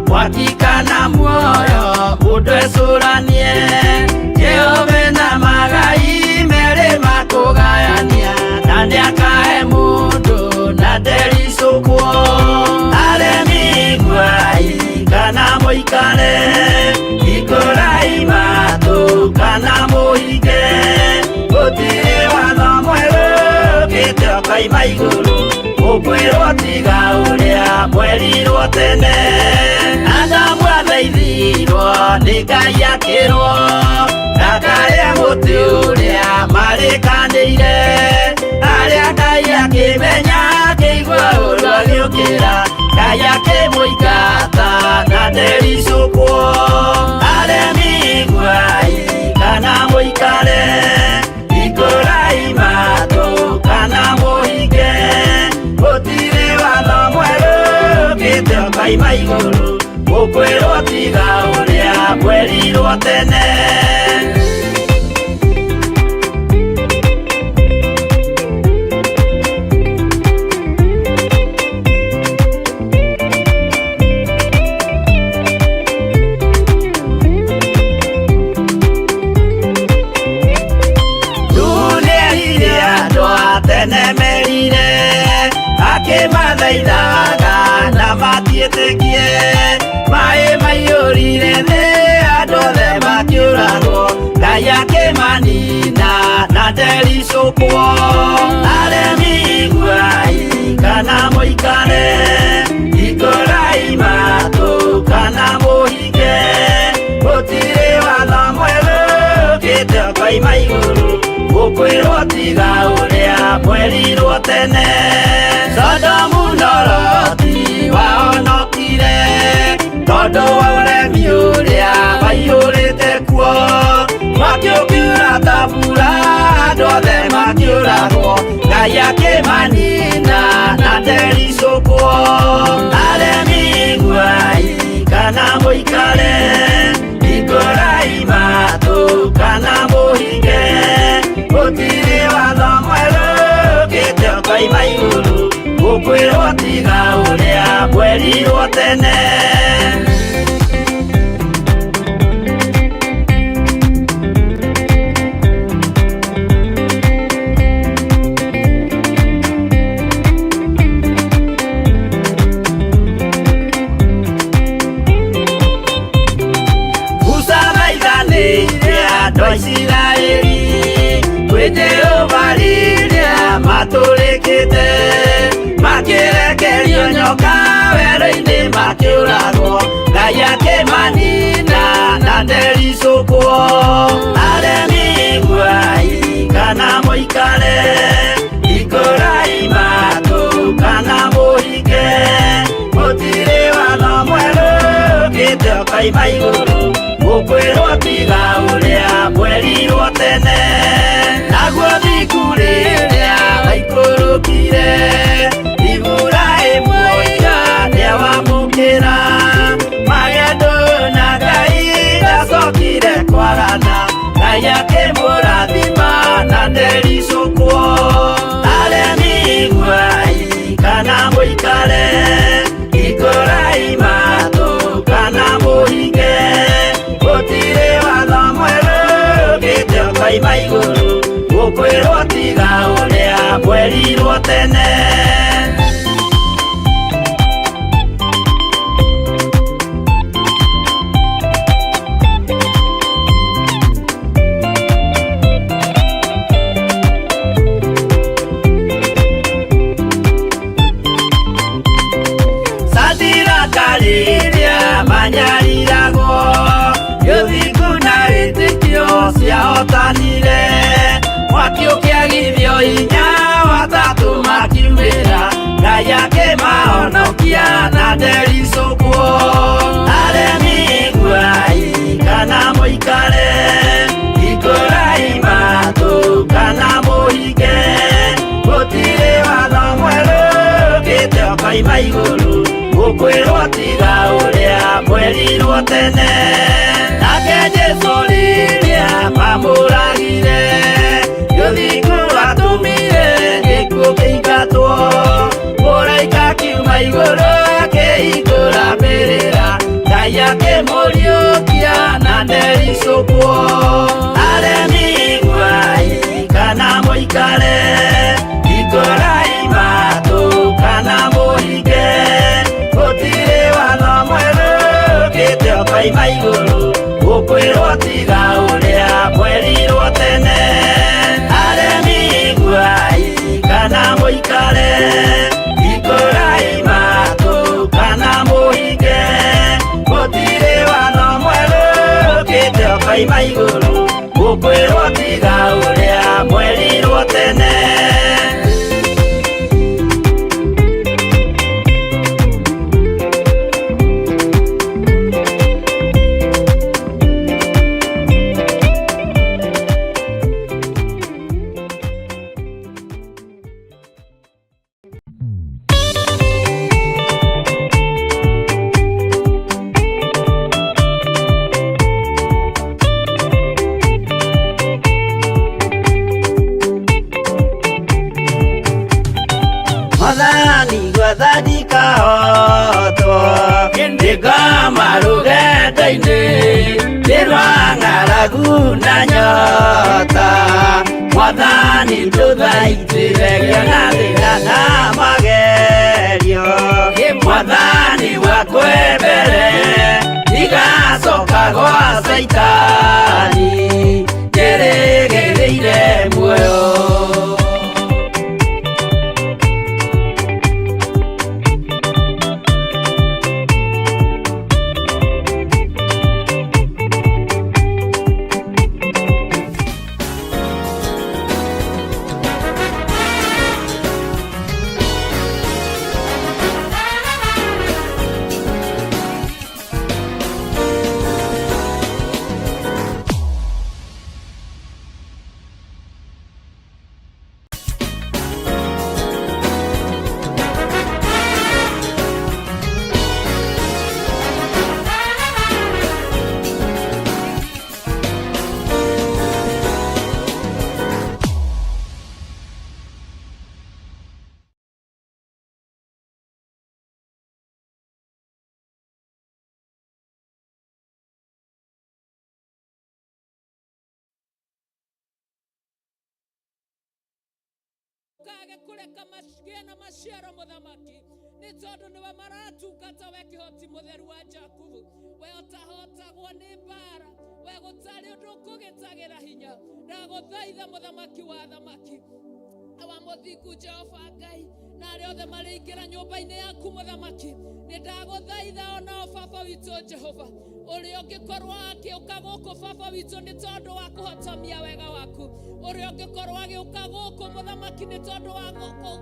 Wakikana muoyo udwesuranie Jehove na magai mere makugayania na ndiakae mundu na ndericukwo aremi gwai kana muikare ikurai matu kana muhige gutiri watho mweru gitio kaima iguru ukwirwo tiga uria mwerirwo tene Adamu athaithirwo nĩ Ngai akĩrwo ndakarĩe mũtĩ ũrĩa marĩkanĩire arĩa Ngai akĩmenya akĩigua ũru agĩũkĩra Ngai akĩmũingata na ndericũkwo aremi gwai kana mũikare ikũrai matũ kana mũhinge gũtirĩ watho mwerũ gĩtio kaima igũrũ ukwirwo tiga uria mwerirwo tene Nũnĩerire andũ a tene merire akĩmathaithaga na matiĩtĩkie Mae maiyũrire thĩ andũ othe makĩũragwo Ngai akĩmanina na ndericũkwo aremi gwai kana mũikare ikũrai matũ kana mũhinge gũtirĩ watho mwerũ gĩtio kaima igũrũ ũkwĩrwo tiga ũrĩa mwerirwo tene Sodomu na Loti wahonokire tondũ wa ũremi ũrĩa waiyũrĩte kuo makĩũkiura ta mbura andũ othe makĩũragwo Ngai akĩmanina na ndericũkwo aremi gwai kana mũikare ikũrai matũ kana mũhinge gũtirĩ watho mwerũ gĩtio kaima igũrũ ũkwĩrwo tiga ũrĩa mwerirwo tene Isiraeli kwĩ Jehova rĩrĩa matũrĩkĩte makĩrekerio nyoka werũ-inĩ makĩũragwo Ngai akĩmanina na ndericũkwo aremi gwai kana mũikare ikũrai matũ kana mũhinge gũtirĩ watho mwerũ gĩtio kaima igũrũ ũkwĩrwo tiga ũrĩa mwerirwo tene naguo thiku rĩrĩa waikũrũkire Iburahĩmu nĩawamũkĩra magendo na Ngai ndacokire kwarana Ngai akĩmũrathima na ndericũkwo aremi gwai kana mũikare ikũrai matũ kana mũhinge gũtirĩ watho mwerũ gĩtio kaima igũrũ ũkwĩrwo tiga ũrĩa mwerirwo tene Sadiraka rĩrĩa manyariragwo gĩthiku na wĩtĩkio ciahotanire mwaki ũkĩagithio hinya watatũ makiumĩra kaima iguru gukwirwo tiga uria mwerirwo tene nake Jesu riria mamuragire yuthingu atumire gikuo kiingatwo muraika kiuma iguru akihingura mbirira Ngai akimuriukia na ndericukwo aremi igwai kana muikare ikorai matu kana muhinge gutire watho mweru ukite ukaima iguru gukwirwo tiga uria mwerirwo tene aremi igwai kana muikare ikorai matu kana muhinge gutire watho mweru ukite ukaima iguru gukwirwo tiga uria mwerirwo tene Mwathani gwathani kahotwo ndikama rugendo-inĩ ndirwa ng'aragu na nyota Mwathani ndũthaitĩre na thĩna na magerio Mwathani wakwe mbere igacoka gwa Saitani njĩrĩgĩrĩire muoyo Kage kureka mashigena maciaro muthamaki ni tondu niwe maratungata we kihoti mutheru wa Jakubu we utahotagwo ni mbara we gutari undu ukugitagira hinya ndaguthaitha muthamaki wa thamaki awa muthingu Jehova Ngai na aria othe mariingira nyumba-ini yaku muthamaki ni ndaguthaitha ona baba witu Jehova uria ungikorwo agiuka guku baba witu ni tondu wa kuhotomia wega waku uria ungikorwo agiuka guku muthamaki ni tondu wa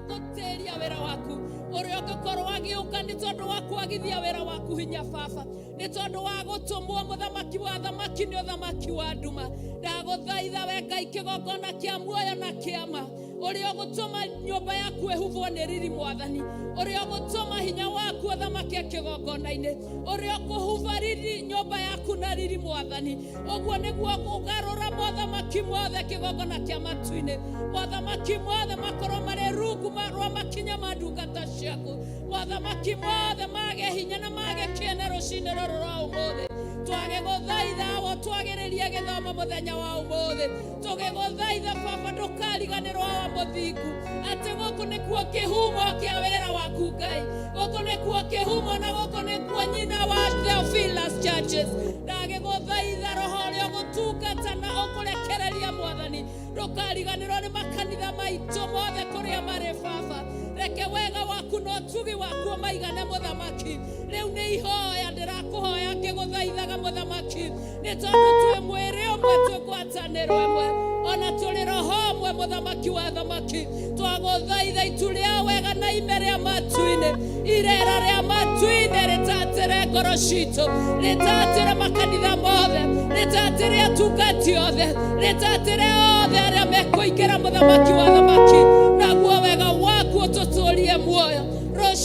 gutiria wira waku uria ungikorwo agiuka ni tondu wa kwagithia wira waku hinya baba ni tondu wa gutumwo muthamaki wa thamaki ni uthamaki wa nduma ndaguthaitha we Ngai kigongona kia muoyo na kiama uria gutuma nyumba yaku ehuvwo ni riri Mwathani uria gutuma hinya waku uthamaki kigongona-ini uria kuhuva riri nyumba yaku na riri Mwathani uguo niguo kugarura mothamaki mothe kigongona kia matu-ini mothamaki mothe makorwo mari rungu rwa makinya ma ndungata ciaku mothamaki mothe mage hinya na mage kiene rucini ruru rwa umuthi twage guthaitha wo twagiririe githomo muthenya wa umuthi tugiguthaitha baba ndukariganirwo wa muthingu ati guku nikuo kihumo kia wira waku Ngai guku nikuo kihumo na guku nikuo nyina wa Theophilus Churches ndagiguthaitha roho uria gutungata na ukurekereria Mwathani ndukariganirwo ni makanitha maitu mothe kuria mari baba reke wega waku no tugi waku maigane muthamaki riu ni ihoya ndirakuhoya ngiguthaithaga muthamaki ni tondu twi mwiri umwe twigwatanirwo imwe ona tuli roho umwe muthamaki wa thamaki twaguthaitha itu ria wega na ime ria matu-ini irera ria matu-ini ritatire ngoro citu ritatire makanitha mothe ritatire atungati othe ritatire othe aria mekuingira muthamaki wa thamaki naguo wega waku ututurie muoyo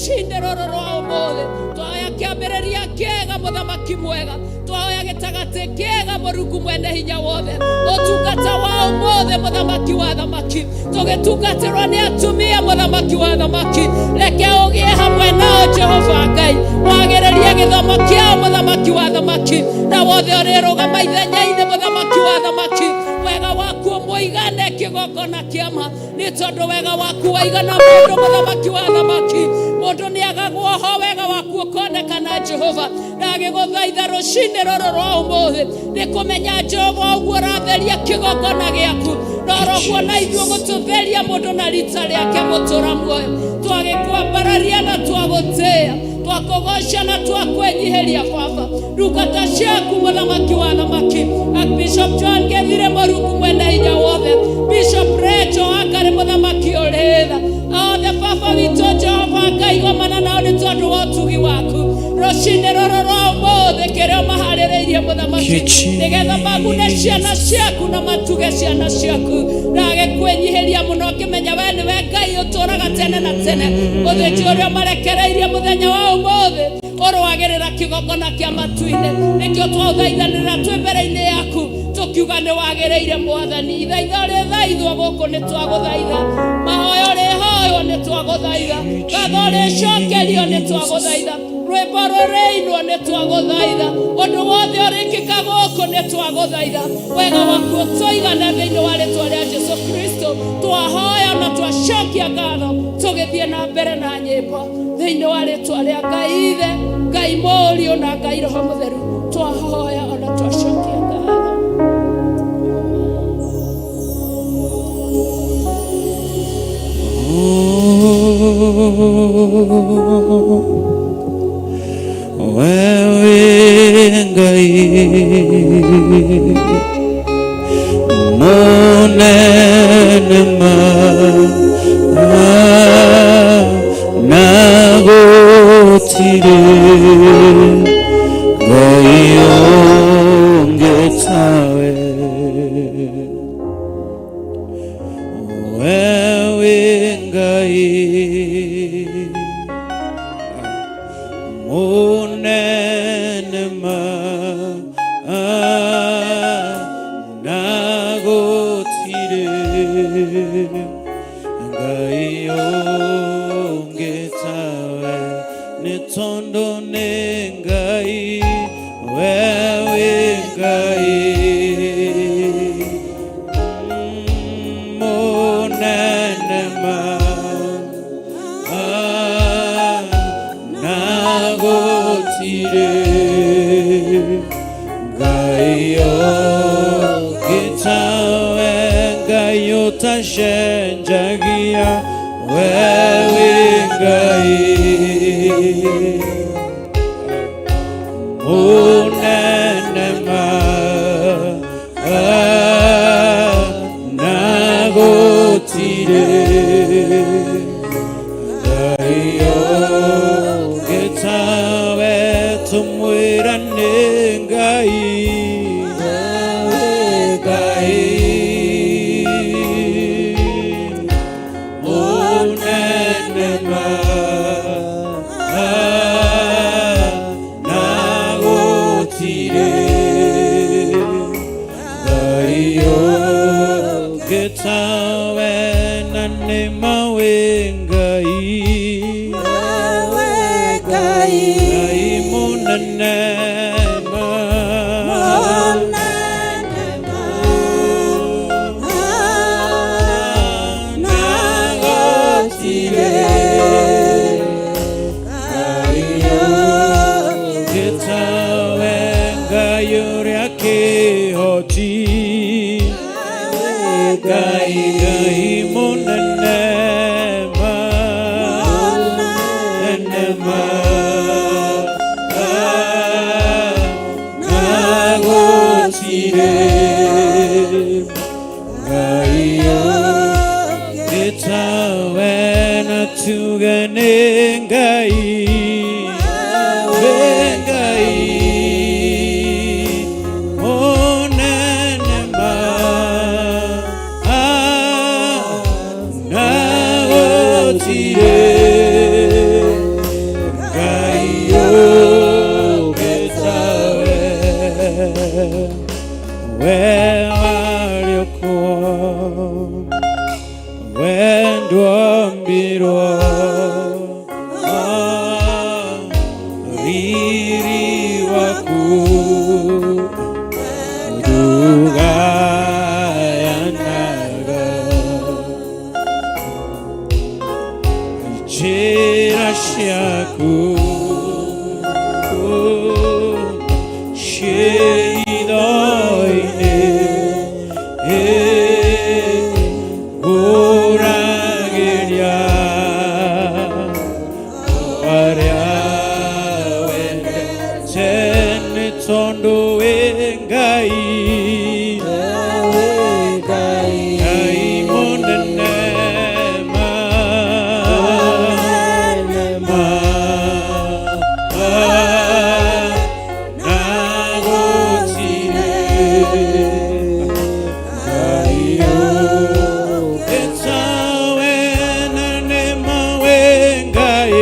rucinde roro rwa umuthi twahoya kiambiriria kiega muthamaki mwega twahoya gitagati kiega Mũrungu mwene hinya wothe utungata wa umuthi muthamaki wa thamaki tugitungatirwo ni atumia muthamaki wa thamaki reke ugie hamwe nao Jehova Ngai wagiririe githomo kiao muthamaki wa thamaki na wothe urirugama ithenya-ini muthamaki wa thamaki wega waku muigane kigongona kiama ni tondu wega waku waigana mundu muthamaki wa thamaki mundu ni agagwoho wega waku ukonekana Jehova na giguthaitha rucinde roro rwa umuthi ni kumenya Jehova uguo ratheria kigongona giaku noroguo na ithuo gututheria mundu na rita riake mutura muoyo twagikwambararia na twagutia twakogosha na twakwenyiheria Baba ndungata ciaku muthamaki wa thamaki Bishop John Gethire Mũrungu mwene hinya wothe Bishop Rachel Akare muthamaki uritha othe Baba witũ Jehova Ngai gomana nao nĩ tondũ wa ũtugi waku rucinde roro rwa umuthi kĩrĩa maharĩrĩirie muthamaki nĩgetha magune ciana ciaku na matuge ciana ciaku ndagĩkwĩnyiheria mũno ngĩmenya we nĩwe Ngai ũtũraga tene na tene ũthĩnji ũrĩa marekereirie mũthenya wa umuthi ũrũagĩrĩra kĩgongona kĩa matu-inĩ nĩkĩo twaũthaithanĩra twĩ mbere-inĩ yaku tukiuga nĩ wagĩrĩire Mwathani ithaitha ũrĩ thaithwo gũkũ nĩ twagũthaitha mahoya ũrĩ hoywo nĩ twagũthaitha ngatho ũrĩ cokerio nĩ twagũthaitha rwĩmbo rũrĩinwo nĩ twagũthaitha ũndũ wothe ũrĩkĩka gũkũ nĩ twagũthaitha wega waku ũtũigane thĩinĩ wa rĩtwa rĩa Jesũ Kristo twahoya na twacokia ngatho tũgĩthiĩ na mbere na nyĩmbo thĩinĩ wa rĩtwa rĩa Ngai Ithe Ngai Mũriũ na Ngai Roho Mũtheru twahoya ona twacokia ngatho. Wewe Ngai munene nagotire Ngai ongetawe wewe Ngai munene nagotire Ngai ongetawe ni tondo ne Ngai wewe Ngai munene nagotire Ngai ongetawe Ngai utashenjagia wewe Ngai munene nagotire Ngai ongetawe tumwirane Ngai Ngai munene nagotire Ngai ongetawe nane mawe Ngai Ngai munene Ngai munene nagotire Ngai ongetawe natugane Ngai Ngai nagotire riri waku duga yanaga jira shaku sheidoine gorageria tondo engai gai monenema nagotire gai o etawe nanema wengai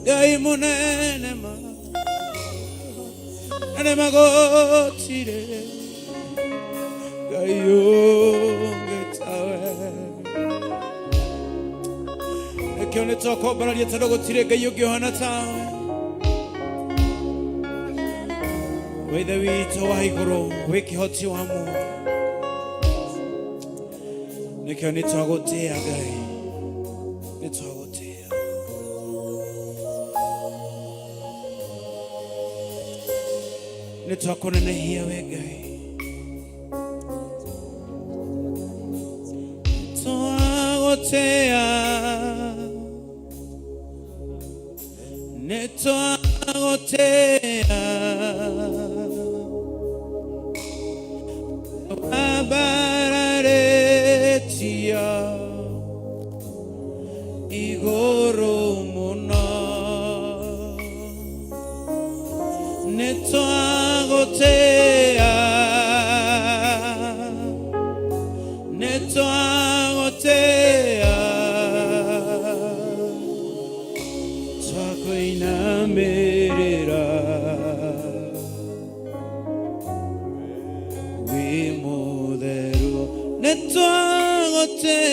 Gai munene ma Nane magotire Gai ongetawe Ekyo netoko barali etadogotire Gai ongehana tawe Weithe wito wa iguru wikihoti wa Mungu Nikyo nitwagotea Gai nitwagotea nitwakunenehia we Gai nitwagotea abararetia igoro muna nitwagotea twakwinamirira wimutheru nitwagotea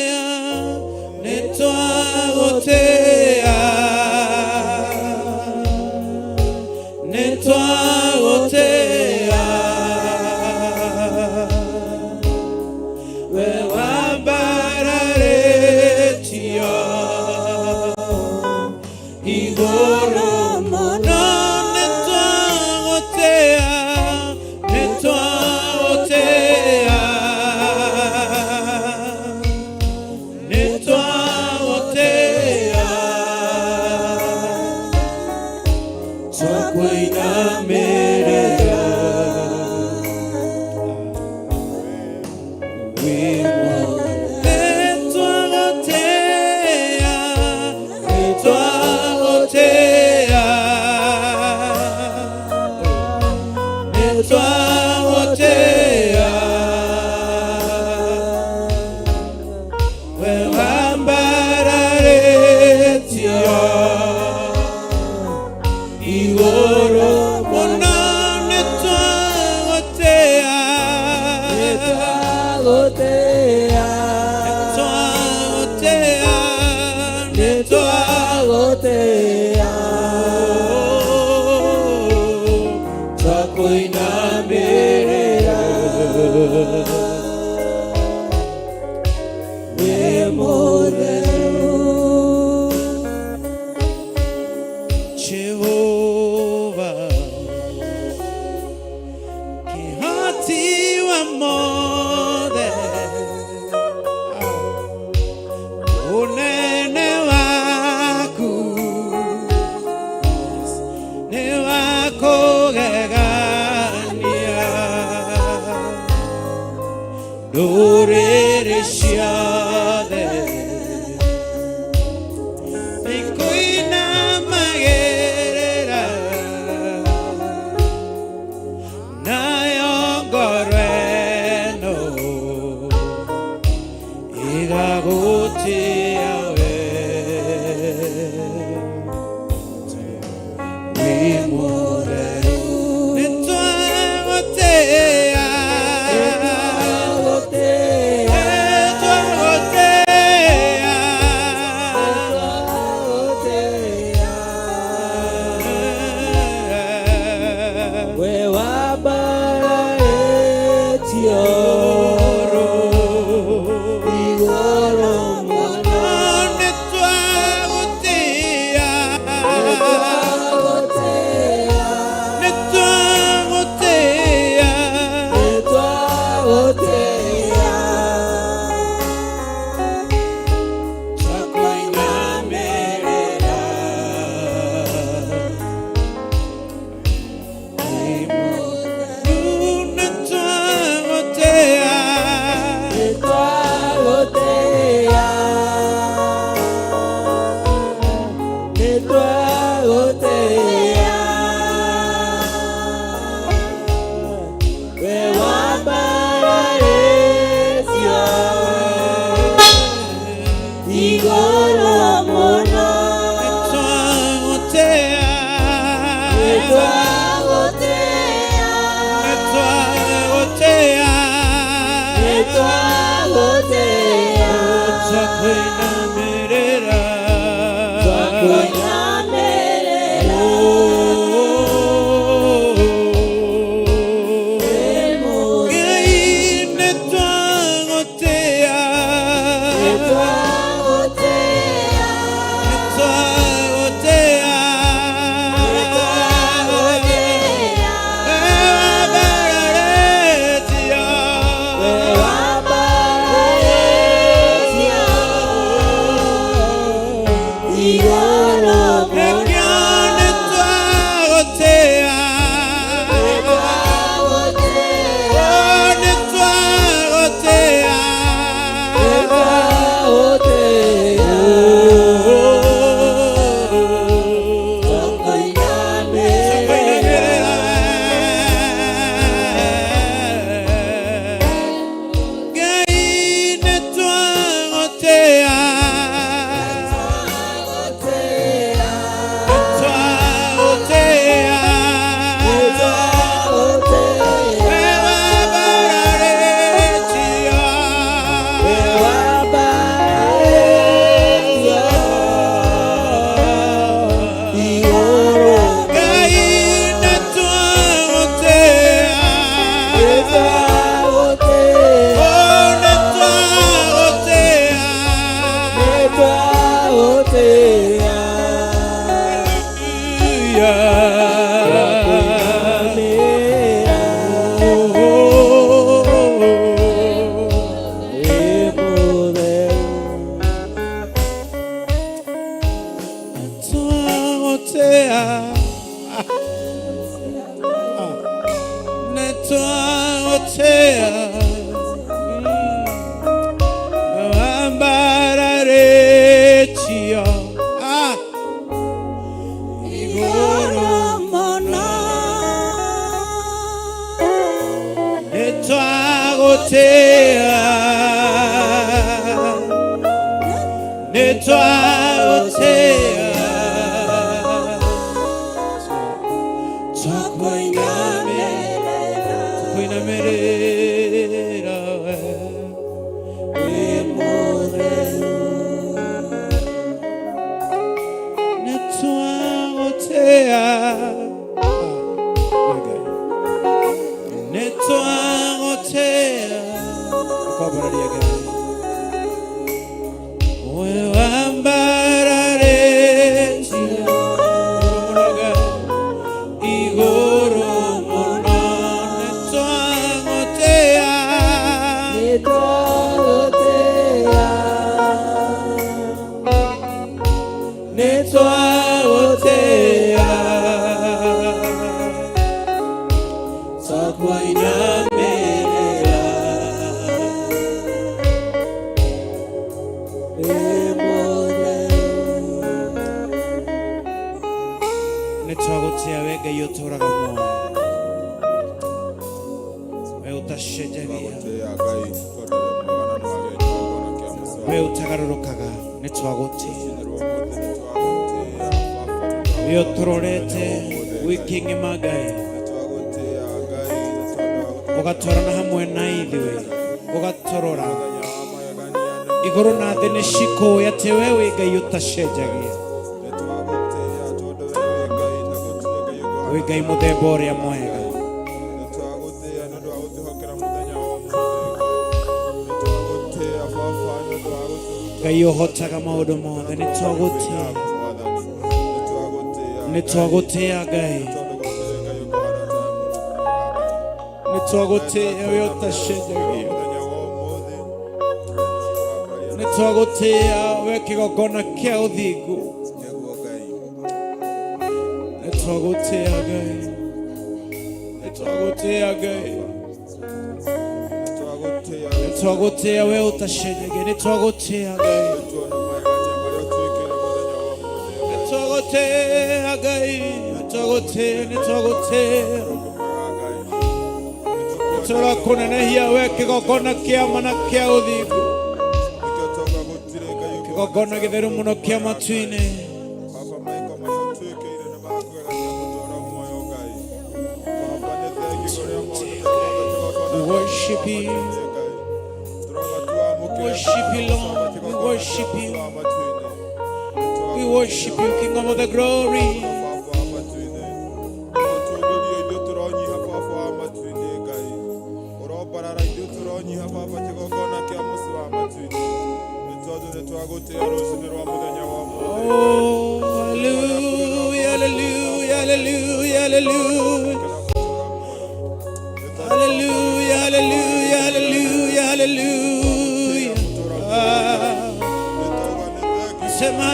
we wambararetia igoro muna Jehovah, kihati wa mothe, unene waku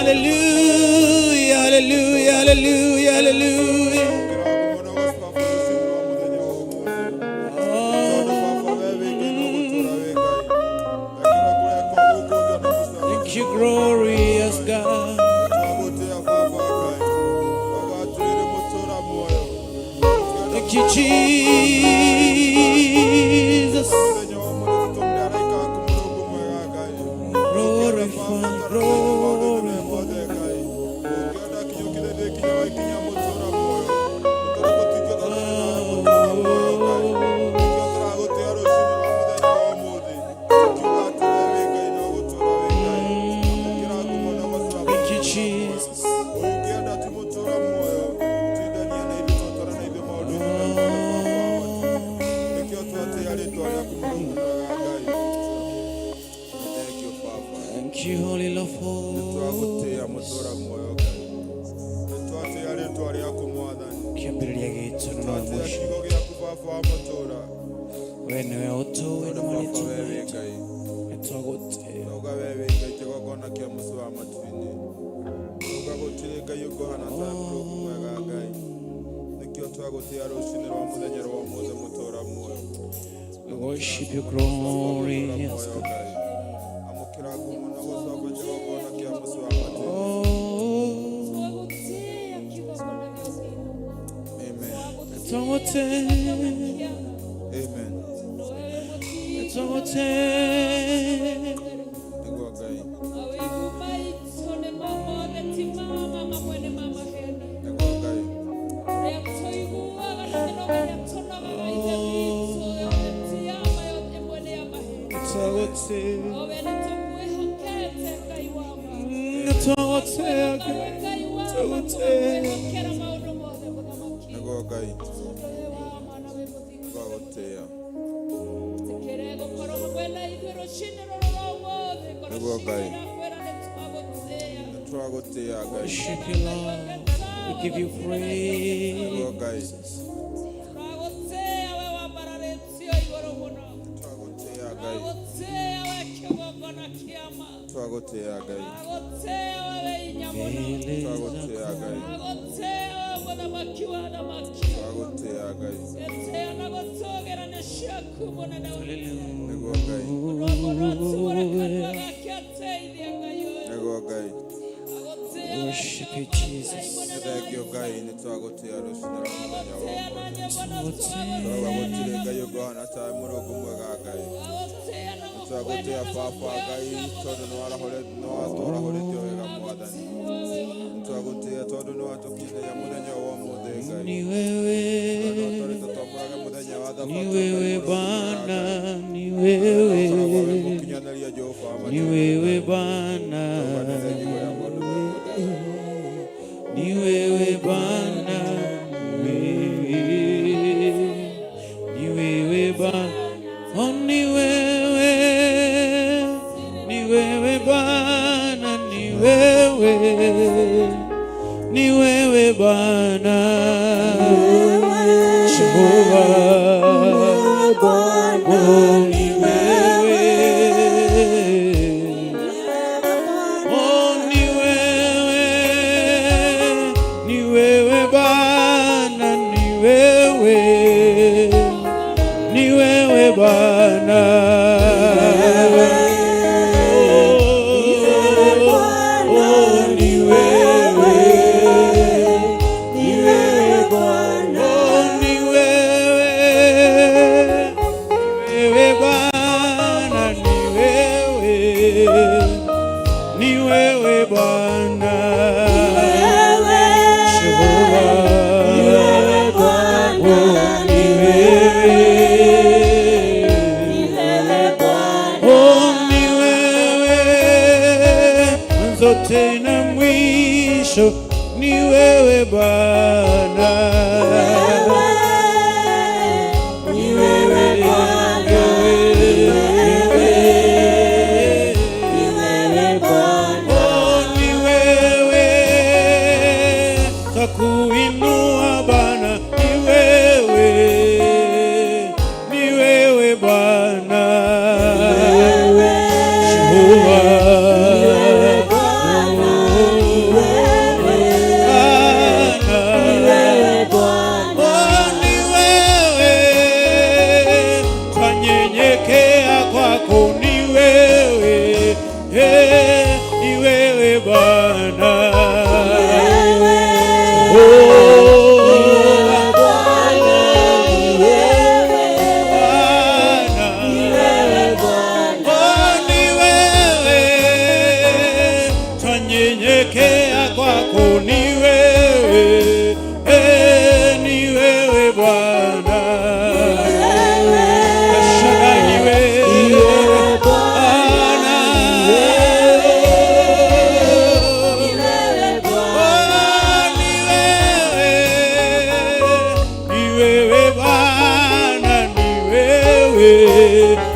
Hallelujah, hallelujah, hallelujah, hallelujah. Thank you, glorious God. Thank you, Jesus. Glorify, Thank you, Jesus. Thank you, Holy Lord. Kimbilia gitu na mwisho. Wewe oto wewe malitu. Etogote. We worship you, glorious God. Amen. Worship you, Lord. We give you praise. Worship you, Jesus. Ni wewe Bwana, ni wewe Bwana, ni wewe Bwana, ni wewe Bwana, oh ni wewe Bwana, ni wewe Bwana, Jehova, oh ni wewe, oh ni wewe Bwana, ni wewe Bwana. Ni wewe Bwana, Jehova, ni wewe mwanzo tena mwisho, ni wewe Bwana, ni wewe kuinua Bwana, ni wewe Bwana, Jehova,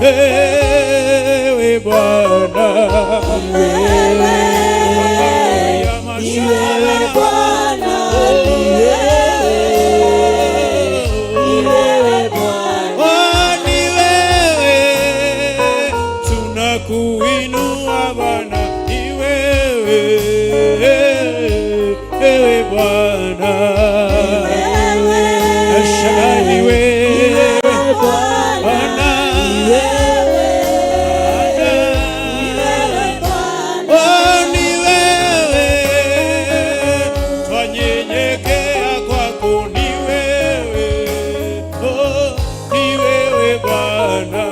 wewe Bwana, kuinua Bwana, ni wewe, wewe Bwana, ashani wewe Bwana, ni wewe, twanyenyekea kwako, ni wewe, ni wewe Bwana.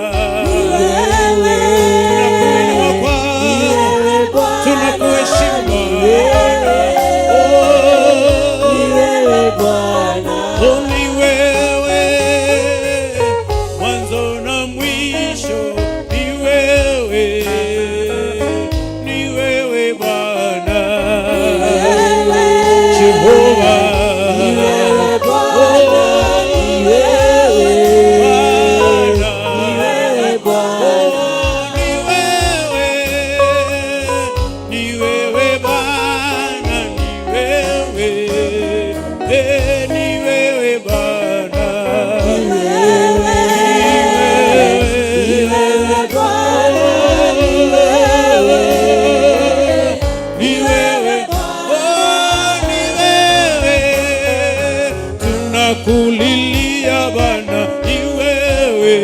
Kulilia Bwana, ni wewe,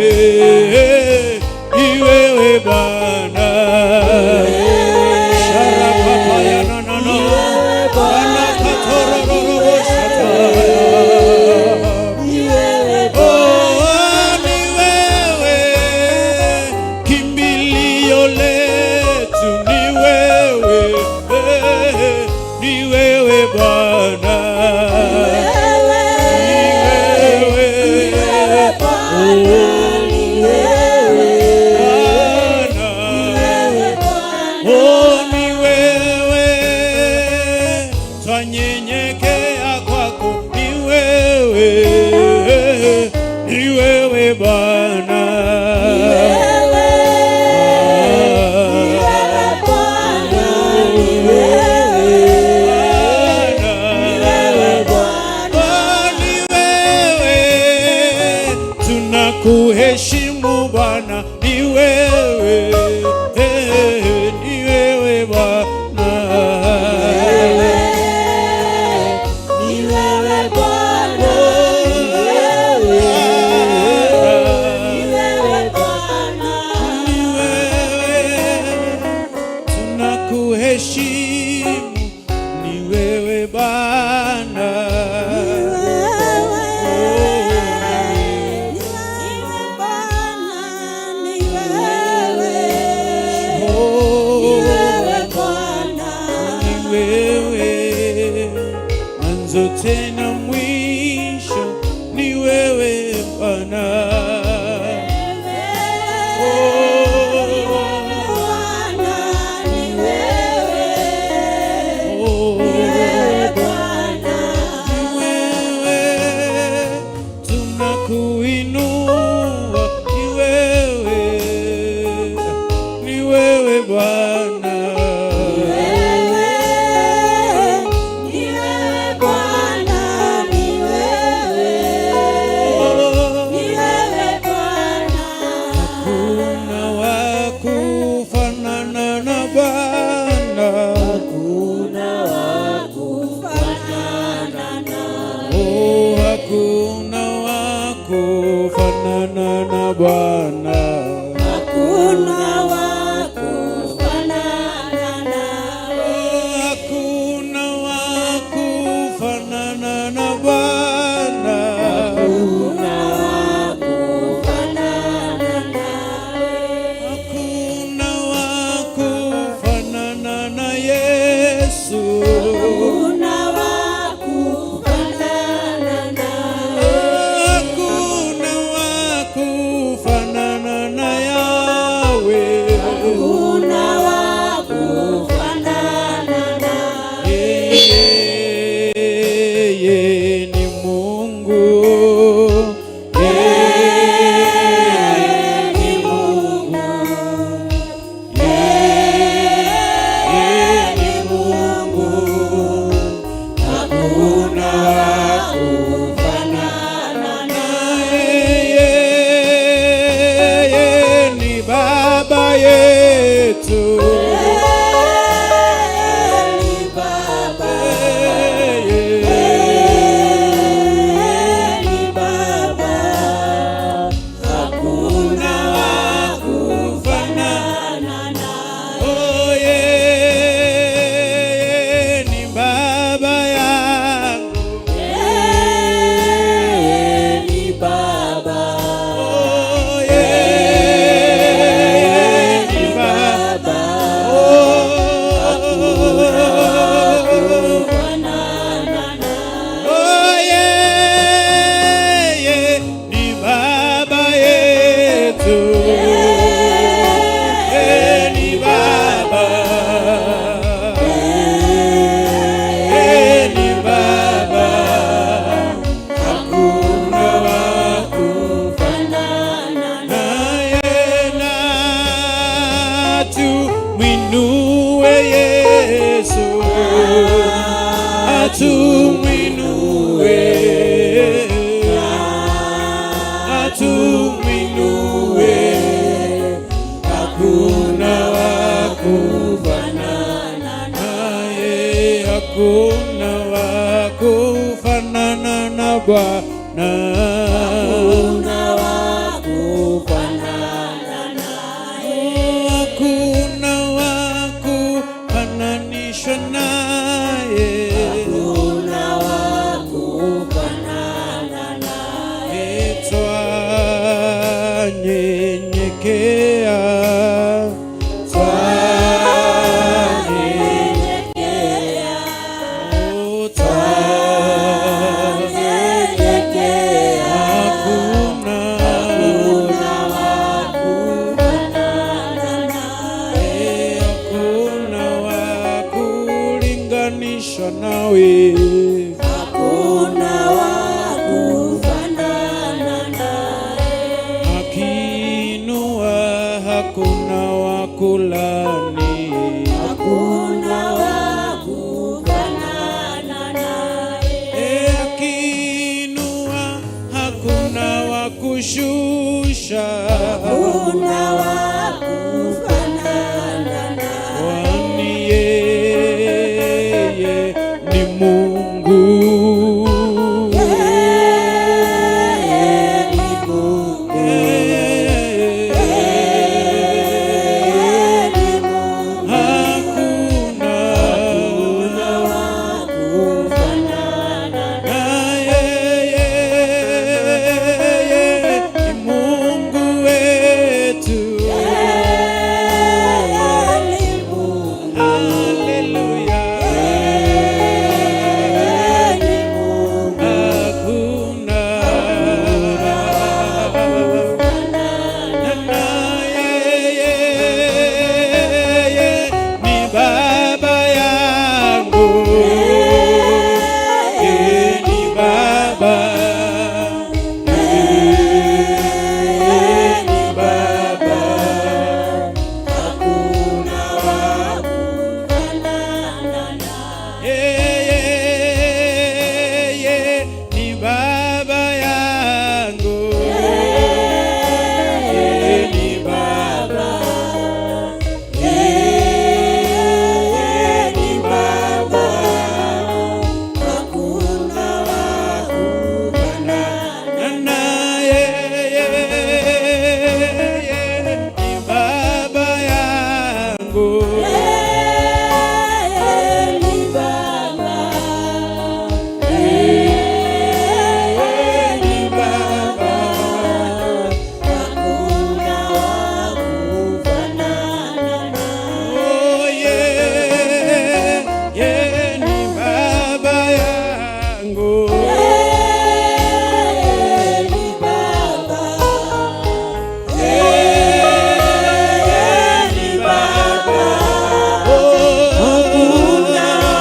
ni wewe Bwana, shara papa ya nanana Bwana katororo shataya, ni wewe, kimbilio letu, ni wewe, ni wewe Bwana. Twanyenyekea kwako, ni wewe, ni wewe Bwana, tunakuheshimu Bwana, ni wewe, ni wewe Bwana, ni wewe Bwana, ni wewe Bwana, ni wewe, tunakuheshimu, ni wewe Bwana. Tena mwisho, ni wewe Bwana, tunakuinua, ni wewe, ni wewe Bwana. Ni Tumwinue, tumwinue, hakuna wa kufanana naye, hakuna wa kufanana na Bwana, hakuna wa kufanana naye, hakuna wa kufananishwa naye, hakuna wa kufanana naye. Twanyenyekea, Twanyenyekea, twanyenyekea, hakuna hakuna wa kufanana naye, hakuna wa kulinganishwa nawe, hakuna wa kufanana naye, akiinua hakuna wa kulani, hakuna wa kufanana naye, akiinua hakuna wa kushusha, hakuna wa kufanana naye, kwani yeye ni Mungu. yeye ni Mungu, yeye ni Mungu, Hakuna wa kufanana naye, yeye ni Mungu wetu. yeye ni Mungu, Haleluya. yeye ni Mungu, Hakuna na yeye ni baba yangu. Yeye ni baba, yeye ni baba, hakuna wa kufanana naye, yeye ni baba yangu. Yeye ni baba, yeye ni baba, hakuna wa kufanana na yeye ni baba yangu. yeye ni baba, yeye ni baba, hakuna wa kufanana naye, Oh, yeye ni baba yangu. yeye ni baba, yeye ni baba, hakuna wa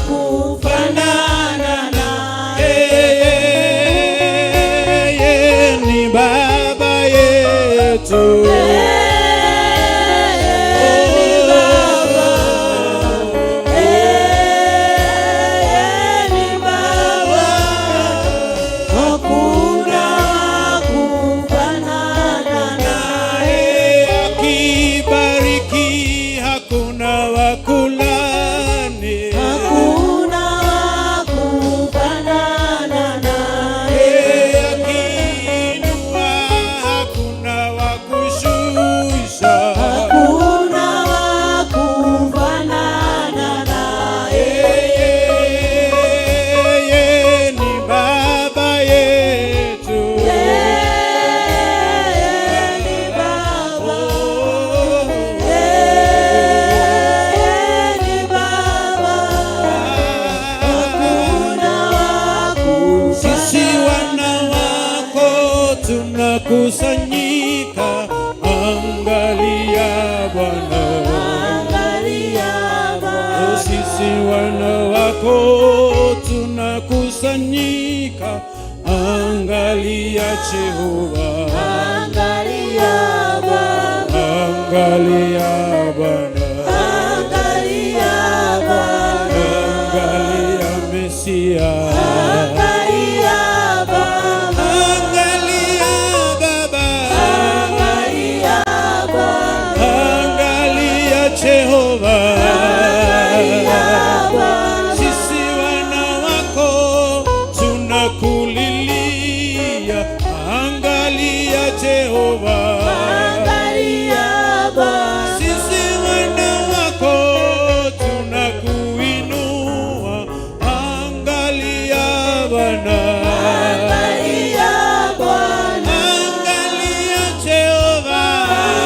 kufanana naye, Yeye ni baba yetu. Akibariki hakuna wa kulani. Akiinua hakuna wa kushusha. Yeye ni baba yetu. Sisi wana wako tunakusanyika, angalia Bwana. Sisi wana wako tunakusanyika, angalia Jehova, Angalia Baba, angalia Bwana, angalia Baba, angalia Mesia. Angalia, angalia Baba, angalia Baba, angalia Baba, angalia Jehova, angalia Baba, sisi wana wako tunakulilia. Angalia Jehova, angalia Baba, sisi wana wako tunakuinua. Angalia Bwana, angalia Bwana, angalia Jehova,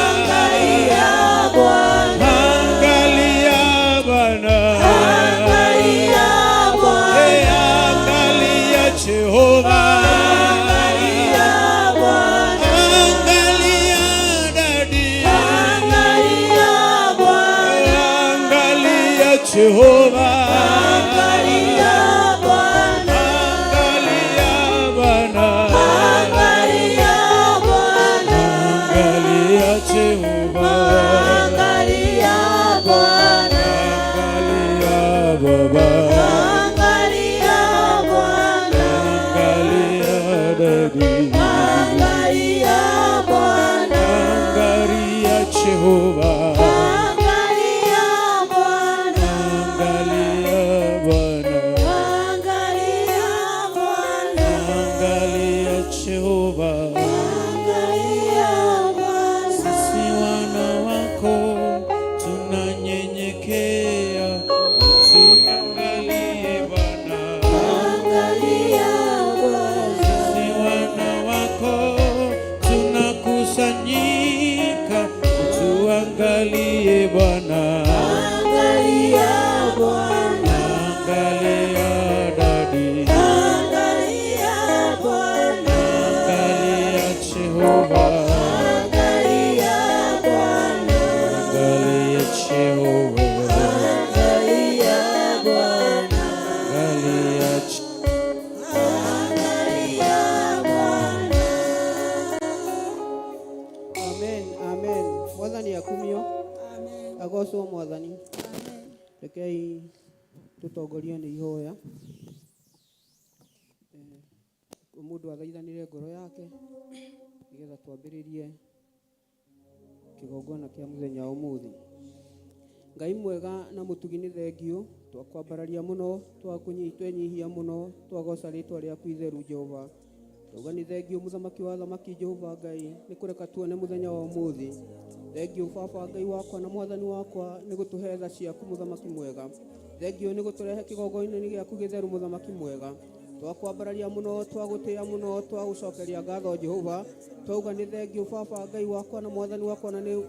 angalia Bwana, angalia Bwana, angalia Bwana, angalia Jehova, angalia Bwana, angalia Dadi, angalia Bwana, angalia Jehova, angalia Bwana, angalia Bwana, angalia Bwana, angalia Jehova, angalia Bwana, angalia Baba, angalia Bwana, angalia Dadi, angalia Bwana, angalia Jehova, angalia Bwana, angalia Bwana, angalia Bwana, angalia Jehova. angalia Bwana, Sisi wana wako tunanyenyekea, utuangalie Bwana. angalia Bwana, Sisi wana wako tunakusanyika, utuangalie Bwana. angalia Bwana, Angalia Dadi, angalia Bwana, angalia Jehova, angalia Bwana, angalia Jehova, angalia Bwana, angalia angalia Bwana. Amen, amen. Mwathani akumio. Agocwo Mwathani. Rekei tutongorio nĩ ihoya. Mũndũ athaithanire ngoro yake nĩgetha twambĩrĩrie kĩgongona kĩa mũthenya wa ũmũthĩ. Ngai mwega na mũtugi nĩ thengio, twakwambararia mũno, twenyihia mũno, twagoca rĩtwa rĩaku itheru Jehova. Twauga nĩ thengio mũthamaki wa thamaki Jehova Ngai, nĩ kũreka tuone mũthenya wa ũmũthĩ. Thengio Baba Ngai wakwa na Mwathani wakwa nĩ gũtũhe tha ciaku mũthamaki mwega. Thengio nĩ gũtũrehe kĩgongona-inĩ gĩaku gĩtheru mũthamaki mwega. Twakwambararia mũno, twagũtĩĩa mũno, twagũcokeria ngatho Jehova. Twauga nĩ thengio Baba Ngai wakwa na Mwathani wakwa na nĩ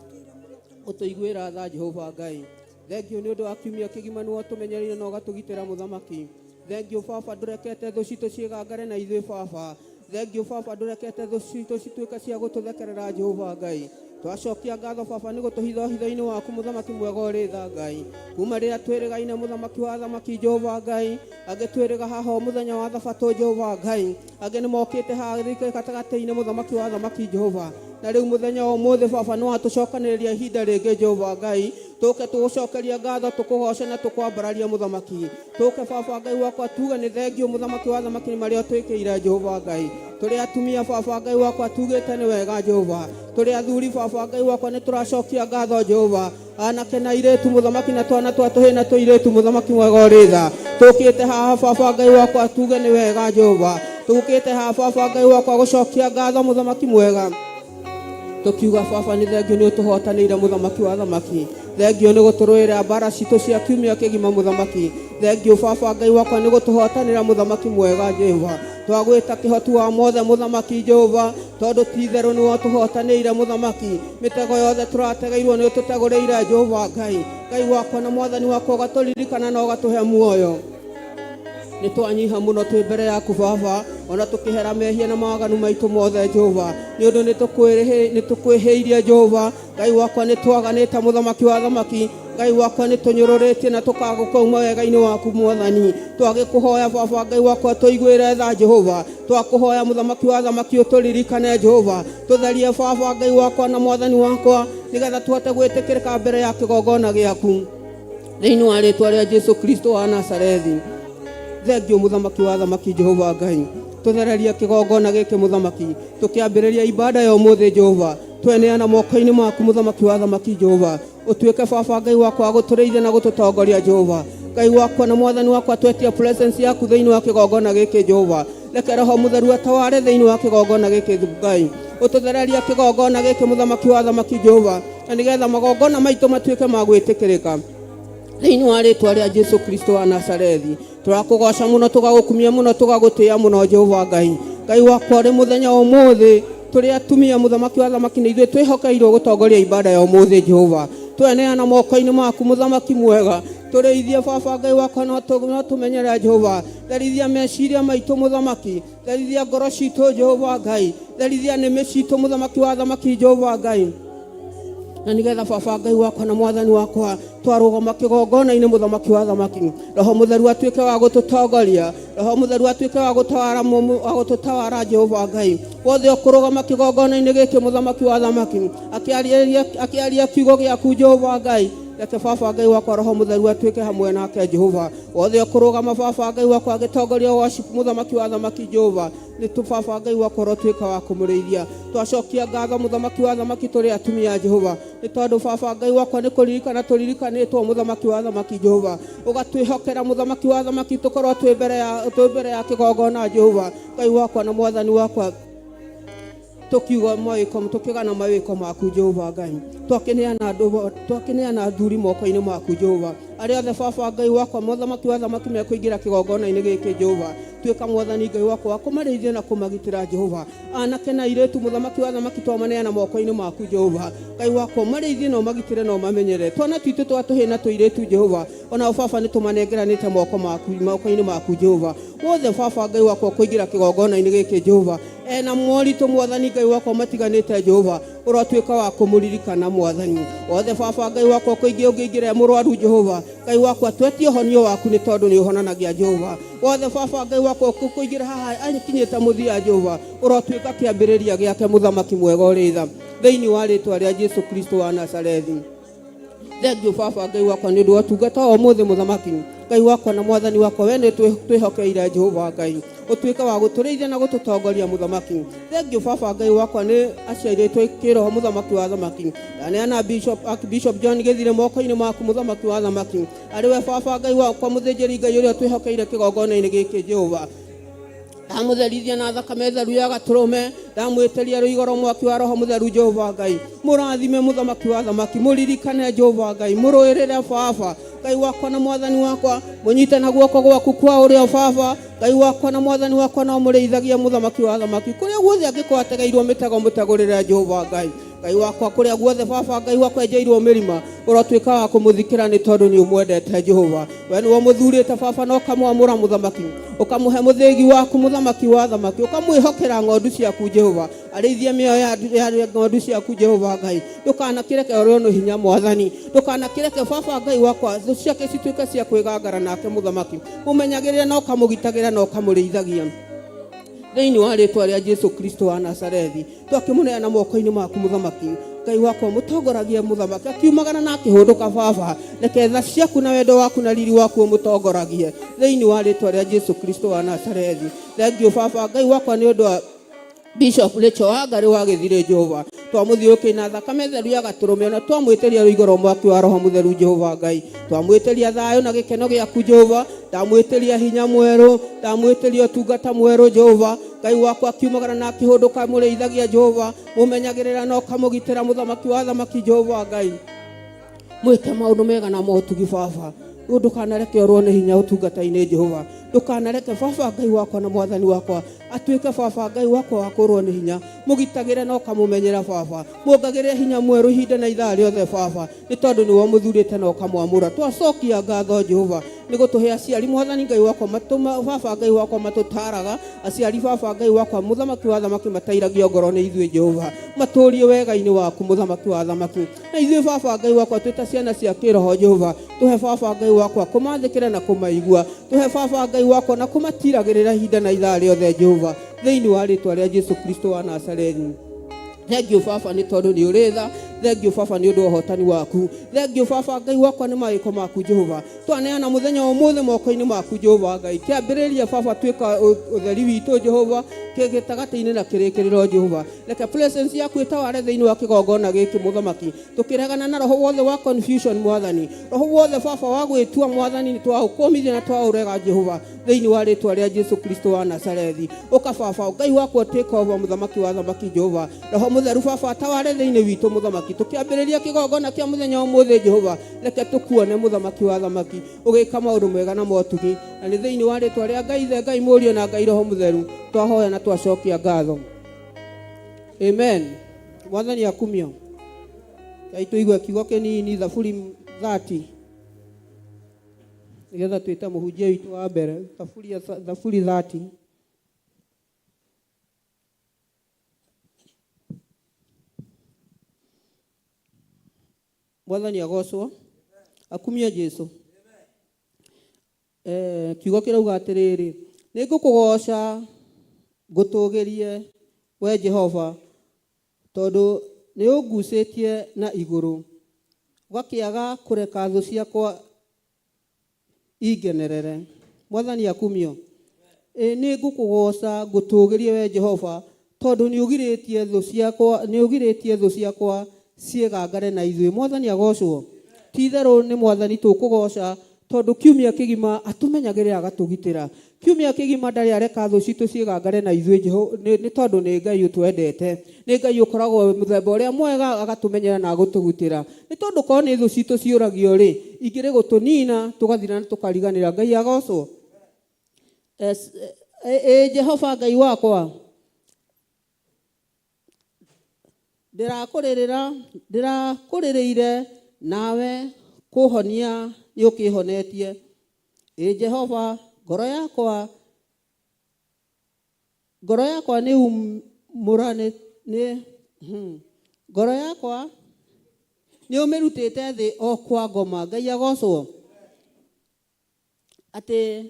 ũtũiguĩra tha Jehova Ngai. Thengio nĩ ũndũ wa kiumia kĩgima nĩ watũmenyereire na ũgatũgitĩra mũthamaki. Thengio Baba ndũrekete thũ citũ ciĩgangare na ithuĩ Baba. Thengio Baba ndũrekete thũ citũ cituĩka cia gũtũthekerera Jehova Ngai. Twacokia ngatho Baba nĩ gũtũhitha hitho-inĩ waku mũthamaki mwega ũrĩ tha Ngai. Kuma rĩrĩa twĩrĩgaine mũthamaki wa thamaki Jehova Ngai, angĩ twĩrĩga haha mũthenya wa thabatũ Jehova Ngai, angĩ nĩ mokĩte haha gatagatĩ-inĩ mũthamaki wa thamaki Jehova. Na rĩu mũthenya wa ũmũthĩ Baba nĩ watũcokanĩrĩria ihinda rĩngĩ Jehova Ngai, tũke tũgũcokeria ngatho tũkũgoce na tũkwambararia mũthamaki. Tũke Baba Ngai wakwa tuge nĩ thengio mũthamaki wa thamaki nĩ marĩa ũtwĩkĩire Jehova Ngai. Tũrĩ atumia Baba Ngai wakwa tugĩte nĩ wega Jehova. Tũrĩ athuri Baba Ngai wakwa nĩ tũracokia ngatho Jehova. Anake na airĩtu mũthamaki na twana twa tũhĩĩ na tũirĩtu mũthamaki mwega ũrĩ tha. Tũkĩte haha Baba Ngai wakwa tuge nĩ wega Jehova. Tũkĩte haha Baba Ngai wakwa gũcokia ngatho mũthamaki mwega. Tukiuga Baba nĩ thengio nĩ ũtũhotanĩire mũthamaki wa thamaki. Thengio nĩ gũtũrũĩra mbara citũ cia kiumia kĩgima mũthamaki. Thengio Baba Ngai wakwa nĩ gũtũhotanĩra mũthamaki mwega Jehova. Twagwĩta kĩhoti wa mothe mũthamaki Jehova, tondũ ti itherũ nĩ watũhotanĩire mũthamaki. Mĩtego yothe tũrategeirwo nĩ ũtũtegũrĩire Jehova Ngai. Ngai wakwa na Mwathani wakwa ũgatũririkana na ũgatũhe muoyo. Nĩ twanyiha mũno twĩ mbere yaku Baba, ona tũkĩhera mehia na maganu maitũ mothe Jehova. Nĩ ũndũ nĩ tũkwĩhĩirie Jehova. Ngai wakwa nĩ twaganĩte mũthamaki wa thamaki. Ngai wakwa nĩ tũnyũrũrĩtie na tũkagũkauma wega-inĩ waku Mwathani. Twagĩkũhoya Baba Ngai wakwa tũiguĩre tha Jehova. Twakũhoya mũthamaki wa thamaki ũtũririkane Jehova. Tũtherie Baba Ngai wakwa na Mwathani wakwa, nĩgetha tũhote gwĩtĩkĩrĩka mbere ya kĩgongona gĩaku. Thĩinĩ wa rĩĩtwa rĩa Jesũ Kristo wa Nazarethi. thengio muthamaki wa thamaki Jehova Ngai tuthereria kigongona giki muthamaki tukiambiriria ibada ya umuthi Jehova tweneana moko-ini maku muthamaki wa thamaki Jehova utuike baba Ngai wakwa gutureithia na gututongoria Jehova Ngai wakwa na mwathani wakwa twetia presence yaku thiini wa kigongona giki Jehova reke roho mutheru ataware thiini wa kigongona giki Ngai ututhereria kigongona giki muthamaki wa thamaki Jehova na nigetha magongona maitu matuike ma gwitikirika thiini wa ritwa ria Jesu Kristo wa Nazarethi turakugoca muno tugagukumia muno tugagutia muno Jehova Ngai wakwa ri muthenya umuthi turi atumia muthamaki wa thamaki na ithuĩ twĩhokeirwo gutongoria ibada ya umuthi Jehova tweneana moko-ini maku muthamaki mwega tureithie baba Ngai wakwa no tumenyere Jehova therithia meciria maitu muthamaki therithia ngoro citu Jehova Ngai therithia nĩmĩ citu muthamaki wa thamaki Jehova Ngai na nigetha baba Ngai wakwa na mwathani wakwa twarugama kigongona-inĩ muthamaki wa thamaki roho mutheru atuĩke wa gututongoria roho mutheru atuĩke wa gutawara Jehova Ngai wothe ũkũrũgama kigongona-inĩ gĩkĩ muthamaki wa thamaki akĩaria kiugo gĩaku Jehova Ngai reke baba Ngai wakwa roho mutheru atuĩke hamwe nake Jehova wothe ũkũrũgama baba Ngai wakwa agĩtongoria worship muthamaki wa thamaki Jehova nĩ tu baba Ngai wakwa rotuĩka wa kũmũrĩithia twacokia ngatho muthamaki wa thamaki tũrĩ atumia Jehova nĩ tondũ baba Ngai wakwa nĩ kũririkana tũririkanĩtwo muthamaki wa thamaki Jehova ũgatwĩhokera muthamaki wa thamaki tũkorwo twĩ mbere ya kĩgongona Jehova Ngai wakwa na mwathani wakwa tukiuga mawĩko tukigana mawĩko maku Jehova Ngai twakineana athuri moko-ini maku Jehova arĩa othe baba Ngai wakwa muthamaki wa thamaki mekũingĩra kĩgongona-inĩ gĩkĩ Jehova tuĩka mwathani Ngai wakwa wa kũmarĩithia na kũmagitĩra Jehova anake na airĩtu muthamaki wa thamaki twamaneana moko-ini maku Jehova Ngai wakwa ũmarĩithie na ũmagitĩre na ũmamenyere twana twitũ twatũhĩ na tũirĩtu Jehova onao baba nĩ tũmanengeranĩte moko-ini maku Jehova wothe baba Ngai wakwa kũingĩra kĩgongona-inĩ gĩkĩ Jehova ena moritũ mwathani Ngai wakwa matiganĩte Jehova ũrotuĩka wa kũmũririkana mwathani wothe baba Ngai wakwa ũngĩingĩra mũrwaru Jehova Ngai wakwa twetie ũhonio waku nĩ tondũ nĩ ũhonanagia Jehova wothe baba Ngai wakwa ũkũingĩra haha akinyĩte mũthia Jehova ũrotuĩka kĩambĩrĩria gĩake muthamaki mwega ũrĩ tha thĩinĩ wa rĩtwa rĩa Jesu Kristo wa Nazarethi thengio baba Ngai wakwa nĩ ũndũ wa ũtungata wa ũmũthĩ muthamaki Ngai wakwa na mwathani wakwa we nĩ twĩhokeire Jehova Ngai utuĩke wa gũtũrĩithia na gũtũtongoria muthamaki thengio baba Ngai wakwa nĩ aciarĩtwo kĩroho muthamaki wa thamaki ndaneana Bishop John Gĩthire moko-inĩ maku muthamaki wa thamaki arĩ we baba Ngai wakwa mũthĩnjĩri Ngai ũrĩa twĩhokeire kĩgongona-inĩ gĩkĩ Jehova ndamũtherithia na thakame theru ya gatũrũme ndamwĩtĩria rũigoro mwaki wa roho mutheru Jehova Ngai mũrathime muthamaki wa thamaki mũririkane Jehova Ngai mũrũĩrĩre baba Ngai wakwa na mwathani wakwa mũnyite na guoko gwaku kwa ũrĩo baba Ngai wakwa na mwathani wakwa no mũrĩithagie muthamaki wa thamaki kũrĩa guothe angĩkorwo ategeirwo mĩtego mũtegũrĩre Jehova Ngai wakwa kũrĩa guothe baba Ngai wakwa enjeirwo mĩrima ũrotuĩka wa kũmũthikĩra nĩ tondũ nĩ ũmwendete Jehova we nĩwe mũthurĩte baba na ũkamwamũra muthamaki ũkamũhe mũthĩgi waku muthamaki wa thamaki ũkamwĩhokera ng'ondu ciaku Jehova arĩithie mĩoyo ya ng'ondu ciaku Jehova Ngai ndũkanakĩreke ũrĩo nĩ hinya mwathani ndũkanakĩreke baba Ngai wakwa thũ ciake cituĩke cia kwĩgangara nake muthamaki mũmenyagĩrĩre na ũkamũgitagĩra na ũkamũrĩithagia thĩinĩ wa rĩtwa rĩa Jesu Kristo wa Nazarethi twakĩmũneana moko-inĩ maku muthamaki Ngai wakwa mũtongoragie muthamaki akiumagara na akĩhũndũka baba reke tha ciaku na wendo waku na riri waku mũtongoragie thĩinĩ wa rĩtwa rĩa Jesu Kristo wa Nazarethi thengio baba Ngai wakwa nĩ ũndũ wa Bishop Rachel Wangari wa Gĩthire Jehova twamũthiũrũkĩria na thakame theru ya gatũrũme na twamwĩtĩria rũigoro mwaki wa roho mutheru Jehova Ngai twamwĩtĩria thayũ na gĩkeno gĩaku Jehova ndamwĩtĩria hinya mwerũ ndamwĩtĩria ũtungata mwerũ Jehova Ngai wakwa akiumagara na akĩhũndũka mũrĩithagia Jehova mũmenyagĩrĩra na ũkamũgitĩra muthamaki wa thamaki Jehova Ngai mwĩke maũndũ mega na motugi baba ndũkanareke ũrwo nĩ hinya ũtungata-inĩ Jehova ndũkanareke baba Ngai wakwa na mwathani wakwa atuĩke baba Ngai wakwa wa kũrwo nĩ hinya mũgitagĩre na ũkamũmenyera baba muongagĩrĩre hinya mwerũ ihinda na ithaa rĩothe baba nĩ tondũ nĩwe mũthurĩte na ũkamwamũra twacokia ngatho Jehova nĩ gũtũhe aciari mwathani Ngai wakwa baba Ngai wakwa matũtaraga aciari baba Ngai wakwa muthamaki wa thamaki matairagio ngoro nĩ ithuĩ Jehova matũrie wega-inĩ waku muthamaki wa thamaki na ithuĩ baba Ngai wakwa twĩta ciana cia kĩroho Jehova tũhe baba Ngai wakwa kũmathĩkĩra na kũmaigua tũhe baba Ngai wakwa na kũmatiragĩrĩra ihinda na ithaa rĩothe Jehova thĩinĩ wa rĩtwa rĩa Jesu Kristo wa Nazarethi thengio baba nĩ tondũ nĩ ũrĩ tha thengio baba nĩ ũndũ ũhotani waku, thengio baba Ngai wakwa nĩ mawĩko maku Jehova, twaneana mũthenya ũmũthĩ moko-inĩ maku Jehova Ngai, kĩambĩrĩria baba twĩka ũtheri witũ Jehova, gĩtagathĩ-inĩ na kĩrĩkĩrĩro Jehova, reke presence yaku ĩtawale thĩinĩ wa kĩgongona gĩkĩ mũthamaki, tũkĩregana na roho wothe wa confusion Mwathani, roho wothe baba wa gwĩtua Mwathani nĩ twaũkũmithia na twaũrega Jehova thĩinĩ wa rĩtwa rĩa Jesu Kristo wa Nazarethi, ũka baba Ngai wakwa take over mũthamaki wa thamaki Jehova, roho mũtheru baba atawale thĩinĩ witũ mũthamaki, tũkĩambĩrĩria kĩgongona kĩa mũthenya ũmũthĩ Jehova, reke tũkuone mũthamaki wa thamaki ũgĩka maũndũ mega na motugi, na nĩ thĩinĩ wa rĩtwa rĩa Ngai Ithe Ngai Mũriũ na Ngai Roho Mũtheru twahoya na twacokia ngatho, amen. Mwathani akumio Ngai tũigue kiugo kĩnini Thaburi 30 nĩgetha twĩte mũhunjia witũ wa mbere, Thaburi 30. Mwathani agocwo, akumia Jesu. Kiugo kĩrauga atĩrĩrĩ, nĩ ngũkũgoca ngũtũgĩrie we Jehova, tondũ nĩ ũngucĩtie na igũrũ, ũgakĩaga kũreka thũ ciakwa ingenerere. Mwathani akumio, nĩ ngũkũgoca ngũtũgĩrie we Jehova, tondũ nĩ ũgirĩtie thũ ciakwa ciĩgangare na ithuĩ. Mwathani agocwo, ti-itherũ nĩ Mwathani tũkũgoca, tondũ kiumia kĩgima atũmenyagĩrĩra agatũgitĩra, kiumia kĩgima ndarĩ areka thũ citũ ciĩgangare na ithuĩ nĩ tondũ nĩ Ngai ũtwendete, nĩ Ngai ũkoragwo mũthemba ũrĩa mwega agatũmenyera na agũtũgitĩra, nĩ tondũ korwo nĩ thũ citũ ciũragio rĩ, ingĩrĩ gũtũnina tũgathira na tũkariganĩra. Ngai agocwo. Jehova Ngai wakwa, ndĩrakũrĩrĩire nawe kũhonia nĩ ũkĩhonetie. Jehova, ngoro yakwa nĩ ũmĩrutĩte thĩ o kwa ngoma. Ngai agocwo. Atĩ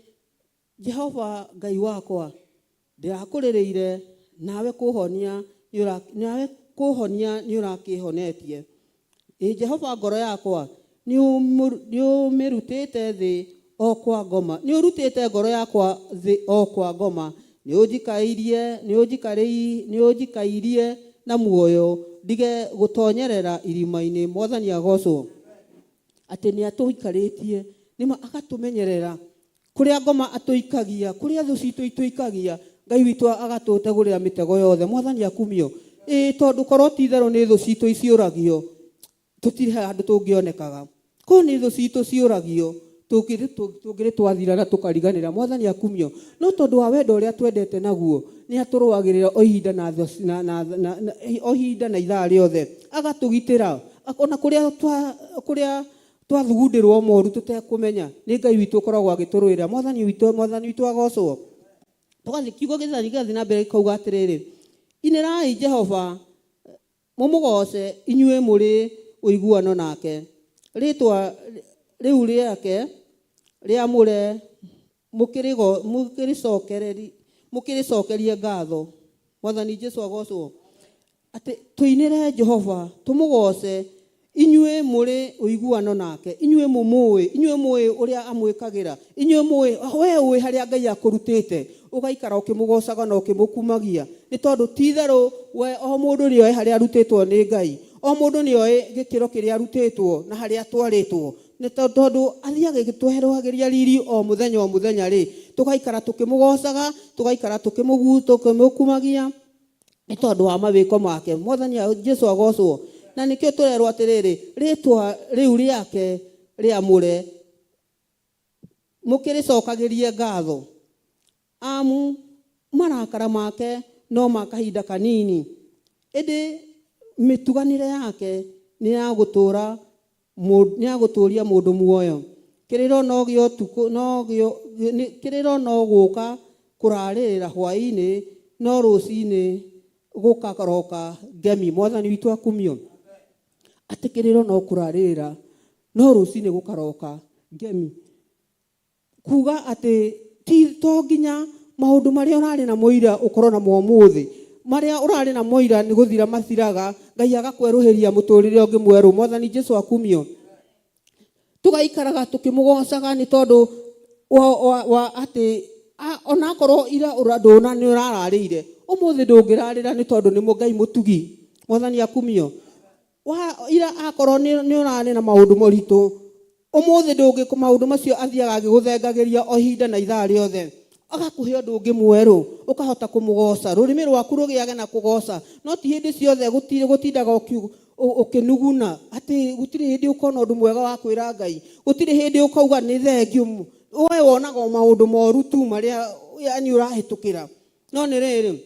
Jehova Ngai wakwa, ndĩrakũrĩrĩire nawe kũhonia nĩ ũrakĩhonetie. Jehova, ngoro yakwa nĩ ũmĩrutĩte thĩ o kwa ngoma, nĩ ũrutĩte ngoro yakwa thĩ o kwa ngoma, nĩ ũnjikairie na muoyo ndige gũtonyerera irima-inĩ. Mwathani agocwo. Atĩ nĩ atũikarĩtie nĩma agatũmenyerera kũrĩa ngoma atũikagia, kũrĩa thũ citũ itũikagia, Ngai witũ agatũtegũrĩra mĩtego yothe. Mwathani akumio, tondũ korwo ti-itherũ nĩ thũ citũ ciũragio, tũtirĩ handũ tũngĩonekaga. Korwo nĩ thũ citũ ciũragio, tũngĩrĩ twathira na tũkariganĩra. Mwathani akumio, no tondũ wa wendo ũrĩa twendete naguo, nĩ atũrũagĩrĩra o ihinda na ithaa rĩothe, agatũgitĩra ona kũrĩa twathugundĩrwo moru tũtekũmenya, nĩ Ngai witũ ũkoragwo agĩtũrũĩra. Mwathani witũ agocwo. Tũgathiĩ kiugo gĩgathiĩ na mbere ikauga atĩrĩrĩ, inĩrai Jehova mũmũgoce inyuĩ mũrĩ ũiguano nake, rĩtwa rĩu rĩake rĩamũre mũkĩrĩcokerie ngatho. Mwathani Jesu agocwo. Atĩ tũinĩre Jehova tũmũgoce inyuĩ mũrĩ ũiguano nake, inyuĩ mũĩ ũrĩa amwĩkagĩra, inyuĩ mũĩ we ũĩ harĩa Ngai akũrutĩte, ũgaikara ũkĩmũgocaga na ũkĩmũkumagia, nĩ tondũ ti-itherũ we o mũndũ nĩ oĩ harĩa arutĩtwo nĩ Ngai, o mũndũ nĩ oĩ gĩkĩro kĩrĩa arutĩtwo na harĩa atwarĩtwo, nĩ tondũ athiaga gĩtweheragĩria riri o mũthenya rĩ, tũgaikara tũkĩmũgocaga, tũgaikara tũkĩmũkumagia nĩ tondũ wa mawĩko make. Mwathani Jesu agocwo. Na nĩkĩo tũrerwo atĩrĩrĩ, rĩtwa rĩu rĩake rĩamũre mũkĩrĩcokagĩrie ngatho. Marakara make no ma kahinda kanini, ĩndĩ mĩtuganĩre yake nĩ ya gũtũũria mũndũ muoyo. Kĩrĩro no gũka kũrarĩrĩra hwaĩ-inĩ, no rũcinĩ gũkaroka ngemi. Mwathani witũ akumio. Atĩ kĩrĩro no kũrarĩrĩra, no rũcinĩ gũkaroka ngemi. Kuga atĩ to nginya maũndũ marĩa ũrarĩ na mũira ũkorwo na mũthĩ. maria urari na moira ni guthira mathiraga Ngai agakweruhiria muturire ungi mweru Mwathani Jesu akumio tugaikaraga tukimugocaga ni tondu wa ati ona korwo ira uradona ni urararire umuthi ndungirarira ni tondu ni Ngai mutugi Mwathani akumio wa ira akorwo ni urari na maundu moritu umuthi ndungi ku maundu macio athiaga agiguthengagiria o hinda na ithaa riothe agakuhe undu ungi mweru ukahota kumugoca rurimi rwaku rugiage na kugoca no ti hindi ciothe gutindaga ukinuguna ati gutiri hindi ukona undu mwega wa kwira Ngai gutiri hindi ukauga ni thengiu we wonaga maundu moru tu maria yani urahitukira no ni riri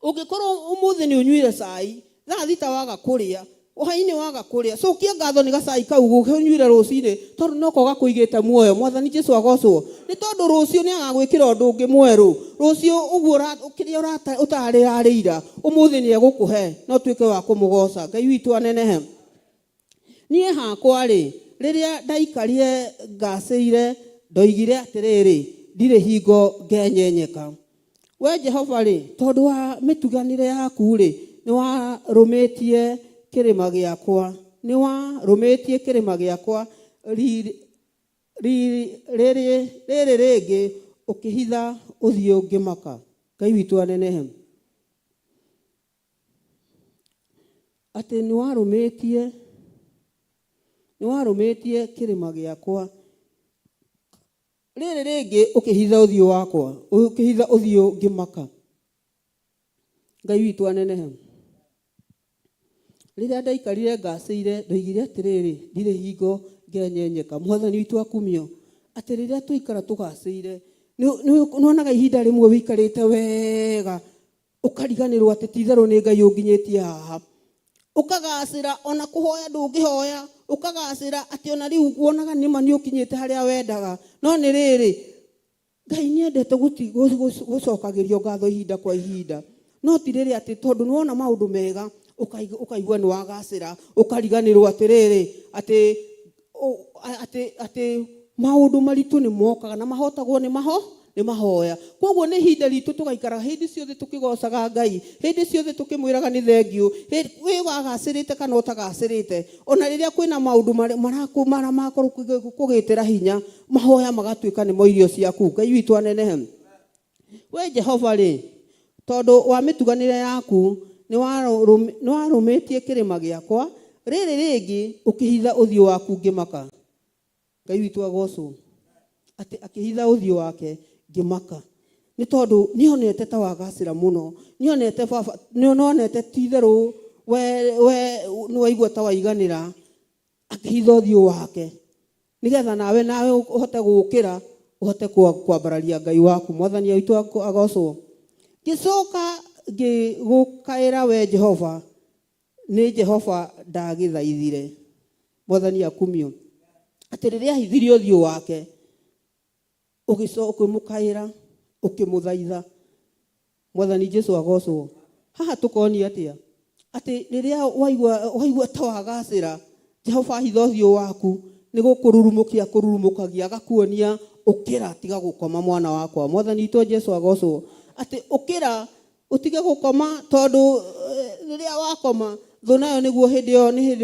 ungikorwo umuthi ni unyuire cai thaa thita waga kuria uhaini waga kuria so kia ngatho ni gacai kau gunyuire rucini tondu noko gakuigite muoyo Mwathani Jesu agocwo ni tondu rucio ni agagwikira undu ungi mweru rucio uguo ukiria utarira umuthi ni egukuhe no tuike wa kumugoca Ngai witu anenehe nie hakwa ri riria ndaikarire ngaciire ndoigire atiriri ndire hingo ngenyenyeka we Jehova ri tondu wa mituganire yaku ri ni warumitie kirima giakwa ni warumitie kirima giakwa riri ringi ukihitha uthio ngimaka Ngai witu anenehe ati ni warumitie kirima giakwa riri ringi ukihitha uthio wakwa ukihitha uthio ngimaka Ngai witu anenehe riria ndaikarire ngaciire ndoigire atiriri ndire hingo ngenyenyeka Mwathani witu akumio ati riria tuikara tugaciire nuonaga ihinda rimwe wikarite wega ukariganirwo ati titharu ni Ngai unginyitie haha ukagacira ona kuhoya ndungihoya ukagacira ati ona riu wonaga nima ni ukinyite haria wendaga no ni riri Ngai niendete gucokagirio ngatho ihinda kwa ihinda no ti riri ati tondu nuona maundu mega ukaigua ni wagacira ukariganirwo atiriri ati maundu maritu ni mokaga na mahotagwo ni mahoya koguo ni hinda ritu tugaikara hindi ciothe tukigocaga Ngai hindi ciothe tukimwiraga ni thengiu we wagacirite kana utagacirite ona riria kwina maundu marakumara makorwo kugitira hinya mahoya magatuika ni moirio ciaku Ngai witu anenehe we Jehova ri tondu wa mituganire yaku ni warumitie kirima giakwa riri ringi ukihitha uthio waku ngimaka Ngai witu agocwo ati akihitha uthio wake ngimaka ni tondu nionete ta wagacira muno nionete baba nionete titheru we ni waigua ta waiganira akihitha uthio wake nigetha nawe uhote gukira uhote kwambararia Ngai waku Mwathani witu agocwo gicoka gigukaira we Jehova ni Jehova ndagithaithire Mwathani akumio ati riria hithirio uthio wake ukimukaira ukimuthaitha Mwathani Jesu agocwo haha tukoni atia ati riria waigua ta wagacira Jehova hitha uthio waku ni kururumukagia agakuonia ukira tiga gukoma mwana wakwa Mwathani to Jesu agocwo ati ukira utige gukoma tondu riria wakoma thu nayo niguo hindi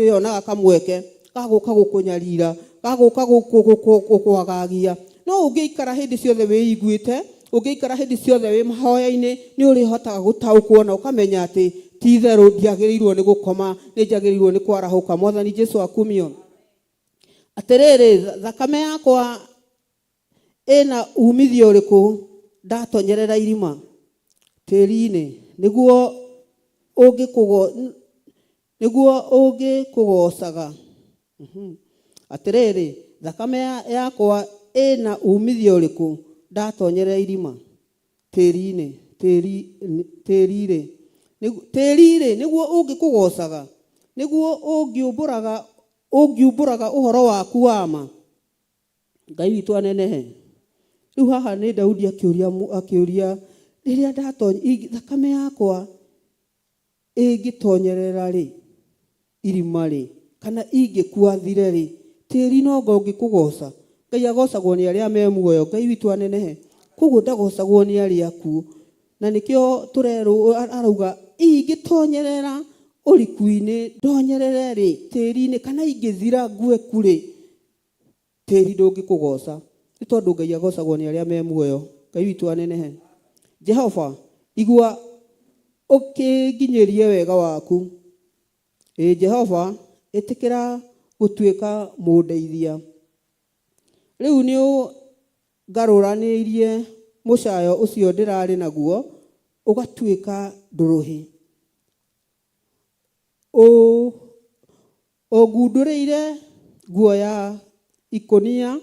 yo na kamweke gaguka gukunyarira gaguka gukwagagia no ungiikara hindi ciothe wiiguite ungiikara hindi ciothe wi mahoya-ini ni urihotaga gutaukwo na ukamenya ati titheru ndiagirirwo ni gukoma ni njagirirwo ni kwarahuka Mwathani Jesu akumio atiriri thakame yakwa ina umithio uriku ndatonyerera irima tiri-ini niguo ungikugocaga atiriri thakame yakwa ina umithio uriku ndatonyerera irima tiri-ini tiri-ri niguo ungikugocaga niguo ungiumburaga uhoro waku wama Ngai witu anenehe riu haha ni Daudi akiuria riria thakame yakwa ingitonyerera ri irima ri kana ingikuathire ri tiri no ngikugoca Ngai agocagwo ni aria me muoyo Ngai witu anenehe koguo ndagocagwo ni aria aku na nikio turero arauga ingitonyerera urikuini ndonyerere ri tiri-ini kana ingithira ngue kuri tiri ndungikugoca ni tondu Ngai agocagwo ni aria me muoyo. Ngai witu anenehe. Jehova igua ukinginyerie wega waku. Jehova itikira gutuika mundeithia. Riu ni ngaruranirie mucayo ucio ndirari naguo ugatuika nduruhi. Ogundurire nguo ya ikonia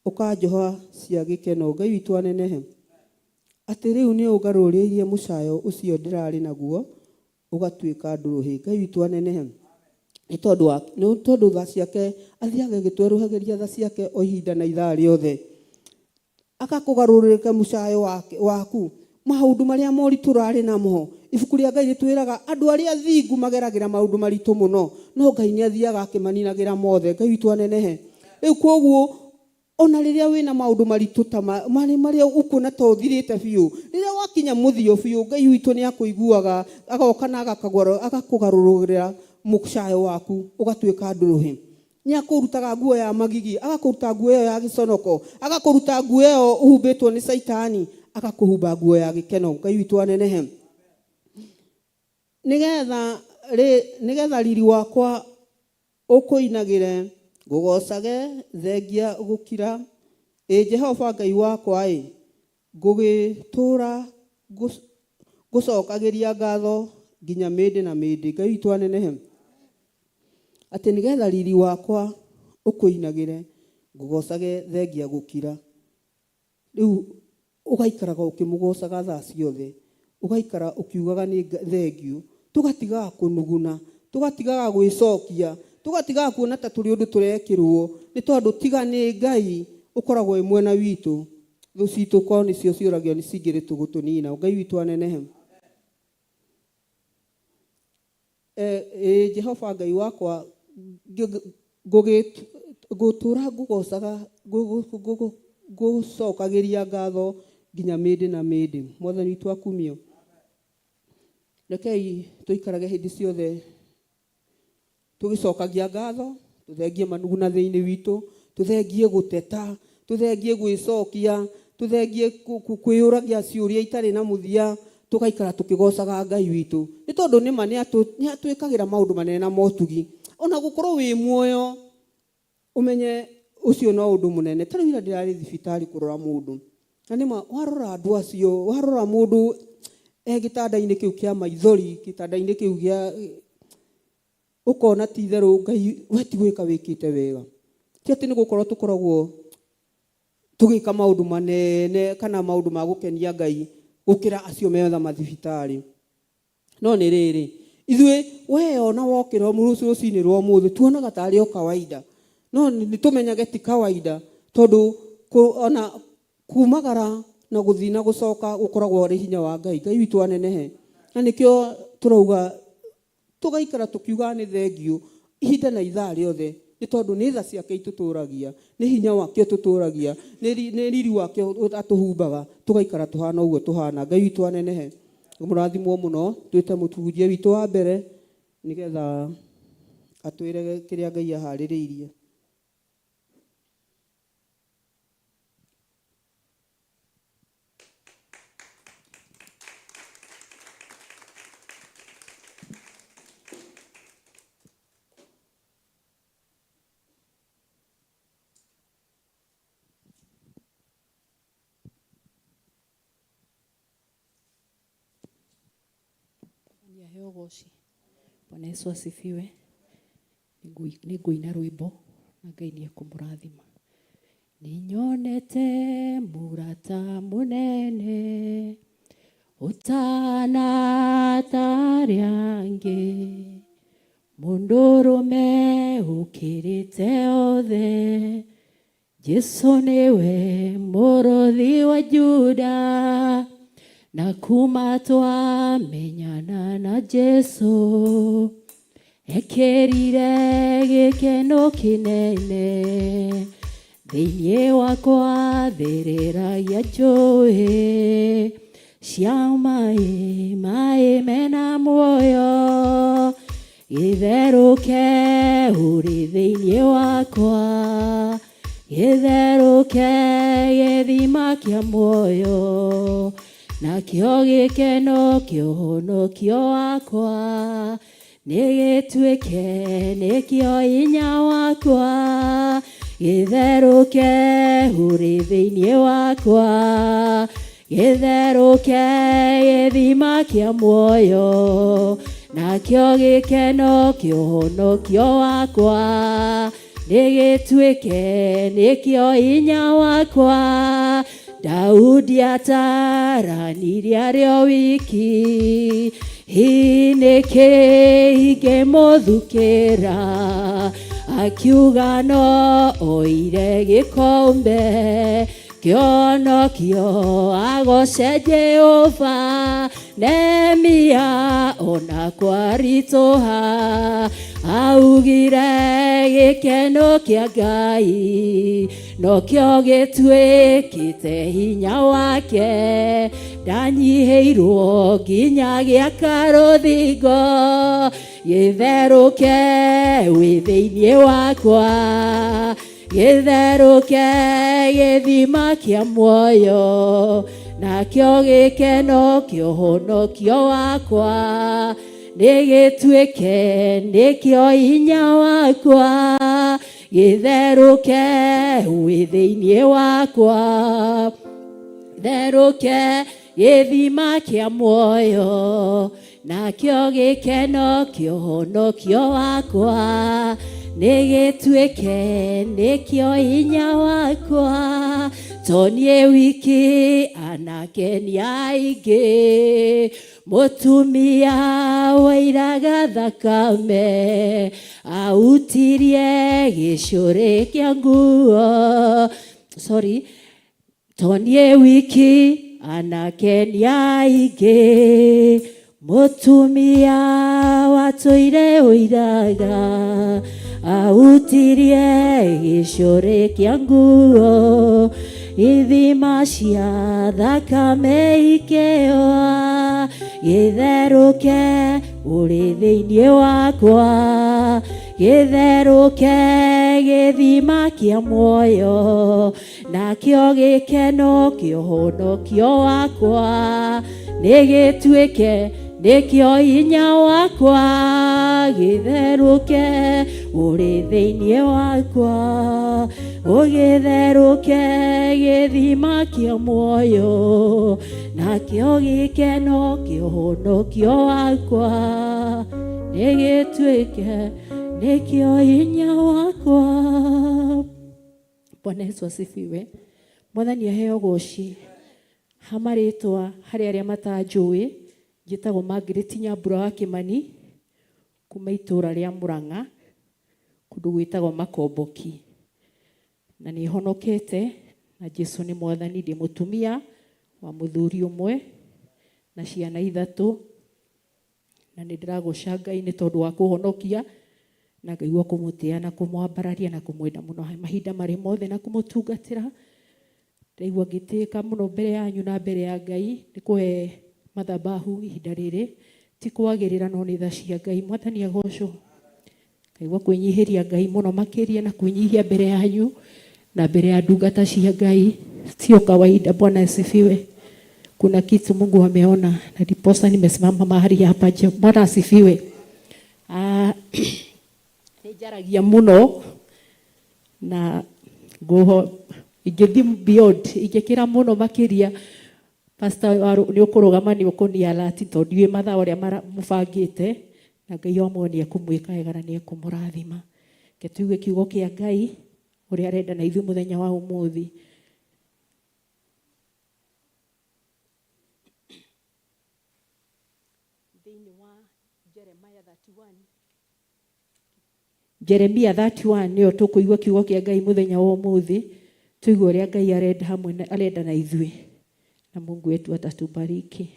ukanjoha cia gikeno. Ngai witu anenehe. Ati riu ni ungaruririe mucayo ucio ndirari naguo ugatuika nduruhi. Ngai witu anenehe. Ni tondu tha ciake athiaga gitweruhagiria tha ciake o ihinda na ithaa riothe. Akakugarurika mucayo waku maundu maria moritu rari namo. Ibuku ria Ngai ritwiraga andu aria thingu mageragira maundu maritu muno, no Ngai ni athiaga akimaninagira mothe. Ngai witu anenehe. Riu koguo ona riria wina maundu maritu ta maria ukuna to thirite biu, riria wakinya muthio biu, Ngai witu ni akuiguaga agoka na agakugarurira mucayo waku ugatuika nduruhi. Ni akurutaga nguo ya magigi, agakuruta nguo ya giconoko, agakuruta nguo yo uhumbitwo ni Saitani, agakuhumba nguo ya gikeno. Ngai witu anenehe. Nigetha riri wakwa ukuinagire ngugocage thengia gukira. Jehova Ngai wakwa ngugitura gucokagiria ngatho nginya mindi na mindi. Ngai witu anenehe. Ati nigetha riri wakwa ukuinagire ngugocage thengia gukira. Riu ugaikaraga ukimugocaga thaa ciothe, ugaikara ukiugaga ni thengiu, tugatigaga kunuguna, tugatigaga gwicokia, tugatigaga kuona ta turi undu turekirwo, ni tondu tiga ni Ngai ukoragwo imwe na witu. Thu citu ko ni cio ciuragio ni cingiritu gutunina. Ngai witu anenehe. Jehova Ngai wakwa gutura ngugocaga gucokagiria ngatho nginya mindi na mindi. Mwathani witu akumio. Rekei tuikarage hindi ciothe tugicokagia ngatho, tuthengie manuguna thiini witu, tuthengie guteta, tuthengie gwicokia, tuthengie kwiyuragia ciuria itari na muthia, tugaikara tukigocaga Ngai witu. Ni tondu ni ma ni atwikagira maundu manene na motugi. Ona gukorwo wi muoyo umenye ucio no undu munene. Tari ira ndirari thibitari kurora mundu, na nima warora andu acio, warora mundu gitanda-ini kiu kia maithori, gitanda-ini kiu gia ukona ti theru Ngai we ti gwika wikite wega. Ti ati ni gukorwo tukoragwo tugika maundu manene kana maundu ma gukenia Ngai gukira acio metha mathibitari. No ni riri ithuĩ we ona wokira rucini rwa umuthi tuonaga tari o kawaida, no ni tumenyage ti kawaida tondu ona kumagara na guthi na gucoka gukoragwo ri hinya wa Ngai. Ngai witu anenehe. Na nikio turauga tugaikara tukiuga ni thengiu ihinda na ithaa riothe, ni tondu ni tha ciake ituturagia, ni hinya wake tuturagia, ni riri wake atuhumbaga, tugaikara tuhana uguo tuhana. Ngai witu anenehe. Murathimwo muno. Twite mutunjia witu wa mbere nigetha atwire kiria Ngai ahaririirie. Goci. Bwana Yesu asifiwe. Niguina rwimbo na Ngai ni akumurathima. Ninyonete murata munene utana tariange mundurume ukirite othe Jesu niwe murothi wa Juda na kuma twamenyana na Jesu ekerire gikeno kinene thĩinĩ wakwa thĩrĩragia njũĩ cia maĩ, maĩ mena muoyo, gĩtherũke ũrĩ thĩinĩ wakwa, gĩtherũke gĩthima kĩa muoyo, nakĩo gĩkeno kĩa ũhonokio wakwa, nĩgĩtuĩke nĩkĩo hinya wakwa, gĩtherũke ũrĩ thĩinĩ wakwa, gĩtherũke gĩthima kĩa muoyo, nakĩo gĩkeno kĩa ũhonokio wakwa, nĩgĩtuĩke nĩkĩo hinya wakwa. Daudi ataranirie arĩ o wiki, nĩkĩ ingĩmũthukĩra, akiuga no oire gĩkombe kĩonokio agoce Jehova. Nehemia ona kwaritũha augire gĩkeno kĩa Ngai nokĩo gĩtuĩkĩte hinya wake, ndanyihĩirwo nginya gĩaka rũthingo, gĩtherũke wĩ thĩinĩ wakwa, gĩtherũke gĩthima kĩa muoyo, nakĩo gĩkeno kĩa ũhonokio wakwa, nĩgĩtuĩke nĩkĩo hinya wakwa, gĩtherũke wĩ thĩinĩ wakwa, gĩtherũke gĩthima kĩa muoyo, nakĩo gĩkeno kĩa ũhonokio wakwa, nĩgĩtuĩke nĩkĩo hinya wakwa. To niĩ wiki anake nĩ aingĩ, mũtumia wairaga thakame autirie gĩcũrĩ kĩa nguo. To niĩ wiki anake nĩ aingĩ, mũtumia watũire ũiraga autirie gĩcũrĩ kĩa nguo, ithima cia thakame ikĩoa, gĩtherũke ũrĩ thĩinĩ wakwa, gĩtherũke gĩthima kĩa muoyo, nakĩo gĩkeno kĩa ũhonokio wakwa, nĩgĩtuĩke nĩkĩo hinya wakwa, gĩtherũke ũrĩ thĩinĩ wakwa, ũgĩtherũke gĩthima kĩa muoyo, nakĩo gĩkeno kĩa ũhonokio wakwa, nĩgĩtuĩke nĩkĩo hinya wakwa. Bwana Yesu asifiwe. Mwathani aheo goci. Hamarĩtwa harĩ arĩa matanjũĩ, njĩtagwo Margaret Nyambura wa Kĩmani, kuma itũũra rĩa Mũrang'a, kũndũ gwĩtagwo Makomboki, na nĩ honokete na Jesũ nĩ Mwathani. Ndĩ mũtumia wa mũthuri ũmwe na ciana 3, na nĩ ndĩragũca Ngai nĩ tondũ wa kũhonokia, na ngaigua kũmũtĩa na kũmwambararia na kũmwenda mũno mahinda marĩ mothe na kũmũtungatĩra. Ndaigua ngĩtĩĩka mũno mbere yanyu na mbere ya Ngai nĩ kũhe mathabahu ihinda rĩrĩ, ti kwagĩrĩra no nĩ tha cia Ngai. Mwathani agocwo. Ngaigua kwĩnyihĩria Ngai mũno makĩria na kwĩnyihia mbere yanyu na mbere ya ndungata cia Ngai, sio kawaida. Bwana asifiwe. Kuna kitu Mungu ameona na ndiposa nimesimama mahali hapa. Bwana asifiwe. Nĩnjaragia mũno na ingĩthiĩ beyond, ingĩkĩra mũno makĩria. Pastor nĩ ũkũrũgama nĩ ũkũnialati tondũ ndiũĩ mathaa ũrĩa mũbangĩte, na Ngai omwe nĩ ekũmwĩka wega na nĩ ekũmũrathima. Reke tuigue kiugo kĩa Ngai ũrĩa arenda na ithuĩ mũthenya wa ũmũthĩ. Thĩinĩ wa Jeremia 31 nĩyo tũkũigua kiugo kĩa Ngai mũthenya wa ũmũthĩ. Tuigue ũrĩa Ngai arenda na ithuĩ, na Mungu wetu atatubariki.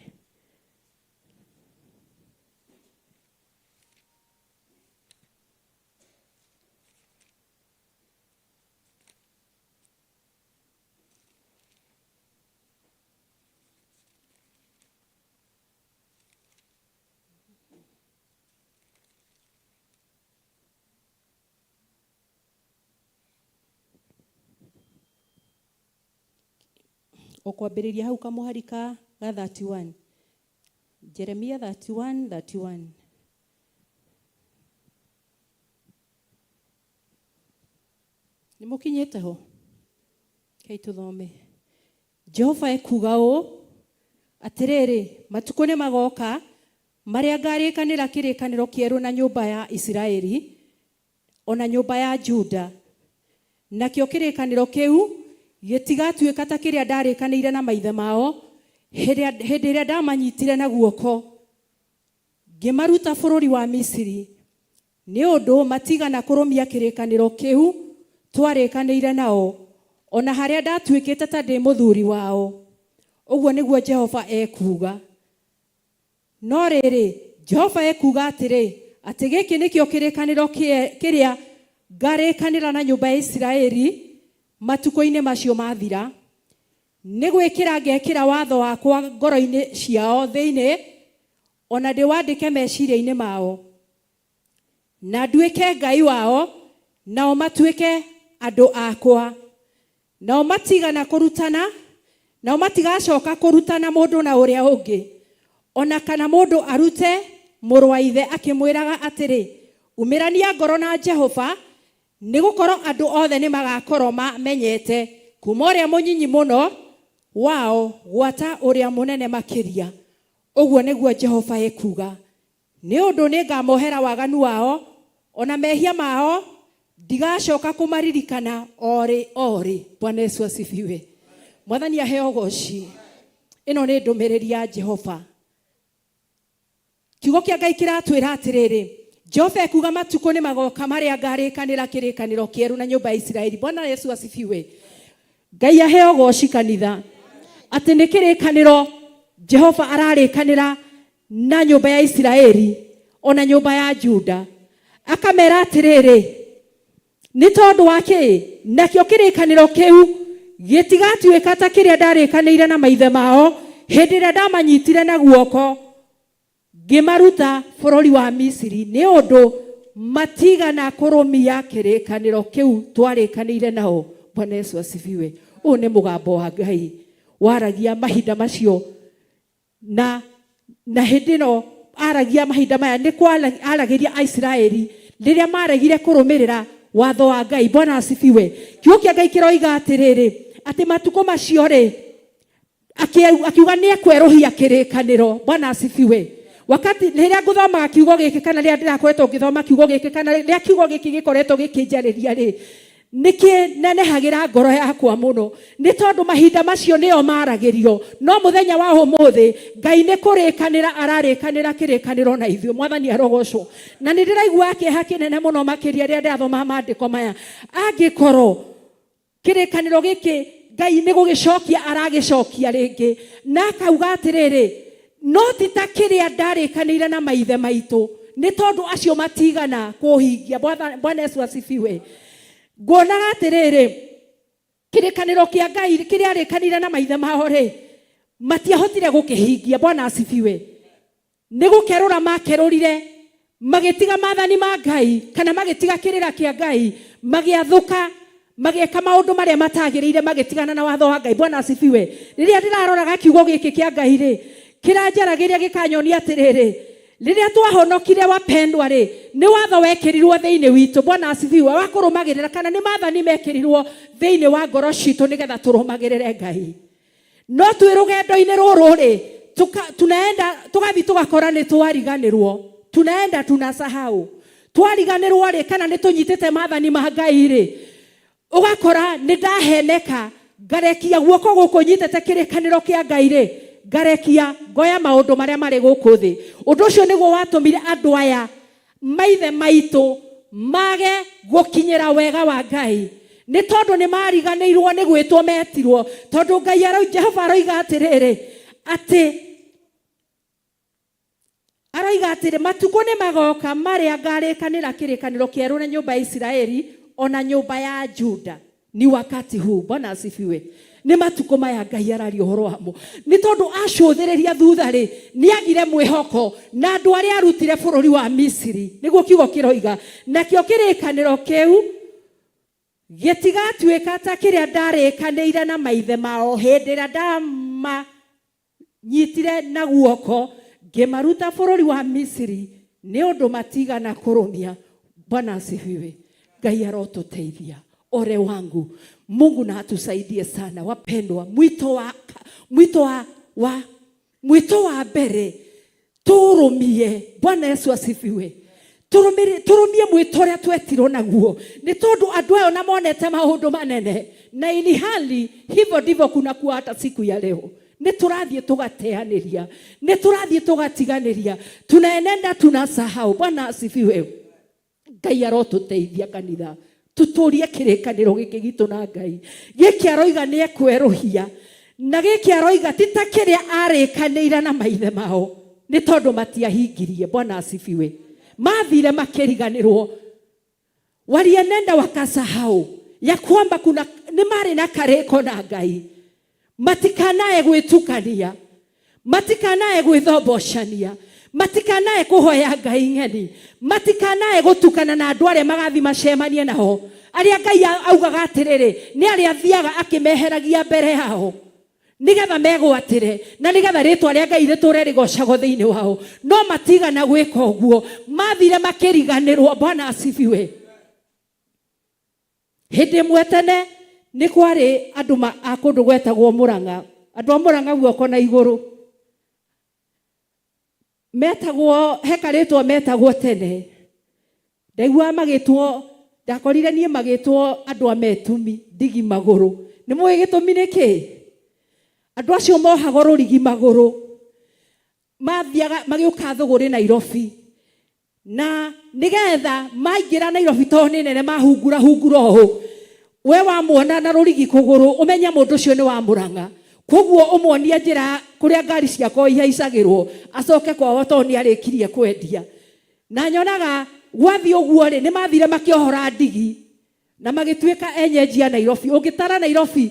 okwambĩrĩria hau kamuharika ga 31. Jeremia 31:31. Nĩ mũkinyĩte ho? Kei tũthome. Jehova ekuga ũũ, atĩrĩrĩ, matukũ nĩ magoka marĩa ngarĩkanĩra kĩrĩkanĩro kĩerũ na nyũmba ya Isiraeli ona nyũmba ya Juda. Nakĩo kĩrĩkanĩro kĩu gĩtigatuĩka ta kĩrĩa ndarĩkanĩire na maithe mao hĩndĩ ĩrĩa ndamanyitire na guoko ngĩmaruta bũrũri wa Misiri. Nĩ ũndũ matigana kũrũmia kĩrĩkanĩro kĩu twarĩkanĩire nao, ona harĩa ndatuĩkĩte ta ndĩ mũthuri wao. Ũguo nĩguo Jehova ekuga. No rĩrĩ, Jehova ekuga atĩrĩ, atĩ gĩkĩ nĩkĩo kĩrĩkanĩro kĩrĩa ngarĩkanĩra na nyũmba ya Isiraeli matukũ-inĩ macio mathira. Nĩ gwĩkĩra ngekĩra watho wakwa ngoro-inĩ ciao thĩinĩ, ona ndĩwandĩke meciria-inĩ mao. Na nduĩke Ngai wao, nao matuĩke andũ akwa. Nao matigana kũrutana, nao matigacoka kũrutana mũndũ na ũrĩa ũngĩ. Ona kana mũndũ arute mũrũ wa ithe akĩmwĩraga atĩrĩ, umĩrania ngoro na Jehova, nĩ gũkorwo andũ othe nĩ magakorwo mamenyete kuma ũrĩa mũnyinyi mũno wao gwata ũrĩa mũnene makĩria. Ũguo nĩguo Jehova ekuga. Nĩ ũndũ nĩ ngamohera waganu wao, ona mehia mao ndigacoka kũmaririkana orĩ. Bwana Yesu asifiwe. Mwathani aheo goci. Ĩno nĩ ndũmĩrĩri ya Jehova. Kiugo kĩa Ngai kĩratwĩra atĩrĩrĩ, Jehova ekuga matukũ nĩ magoka marĩa ngarĩkanĩra kĩrĩkanĩro kĩerũ na nyũmba ya Isiraeli. Bwana Yesu asifiwe. Ngai aheo goci kanitha. Atĩ nĩ kĩrĩkanĩro Jehova ararĩkanĩra na nyũmba ya Isiraeli ona nyũmba ya Juda. Akamera atĩrĩrĩ, nĩ tondũ wa kĩ? Nakĩo kĩrĩkanĩro kĩu gĩtigatuĩka ta kĩrĩa ndarĩkanĩire na maithe mao hĩndĩ ĩrĩa ndamanyitire na guoko ngĩmaruta bũrũri wa Misiri. Nĩ ũndũ matigana kũrũmia kĩrĩkanĩro kĩu twarĩkanĩire nao. Bwana Yesu asifiwe. Ũũ nĩ mũgambo wa Ngai waragia mahinda macio, na hĩndĩ ĩno aragia mahinda maya nĩ kwaragĩria Aisiraeli rĩrĩa maregire kũrũmĩrĩra watho wa Ngai. Bwana asifiwe. Kiugo kĩa Ngai kĩroiga atĩrĩrĩ, atĩ matukũ macio rĩ, akiuga nĩ ekwerũhia kĩrĩkanĩro. Bwana asifiwe. Wakati rĩrĩa ngũthomaga kiugo gĩkĩ kana rĩrĩa ndĩrakoretwo ngĩthoma kiugo gĩkĩ kana rĩrĩa kiugo gĩkĩ gĩkoretwo gĩkĩnjarĩria rĩ, nĩkĩnenehagĩra ngoro yakwa mũno, nĩ tondũ mahinda macio nĩo maragĩrio. No mũthenya wa ũmũthĩ Ngai nĩ kũrĩkanĩra ararĩkanĩra kĩrĩkanĩro na ithuĩ. Mwathani arogocwo. Na nĩ ndĩraigua kĩeha kĩnene mũno makĩria rĩrĩa ndĩrathoma maandĩko maya. Angĩkorwo kĩrĩkanĩro gĩkĩ Ngai nĩ gũgĩcokia aragĩcokia rĩngĩ, na akauga atĩrĩrĩ, no ti ta kĩrĩa ndarĩkanĩire na maithe maitũ, nĩ tondũ acio matigana kũhingia. Bwana Yesu asifiwe. Nguonaga atĩrĩrĩ, kĩrĩkanĩro kĩa Ngai kĩrĩa arĩkanĩire na maithe mao rĩ, matiahotire gũkĩhingia. Bwana asifiwe. Nĩ gũkerũra makerũrire, magĩtiga maathani ma Ngai kana magĩtiga kĩrĩra kĩa Ngai, magĩathũka, magĩka maũndũ marĩa matagĩrĩire, magĩtigana na watho wa Ngai. Bwana asifiwe. Rĩrĩa ndĩraroraga kiugo gĩkĩ kĩa Ngai rĩ, kĩranjaragĩria gĩkanyonia atĩrĩrĩ, rĩrĩa twahonokire wapendwa rĩ, nĩ watho wekĩrirwo thĩinĩ witũ. Bwana asifiwe. Wa kũrũmagĩrĩra kana nĩ maathani mekĩrirwo thĩinĩ wa ngoro citũ nĩgetha tũrũmagĩrĩre Ngai. No twĩ rũgendo-inĩ rũrũ rĩ, tunaenda tũgathiĩ tũgakora nĩ twariganĩrwo, tunaenda tunasahau. Twariganĩrwo rĩ kana nĩ tũnyitĩte maathani ma Ngai rĩ, ũgakora nĩ ndaheneka, ngarekia guoko gũkũ nyitĩte kĩrĩkanĩro kĩa Ngai rĩ, ngarekia ngoya maũndũ marĩa marĩ gũkũ thĩ. Ũndũ ũcio nĩguo watũmire andũ aya maithe maitũ mage gũkinyĩra wega wa Ngai, nĩ tondũ nĩ mariganĩirwo nĩ gwĩtwo metirwo. Tondũ Ngai Jehova aroiga atĩrĩrĩ, aroiga atĩrĩ, matukũ nĩ magoka marĩa ngarĩkanĩra kĩrĩkanĩro kĩerũ na nyũmba ya Isiraeli ona nyũmba ya Juda. Ni wakati huu. Bwana asifiwe. Nĩ matukũ maya Ngai araria ũhoro wamo, nĩ tondũ acũthĩrĩria thutha rĩ, nĩ agire mwĩhoko na andũ arĩa arutire bũrũri wa Misiri. Nĩguo kiugo kĩroiga. Nakĩo kĩrĩkanĩro kĩu Gĩtigatuĩka ta kĩrĩa ndarĩkanĩire na maithe mao hĩndĩ ĩrĩa ndamanyitire na guoko ngĩmaruta bũrũri wa Misiri nĩ ũndũ matigana kũrũmia. Bwana asifiwe. Ngai arotũteithia. Ole wangu, Mungu na atusaidie sana wapendwa. Mwito wa mbere turumie. Bwana Yesu asifiwe. Turumie mwito ũrĩa twetirwo naguo, nĩ tondũ andũ aya na monete maũndũ manene, na ili hali hivyo ndivyo kunakuwa hata siku ya leo. Nĩ tũrathiĩ tũgateanĩria, nĩ tũrathiĩ tũgatiganĩria, tunaenenda tunasahau. Bwana asifiwe. Ngai arotũteithia kanitha tutũrie kĩrĩkanĩro gĩkĩ gitũ na Ngai. Gĩkĩ aroiga nĩ ekwerũhia, na gĩkĩ aroiga ti ta kĩrĩa arĩkanĩire na maithe mao, nĩ tondũ matiahingirie. Bwana asifiwe. Mathire makĩriganĩrwo, walienenda wakasahau ya kwamba ni mari na karĩko na Ngai. Matikanae gwĩtukania, matikanae gwĩthombocania, matikanae kũhoya Ngai ng'eni, matikanae gũtukana na andũ arĩa magathi macemanie nao, arĩa Ngai augaga atĩrĩrĩ nĩ arĩa athiaga akĩmeheragia mbere yao nigetha megwatĩre na nigetha rĩtwa rĩa Ngai rĩtũre rĩgocagwo thĩinĩ wao. No matigana gwĩka ũguo, mathire makĩriganĩrwo. Bwana asifiwe. Hĩndĩ ĩmwe tene nĩ kwarĩ andũ a kũndũ gwetagwo Mũrang'a, andũ a Mũrang'a guoko na igũrũ, metagwo hekarĩtwo metagwo tene. Ndaigua magĩtwo, ndakorire niĩ magĩtwo andũ a metumi ndigi magũrũ. Nĩ mũĩ gĩtũmi nĩkĩ? Andũ acio mohagwo rũrigi magũrũ, mathiaga magĩũka thũgũrĩ Nairobi, na nigetha maingĩra Nairobi to nĩ nene mahungura ũũ, we wamuona na rũrigi kũgũrũ ũmenya mũndũ ũcio nĩ wa Mũrang'a. Koguo ũmuonie njĩra kũrĩa ngari ciako ihaicagĩrwo acoke kwao to nĩ arĩkirie kwendia. Na nyonaga gwathi ũguo rĩ nĩ mathire makĩohora ndigi na magĩtuĩka enyenji a Nairobi. Ũngĩtara Nairobi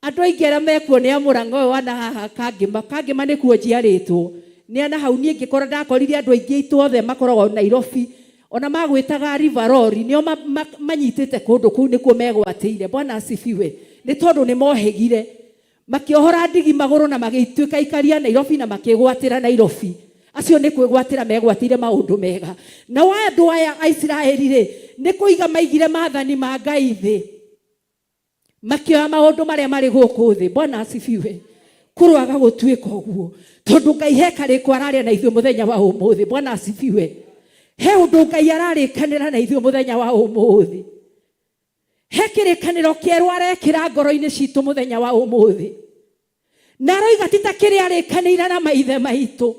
andũ aingĩ arĩa mekuo nĩ a Mũrang'a ũyũ wana haha Kangĩma nĩkuo njiarĩtwo. Nĩ ana hau niĩ ngĩkora ndakorire andũ aingĩ aitũ othe makoragwo Nairobi, ona magwĩtaga Rivarori nĩo manyitĩte kũndũ kũu nĩkuo megwatĩire. Bwana asifiwe. Nĩ tondũ nĩ mohegire makĩohora ndigi magũrũ na magĩtuĩka ikaria Nairobi na makĩgwatĩra Nairobi. Acio nĩ kwĩgwatĩra megwatĩire maũndũ mega. Na andũ aya a Isiraeli rĩ nĩ kũiga maigire maathani ma Ngai thĩ, makĩoya maũndũ marĩa marĩ gũkũ thĩ. Bwana asifiwe. Kũrwaga gũtuĩka ũguo, tondũ Ngai he karĩko ararĩa na ithuĩ mũthenya wa ũmũthĩ. Bwana asifiwe. He ũndũ Ngai ararĩkanĩra na ithuĩ mũthenya wa ũmũthĩ. He kĩrĩkanĩro kĩerũ arekĩra ngoro-inĩ citũ mũthenya wa ũmũthĩ. Na aroiga ti ta kĩrĩa arĩkanĩire na maithe maitũ,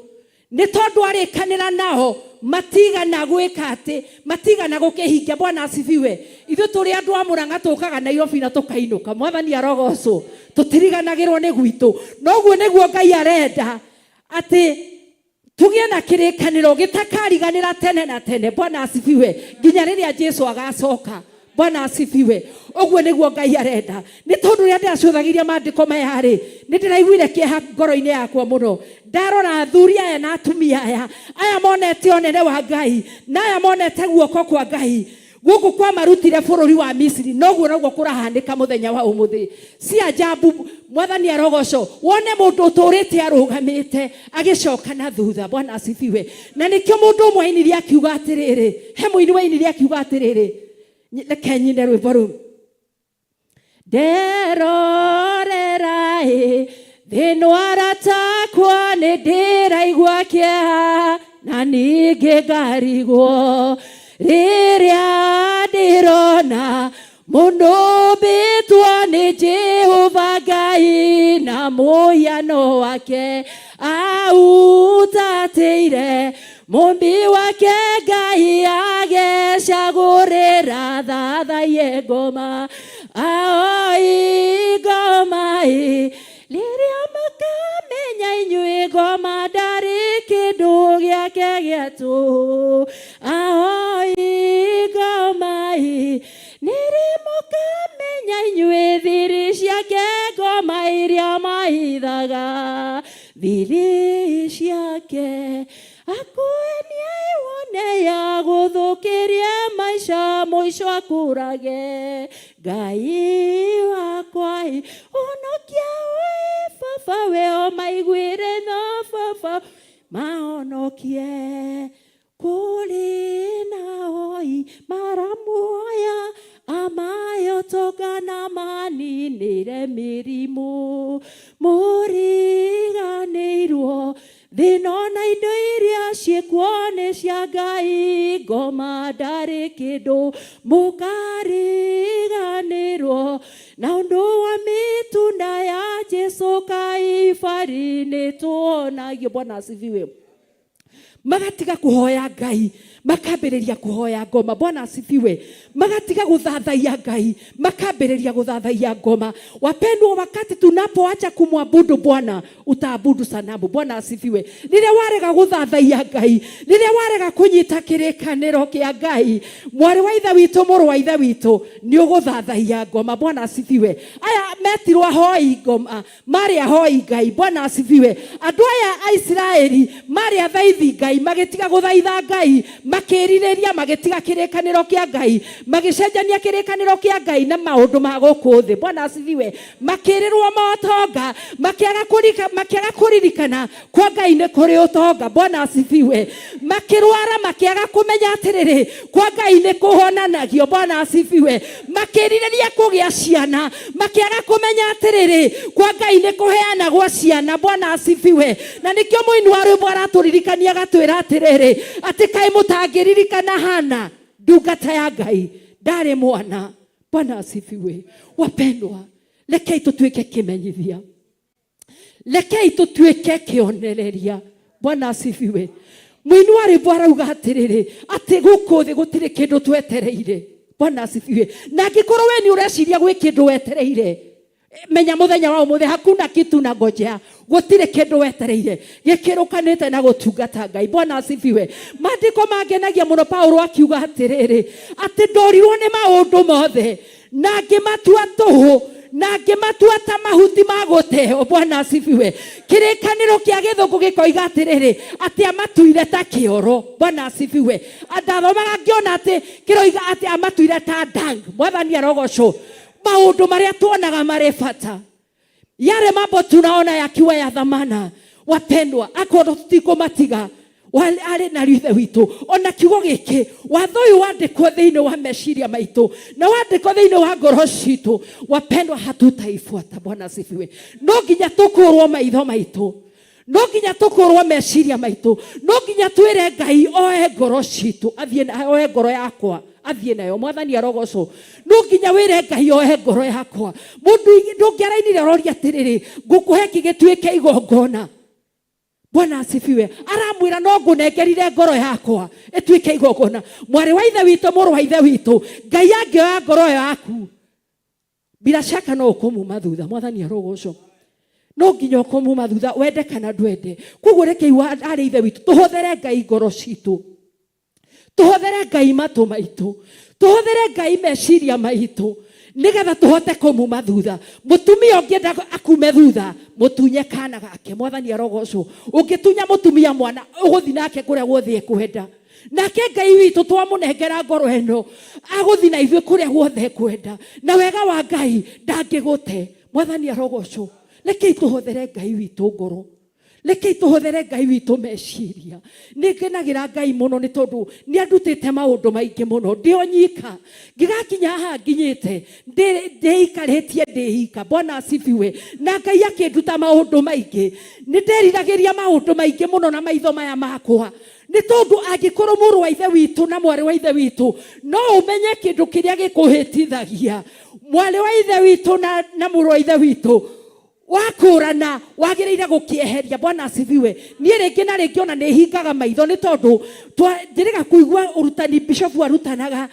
nĩ tondũ arĩkanĩra nao matigana gwĩka atĩ, matigana gũkĩhingia. Bwana asifiwe. Ithuĩ tũrĩ andũ a Mũrang'a tũkaga Nairobi na tũkainũka. Mwathani arogocwo. Tũtiriganagĩrwo nĩ gwitũ. Noguo nĩguo Ngai arenda atĩ tũgĩe na kĩrĩkanĩro gĩtakariganĩra tene na tene. Bwana asifiwe. Nginya rĩrĩa Jesũ agacoka. Bwana asifiwe. Ũguo nĩguo Ngai arenda. Nĩ tondũ rĩrĩa ndĩracũthagĩria maandĩko maya rĩ nĩ ndĩraiguire kĩeha ngoro-inĩ yakwa mũno. Ndarora athuri aya na atumia aya monete ũnene wa Ngai na aya monete guoko kwa Ngai gũkũ kwa marutire bũrũri wa Misiri. Noguo kũrahanĩka mũthenya wa ũmũthĩ. Si ajabu. Mwathani arogocwo. Wone mũndũ ũtũrĩte arũgamĩte agĩcoka na thutha. Bwana asifiwe. Na nĩkĩo mũndũ ũmwe ainirie akiuga atĩrĩrĩ, he mũini wainirie akiuga atĩrĩrĩ, reke nyine rwĩmbo rũu. Nderorera thĩinĩ wa ratakwa nĩ ndĩraigua kĩeha na ningĩ ngarigwo rĩrĩa ndĩrona mũndũ mbĩtwo nĩ Jehova Ngai na mũhiano wake autatĩire mũmbi wake Ngai agecagũrĩra thathaie ngoma aoi ngoma rĩrĩa makamenya inyuĩ ngoma ndarĩ kĩndũ gĩake gĩatũ aoi ngoma nĩrĩ mũkamenya inyuĩ thiri ciake ngoma iria mahithaga thiri ciake akuenia iwone ya gũthũkĩrie maica mũico akũrage Ngai wakwa onokia we baba we o maiguire no baba maonokie kuri na oi maramuoya amayo togana maninire mirimu muriganirwo thina na indo iria ciĩkuo nĩ cia Ngai ngoma ndarĩ kĩndũ mũkariganĩrwo na ũndũ wa mitunda ya Jesu Kaibari tuonagio. Bwana asifiwe. Magatiga kuhoya Ngai makambĩrĩria kuhoya ngoma. Bwana asifiwe. Magatiga guthathaia Ngai makambĩrĩria guthathaia ngoma. Wapendwa, wakati tunapoacha kumwabudu Bwana utaabudu sanamu. Bwana asifiwe. Rĩrĩa warega guthathaia Ngai, rĩrĩa warega kunyita kĩrĩkanĩro kĩa Ngai, mwarĩ wa ithe witũ, mũrũ wa ithe witũ, nĩ ũgũthathaia ngoma. Bwana asifiwe. Aya metirwo ahoi ngoma, marĩ ahoi Ngai. Bwana asifiwe. Andũ aya a Isiraeli marĩ athaithi Ngai, magĩtiga gũthaitha Ngai, makĩrirĩria, magĩtiga kĩrĩkanĩro kĩa Ngai, magĩcenjania kĩrĩkanĩro kĩa Ngai na maũndũ ma gũkũ thĩ. Bwana asifiwe. Makĩrĩrwo motonga, makĩaga kũririkana kwa Ngai nĩ kũrĩ ũtonga. Bwana asifiwe. Makĩrwara, makĩaga kũmenya atĩrĩrĩ kwa Ngai nĩ kũhonanagio. Bwana asifiwe. Makĩrirĩria kũgĩa ciana, makĩaga kũmenya atĩrĩrĩ kwa Ngai nĩ kũheanagwo ciana. Bwana asifiwe. Na nĩkĩo mũini wa rwĩmbo aratũririkania agatwĩra atĩrĩrĩ atĩ kaĩ mũtangĩririkana Hana ndungata ya Ngai ndarĩ mwana. Bwana asifiwe. Wapendwa, rekei tũtuĩke kĩmenyithia, rekei tũtuĩke kĩonereria. Bwana asifiwe. Mũini wa rwĩmbo arauga atĩrĩrĩ atĩ gũkũ thĩ gũtirĩ kĩndũ twetereire. Bwana asifiwe. Na angĩkorwo we nĩ ũreciria gwĩ kĩndũ wetereire, menya mũthenya wa ũmũthĩ hakuna kitu na ngojea. Gũtirĩ kĩndũ wetereire gĩkĩrũkanĩte na gũtungata Ngai. Bwana asifiwe. Maandĩko mangenagia mũno. Paulo akiuga atĩrĩrĩ atĩ ndorirwo nĩ maũndũ mothe na ngĩmatua tũhũ na ngĩmatua ta mahuti ma gũteo. Bwana asifiwe. Kĩrĩkanĩro kĩa gĩthũngũ gĩkoiga atĩrĩrĩ atĩ amatuire ta kĩoro. Bwana asifiwe. Ndathomaga ngĩona atĩ kĩroiga atĩ amatuire ta dung. Mwathani arogocwo. Maũndũ marĩa tuonaga marĩ bata, yale mambo tunaona yakiwa ya dhamana, wapendwa, akorwo tutikũmatiga arĩ na ithe witũ. Ona kiugo gĩkĩ watho ũyũ wandĩkwo thĩinĩ wa meciria maitũ na wandĩkwo thĩinĩ wa ngoro citũ, wapendwa, hatutaifuata. Bwana asifiwe. No nginya tũkũrwo maitho maitũ, no nginya tũkũrwo meciria maitũ, no nginya twĩre Ngai oe ngoro citũ, oe ngoro yakwa athiĩ nayo. Mwathani arogocwo. No nginya wĩre Ngai oe ngoro yakwa. Mũndũ ndũngĩarainire roria atĩrĩrĩ ngũkũhe gĩgĩtuĩke igongona. Bwana asifiwe. Aramwĩra no ngũnengerire ngoro yakwa ĩtuĩke igongona. Mwarĩ wa ithe witũ, mũrũ wa ithe witũ, Ngai angĩoya ngoro yaku, bila shaka no ũkũmuma thutha. Mwathani arogocwo. No nginya ũkũmuma thutha, wende kana ndwende. Koguo rekei arĩ ithe witũ tũhũthĩre Ngai ngoro citũ, tũhũthĩre Ngai matũ maitũ, tũhũthĩre Ngai meciria maitũ, nĩgetha tũhote kũmuma thutha. Mũtumia ũngĩenda akume thutha, mũtunye kana gake. Mwathani arogocwo. Ũngĩtunya mũtumia mwana, ũgũthiĩ nake kũrĩa guothe ekwenda. Nake Ngai witũ twamũnengera ngoro ĩno, agũthiĩ na ithuĩ kũrĩa guothe ekwenda. Na wega wa Ngai ndangĩgũte. Mwathani arogocwo. Rekei tũhũthĩre Ngai witũ ngoro, rekei tũhũthĩre Ngai witũ meciria. Nĩngenagĩra Ngai mũno nĩ tondũ nĩ andutĩte maũndũ maingĩ mũno. Ndĩ o nyika, ngĩgakinya haha nginyĩte ndĩikarĩtie ndĩika. Bwana asifiwe. Na Ngai akĩnduta maũndũ maingĩ. Nĩ nderiragĩria maũndũ maingĩ mũno na maitho maya makwa, nĩ tondũ angĩkorwo mũrũ wa ithe witũ na mwarĩ wa ithe witũ no ũmenye kĩndũ kĩrĩa gĩkũhĩtithagia, mwarĩ wa ithe witũ na mũrũ wa ithe witũ wakũrana wagĩrĩire gũkĩeheria. Bwana asifiwe. Niĩ rĩngĩ na rĩngĩ ona nĩ hingaga maitho nĩ tondũ ndĩrĩga kũigua ũrutani bishofu arutanaga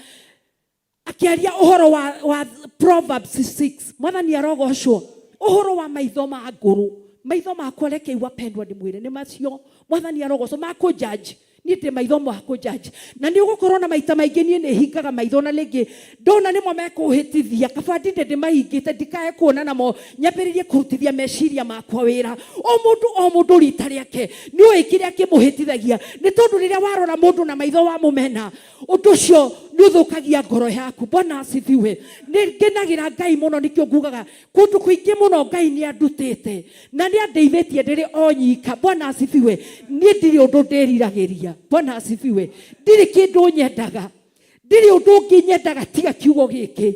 akĩaria ũhoro wa Proverbs 6. Mwathani arogocwo. Ũhoro wa maitho ma ngũrũ. Maitho makwa rekei wapendwa ndĩmwĩre nĩ macio. Mwathani arogocwo makũjaji. Niĩ ndĩ maitho makũjaji. Na nĩ ũgũkorwo na maita maingĩ niĩ nĩ hingaga maitho na rĩngĩ ndona nĩmo mekũhĩtithia, kaba ndinde ndĩmahingĩte ndikae kuona namo, nyambĩrĩrie kũrutithia meciria makwa wĩra. O mũndũ rita rĩake nĩũĩ kĩrĩa kĩmũhĩtithagia. Nĩ tondũ rĩrĩa warora mũndũ na maitho wa mũmena, ũndũ ũcio nuthukagia ngoro yaku. Bwana asifiwe. Ngenagira Ngai muno nikio ngugaga kundu kuingi muno Ngai ni andutite na ni andeithitie ndiri o nyika. Bwana asifiwe. Ni ndiri undu ndiriragiria. Bwana asifiwe. Ndiri kindu nyendaga, ndiri undu nginyendaga tiga kiugo giki.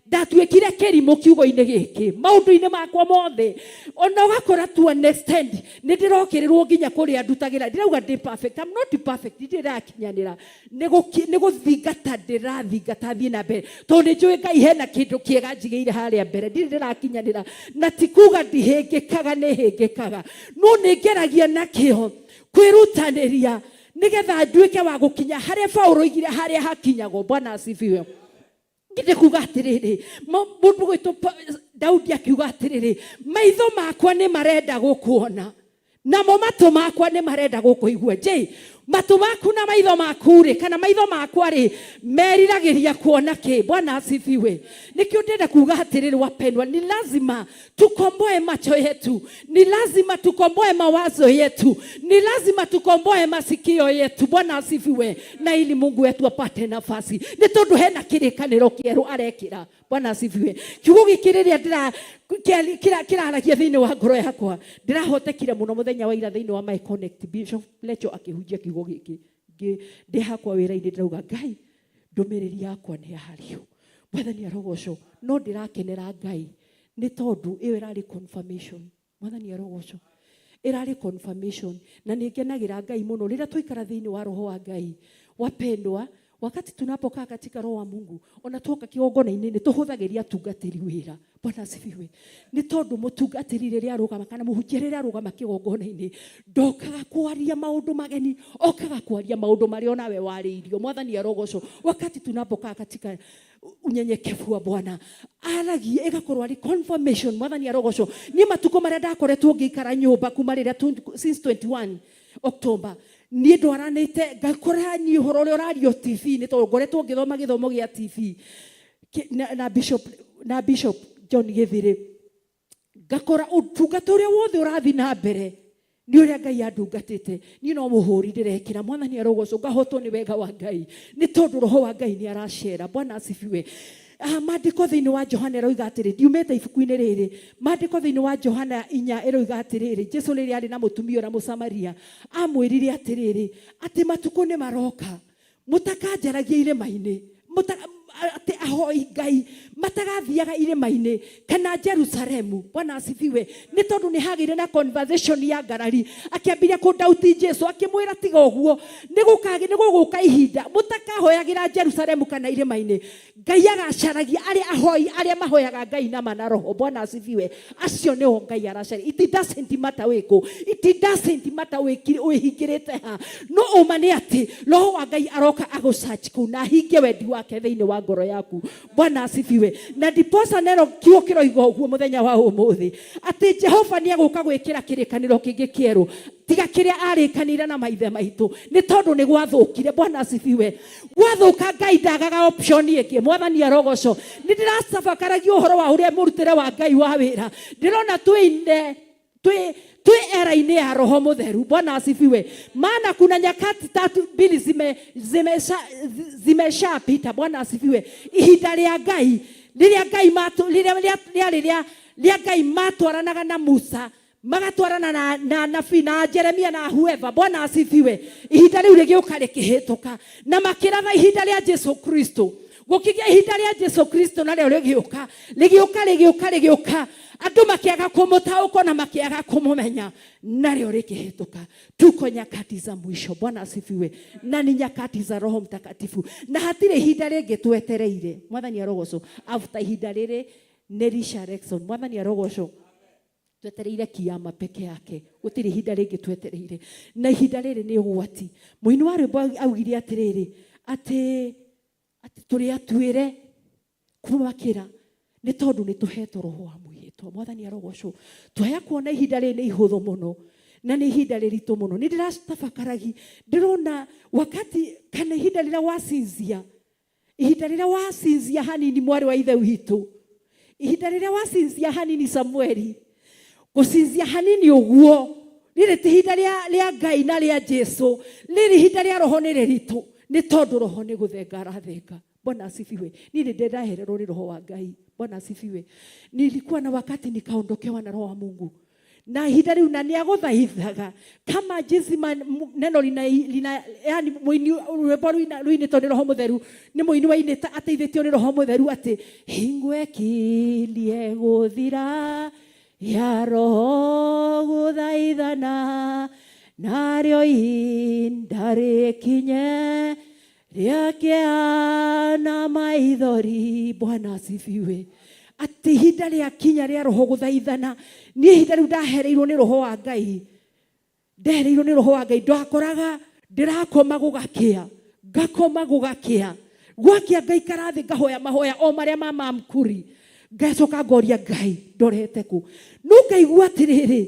Ndatuikire kirimu kiugo-ini giki maundu-ini makwa mothe. Ona ugakora tu understand ni ndirokirirwo nginya kuria ndutagira. Ndirauga ndi perfect, I'm not perfect, ndirakinyanira ni guthingata ndirathingata thii na mbere tondu njui Ngai hena kindu kiega njigeire haria mbere. Ndirakinyanira na tikuga ndihingikaga ni hingikaga, no ningeragia na kio kwirutaniria nigetha nduike wa gukinya haria Paulo igire haria hakinyagwo. Bwana asifiwe. Ngide kuga atiriri mundu gwitu Daudi akiuga atiriri maitho makwa ni marenda gukuona namo matu makwa ni marenda gukuigua. Je, matu maku na maitho maku ri kana maitho makwa ri meriragiria kuona ki? Bwana asifiwe. Nikio ndenda kuga atiriri wapendwa, ni lazima tukomboe macho yetu, ni lazima tukomboe mawazo yetu, ni lazima tukomboe masikio yetu. Bwana asifiwe. Na ili Mungu wetu apate nafasi, ni tondu hena kirikaniro kieru arekira. Bwana asifiwe. Kiugo gikiriria ndira kiraragia thiini wa ngoro yakwa ndirahotekire muno muthenya wa ira thiini wa my connect Bishop Lecho akihunjia kiugo giki ndi hakwa wira-ini ndirauga Ngai ndumiriri yakwa ni hariu. Mwathani arogocwo. No ndirakenera Ngai ni tondu iyo irari confirmation. Mwathani arogocwo. Irari confirmation na ningenagira Ngai muno rira tuikara thiini wa roho wa Ngai. Wapendwa, wakati tunapokaa katika roho wa Mungu ona tuoka kigongona-ini ni tuhuthagiria tungatiri wira. Bwana asifiwe. Ni tondu mutungatiri riria arugama kana muhunjia riria arugama kigongona-ini ndokaga kwaria maundu mageni, okaga kwaria maundu maria onawe wariirio. Mwathani arogocwo. Wakati tunapokaa katika unyenyekevu wa Bwana aragia igakorwo ari confirmation. Mwathani arogocwo. Ni matuko maria ndakoretwo ngikara nyumba kuma riria since 21 October ni ndwaranite ngakora ni horo uri radio TV ni to ngoretwo ngithoma githomo gia TV na Bishop John Githire ngakora utungata uria wothe urathi na mbere ni uria Ngai andungatite ni no muhuri ndirekira. Mwathani arogocwo. Ngahotwo ni wega wa Ngai ni tondu roho wa Ngai ni aracera. Bwana asifiwe. Maandiko thiini wa Johana eroiga atiriri ndiumite ibuku-ini riri. Maandiko thiini wa Johana 4 eroiga atiriri Jesu riria ari na mutumia na Musamaria amwirire atiriri ati matuko ni maroka mutakanjaragia irima-ini ati ahoi Ngai matagathiaga irima-ini kana Jerusalemu. Bwana asifiwe. Ni tondu ni hagire na conversation ya ngarari akiambiria kundauti Jesu akimwira tiga uguo ni guguka ihinda mutakahoyagira Jerusalemu kana irima-ini. Ngai agacaragia aria ahoi aria mahoyaga Ngai na roho. Bwana asifiwe. Acio ni o Ngai aracaria. It doesn't matter wiko, it doesn't matter wihingirite ha, no umane ati roho wa Ngai aroka agusearch kuna hinge wendi wake thiini wa ngoro yaku. Bwana asifiwe. Na ndiposa nero kiugo kiroiga uguo muthenya wa umuthi ati Jehova ni aguka gwikira kirikaniro kingi kieru tiga kiria arikanire na maithe maitu ni tondu ni gwathukire. Bwana asifiwe. Gwathuka Ngai ndagaga option ingi. Mwathani arogocwo. Ni ndiracabakaragia uhoro wa uria murutire wa Ngai wa wira. Ndirona twi era-ini ya Roho Mutheru. Bwana asifiwe. Maana kuna nyakati 2 zimeshapita. Bwana asifiwe. Ihinda ria Ngai riria Ngai matwaranaga na Musa magatwarana na nabii na Jeremia na whoever. Bwana asifiwe. Ihinda riu rigiuka rikihituka na makiratha ihinda ria Jesu Kristo. Gukigia ihinda ria Jesu Kristo na rio rigiuka andu makiaga kumutauko na makiaga kumumenya nario rikihituka. Tuko nyakati za mwisho. Bwana asifiwe. Na ni nyakati za Roho Mtakatifu na hatire ihinda ringi twetereire. Mwathani arogocwo. After ihinda riri ni resurrection. Mwathani arogocwo. Twetereire kiama peke yake. Gutiri ihinda ringi twetereire. Na ihinda riri ni ugwati. Muini wa rwimbo augire atiriri ati turi atuire kumakira ni tondu ni tuhetwo roho wa mwihitwo. Mwathani arogocwo. Twaya kuona ihinda riri ni ihuthu muno na ni ihinda riritu muno. Ni ndiratabakaragi ndirona wakati kana ihinda rira wacinzia hanini mwari wa ithe witu, ihinda rira wacinzia hanini Samueli, gucinzia hanini uguo riri ti ihinda ria Ngai na ria Jesu, riri ihinda ria roho ni riritu nĩ tondũ roho nĩ gũthenga arathenga. Bwana asifiwe. Nini ndendahererwo nĩ roho wa Ngai. Bwana asifiwe. Nilikuwa na wakati nikaondokewa na roho wa Mungu. Na ihinda rĩu na nĩagũthaithaga kama jinsi neno lina yani mũini rwĩmbo rũinĩtwo nĩ roho mũtheru nĩ mũini wainĩta ateithĩtio nĩ roho mũtheru atĩ hingwe kilie gũthira ya roho gũthaithana narĩo ihinda rĩkinye rĩakĩana maithori. Bwana asifiwe. Ati ihinda rĩakinya rĩa roho gũthaithana. Niĩ ihinda rĩu ndahereirwo nĩ roho wa Ngai. Ndahereirwo nĩ roho wa Ngai. Ndakoraga ndĩrakoma gũgakĩa. Ngakoma gũgakĩa. Gwakĩa ngaikara thĩ ngahoya mahoya o marĩa ma mamkuri. Ngacoka ngoria Ngai ndorete ku. No ngaigua atĩrĩrĩ.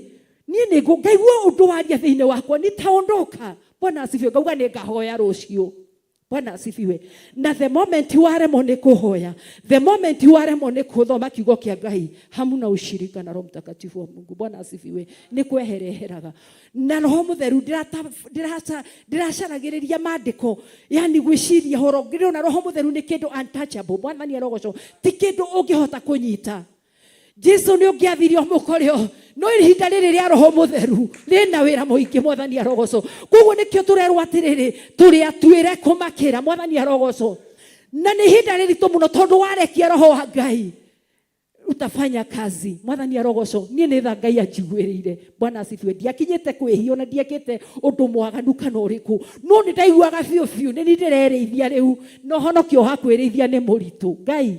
Niĩ nĩ ngaigua ũndũ waria thĩinĩ wakwa nitaondoka. Bwana asifiwe. Ngauga nĩ ngahoya rũciũ. Bwana asifiwe. Na the moment waremwo nĩ kũhoya, the moment waremwo nĩ gũthoma kiugo kĩa Ngai, hamuna ushirika na Roho Mtakatifu wa Mungu. Bwana asifiwe. Nĩ kwehereheraga. Na Roho Mũtheru ndĩracaragĩrĩria maandĩko, yani gwĩciria horo. Ngĩrĩona Roho Mũtheru nĩ kĩndũ untouchable. Bwana nĩ arogocwo. Ti kĩndũ ũngĩhota kũnyita. Jesu nĩ ũngĩathirio mũkoryo. No ihinda rĩrĩ rĩa Roho Mũtheru rĩna wĩra mũingĩ. Mwathani arogocwo. Koguo nĩkĩo tũrerwo atĩrĩrĩ tũrĩ atuĩre kũmakĩra. Mwathani arogocwo. Na nĩ ihinda rĩritũ mũno tondũ warekia Roho wa Ngai utafanya kazi. Mwathani arogocwo. Niĩ nĩ tha Ngai anjiguĩrĩire. Bwana asifiwe. Ndiakinyĩte kwĩhia ona ndiakĩte ũndũ mwaganu kana ũrĩkũ. No nĩ ndaiguaga biũ nĩ ndĩrerĩithia rĩu. No honokio wa kwĩrĩithia nĩ mũritũ. Ngai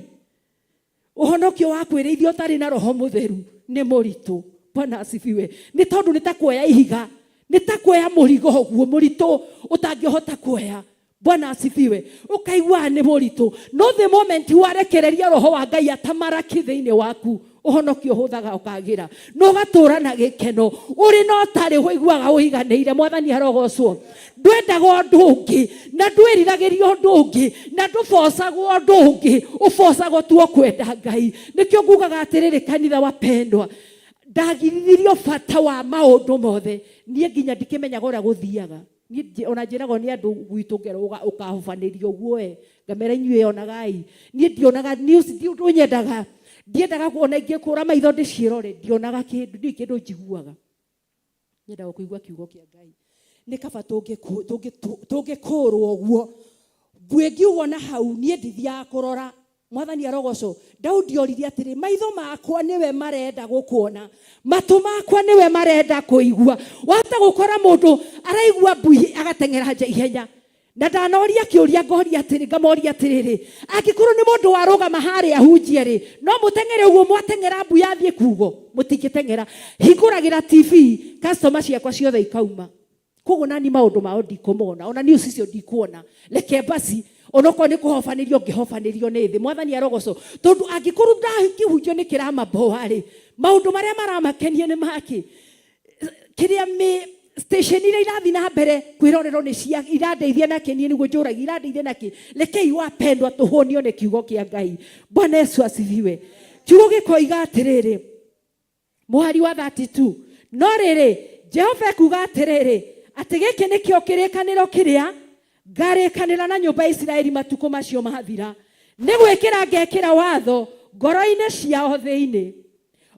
ũhonokio wa kwĩrĩithia ũtarĩ na Roho Mũtheru nĩ mũritũ. Bwana asifiwe. Nĩ tondũ nĩ ta kuoya ihiga. Nĩ ta kuoya mũrigo ũguo mũritũ ũtangĩhota kuoya. Bwana asifiwe. Ũkaigua nĩ mũritũ. No the moment warekereria Roho wa Ngai atamaraki thĩinĩ waku, ũhonokio ũhũthaga ũkagĩra. No gatũra na gĩkeno. Ũrĩ no tarĩ ũiguaga ũiganĩire. Mwathani arogocwo. Ndwendaga ũndũ ũngĩ na ndwĩriragĩria ũndũ ũngĩ na ndũbocagwo ũndũ ũngĩ. Ũbocagwo tu kwenda Ngai. Nĩkĩo ngugaga atĩrĩrĩ kanitha wapendwa. Ndagiririo bata wa maũndũ mothe. Niĩ nginya ndikĩmenyaga ũrĩa gũthiaga. Niĩ ona njĩragwo nĩ andũ gwitũ ngero ũkahobanĩrio guoe. Ngamera inyuĩ onagai. Niĩ ndionaga news ndũnyendaga. Ndiendaga kuona ingĩkũra maitho ndĩciĩrore. Ndionaga kĩndũ njiguaga. Nyendaga kũigua kiugo kĩa Ngai. Nĩ kaba tũngĩkũrwo ũguo. Ngĩiguo na hau niĩ ndithiaga kũrora. Mwathani arogocwo. Daudi oririe atĩrĩ maitho makwa nĩwe marenda gũkuona. Matũ makwa nĩwe marenda kũigua. Wahota gũkora mũndũ araigua mbui agateng'era ihenya. Na ndanoria kĩũria ngoria atĩrĩ ngamoria atĩrĩrĩ. Angĩkorwo nĩ mũndũ warũgama harĩa ahunjie rĩ, no mũteng'ere ũguo mwateng'era mbui athiĩ kuugo. Mũtingĩteng'era. Hingũragĩra TV, customer ciakwa ciothe ikauma. Koguo nani maũndũ mao ndikũmona. Ona news icio ndikuona. Reke basi onoko nĩ kũhobanĩrio ngĩhobanĩrio nĩ thĩ. Mwathani arogocwo. Tondũ angĩkorwo ndakĩhunjio nĩ kĩrama boarĩ. Maũndũ marĩa maramakenia nĩ maki. Kĩrĩa station iria irathi na mbere kwĩrorerwo nĩ cia irandeithia na kenie nĩguo njũragia irandeithia naki. Rekei wapendwa tũhũnio nĩ kiugo kĩa Ngai. Bwana Yesu asifiwe. Kiugo gĩkoiga atĩrĩrĩ. Mũhari wa 32. No rĩrĩ Jehova kuga atĩrĩrĩ atĩ gĩkĩ nĩkĩo kĩrĩkanĩro kĩrĩa ngarĩkanĩra na nyũmba ya Isiraeli matukũ macio mathira. Nĩ gwĩkĩra ngekĩra watho ngoro-inĩ ciao thĩinĩ.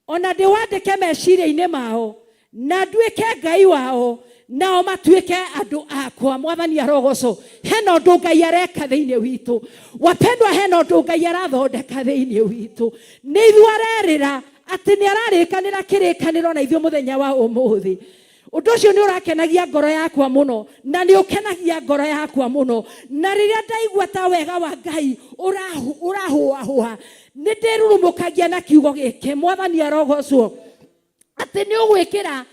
Ona ndĩwandĩke meciria-inĩ mao. Na nduĩke Ngai wao. Nao matuĩke andũ akwa. Mwathani arogocwo. Hena ũndũ Ngai areka thĩinĩ witũ. Wapendwa hena ũndũ Ngai arathondeka thĩinĩ witũ. Nĩ ithuĩ arerĩra atĩ nĩ ararĩkanĩra kĩrĩkanĩro na ithuĩ mũthenya wa ũmũthĩ. Ũndũ ũcio nĩ ũrakenagia ngoro yakwa mũno. Na nĩ ũkenagia ngoro yakwa mũno. Na rĩrĩa ndaigua ta wega wa Ngai ũrahũahũa. Nĩ ndĩrurumũkagia na kiugo gĩkĩ. Mwathani arogocwo. Atĩ nĩ ũgwĩkĩra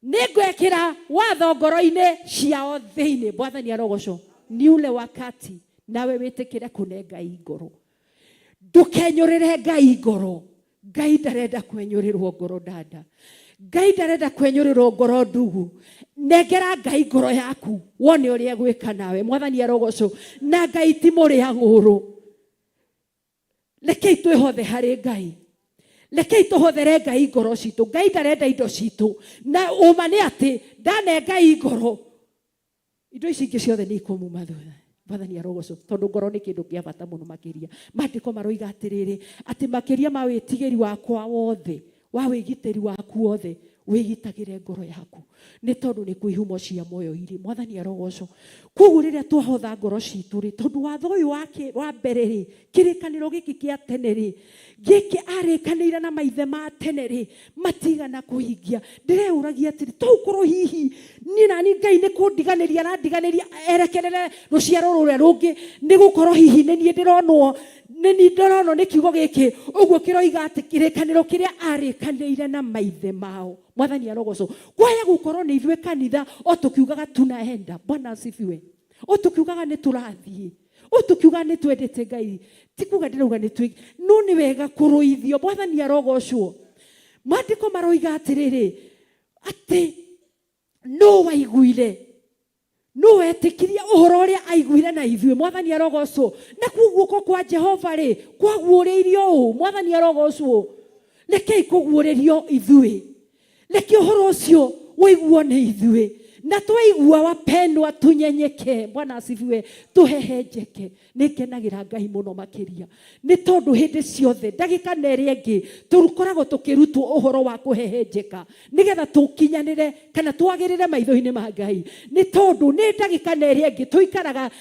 nĩ ngwĩkĩra watho ngoro-inĩ ciao thĩinĩ. Mwathani arogocwo. Nĩ ule wakati nawe wĩtĩkĩre kũne Ngai ngoro. Ndũkenyũrĩre Ngai ngoro. Ngai ndarenda kwenyũrĩrwo ngoro dada. Ngai ndarenda kwenyũrĩrwo ngoro ndugu. Nengera Ngai ngoro yaku wone ũrĩa gwĩka nawe. Mwathani arogocwo. Na Ngai ti mũrĩa ng'ũrũ. Rekei twĩhothe harĩ Ngai. Rekei tũhothere Ngai ngoro citũ. Ngai ndarenda indo citũ. Na ũma nĩ atĩ ndane Ngai ngoro indo ici ingĩ ciothe nĩ ikũmuma thutha. Mwathani arogocwo tondu ngoro ni kindu kia bata muno makiria. Maandiko maroiga atiriri ati makiria ma witigiri wakwa wothe wa wigitiri waku wothe wigitagire ngoro yaku ni tondu ni kuihumo cia moyo iri. Mwathani arogocwo koguo riria twahotha ngoro citu ri tondu watho uyu wa mbere ri kirikaniro giki kia tene ri giki arikanire na maithe ma tene ri matigana kuhingia. Ndireuragia atiri tukorwo hihi ni nani Ngai ni kundiganiria na ndiganiria erekerere ruciaro ruria rungi ni gukorwo hihi ni nie ndironwo ni ndorono ni kiugo giki uguo kiroiga ati kirikaniro kiria arikanire na maithe mao. Mwathani arogocwo kwaya gukorwo ni ithwe kanitha o tukiugaga tunaenda. Bwana asifiwe. O tukiugaga ni turathie o tukiuga ni twendete Ngai tikuga ndirauga ni twi no ni wega kuruithio. Mwathani arogocwo maandiko maroiga atiriri ati no waiguire no etikiria uhoro uria aiguire na ithwe. Mwathani arogocwo na kuguko kwa Jehova ri kwaguuririo. Mwathani arogocwo rekei kuguuririo ithwe reke uhoro ucio wiguo ni ithwe na twaigua wapendwa tunyenyeke. Bwana asifiwe. Tuhehenjeke. Nikenagira Ngai muno makiria ni tondu hindi ciothe ndagika na iri ingi turukoragwo tukirutwo uhoro wa kuhehenjeka nigetha tukinyanire kana twagirire maitho-ini ma Ngai. Ni tondu ni ndagika na iri ingi tuikaraga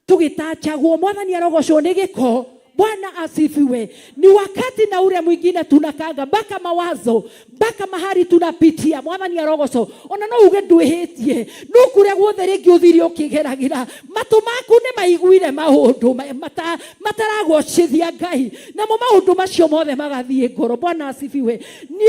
tugitachagwo. Mwathani arogocwo ni giko. Bwana asifiwe. Ni wakati na ule mwingine tunakaga mpaka mawazo mpaka mahali tunapitia. Mwathani arogocwo ona no uge ndwihitie no kuria guothe ringi uthiri ukigeragira matu maku ni maiguire maundu mataragocithia Ngai namo maundu macio mothe magathie ngoro. Bwana asifiwe. Ni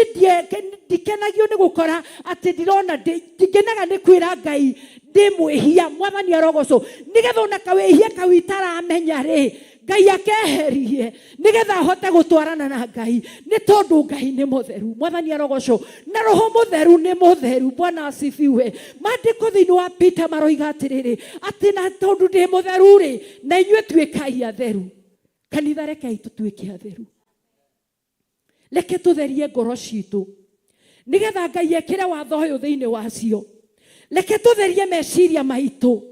ndikenagio ni gukora ati ndirona ndikenaga ni kwira Ngai ndi mwihia. Mwathani arogocwo nigetha ona kawihia kawitara menya ri Ngai akeherie nigetha ahote gutwarana na Ngai ni tondu Ngai ni mutheru. Mwathani arogocwo na roho mutheru ni mutheru. Bwana asifiwe. Maandiko thiini wa Peter maroiga atiriri ati na tondu ndi mutheru ri na inyue tuikai atheru. Kanitha rekei tutuike atheru. Reke tutherie ngoro citu nigetha Ngai ekire watho uyu thiini wacio. Reke tutherie meciria maitu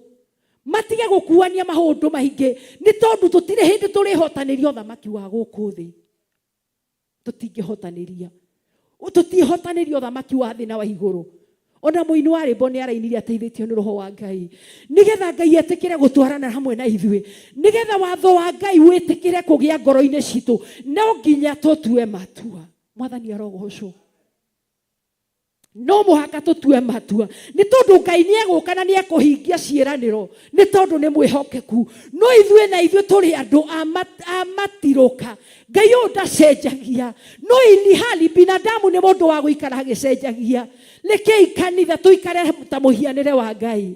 matige gukuania maundu maingi ni tondu tutire hindi turihotanirio thamaki wa guku thi. Tutingihotaniria tutihotanirio thamaki wa thi na wa iguru. Ona muini wa rwimbo ni arainire ateithitio ni roho wa Ngai nigetha Ngai etikire gutwarana hamwe na ithwe nigetha watho wa Ngai witikire kugia ngoro-ini citu no nginya tutue matua. Mwathani arogocwo no muhaka tutue matua ni tondu Ngai ni eguka na ni ekuhingia ciiraniro ni tondu ni mwihokeku. No ithwe na ithwe turi andu amatiroka. Ngai ndacenjagia no ini hali binadamu ni mundu wa guikara agicenjagia. Rekei kanitha tuikare ta muhianire wa Ngai.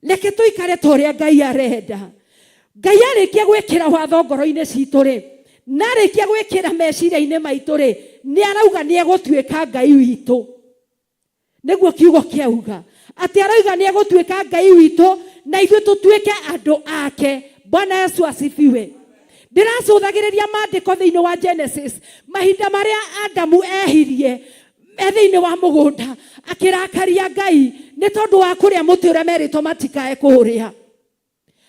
Reke tuikare ta uria Ngai arenda. Ngai arikia gwikira watho ngoro-ini citu ri na arikia gwikira meciria-ini maitu ri ni arauga ni egutuika Ngai witu. Niguo kiugo kiauga ati arauga ni egutuika Ngai witu na ithuĩ tutuike andu ake. Bwana Yesu asifiwe. Ndiracũthagĩrĩria maandiko thiini wa Genesis mahinda maria Adamu ehirie thiini wa mugunda akirakaria Ngai ni tondu wa kuria muti uria meritwo matikae kuria.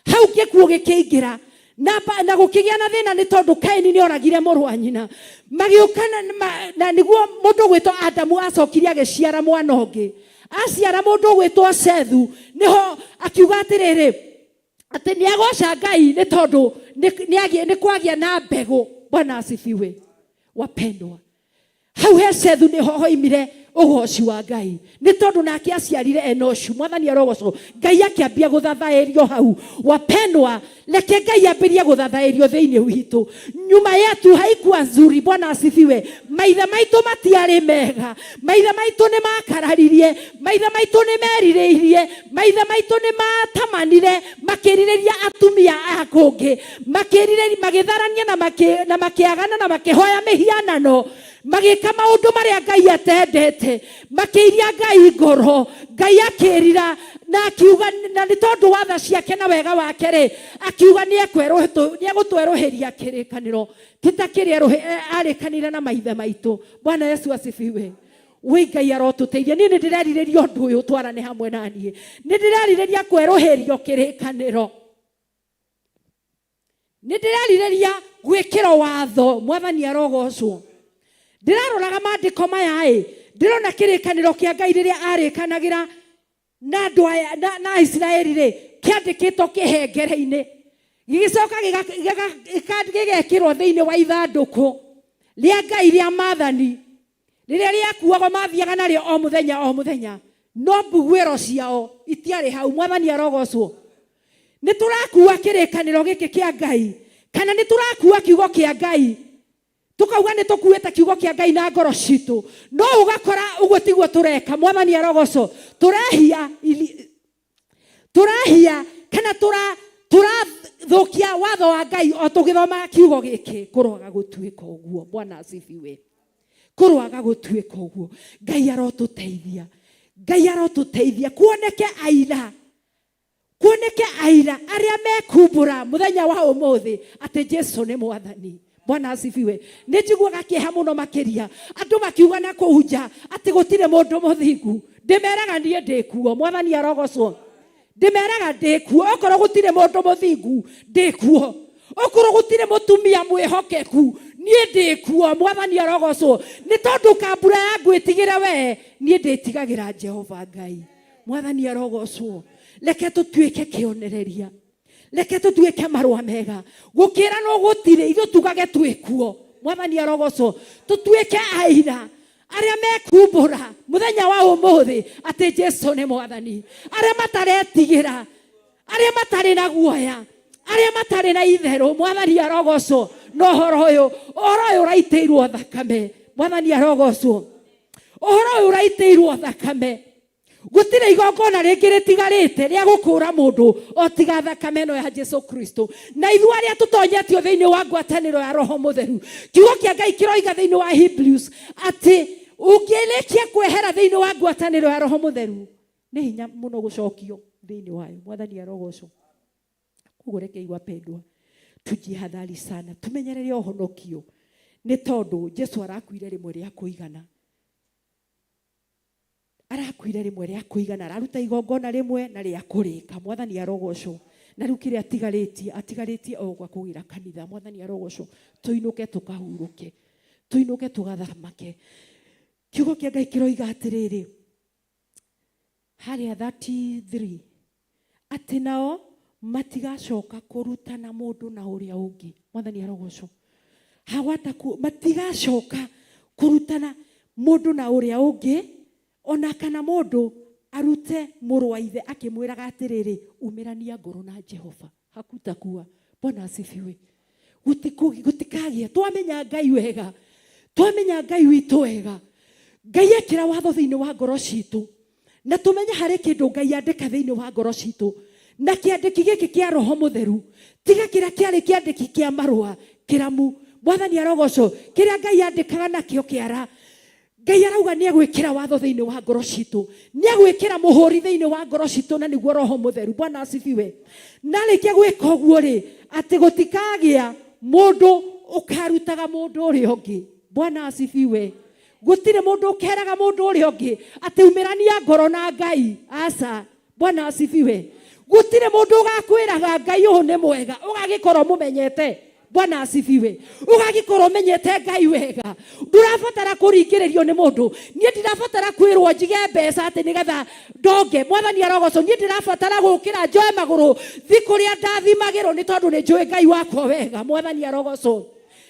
Hau gikuo gikiingira na gukigia na thina ni tondu Kaini ni oragire mũrũ wa nyina. Magiukana na niguo mundu gwitwo Adamu acokirie agiciara mwana ungi. Aciara mundu gwitwo Sethu niho akiuga atiriri ati ni agoca Ngai ni tondu ni kwagia na mbegu. Bwana asifiwe. Wapendwa, hau he Sethu niho hoimire ugoci wa Ngai ni tondu nake aciarire Enoshu. Mwathani arogocwo Ngai akiambia guthathairio hau. Wapendwa, reke Ngai ambirie guthathairio thiini witu. Nyuma yetu haikuwa nzuri. Bwana asifiwe. Maithe maitu matiari mega. Maithe maitu ni makararirie. Maithe maitu ni meririirie. Maithe maitu ni matamanire makiririria atumia akungi makiririria magitharania na makiagana na makihoya mihianano magika maundu maria Ngai atendete makiiria Ngai ngoro. Ngai akirira na akiuga na ni tondu watha ciake na wega wake ri akiuga ni egutweruhiria kirikaniro titakiria arikanire na maithe maitu. Bwana Yesu asifiwe. we Ngai arotuteithia ni ndirerirĩria ũndũ ũyũ twarane hamwe naniĩ ni ndirerirĩria kwerũhĩrio kĩrĩkanĩro ni ndirerirĩria gwĩkĩrwo watho mwathani arogocwo ndĩraroraga maandĩko maya ndĩrona kĩrĩkanĩro kĩa Ngai rĩrĩa arĩkanagĩra na andũ aya na Isiraeli kĩandĩkĩtwo kĩhengere-inĩ gĩgĩcoka gĩgekĩrwo thĩinĩ wa ithandũkũ rĩa Ngai rĩa maathani rĩrĩa rĩakuagwo mathiaga narĩo o mũthenya no mbuguĩro ciao itiarĩ hau mwathani arogocwo nĩ tũrakua kĩrĩkanĩro gĩkĩ kĩa Ngai kana nĩ tũrakua kiugo kĩa Ngai tukauga nĩ tũkuĩte kiugo kĩa Ngai na ngoro citũ no ũgakora ũguo tiguo tũreka mwathani arogocwo tũrahia kana tũrathukia watho wa Ngai o tũgĩthoma kiugo gĩkĩ kũroaga gũtuĩka ũguo Bwana asifiwe kũroaga gũtuĩka ũguo Ngai arotũteithia kuoneke aira arĩa mekumbũra mũthenya wa ũmũthĩ atĩ Jesũ nĩ mwathani Bwana asifiwe nĩ njiguaga kĩeha mũno makĩria andũ makiuga na kũhunja atĩ gũtirĩ mũndũ mũthingu ndĩmeraga niĩ ndĩkuo mwathani arogocwo ndĩmeraga ndĩkuo okorwo gũtirĩ mũndũ mũthingu ndĩkuo okorwo gũtirĩ mũtumia mwĩhokeku niĩ ndĩkuo mwathani arogocwo nĩ tondũ kambura ya ngwĩtigĩra we niĩ ndĩtigagĩra Jehova Ngai mwathani arogocwo reke tũtuĩke kĩonereria reke tũtuĩke marũa mega gũkĩra no gũtirĩ ithuĩ tugage twĩkuo mwathani arogocwo tũtuĩke aira arĩa mekumbũra mũthenya wa ũmũthĩ atĩ Jesũ nĩ mwathani arĩa mataretigĩra arĩa matarĩ na guoya arĩa matarĩ na itherũ mwathani arogocwo no ũhoro ũyũ ũraitĩirwo thakame mwathani arogocwo ũhoro ũyũ ũraitĩirwo thakame gũtirĩ igongona rĩngĩ rĩtigarĩte rĩa gũkũra mũndũ o tiga thakame ĩno ya Jesũ Kristo na ithuĩ arĩa tũtonyetio thĩinĩ wa ngwatanĩro ya Roho Mũtheru kiugo kĩa Ngai kĩroiga thĩinĩ wa Hebrews atĩ ũngĩrĩkia kwehera thĩinĩ wa ngwatanĩro ya Roho Mũtheru nĩ hinya mũno gũcokio thĩinĩ wayo mwathani arogocwo koguo rekei wapendwa tujihadhari sana tumenyerere ũhonokio nĩ tondũ Jesũ arakuire rĩmwe rĩa kũigana arakuire rĩmwe rĩa kũigana araruta igongona rĩmwe na rĩa kũrĩka mwathani arogocwo na rĩu kĩrĩa atigarĩtie o gwa kũgira kanitha mwathani arogocwo tuinũke tukahurũke tuinũke tugathamake kiugo kĩa Ngai kĩroiga atĩrĩrĩ harĩa 33 atĩ nao matigacoka kũrutana mũndũ na ũrĩa ũngĩ mwathani arogocwo matigacoka kũrutana mũndũ na ũrĩa ũngĩ ona kana mũndũ arute mũrũ wa ithe akĩmwĩraga atĩrĩrĩ umĩrania ngoro na Jehova hakutakuwa Bwana asifiwe gũtikagĩa twamenya Ngai wega twamenya Ngai witũ wega Ngai ekĩra watho thĩinĩ wa ngoro citũ na tũmenye harĩ kĩndũ Ngai andĩka thĩinĩ wa ngoro citũ na kĩandĩki gĩkĩ kĩa Roho Mũtheru tiga kĩrĩa kĩarĩ kĩandĩki kĩa marũa kĩramu mwathani arogocwo kĩrĩa Ngai andĩkaga nakĩo kĩara Ngai arauga nĩ egwĩkĩra watho thĩinĩ wa ngoro citũ nĩ egwĩkĩra mũhũri thĩinĩ wa ngoro citũ na nĩguo Roho Mũtheru Bwana asifiwe na rĩkia gwĩka ũguo atĩ gũtikagĩa mũndũ ũkarutaga mũndũ ũrĩa ũngĩ Bwana asifiwe gũtirĩ mũndũ ũkeraga mũndũ ũrĩa ũngĩ atĩ umĩrania ngoro na Ngai aca Bwana asifiwe gũtirĩ mũndũ ũgakwĩraga Ngai ũyũ nĩ mwega ũgagĩkorwo mũmenyete Bwana asifiwe ũgagĩkorwo menyete Ngai wega ndũrabatara kũringĩrĩrio nĩ mũndũ niĩ ndirabatara kwĩrwo njige mbeca atĩ nĩgetha ndonge mwathani arogocwo niĩ ndirabatara gũkĩra njoe magũrũ thiĩ kũrĩa ndathimagĩrwo nĩ tondũ nĩ njũĩ Ngai wakwa wega mwathani arogocwo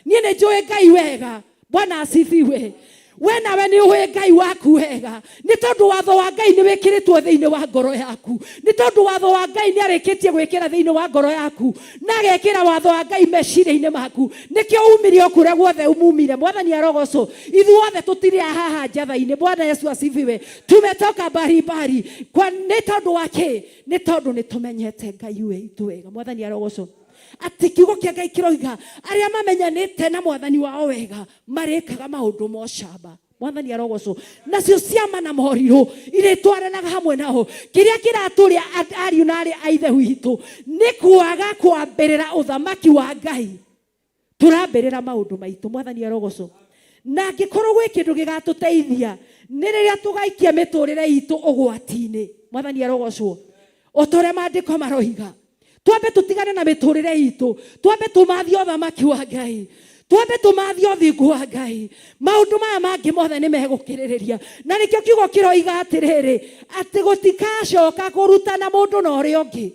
niĩ nĩ njũĩ Ngai wega Bwana asifiwe we nawe nĩ ũĩ Ngai waku wega nĩ tondũ watho wa Ngai nĩ wĩkĩrĩtwo thĩinĩ wa ngoro yaku nĩ tondũ watho wa Ngai nĩ arĩkĩtie gwĩkĩra thĩinĩ wa ngoro yaku na agekĩra watho wa Ngai meciria-inĩ maku nĩkĩo umire okũrĩa guothe umumire mwathani arogocwo ithuothe tũtirĩ haha njatha-inĩ Bwana Yesu asifiwe tumetoka baribari nĩ tondũ wa kĩ nĩ tondũ nĩ tũmenyete Ngai witũ wega mwathani arogocwo atĩ kiugo kĩa Ngai kĩroiga arĩa mamenyanĩte na mwathani wao wega marĩkaga maũndũ ma ũcamba mwathani arogocwo nacio ciama na morirũ irĩtwaranaga hamwe nao kĩrĩa kĩratũrĩa ariũ na arĩ a ithe witũ nĩ kwaga kwambĩrĩra ũthamaki wa Ngai tũrambĩrĩra maũndũ maitũ mwathani arogocwo na angĩkorwo gwĩ kĩndũ gĩgatũteithia nä rä rä a tå gaikia mä tå rä re itå å gwati-inä. Mwathani arogocwo. O ta å rä a mandĩko maroiga, twambe tå tigane na mä tå rä re itå, twambe tå mathie ũthamaki wa Ngai, twambe tå mathie ũthingu wa Ngai. Maũndũ maya mangĩ mothe nĩ megũkĩrĩrĩria. Na nĩkĩo kiugo kĩroiga atĩrĩrĩ, atĩ gũtikacoka kũrutana mũndũ na ũrĩa ũngĩ.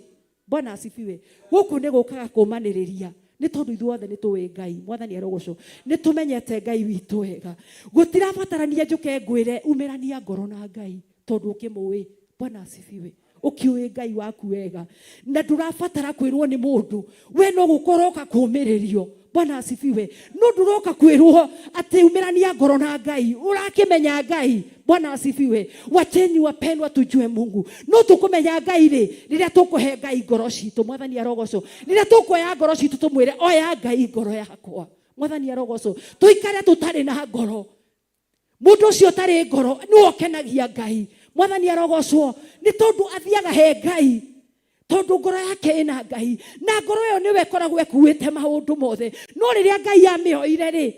Bwana asifiwe. Gũkũ nĩ gũkaga kũmanĩrĩria. Nĩ tondũ ithuothe nĩ tũĩ Ngai. Mwathani arogocwo. Nĩ tũmenyete Ngai witũ wega. Gũtirabatarania njũke ngwĩre umĩrania ngoro na Ngai tondũ ũkĩmũĩ. Bwana asifiwe. Ũkĩũĩ Ngai waku wega. Na ndũrabatara kwĩrwo nĩ mũndũ. We no gũkoroka kũũmĩrĩrio. Bwana asifiwe. No ndũroka kwĩrwo atĩ umĩrania ngoro na Ngai. Ũrakĩmenya Ngai. Bwana asifiwe. Wacheni wapendwa tujue Mungu. No tũkũmenya Ngai rĩrĩa tũkũhe Ngai ngoro citũ. Mwathani arogocwo. Rĩrĩa tũkũoya ngoro citũ tũmwĩre oya Ngai ngoro yakwa. Mwathani arogocwo. Tũikare tũtarĩ na ngoro. Mũndũ ũcio ũtarĩ ngoro nĩ okenagia Ngai. Mwathani arogocwo. Nĩ tondũ athiaga he Ngai. Tondu ngoro yake ina Ngai. Na ngoro ĩyo nĩwe ĩkoragwo ĩkuĩte maũndũ mothe. No rĩrĩa Ngai amĩoire rĩ,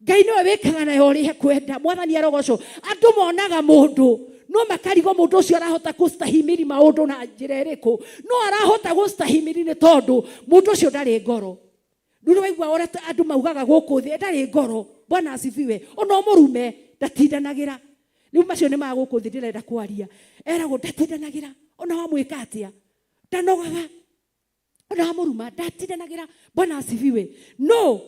Ngai nĩwe wĩkaga nayo ũrĩa ekwenda. Mwathani arogocwo. Andũ monaga mũndũ, no makarigwo mũndũ ũcio arahota kũstahimili maũndũ na njĩra ĩrĩkũ. No arahota gũstahimili nĩ tondũ mũndũ ũcio ndarĩ ngoro. Nĩ waigua ũrĩa andũ maugaga gũkũ thĩ ndarĩ ngoro. Bwana asifiwe. Ona mũrume ndatindanagĩra. Rĩu macio nĩ ma gũkũ thĩ ndĩrenda kwaria. Eragwo ndatindanagĩra. Ona wamwĩka atĩa? Ndanogaga. Ona mũruma ndatindanagĩra. Bwana asifiwe. No.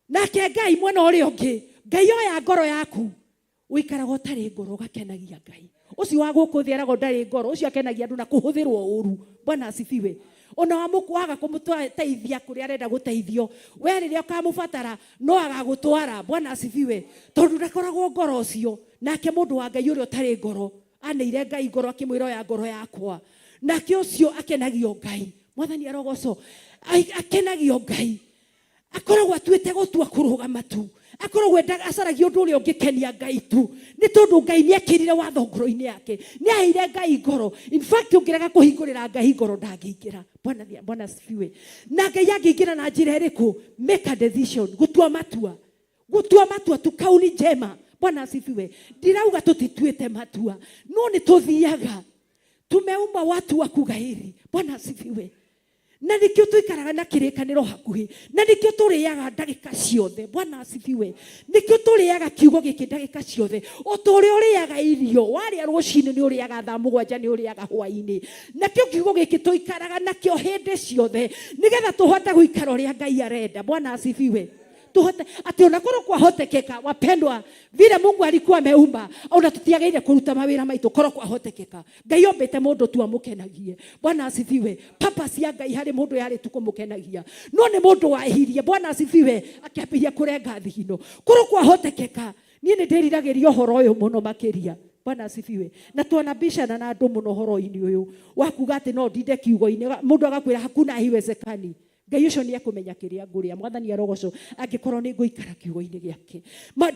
Nake Ngai mwena ũrĩa ũngĩ. Ngai oya ngoro yaku. Ũikaraga ũtarĩ ngoro ũgakenagia Ngai. Ũcio wa gũkũ thĩ eragwo ndarĩ ngoro. Ũcio akenagia andũ na kũhũthĩrwo ũru. Bwana asifiwe. Ona wamũkwaga kũmũteithia kũrĩa arenda gũteithio. We rĩrĩa ũkamũbatara no agagũtwara. Bwana asifiwe. Tondũ ndakoragwo ngoro ũcio. Nake mũndũ wa Ngai ũrĩa ũtarĩ ngoro anĩire Ngai ngoro akĩmwĩra oya ngoro yakwa. Nake ũcio akenagio Ngai. Mwathani arogocwo. Akenagio Ngai. Akoragwo atuĩte gũtua kũrũgama tu. Akoragwo acaragia ũndũ ũrĩa ũngĩkenia Ngai tu. Nĩ tondũ Ngai nĩekĩrire watho ngoro-inĩ yake. Nĩaheire Ngai ngoro. In fact ũngĩrega kũhingũrĩra Ngai ngoro ndangĩingĩra. Bwana asifiwe. Na Ngai angĩingĩra na njĩra ĩrĩkũ? Make a decision. Gũtua matua. Gũtua matua tu kauli njema. Bwana asifiwe. Ndirauga tũtituĩte matua. No nĩ tũthiaga. Tumeumba watu wa kugairi. Bwana asifiwe. Na nikio tuikaraga na kĩrĩkanĩro hakuhĩ. Na nikio tũrĩaga ndagĩka ciothe. Bwana asifiwe. Nikio tũrĩaga kiugo gĩkĩ ndagĩka ciothe. O ta ũrĩa ũrĩaga irio, warĩa rũcinĩ nĩ ũrĩaga thaa mũgwanja nĩ ũrĩaga hwaĩ-inĩ. Nakĩo kiugo gĩkĩ tũikaraga nakĩo hĩndĩ ciothe nĩgetha tũhote gũikara ũrĩa Ngai arenda. Bwana asifiwe. Tuhote ati onakorwo kwahotekeka wapendwa vile Mungu alikuwa ameumba ona tutiagaire kuruta mawira maitu korwo kwahotekeka. Ngai ombete mundu tu amukenagie. Bwana asifiwe. Papa cia Ngai hari mundu yari tu kumukenagia. No ni mundu wahirie. Bwana asifiwe. Akiambia kurenga thigino. Korwo kwahotekeka nie ni ndiriragiria uhoro uyu muno makiria. Bwana asifiwe. Na tuanabishana na andu muno horo-ini uyu wakuga ati no ndinde kiugo-ini mundu agakwira hakuna haiwezekani. Ngai ũcio nĩ ekũmenya kĩrĩa ngũrĩa. Mwathani arogocwo. Angĩkorwo nĩ ngũikara kiugo-inĩ gĩake.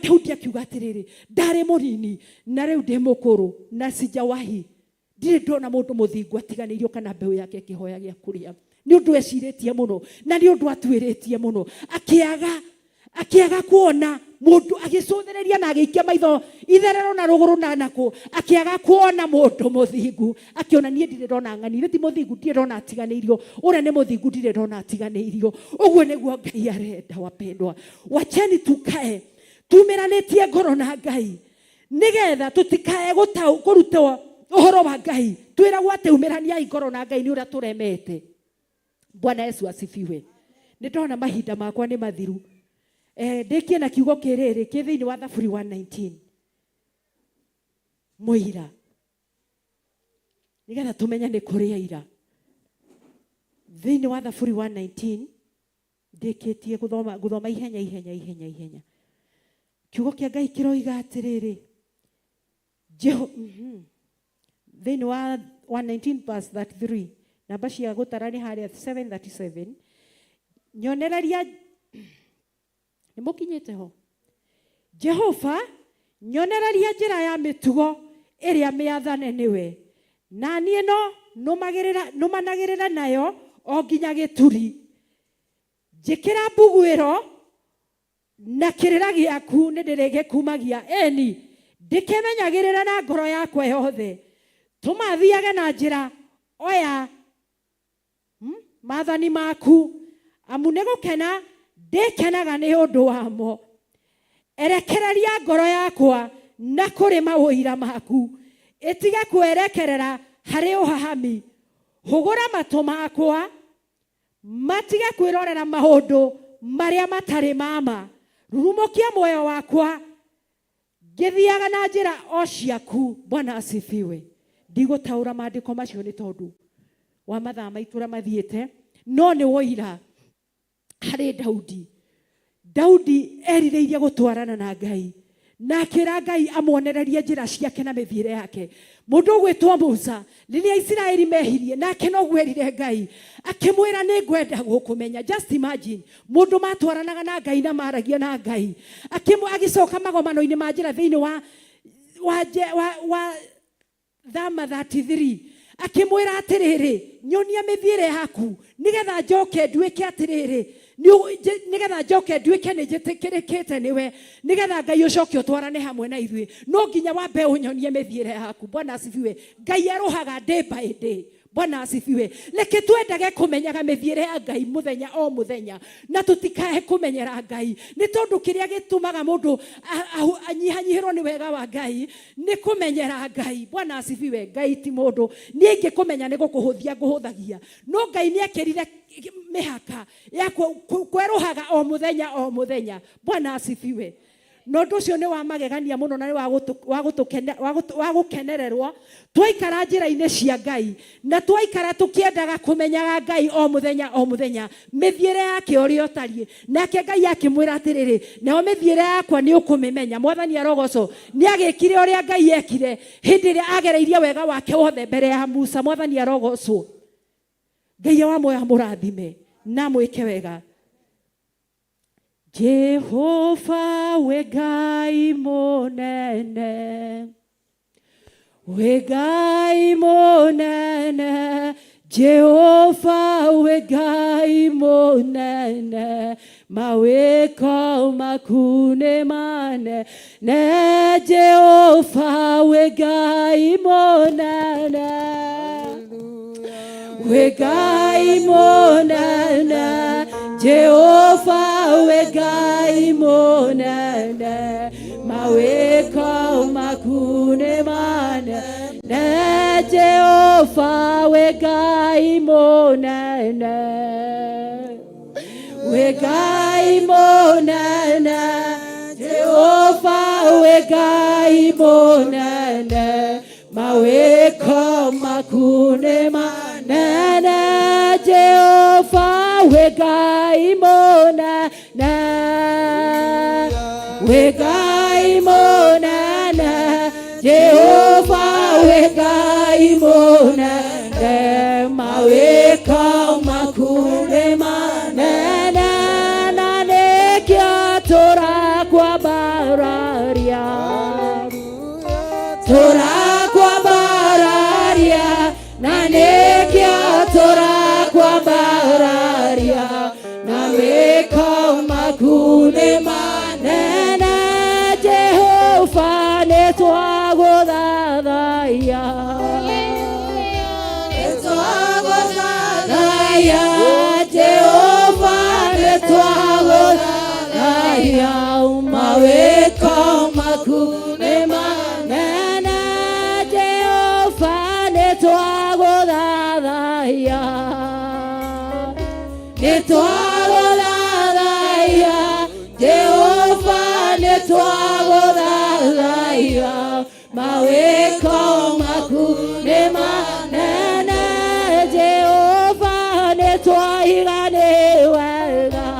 Daudi akiuga atĩrĩrĩ, ndarĩ mũnini na rĩu ndĩ mũkũrũ na sijawahi. Ndirĩ ndona mũndũ mũthingu atiganĩirio kana mbeũ yake ĩkĩhoya gĩa kũrĩa. Nĩ ũndũ ecirĩtie mũno na nĩ ũndũ atuĩrĩtie mũno. Akĩaga kuona mũndũ agĩcũthĩrĩria na agĩikia maitho itherero na rũgũrũ na nakũ. Akĩaga kuona mũndũ mũthingu. Akĩona niĩ ndirĩ ndona ng'ani. Nĩ ti mũthingu ndirĩ ndona atiganĩirio. Ũrĩa nĩ mũthingu ndirĩ ndona atiganĩirio. Ũguo nĩguo Ngai arenda wapendwa. Wacheni tukae tumeranĩtie ngoro na Ngai nĩgetha tũtikae kũrutwo ũhoro wa Ngai. Twĩragwo atĩ umĩraniai ngoro na Ngai nĩ ũrĩa tũremete. Bwana Yesu asifiwe. Nĩ ndona mahinda makwa nĩ mathiru. Ndekie na kiugo kĩrĩrĩ kĩ thĩinĩ wa Thaburi 119. Mũira. Nĩgetha tũmenye nĩ kũrĩ ira. Thĩinĩ wa Thaburi 119 ndĩkĩtie gũthoma ihenya. Kiugo kĩa Ngai kĩroiga atĩrĩrĩ. Thĩinĩ wa 119 verse 33. Namba cia gũtarani harĩa 737. Nyonereria Nĩmũkinyĩte ho. Jehova nyonereria njĩra ya mĩtugo ĩrĩa mĩathane nĩwe. Na niĩ no nũmanagĩrĩra nayo o nginya gĩturi. Njĩkĩra mbuguĩro na kĩrĩra gĩaku nĩ ndĩrĩgĩkumagia. Eni ndikemenyagirira na ngoro yakwa yothe tumathiage na njira oya maathani maku amu nĩ gũkena ndĩkenaga nĩ ũndũ wamo. Erekereria ngoro yakwa na kũrĩ maũira maku ĩtige kwerekerera harĩ ũhahami. Hũgũra matũ makwa matige kwĩrorera maũndũ marĩa matarĩ mama. Rurumũkia muoyo wakwa ngĩthiaga na njĩra o ciaku. Bwana asifiwe. Ndigũtaũra maandĩko macio nĩ tondũ wa mathaa maitũ ũrĩa mathiĩte, no nĩ woira harĩ Daudi. Daudi erirĩirie gũtwarana na Ngai na akĩra Ngai amuonererie njĩra ciake na mĩthiĩre yake. Mũndũ ũgwĩtwo Musa rĩrĩa Isiraeli mehirie nake noguo erire Ngai akĩmwĩra nĩ ngwenda gũkũmenya. Just imagine mũndũ matwaranaga na Ngai na maragia na Ngai agĩcoka magomano-inĩ ma njĩra thĩinĩ wa Thama 33 akĩmwĩra atĩrĩrĩ nyonia mĩthiĩre yaku nĩgetha njoke nduĩke atĩrĩrĩ nĩgetha njoke nduĩke nĩ njĩtĩkĩrĩkĩte nĩwe nĩgetha Ngai ũcoke ũtwarane hamwe na ithuĩ. No nginya wambe ũnyonie mĩthiĩre yaku. Bwana asifiwe. Ngai arũhaga day by day. Bwana asifiwe. Reke twendage kũmenyaga mĩthiĩre ya Ngai mũthenya o mũthenya na tũtikae kũmenyera Ngai nĩ tondũ kĩrĩa gĩtũmaga mũndũ anyihanyihĩrwo nĩ wega wa Ngai nĩ kũmenyera Ngai. Bwana asifiwe. Ngai ti mũndũ niĩ ingĩkũmenya nĩ gũkũhũthia ngũhũthagia, no Ngai nĩ ekĩrire mĩhaka ya kwerũhaga o mũthenya o mũthenya. Bwana asifiwe. No ũndũ ũcio nĩ wa magegania mũno na wa gũkenererwo twaikara njĩra-inĩ cia Ngai na twaikara tũkĩendaga kũmenyaga Ngai o mũthenya o mũthenya mĩthiĩre yake ũrĩa ũtariĩ. Nake Ngai akĩmwĩra atĩrĩrĩ nayo mĩthiĩre yakwa nĩ ũkũmĩmenya. Mwathani arogocwo. Nĩ agĩkire ũrĩa Ngai ekire hĩndĩ ĩrĩa agereirie wega wake wothe mbere ya Musa. Mwathani arogocwo. Ngai wa moya mũrathime na mwĩke wega. Jehova we Ngai mũnene, we Ngai mũnene, Jehova we Ngai mũnene, mawĩko maku nĩ manene, Jehova we Ngai mũnene, we Ngai mũnene, Jehova we Ngai mũnene, mawĩko maku nĩ manene, Jehova we Ngai mũnene, we Ngai mũnene, Jehova we Ngai mũnene, mawĩko maku nĩ manene, Jehova we Ngai mũnene, we Ngai mũnene, Jehova we Ngai mũnene, mawĩko maku nĩ manene, na nĩkĩo tũrakwambararia, tũrakwambararia, na nĩkĩo tũrakwambararia, na mawĩko maku nĩ manene, Jehova nĩ twagũthathaiya, nĩ twagũthathaiya, Jehova nĩ twagũthathaiya, mawĩko maku nĩ manene, Jehova nĩ twagũthathaiya, nĩ twagũthathaiya, Jehova nĩ twagũthathaiya, mawĩko maku nĩ manene, Jehova nĩ twaiga nĩ wega,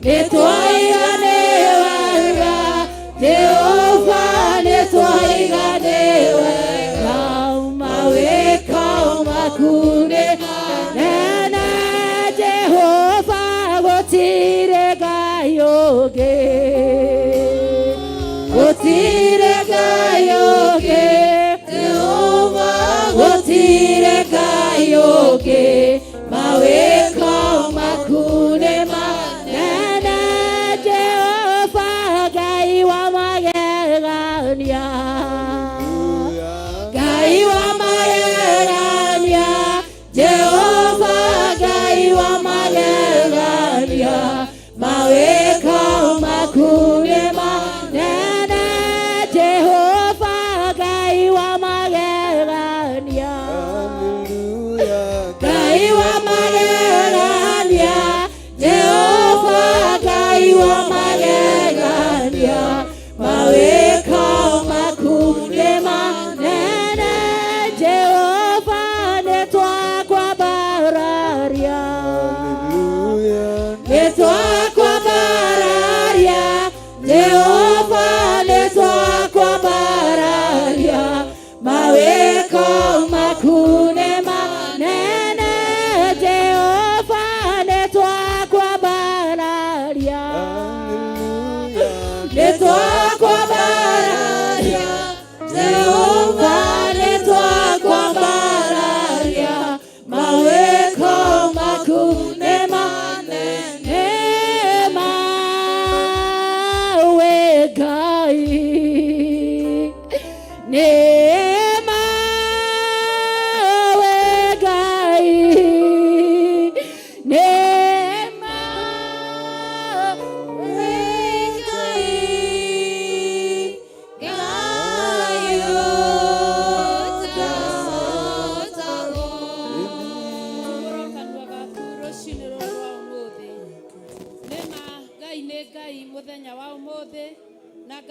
nĩ twaiga nĩ wega, Jehova nĩ twaiga nĩ wega, mawĩko maku nĩ manene, Jehova gũtirĩ Ngai ũngĩ, gũtirĩ Ngai ũngĩ, Jehova gũtirĩ Ngai ũngĩ, mawĩko maku nĩ manene, Jehova Ngai wa magegania,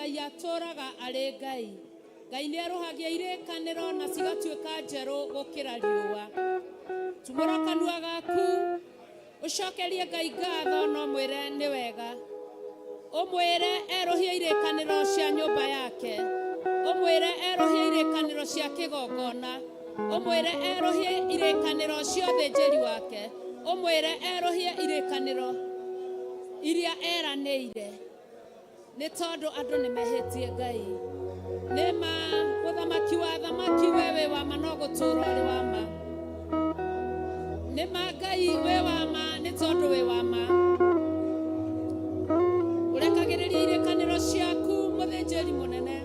Ngai atũraga arĩ Ngai. Ngai nĩ erohagia irĩkanĩro na cigatuĩka njerũ gũkĩra riũa. Tumũra kanua gaku ũcokerie Ngai ngatho na ũmwĩre nĩ wega. Ũmwĩre erohia irĩkanĩro cia nyũmba yake. Ũmwĩre erohia irĩkanĩro cia kĩgongona. Ũmwĩre erohia irĩkanĩro cia ũthĩnjĩri wake. Ũmwĩre erohia irĩkanĩro iria eranĩire. Nĩ tondũ andũ nĩ mehĩtie Ngai. Nĩ ma mũthamaki wa thamaki wewe wa ma no gũtũũra ũrĩ wa ma. Nĩ ma Ngai we wa ma nĩ tondũ we wa ma. Ũrekagĩrĩria irĩkanĩro ciaku mũthĩnjĩri mũnene.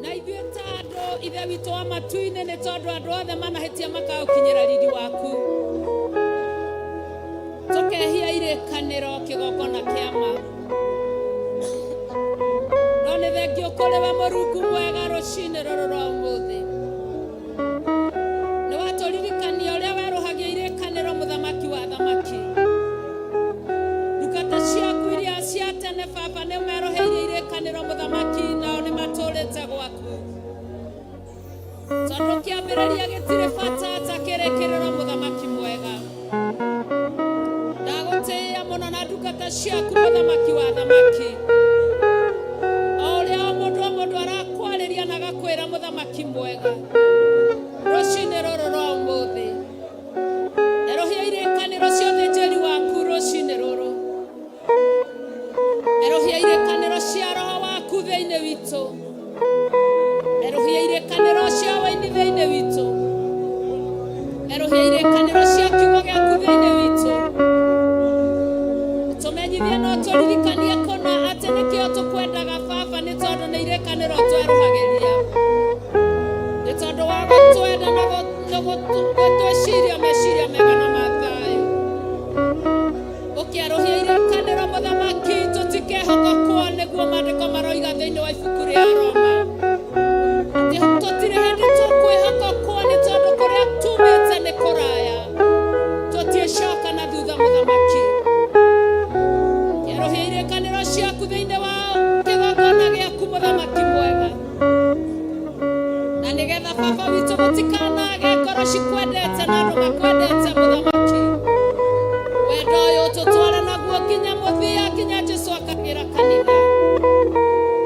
Na ithuĩ ta andũ ithe witũ wa matu-inĩ nĩ tondũ andũ othe manahĩtia makaũkinyĩra riri waku. Tũkehia irĩkanĩro kĩgongona kĩa ma. No nĩ thengio kũrĩ we Mũrungu mwega rũcinĩ rũrũ rwa ũmũthĩ. Nĩ watũririkania ũrĩa werũhagia irĩkanĩro mũthamaki wa thamaki. Ndungata ciaku iria cia tene Baba nĩ ũmeroheirie irĩkanĩro mũthamaki nao nĩ matũrĩte gwaku. Tondũ kĩambĩrĩria gĩtirĩ bata ta kĩrĩkĩrĩro mũthamaki mwega. Ndagũtĩĩa mũno na ndungata ciaku mũthamaki wa thamaki. O ũrĩa o mũndũ arakwarĩria na agakwĩra mũthamaki mwega. Rũcinĩ rũrũ rwa ũmũthĩ. Erohia irĩkanĩro cia ũthĩnjĩri waku rũcinĩ rũrũ. Erohia irĩkanĩro cia roho waku thĩinĩ witũ. Erohia irĩkanĩro cia waini thĩinĩ witũ. Erohia irĩkanĩro cia kiugo gĩaku thĩinĩ witũ. Tũmenyithie no tũririkanie kũna atĩ nĩkĩo tũkwendaga Baba nĩ tondũ nĩ irĩkanĩro twerohagĩria. Nĩ tondũ wa gũtwenda na gũtwĩciria meciria mega na ma thayũ. Ũkĩerohia irĩkanĩro mũthamaki tũtikehoka kuo nĩguo maandĩko maroiga thĩinĩ wa ibuku rĩa Roma. Atĩ tũtirĩ hĩndĩ tũkwĩhoka kuo nĩ tondũ kũrĩa tumĩte nĩ kũraya. Tũtiĩcoka na thutha mũthamaki. Kĩerohia irĩkanĩro ciaku thĩinĩ wa kĩgongona gĩaku mũthamaki mwega. Na nĩgetha Baba witũ gũtikanage ngoro cikwendete na andũ makwendete mũthamaki. Wendo ũyũ tũtware naguo nginya mũthia nginya Jesũ akagĩra kanitha.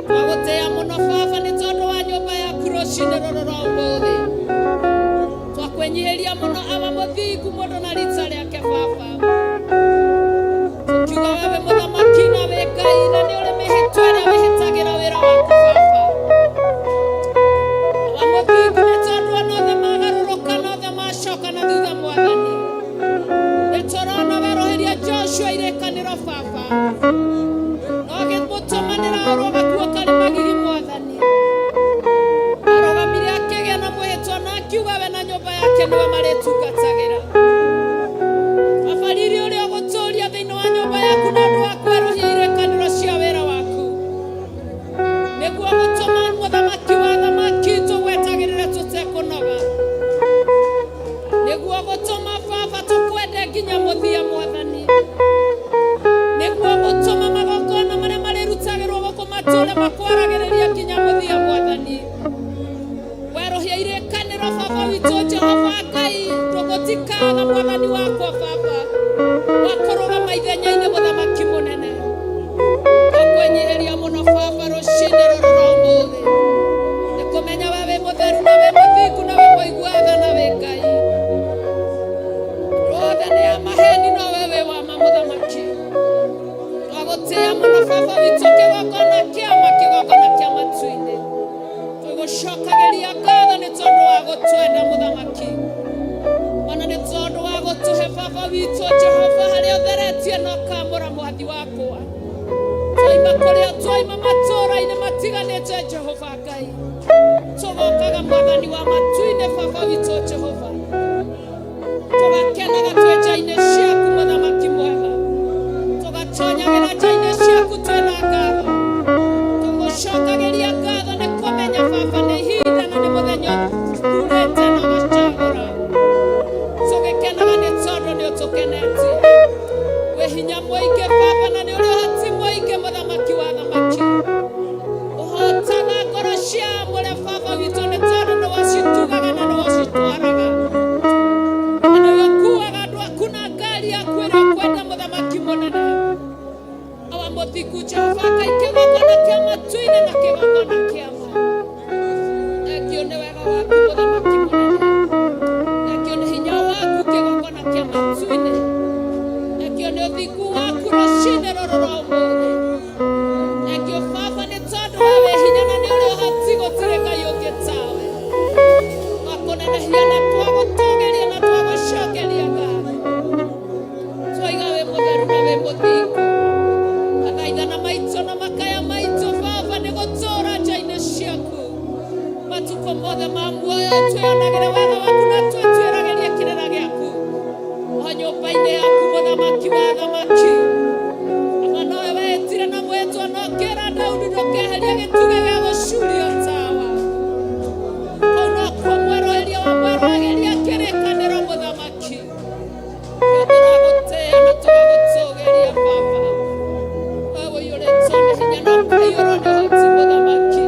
Twagũtĩĩa mũno Baba nĩ tondũ wa nyũmba yaku rũcinĩ rũrũ rwa ũmũthĩ. Twakwĩnyihĩria mũno awa mũthingu mũndũ na rita rĩake Baba. Tũkiuga wewe mũthamaki na wĩ Ngai na nĩ ũrĩ mĩhĩtwa ĩrĩa wĩhĩtagĩra wĩra waku Baba. Awa mũthingu nĩ tondũ ona othe magarũrũka na othe macoka na thutha Mwathani. Nĩ tũrona weroheria Joshua irĩkanĩro Baba. No gĩmũtũmanĩra arũga kuo karĩ magigi Mwathani. Arũgamire akĩgĩa na mwĩhĩtwa na akiuga we na nyũmba yake nĩwe marĩtungatagĩra. Baba riri ũrĩa ũgũtũũria thĩinĩ wa nyũmba yaku na ũndũ wa kwerohia irĩkanĩro cia wĩra waku. Nĩguo gũtũma mũthamaki wa thamaki tũgwetagĩrĩre tũtekũnoga. Nĩguo gũtũma Baba tũkwende nginya mũthia Mwathani. Nĩguo gũtũma magongona marĩa marĩrutagĩrwo gũkũ matũũre makwaragĩrĩria nginya mũthia Mwathani. Werohia irĩkanĩro Baba witũ Jehova Ngai tũgũtikaga Mwathani wakwa Baba. Wakũrũgama ithenya-inĩ mũthamaki mũnene. Tũkwĩnyihĩria mũno Baba rũcinĩ rũrũ rwa ũmũthĩ. Nĩ kũmenya we wĩ mũtheru na wĩ mũthingu na wĩ mũigua-tha na wĩ Ngai. Rothe nĩ ya maheni no we wĩ wa ma mũthamaki. Twagũtĩĩa mũno Baba witũ kĩgongona kĩa matu-inĩ. Twĩgũcokagĩria ngatho nĩ tondũ wa gũtwenda mũthamaki. Ona nĩ tondũ wa gũtũhe Baba witũ Jehova harĩa ũtheretie na ũkamũra mwathi wakwa. Twaima kũrĩa twaima matũũra-inĩ matiganĩte Jehova Ngai. Tũgokaga Mwathani wa matu-inĩ Baba witũ Jehova. Tũgakenaga twĩ nja-inĩ ciaku mũthamaki mwega. Tũgatonyagĩra nja-inĩ ciaku twĩna ngatho. Tũgũcokagĩria ngatho nĩ kũmenya Baba nĩ ihinda na nĩ mũthenya kurĩte na gũcagũra. Tũgĩkenaga nĩ tondũ nĩ ũtũkenetie. Wĩ hinya mũingĩ Baba na nĩ ũrĩ ũhoti mũingĩ waku mũthamaki mũnene. Thengio nĩ hinya waku kĩgongona kĩa matu-inĩ. Thengio nĩ ũthingu waku rũcinĩ rũrũ rwa ũmũthĩ. Thengio Baba nĩ tondũ wa wĩhinya na nĩ ũrĩ ũhoti gũtirĩ Ngai ũngĩ tawe. Twakũnenehia na twagũtũũgĩria na twagũcokeria ngatho. Twoiga wĩ mũtheru na wĩ mũthingu. Mathaithana maitũ na makaya maitũ Baba nĩ gũtũũra nja-inĩ ciaku. Matukũ mothe ma muoyo twĩonagĩre wega waku na twĩtuĩragĩrie kĩrĩra gĩaku o nyũmba-inĩ yaku mũthamaki wa athamaki. Anga nowe wetire na mwĩtwa na ũkĩra Daudi ndũkeheria gĩtugĩ gĩa gũcurio tawa. Kũu nokuo mwerũhĩria wa mwerũhĩria kĩrĩkanĩro mũthamaki. Nĩo tũragũtĩĩa na tũgagũtũũgĩria Baba. Wewe ũiyũrĩtwo nĩ hinya na ũkaiyũrwo nĩ ũhoti mũthamaki.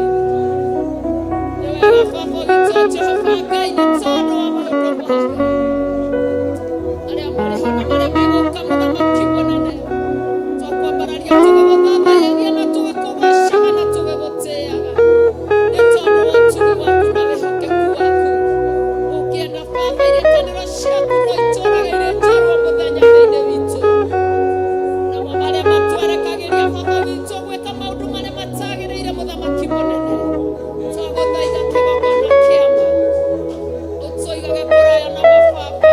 Nĩ wega Baba witũ Jehova Ngai nĩ tondũ wa maũndũ mothe arĩa marĩ ho na marĩa megũka mũthamaki mũnene. Twakwambararia tũgĩgũthathaiyagia na tũgĩkũgocaga na tũgĩgũtĩĩaga nĩ tondũ wa ũtugi waku na wĩhokeku waku. Ũngĩenda Baba irĩkanĩro ciaku no itũũragĩre njiarwa mũthenya thĩinĩ witũ. Namo marĩa matwerekagĩria Baba witũ gwĩka maũndũ marĩa matagĩrĩire mũthamaki mũnene. Twagũthaitha kĩgongona kĩa ma. Ũtũigage kũraya namo Baba.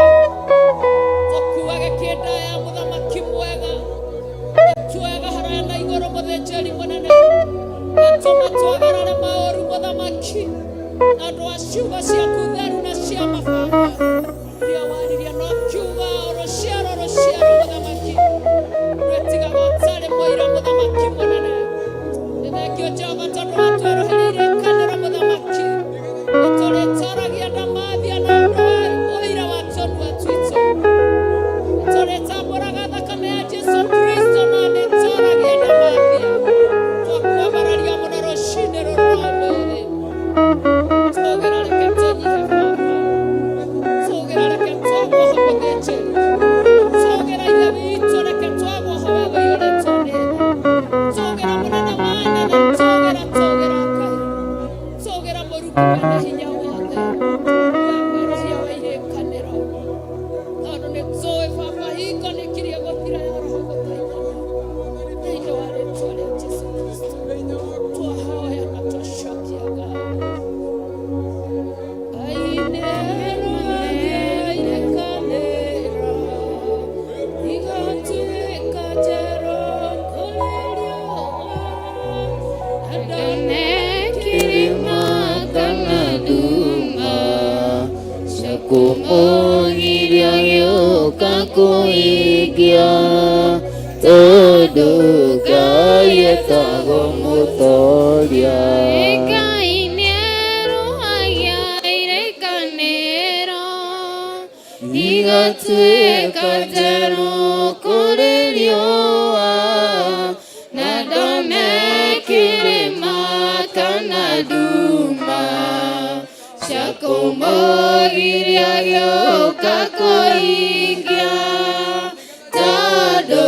Tũkuage kĩndaya mũthamaki mwega. Nĩtuoyaga haraya na igũrũ mũthĩnjĩri mũnene. Natũma twagarare maũru mũthamaki. Na ũndũ wa ciugo ciaku theru na cia ma Baba. Iria waririe na ũkiuga rũciaro mũthamaki. Rwĩtigaga ũtarĩ mũira mũthamaki mũnene. Nĩ thengio Jehova tondũ wa twĩrũhĩrĩirie kanĩro mũthamaki. Nĩtũrĩtoragia ndamathia na ũndũ wa ũira wa tũnua twitũ. Nĩtũrĩtambũraga thakame ya Jesũ Kristo na nĩtoragia ndamathia. Twakwambararia mũno rũcinĩ rũrũ rwa ũmũthĩ. Tũũgĩra reke tũnyihe Baba. Tũũgĩra reke twaguoha mũthĩnjĩri. Tũũgĩra ithe witũ reke twaguoha we ũiyũrĩtwo nĩ tha. Tũũgĩra mũnene wa anene. Tũũgĩra Ngai. Tũũgĩra Mũrungu mwene hinya wothe. We mwerũhia wa irĩkanĩro. Tondũ nĩtũĩ Baba hingo nĩkirie gũthira ya roho gũthaithana. Thĩinĩ wa rĩĩtwa rĩa Jesũ Kristo. Twahoya na twacokia ngatho. Kumuhiria gĩũka kũhingia tondũ Ngai etagwo mũthoria. Ngai nĩerũhagia irĩkanĩro igatuĩka njerũ kũrĩ riũa, na ndone kĩrĩma kana nduma cia kũmũgiria gĩũka kũhingia tondũ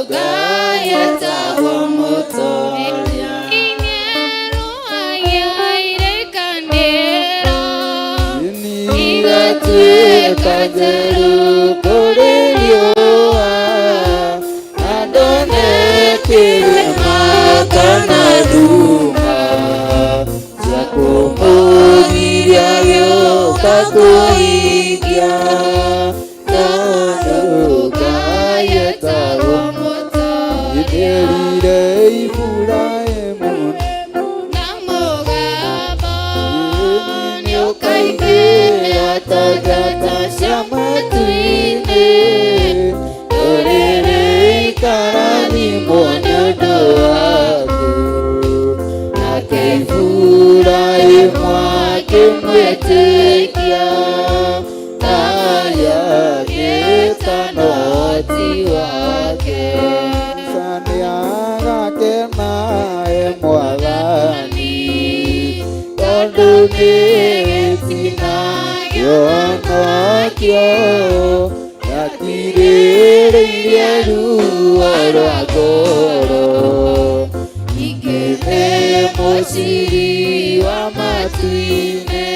Ngai etagwo mũthoria. Nĩerũhagia irĩkanĩro igatuĩka njerũ kũrĩ riũa, na ndone kĩrĩma kana nduma cia kũmũgiria gĩũka kũhingia tondũ Ngai etagwo mũthoria. Nĩerire Iburahĩmu na mũgambo nĩũkaingĩra ta njata cia matu-inĩ, rũrĩrĩ ikarathimwo nĩ ũndũ waku. nake Iburahĩmu akĩmwĩtĩkia Haya agĩĩtana ũhoti wake. Musa nĩagakena Mwathani tondũ nĩetinagio onokio, gatirĩrĩirie ruo rwa ngoro. Ningĩ nĩ mũciri wa matu-inĩ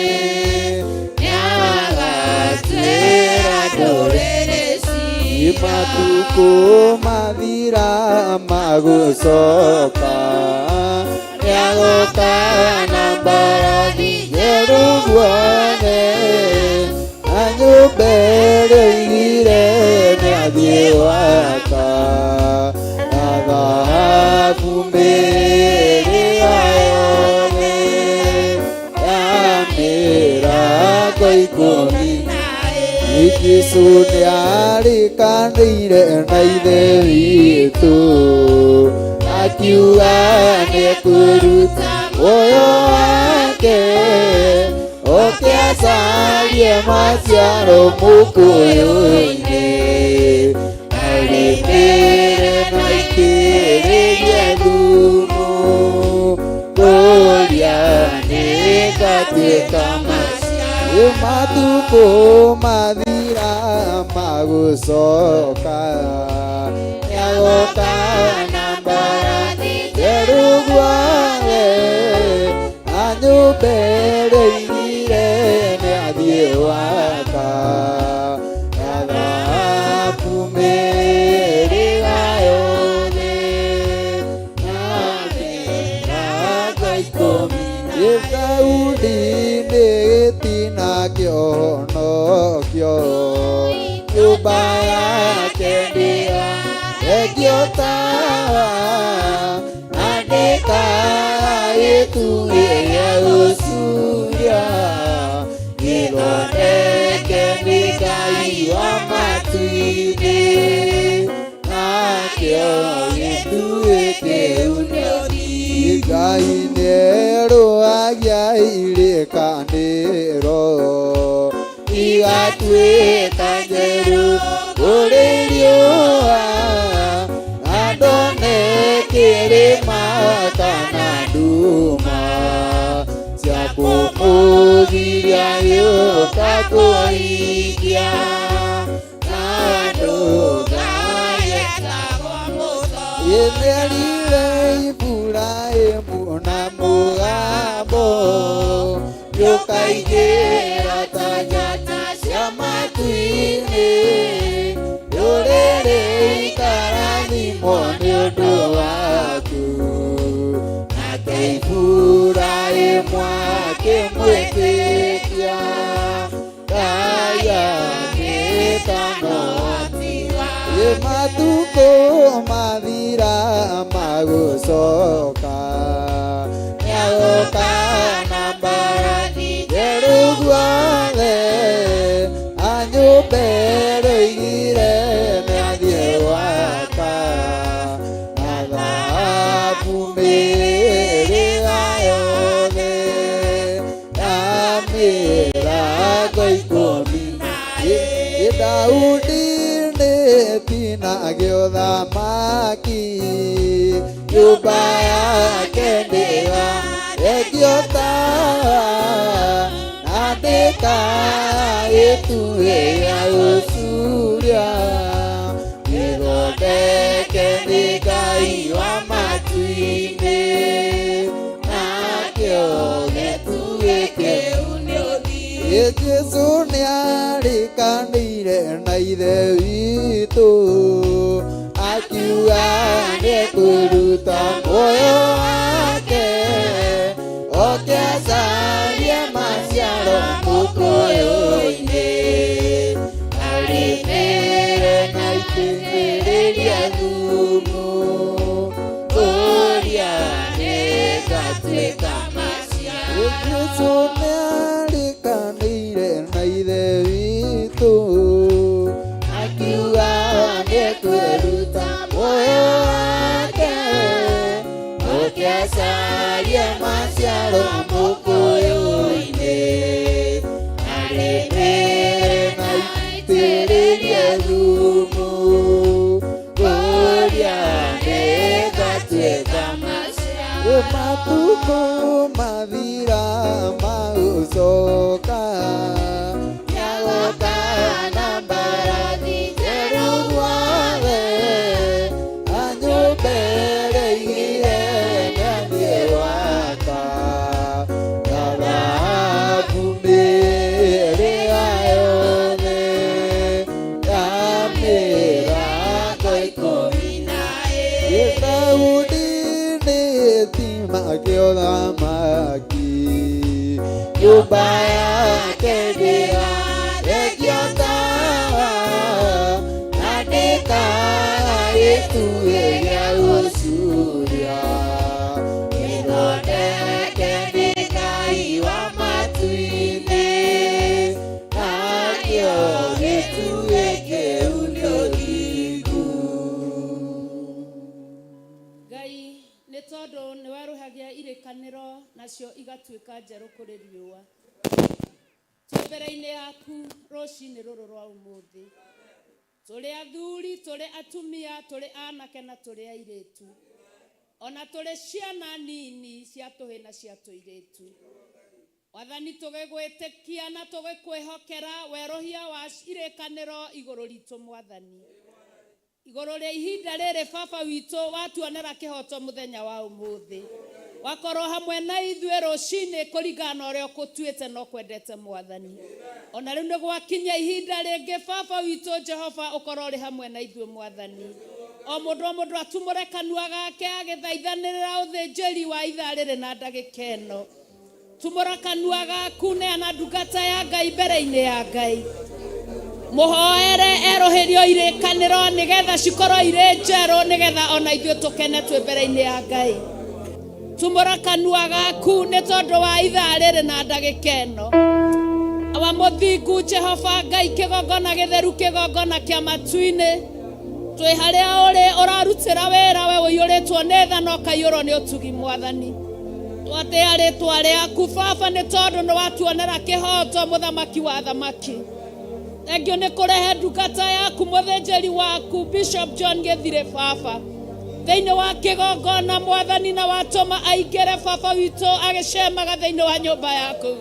Matukũ mathira magũcoka, nĩagoka na mbarathi njerũ guothe, na nyũmba ĩrĩa ĩirigĩre nĩathiĩ gwaka, na thahabu mĩrĩga yothe ya mĩrango ikũmi. Jesũ nĩarĩkanĩire na ithe witũ, akiuga nĩekũruta muoyo wake, oke acarie maciaro mũkũyũ-inĩ, arĩmĩre na itĩrĩrie thumu, kũria nĩgatuĩka maciaro. Matukũ mathira magũcoka, nĩagoka na mbarathi njerũ guothe, na nyũmba ĩrĩa ĩirigĩre nĩathiĩ gwaka, na thahabu mĩrĩga yothe na mĩrango ikũmi. Daudi nĩgĩtina kĩonokio, nyũmba yake ndĩgethegio tawa, andĩka gĩtugĩ gĩa gũcuria, gĩthondeke nĩ Ngai wa matu-inĩ, nakĩo gĩtugĩ kĩu nĩ ũthiĩ. Ngai nĩerũagia irĩkanĩro, igatuĩka njerũ kũrĩ riũa, na ndoneke kĩrĩma kana nduma, cia kũmũthiria gĩũka kũhingia, na ndũgagĩtagwo mũthomu. Nĩerire Iburahĩmu na mũgambo, ndũkaigĩra ta njata cia matu-inĩ, rũrĩrĩ ikarathimwo nĩ ũndũ waku, nake Iburahĩmu akĩmwĩtĩkia, Ngai agĩkamũhotithia. Matukũ mathira magũcoka, nĩagoka na mbarathi njerũ guothe, na nyũmba ĩrĩa ĩirigĩre nĩathiĩ gwaka, na thahabu mĩrĩga yothe ya mĩrango ikũmi. Daudi nĩtinagio thamaki, nyũmba yake ndĩgethegio tawa, andĩka gĩtugĩ gĩa gũcuria, gĩthondeke nĩ Ngai wa matu-inĩ, nakĩo gĩtugĩ kĩu nĩ ũthiĩ. Jesũ nĩarĩkanĩire na ithe witũ, akiuga nĩekũruta muoyo wake, oke acarie maciaro mũkũyũ-inĩ, arĩmĩre na itĩrĩrie thumu, kũria nĩgatuĩka maciaro. Jesũ nĩarĩkanĩire na ithe witũ, akiuga nĩekũruta muoyo wake, oke kendia regiota Nadeka Ituya Usuria Inode Kendika Iwa Matuine Agio Ituye Unyogigu Ngai nĩ tondũ nĩ waruhagia irikanĩro nacio igatuĩka njerũ kũrĩ riũa twĩ mbere-inĩ yaku rũcinĩ rũrũ rwa ũmũthĩ tũrĩ athuri tũrĩ atumia tũrĩ anake na tũrĩ airĩtu ona tũrĩ ciana nini cia tũhĩ na cia tũirĩtu Wathani tũgĩgwĩtĩkia na tũgĩkwĩhokera werũhia wa irikanĩro igũrũ ritũ Mwathani igũrũ rĩa ihinda rĩrĩ baba witũ watuonera kĩhoto mũthenya wa ũmũthĩ wakorwo hamwe na ithuĩ rũcinĩ kũringana na ũrĩa ũkũtuĩte no kwendete Mwathani ona rĩu nĩ gwakinya ihinda rĩngĩ baba witũ Jehova ũkorwo ũrĩ hamwe na ithuĩ Mwathani o mũndũ atumũre kanua gake agĩthaithanĩrĩra ũthĩnjĩri wa ithaa rĩrĩ na ndagĩka ĩno tumũra kanua gaku neana ndungata ya Ngai mbere-inĩ ya Ngai muhoere eroherio irikanĩro nĩgetha cikorwo irĩ njerũ nĩgetha ona ithuĩ tũkene twĩ mbere-inĩ ya Ngai tumũra kanua gaku nĩ tondũ wa ithaa rĩrĩ na ndagĩka ĩno wa mũthingu Jehova Ngai kĩgongona gĩtheru kĩgongona kĩa matu-inĩ twĩ harĩa ũrĩ ũrarutĩra wĩra we ũiyũrĩtwo nĩ tha na ũkaiyũrwo nĩ ũtugi Mwathani twatĩa rĩtwa rĩaku baba nĩ tondũ nĩ watuonera kĩhoto mũthamaki wa thamaki Thank you nĩ kũrehe ndungata yaku mũthĩnjĩri waku Bishop John Gĩthirĩ baba thĩinĩ wa kĩgongona Mwathani na watũma aingĩre baba witũ agĩcemaga thĩinĩ wa nyũmba yaku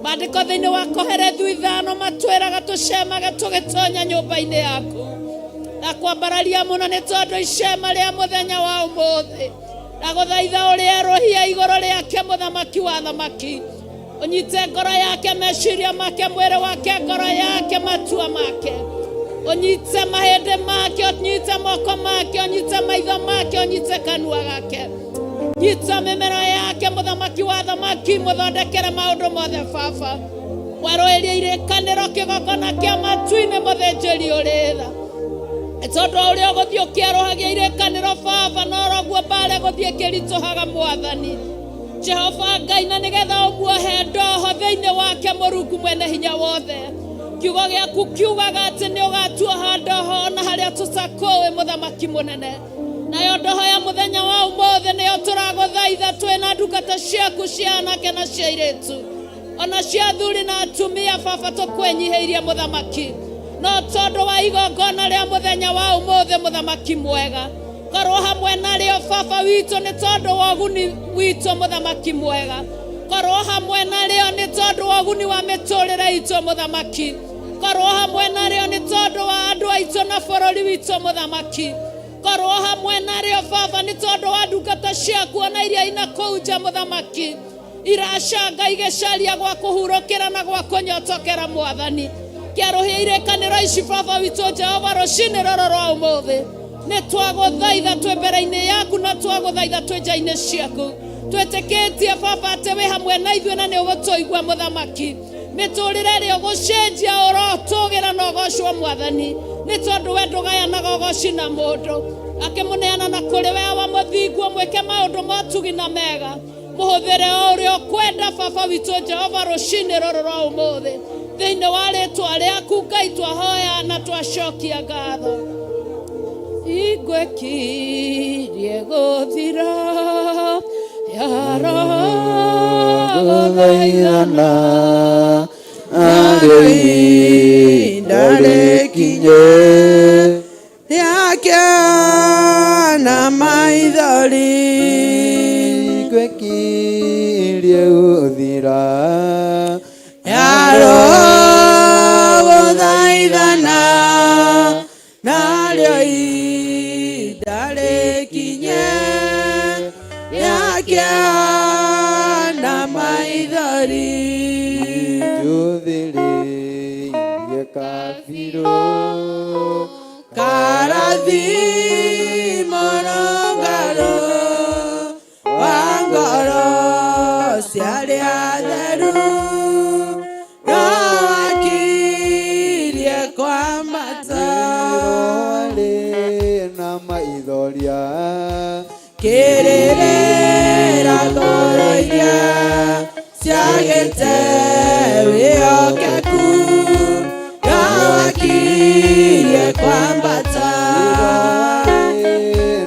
maandĩko thĩinĩ wa Koherethu 5 matwĩraga tũcemage tũgĩtonya nyũmba-inĩ yaku na kwambararia mũno nĩ tondũ icema rĩa mũthenya wa ũmũthĩ na gũthaitha ũrĩa rohia igũrũ rĩake mũthamaki wa thamaki unyite ngoro yake meciria make mwĩrĩ wake ngoro yake matua make unyite mahĩndĩ make unyite moko make unyite maitho make unyite kanua gake nyita mĩmero yake mũthamaki wa thamaki mũthondekere maũndũ mothe baba warũĩrie irikanĩro kĩgongona kĩa matu-inĩ mũthĩnjĩri ũrĩ tha tondũ ũrĩa ũgũthiĩ ũkĩerũhagia irikanĩro baba no roguo mbara gũthiĩ kĩritũhaga Mwathani Jehova Ngai na nĩgetha ũmuohe ndoho thĩinĩ wake Mũrungu mwene hinya wothe kiugo gĩaku kiugaga atĩ nĩ ũgatuoha ndoho na harĩa tũtakũĩ mũthamaki mũnene nayo ndoho ya mũthenya wa ũmũthĩ nĩyo tũragũthaitha twĩna ndungata ciaku cia anake na cia airĩtu ona cia athuri na atumia baba tũkwĩnyihĩirie mũthamaki no tondũ wa igongona rĩa mũthenya wa ũmũthĩ mũthamaki mwega korwo hamwe narĩo baba witũ nĩ tondũ wa ũguni witũ mũthamaki mwega korwo hamwe narĩo nĩ tondũ wa ũguni wa mĩtũrĩre itũ mũthamaki korwo hamwe narĩo nĩ tondũ wa andũ aitũ na bũrũri witũ mũthamaki korwo hamwe narĩo baba nĩ tondũ wa ndungata ciaku ona iria ina kũu nja mũthamaki iracanga igĩcaria gwa kũhurũkĩra na gwa kũnyotokera Mwathani kĩarũhia irikanĩro ici baba witũ Jehova rũcinĩ rũrũ rwa ũmũthĩ nĩ twagũthaitha twĩ mbere-inĩ yaku na twagũthaitha twĩ nja-inĩ ciaku twĩtĩkĩtie baba atĩ wĩ hamwe na ithuĩ na nĩ ũgũtũigua mũthamaki mĩtũrĩre ĩrĩa ũgũcenjia ũrotũgĩra na ũgocwo Mwathani nĩ tondũ we ndũgayanaga ũgoci na mũndũ akĩmũneana na kũrĩ we wa mũthingu mwĩke maũndũ motugi na mega mũhũthĩre o ũrĩa ũkwenda baba witũ Jehova rũcinĩ rũrũ rwa ũmũthĩ thĩinĩ wa rĩtwa rĩaku Ngai twahoya na twacokia ngatho igwĩkirie gũthira yarogũthaithana arĩ ihinda rĩkinye rĩakĩona maithori igwĩkirie gũthira yarogũthaithana narĩo ihinda rĩkinye rĩakĩona maithori njũthĩrĩirie kabirũ karathimo rũngarũ wa ngoro cia arĩa atheru irangoroirie ciagĩte wĩhokeku gawakirie kwambata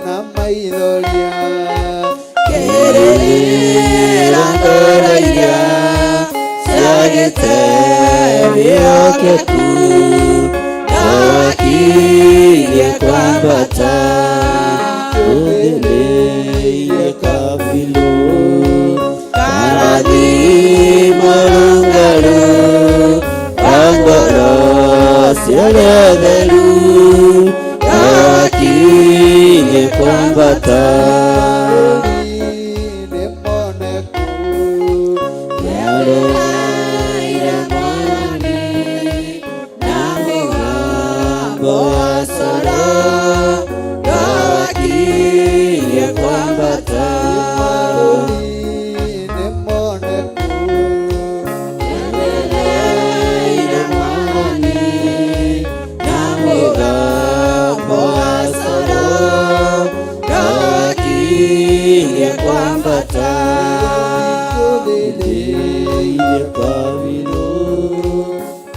na maithoria irangoroirie ciagĩte wĩhokeku gawakirie kwambata ũthĩrĩire kabilo karathimo rũngarũ rwa ngoro ciarĩa theru gawakirie kwambata nĩarehaire mwathani na mũgambo wa coro gawakirie kwambata nĩarehaire mwathani na mũgambo wa coro gawakirie kwambata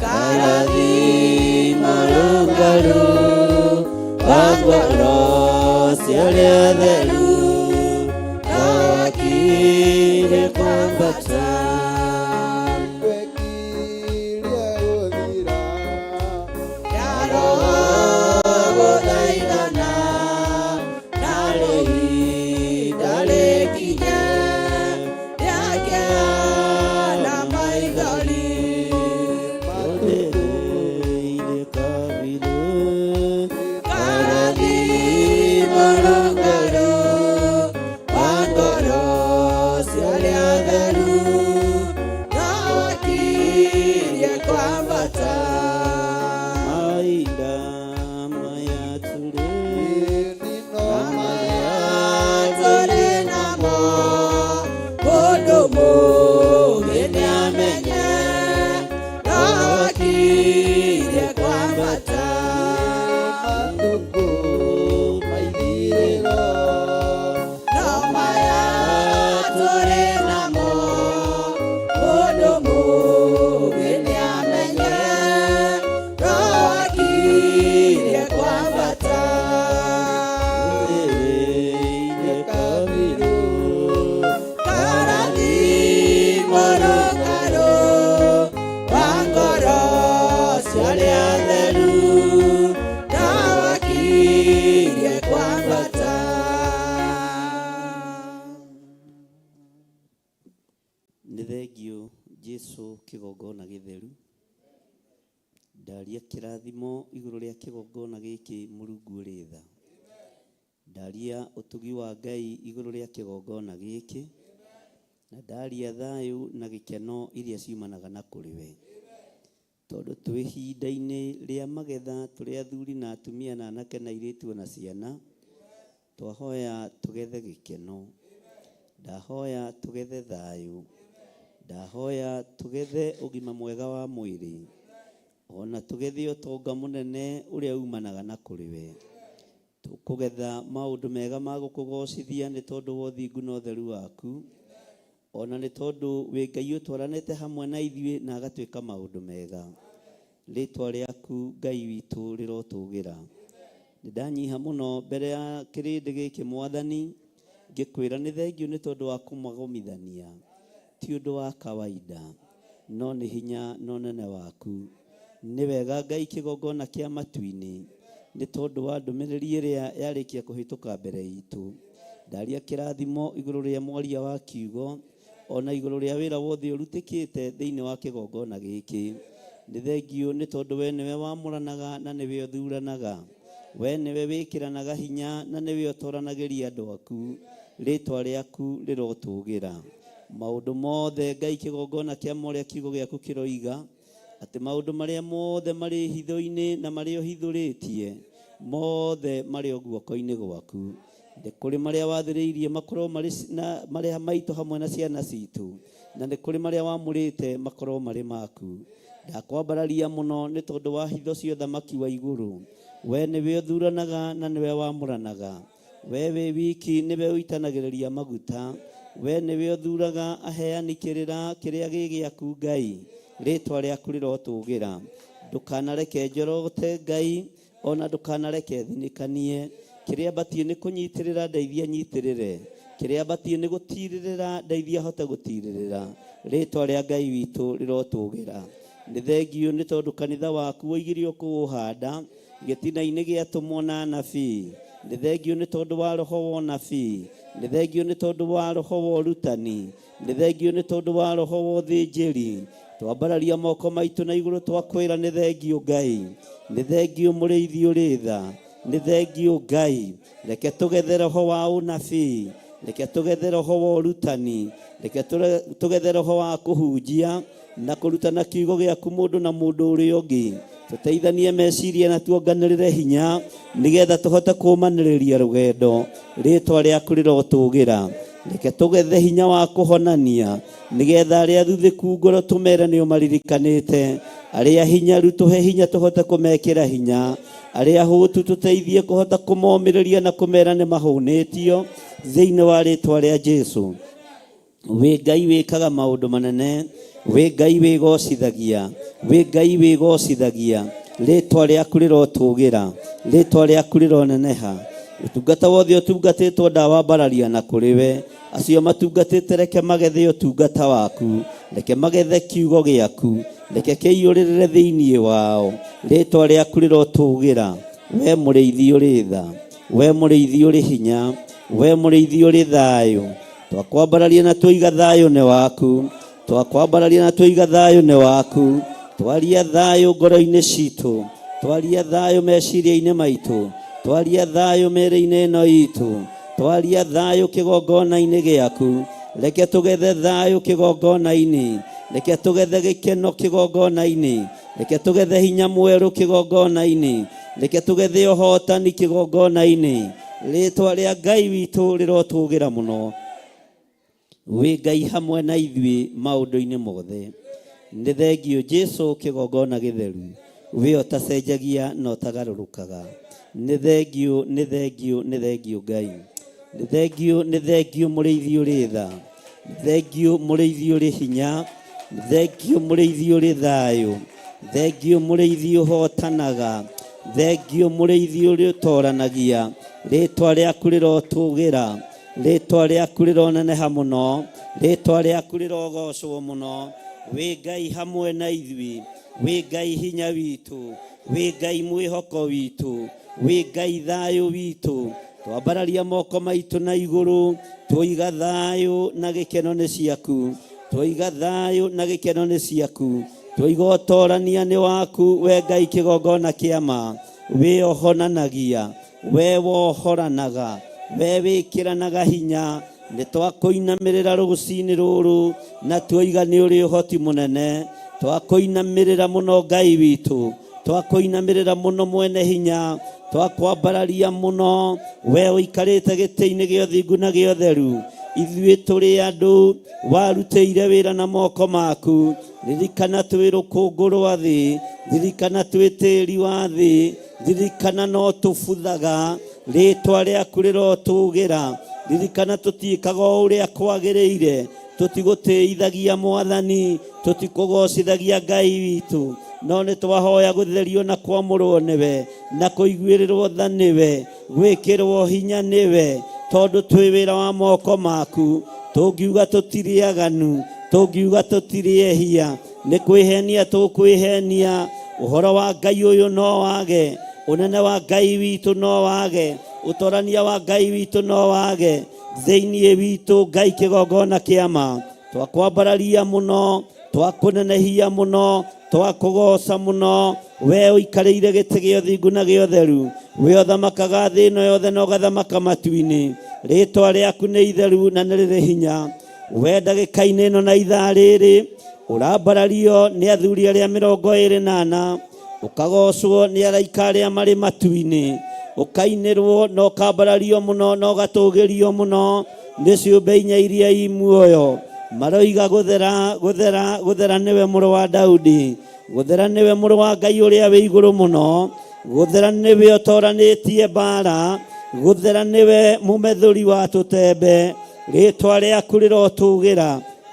karathimo rũngarũ rwa ngoro ciarĩa theru gawakirie kwambata gũthaithana narĩ ihinda rĩkinye rĩakeana maithori karathimo rũngarũ rwa ngoro ciarĩa theru gawakirie kwambata mahinda maya tũrĩ tũrĩ namo mũndũ mũũgĩ nĩamenye gawakirie kwambata no maya tũrĩ namo mũndũ mũũgĩ nĩamenye gawakirie kwambata karathimo rũngarũ rwa ngoro ciarĩa theru gawakirie kwambata nĩ thengio Jesũ kĩgongona gĩtheru ndaria kĩrathimo igũrũ rĩa kĩgongona gĩkĩ Mũrungu ũrĩ tha ndaria ũtugi wa Ngai igũrũ rĩa kĩgongona gĩkĩ na ndaria thayũ na gĩkeno iria ciumanaga na kũrĩ we tondũ twĩ ihinda-inĩ rĩa magetha tũrĩ athuri na atumia na anake na airĩtu na ciana twahoya tũgethe gĩkeno ndahoya tũgethe thayũ ndahoya tũgethe ũgima mwega wa mwĩrĩ ona tũgethe ũtonga mũnene ũrĩa umanaga na kũrĩ we tũkũgetha maũndũ mega ma gũkũgocithia nĩ tondũ wa ũthingu na ũtheru waku ona nĩ tondũ wĩ Ngai ũtwaranĩte hamwe na ithuĩ na agatuĩka maũndũ mega rĩtwa rĩaku Ngai witũ rĩrotũgĩra nĩ ndanyiha mũno mbere ya kĩrĩndĩ gĩkĩ Mwathani ngĩkwĩra nĩ thengio nĩ tondũ wa kũmagomithania ti ũndũ wa kawaida no nĩ hinya no nene waku nĩ wega Ngai kĩgongona kĩa matu-inĩ nĩ tondũ wa ndũmĩrĩri ĩrĩa yarĩkia kũhĩtũka mbere itũ ndaria kĩrathimo igũrũ rĩa mwaria wa kiugo ona igũrũ rĩa wĩra wothe ũrutĩkĩte thĩinĩ wa kĩgongona gĩkĩ nĩ thengio nĩ tondũ we nĩwe wamũranaga na nĩwe ũthuranaga we nĩwe wĩkĩranaga hinya na nĩwe ũtoranagĩria andũ aku rĩtwa rĩaku rĩrotũgĩra maũndũ mothe Ngai kĩgongona kĩa mwarĩa kiugo gĩaku kĩroiga atĩ maũndũ marĩa mothe marĩ hitho-inĩ na marĩa ũhithũrĩtie mothe marĩ o guoko-inĩ gwaku nĩ kũrĩ marĩa wathĩrĩirie makorwo marĩ maitũ hamwe na ciana citũ na nĩ kũrĩ marĩa wamũrĩte makorwo marĩ maku ndakwambararia mũno nĩ tondũ wa hitho cia ũthamaki wa igũrũ we nĩwe ũthuranaga na nĩwe wamũranaga we wĩ wiki nĩwe ũitanagĩrĩria maguta we nĩwe ũthuraga aheani kĩrĩra kĩrĩa gĩ gĩaku Ngai, rĩtwa rĩaku rĩrotũgĩra. Ndũkanareke njorote Ngai, ona ndũkanareke thinĩkanie. Kĩrĩa mbatie nĩ kũnyitĩrĩra ndeithia nyitĩrĩre, kĩrĩa mbatie nĩ gũtirĩrĩra ndeithia hote gũtirĩrĩra. Rĩtwa rĩa Ngai witũ rĩrotũgĩra. Nĩ thengio nĩ tondũ kanitha waku woigire ũkũũhanda gĩtina-inĩ gĩatũmwo na anabii. Nĩ thengio nĩ tondũ wa roho wa ũnabii. Nĩ thengio nĩ tondũ wa roho wa ũrutani. Nĩ thengio nĩ tondũ wa roho wa ũthĩnjĩri. Twambararia moko maitũ na igũrũ twakwĩra nĩ thengio Ngai. Nĩ thengio mũrĩithi ũrĩ tha. Nĩ thengio Ngai. Reke tũgethe roho wa ũnabii. Reke tũgethe roho wa ũrutani. Reke tũgethe roho wa kũhunjia na kũrutana kiugo gĩaku mũndũ na mũndũ ũrĩa ũngĩ. Tũteithanie meciria na tuonganĩrĩre hinya nĩgetha tũhote kũũmanĩrĩria rũgendo. Rĩtwa rĩaku rĩrotũgĩra. Reke tũgethe hinya wa kũhonania nĩgetha arĩa athuthĩku ngoro tũmere nĩ ũmaririkanĩte. Arĩa hinyaru tũhe hinya tũhote kũmekĩra hinya. Arĩa ahũtu tũteithie kũhota kũmomĩrĩria na kũmera nĩ mahũnĩtio thĩinĩ wa rĩtwa rĩa Jesũ. Wĩ Ngai wĩkaga maũndũ manene, wĩ Ngai wĩgocithagia, wĩ Ngai wĩgocithagia. Rĩtwa rĩaku rĩrotũgĩra, rĩtwa rĩaku rĩroneneha. Ũtungata wothe ũtungatĩtwo ndawambararia na kũrĩ we. Acio matungatĩte reke magethe ũtungata waku, reke magethe kiugo gĩaku, reke kĩiyũrĩrĩre thĩinĩ wao. Rĩtwa rĩaku rĩrotũgĩra. We mũrĩithi ũrĩ tha, we mũrĩithi ũrĩ hinya, we mũrĩithi ũrĩ thayũ. Twakwambararia na tũiga thayũ nĩ waku, twakwambararia na tũiga thayũ nĩ waku. Twaria thayũ ngoro-inĩ citũ, twaria thayũ meciria-inĩ maitũ, twaria thayũ mĩĩrĩ-inĩ ĩno itũ, twaria thayũ kĩgongona-inĩ gĩaku. Reke tũgethe thayũ kĩgongona-inĩ, reke tũgethe gĩkeno kĩgongona-inĩ, reke tũgethe hinya mwerũ kĩgongona-inĩ, reke tũgethe ũhotani kĩgongona-inĩ. Rĩtwa rĩa Ngai witũ rĩrotũgĩra mũno. Wĩ Ngai hamwe na ithuĩ maũndũ-inĩ mothe. Nĩ thengio Jesũ kĩgongona gĩtheru, we ũtacenjagia na ũtagarũrũkaga. Nĩ thengio, nĩ thengio, nĩ thengio Ngai. Nĩ thengio, nĩ thengio mũrĩithi ũrĩ tha. Nĩ thengio mũrĩithi ũrĩ hinya. Nĩ thengio mũrĩithi ũrĩ thayũ. Thengio mũrĩithi ũhotanaga. Thengio mũrĩithi ũrĩ ũtoranagia. Rĩtwa rĩaku rĩrotũgĩra. Rĩtwa rĩaku rĩroneneha mũno. Rĩtwa rĩaku rĩrogocwo mũno. Wĩ Ngai hamwe na ithuĩ, wĩ Ngai hinya witũ, wĩ Ngai mwĩhoko witũ, wĩ Ngai thayũ witũ. Twambararia moko maitũ na igũrũ, twoiga thayũ na gĩkeno nĩ ciaku, twoiga thayũ na gĩkeno nĩ ciaku. Twoiga ũtorania nĩ waku, we Ngai kĩgongona kĩa ma. We ohonanagia, we wohoranaga, we wĩkĩranaga hinya. Nĩ twakũinamĩrĩra rũciinĩ rũrũ na twoiga nĩ ũrĩ ũhoti mũnene. Twakũinamĩrĩra mũno Ngai witũ, twakũinamĩrĩra mũno mwene hinya, twakwambararia mũno. We ũikarĩte gĩtĩ-inĩ gĩa ũthingu na gĩa ũtheru. Ithuĩ tũrĩ andũ warutĩire wĩra na moko maku. Ririkana twĩ rũkũngũ rwa thĩ, ririkana twĩ tĩĩri wa thĩ, ririkana no tũbuthaga. Rĩtwa rĩaku rĩrotũgĩra. Ririkana tũtiĩkaga o ũrĩa kwagĩrĩire, tũtigũtĩithagia Mwathani, tũtikũgocithagia Ngai witũ, no nĩ twahoya gũtherio na kwamũrwo nĩwe, na kũiguĩrĩrwo tha nĩwe, gwĩkĩrwo hinya nĩwe, tondũ twĩ wĩra wa moko maku. Tũngiuga tũtirĩ aganu, tũngiuga tũtirĩ ehia, nĩ kwĩhenia tũkwĩhenia. Ũhoro wa Ngai ũyũ no wage, ũnene wa Ngai witũ no wage, ũtorania wa Ngai witũ no wage thĩinĩ witũ. Ngai kĩgongona kĩa ma, twakwambararia mũno, twakũnenehia mũno, twakũgoca mũno. We ũikarĩire gĩtĩ gĩa ũthingu na gĩa ũtheru, we ũthamakaga thĩ ĩno yothe na ũgathamaka matu-inĩ. Rĩtwa rĩaku nĩ itheru na nĩ rĩrĩ hinya. We ndagĩka-inĩ ĩno na ithaa rĩrĩ ũrambarario nĩ athuri arĩa 24, ũkagocwo nĩ araika arĩa marĩ matu-inĩ, ũkainĩrwo na ũkambarario mũno na ũgatũgĩrio mũno nĩ ciũmbe inya iria i muoyo. Maroiga gũthera, gũthera, gũthera nĩwe mũrũ wa Daudi, gũthera nĩwe mũrũ wa Ngai ũrĩa wĩ igũrũ mũno, gũthera nĩwe ũtoranĩtie mbara, gũthera nĩwe mũmethũri wa tũtembe, rĩtwa rĩaku rĩrotũgĩra,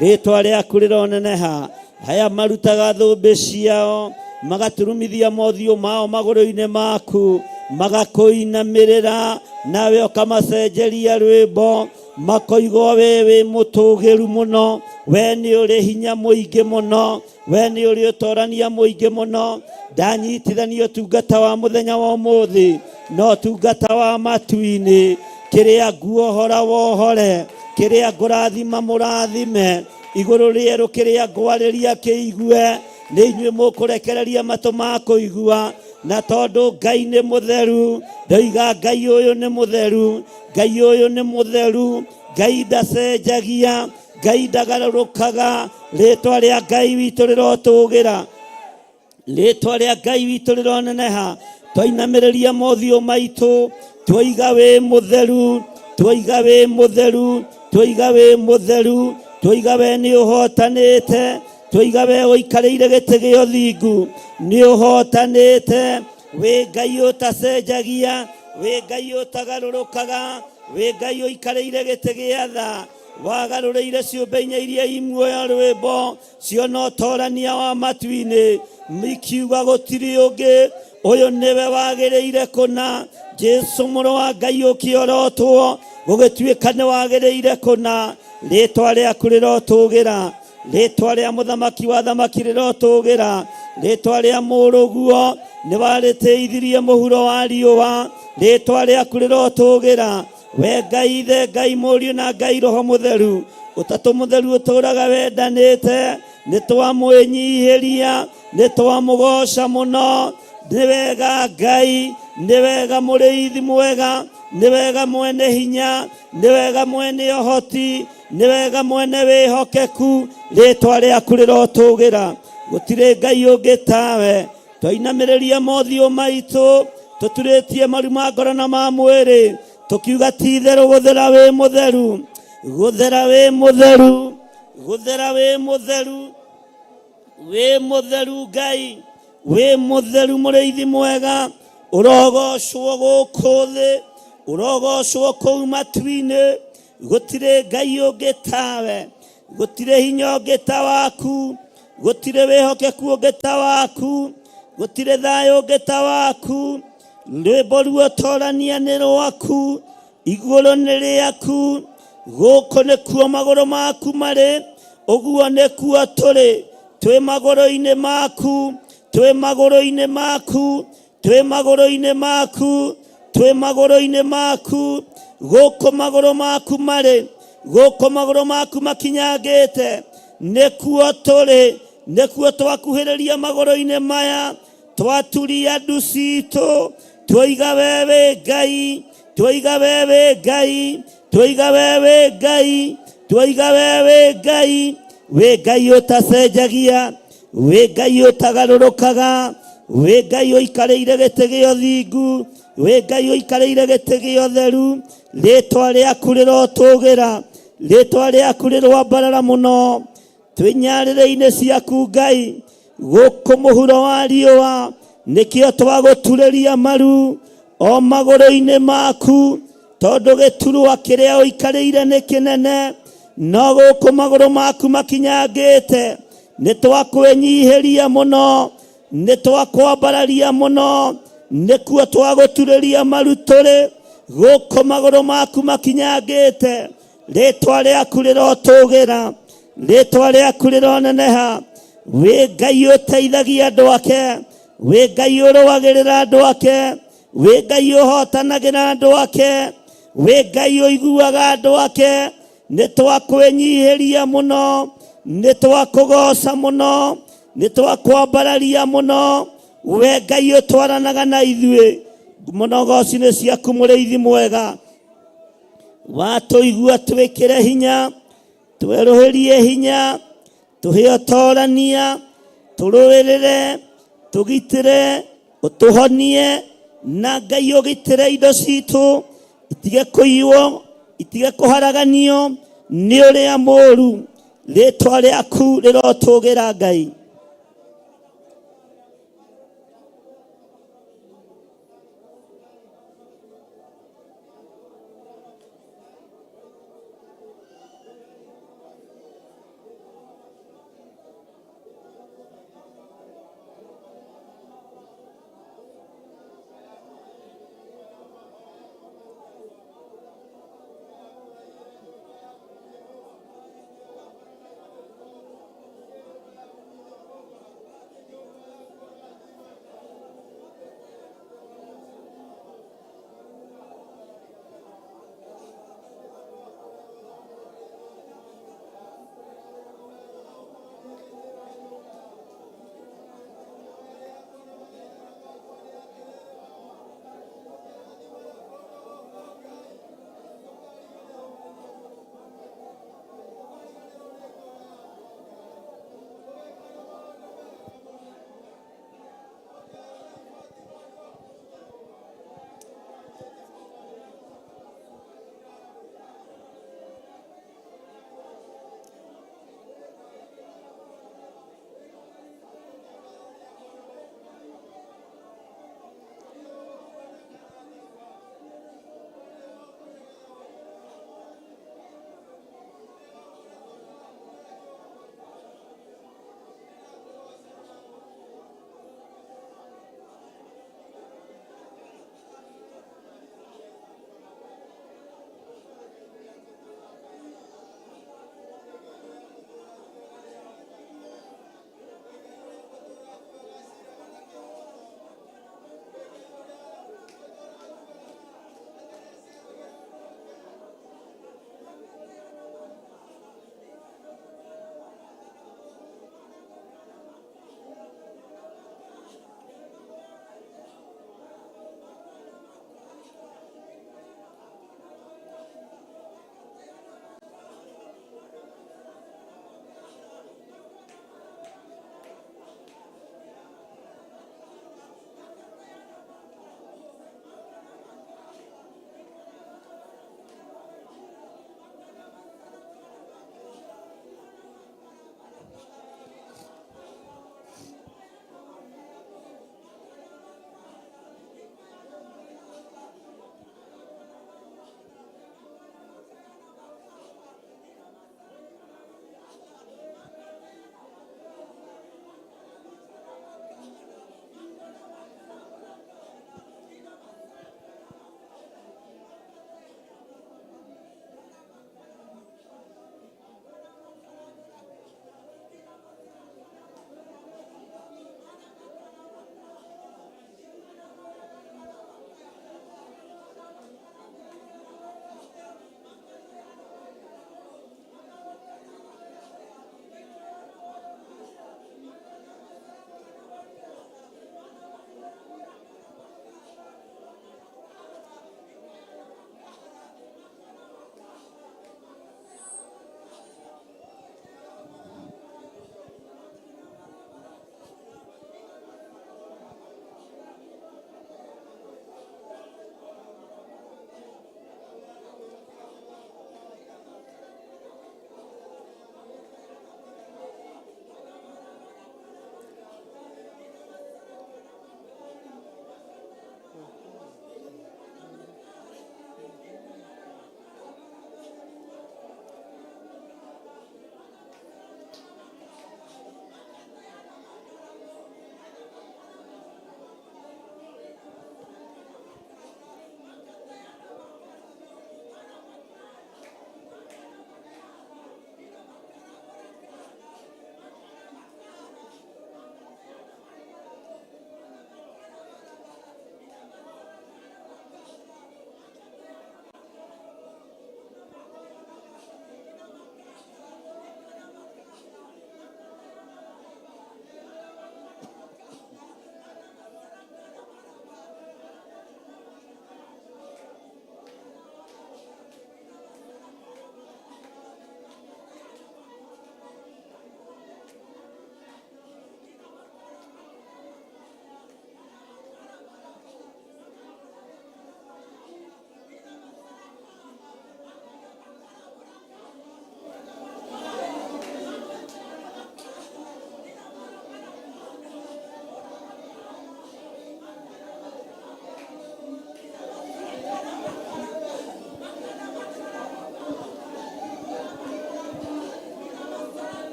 rĩtwa rĩaku rĩroneneha. Aya marutaga thũmbĩ ciao, magaturumithia mothiũ mao magũrũ-inĩ maku, magakũinamĩrĩra, nawe ũkamacenjeria rwĩmbo, makoigwo we wĩ mũtũgĩru mũno, we nĩ ũrĩ hinya mũingĩ mũno, we nĩ ũrĩ ũtorania mũingĩ mũno. Ndanyitithania ũtungata wa mũthenya wa ũmũthĩ no ũtungata wa matu-inĩ. Kĩrĩa nguohora wohore, kĩrĩa ngũrathima mũrathime, igũrũ rĩerũ kĩrĩa ngwarĩria kĩigue. Nĩ inyuĩ mũkũrekereria matũ ma kũigua, na tondũ Ngai nĩ mũtheru, ndoiga Ngai ũyũ nĩ mũtheru, Ngai ũyũ nĩ mũtheru, Ngai ndacenjagia, Ngai ndagarũrũkaga. Rĩtwa rĩa Ngai witũ rĩrotũgĩra, rĩtwa rĩa Ngai witũ rĩroneneha. Twainamĩrĩria mothiũ maitũ, twoiga wĩ mũtheru, twoiga wĩ mũtheru, twoiga wĩ mũtheru, twoiga we nĩ ũhotanĩte, twoiga we ũikarĩire gĩtĩ gĩa ũthingu, nĩ ũhotanĩte. Wĩ Ngai ũtacenjagia, wĩ Ngai ũtagarũrũkaga, wĩ Ngai ũikarĩire gĩtĩ gĩa tha, wagarũrĩire ciũmbe inya iria imuoya rwĩmbo, ciona ũtorania wa matu-inĩ, ikiuga gũtirĩ ũngĩ, ũyũ nĩwe wagĩrĩire kũna. Jesu mũrũ wa Ngai ũkĩorotwo, gũgĩtuĩka nĩ wagĩrĩire kũna. Rĩtwa rĩaku rĩrotũgĩra, rĩtwa rĩa mũthamaki wa thamaki rĩrotũgĩra, rĩtwa rĩa mũrũguo nĩ warĩteithirie mũhuro wa riũa, rĩtwa rĩaku rĩrotũgĩra. We Ngai Ithe, Ngai Mũriũ na Ngai Roho Mũtheru, ũtatũ mũtheru ũtũũraga wendanĩte, nĩ twamwĩnyihĩria, nĩ twamũgoca mũno. Nĩ wega Ngai, nĩ wega mũrĩithi mwega, nĩ wega mwene hinya, nĩ wega mwene ũhoti, nĩ wega mwene wĩhokeku. Rĩtwa rĩaku rĩrotũgĩra, gũtirĩ Ngai ũngĩ tawe. Twainamĩrĩria mothiũ maitũ, tũturĩtie maru ma ngoro na ma mwĩrĩ, tukiuga ti itherũ gũthera wĩ mũtheru, gũthera wĩ mũtheru, gũthera wĩ mũtheru, wĩ mũtheru Ngai, wĩ mũtheru mũrĩithi mwega. Ũrogocwo gũkũ thĩ, ũrogocwo kũu matu-inĩ. Gũtirĩ Ngai ũngĩ tawe, gũtirĩ hinya ũngĩ ta waku, gũtirĩ wĩhokeku ũngĩ ta waku, gũtirĩ thayũ ũngĩ ta waku. Rwĩmbo ruotorania nĩ rwaku, igũrũ nĩ rĩaku, gũkũ nĩkuo magũrũ maku marĩ, ũguo nĩkuo tũrĩ, twĩ magũrũ-inĩ maku, twĩ magũrũ-inĩ maku, twĩ magũrũ-inĩ maku, twĩ magũrũ-inĩ maku. Gũkũ magũrũ maku marĩ, gũkũ magũrũ maku makinyangĩte, nĩkuo tũrĩ, nĩkuo twakuhĩrĩria magũrũ-inĩ maya, twaturia ndu citũ, twoiga we wĩ Ngai, twoiga we wĩ Ngai, twoiga we wĩ Ngai, twoiga we wĩ Ngai. Wĩ Ngai ũtacenjagia, wĩ Ngai ũtagarũrũkaga, wĩ Ngai ũikarĩire gĩtĩ gĩa ũthingu, wĩ Ngai ũikarĩire gĩtĩ gĩa ũtheru. Rĩtwa rĩaku rĩrotũgĩra, rĩtwa rĩaku rĩrwambarara mũno. Twĩ nyarĩrĩ-inĩ ciaku Ngai, gũkũ mũhuro wa riũa, nĩkĩo twagũturĩria maru o magũrũ-inĩ maku, tondũ gĩturwa kĩrĩa ũikarĩire nĩ kĩnene, no gũkũ magũrũ maku makinyangĩte, nĩ twakwĩnyihĩria mũno, nĩ twakwambararia mũno, nĩkuo twagũturĩria maru tũrĩ, gũkũ magũrũ maku makinyangĩte. Rĩtwa rĩaku rĩrotũgĩra, rĩtwa rĩaku rĩroneneha. Wĩ Ngai ũteithagia andũ ake, wĩ Ngai ũrũagĩrĩra andũ ake, wĩ Ngai ũhotanagĩra andũ ake, wĩ Ngai ũiguaga andũ ake. Nĩ twakwĩnyihĩria mũno, nĩ twakũgoca mũno, nĩ twakwambararia mũno. We Ngai ũtwaranaga na ithuĩ, mũnogoci-inĩ ciaku mũrĩithi mwega. Watũigua twĩkĩre hinya, twerũhĩrie hinya, tũhe ũtorania, tũrũĩrĩre, tũgitĩre, ũtũhonie. Na Ngai ũgitĩre indo citũ, itige kũiywo, itige kũharaganio nĩ ũrĩa mũũru. Rĩtwa rĩaku rĩrotũgĩra Ngai.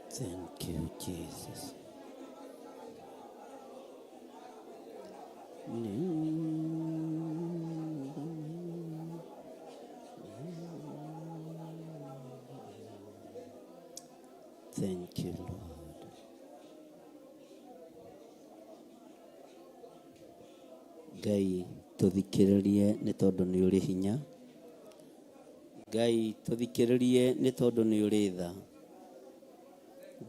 Thank you, Jesus. Thank you, Lord. Ngai tuthikiririe ni tondu ni uri hinya. Ngai tuthikiririe ni tondu ni uri tha.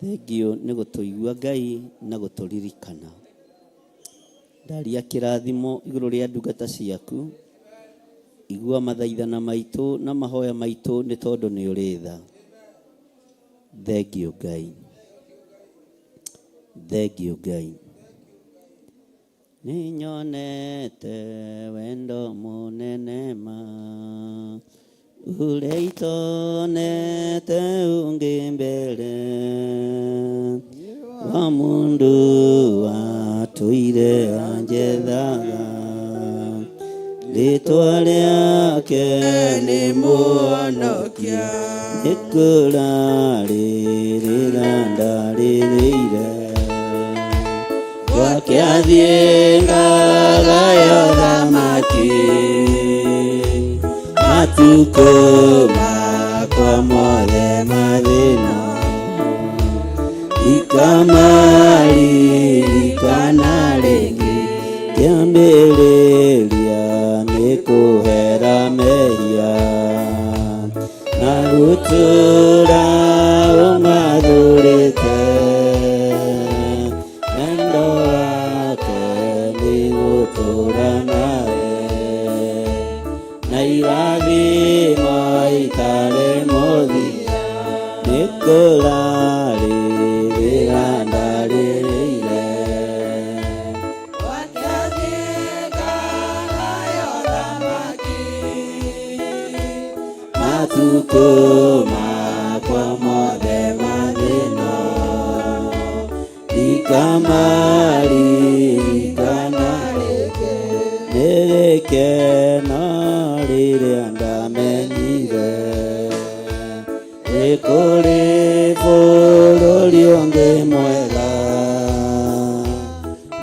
Thengio ni gutuigua Ngai na guturirikana. Ndaria kirathimo iguru ria ndungata ciaku. Igua mathaithana maitu na mahoya maitu ni tondu ni uri tha. Thengio Ngai. Thengio Ngai. Ni nyonete wendo munene ma. Ule itonete ungi mbere wa mundu watuire anjethaga. Ritwa riake ni muonokia. Nikurarĩrĩra ndarĩrĩire. Gwake athiĩ ngagayo thamaki. Matukũ makwa mothe mathĩna. Ikamarikana rĩngĩ. Kĩambĩrĩria nĩ kũhera mehia. Na gũtũũra ũmathũrĩte. Wendo wake nĩ gũtũũra nawe. Na irathimo itarĩ mũthia. Nĩ kũrarĩrĩra ndarĩrĩire. Matukũ makwa mothe mathĩna. Ikamarikana rĩngĩ. Nĩ gĩkeno rĩrĩa ndamenyire. Nĩ kũrĩ bũrũri ũngĩ mwega.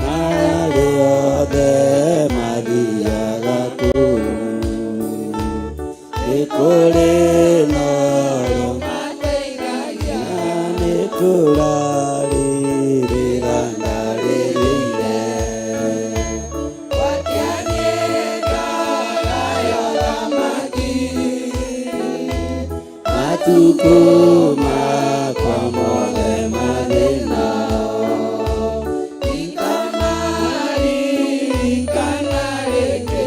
Na arĩa othe mathiaga kũu. Nĩ kũrĩ noro mateithagia. Nĩ kũrarĩrĩra ndarĩrĩire. Gwake athiĩ ngagayo thamaki. Matukũ makwa mothe mathĩna. Ikamarikana rĩngĩ.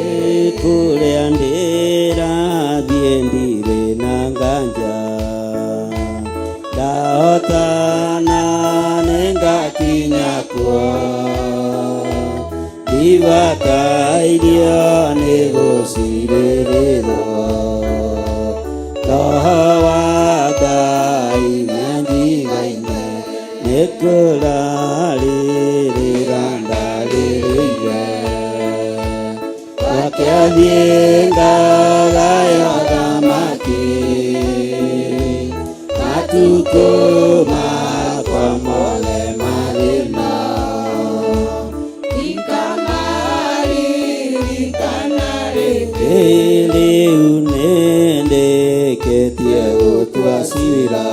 Kũrĩa ndĩrathiĩ ndirĩ na nganja. Ndahotana nĩngakinya kuo. Ndibakairio nĩ gũcirĩrĩrwo. Roho wa Ngai nĩanjigaine. Nĩ kũrarĩrĩra ndarĩrĩire. Gwake athiĩ ngagayo thamaki. Matukũ makwa mothe mathĩna. Ikamarikana rĩngĩ. Rĩu nĩndĩkĩtie gũtua ciira.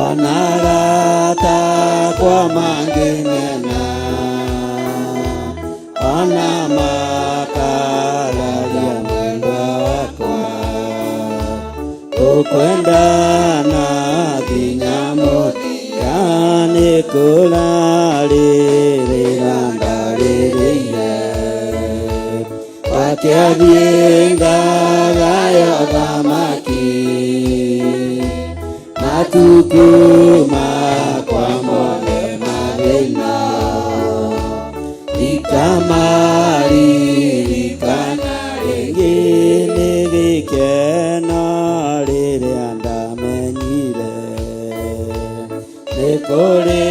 Ona arata akwa mangĩmena. Ona makararia mwendwa wakwa. Tũkwendana nginya mũthia. Nĩ kũrarĩrĩra ndarĩrĩire. Gwake athiĩ ngagayo thamaki. Matukũ makwa mothe mathĩna. Ikamarikana rĩngĩ. Nĩ gĩkeno rĩrĩa ndamenyire. Nĩ kũrĩ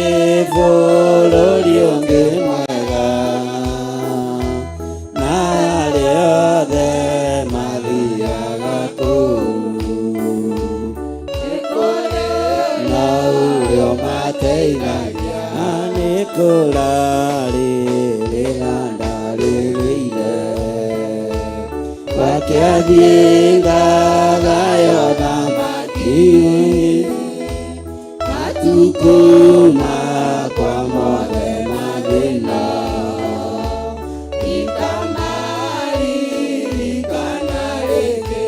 bũrũri ũngĩ mwega. Na arĩa othe mathiaga kũu. Nĩ kũrĩ Wakiathiengaga yothamaki matukuma kwa mothe mathina ikamarikana rĩngĩ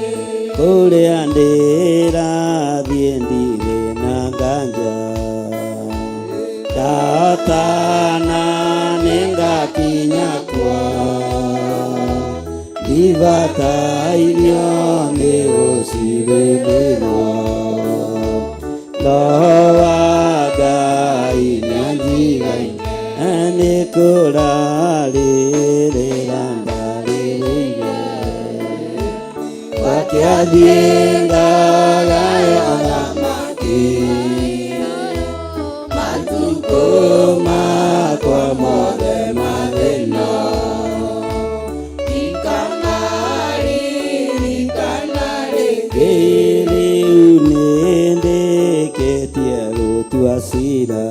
kũrĩa ndĩrathiĩ ndirĩ na nganja ndatana nĩngakinya kwao ndibatairio nĩ gũcirĩrĩrwo Roho wa Ngai nĩanjigaine nĩ kũrarĩrĩra ndarĩrĩire Wakiathiengaga yothamaki matukũ makwa mothe mathĩna ikamarikana rĩngĩ rĩu nĩndĩkĩtie gũtua cira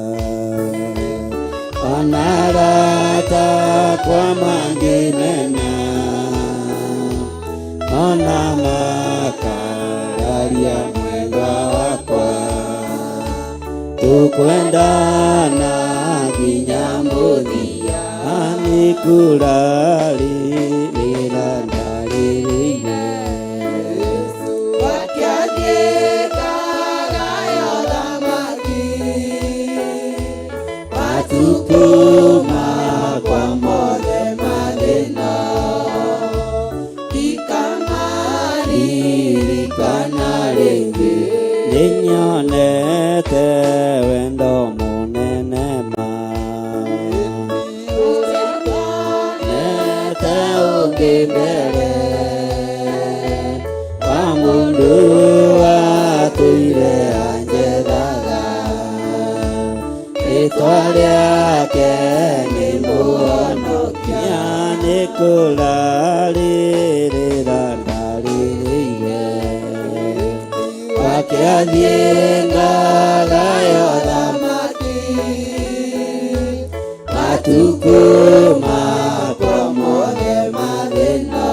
ona arata akwa mangĩmena ona makararia mwendwa wakwa tukwendana nginya mũthia nĩ kũrarĩrĩra ndarĩrĩire Wakiathiengaga yothamaki matukũ makwa mothe mathĩna ikamarikana rĩngĩ nĩnyonete wendo mũnene ma nete ũngĩ mbere wa mũndũ watũire anjethaga rĩtwa rĩake nĩ mũhonokia nĩ kũrarĩrĩra ndarĩrĩire Wakiathiengaga yothamaki matukũ makwa mothe mathĩna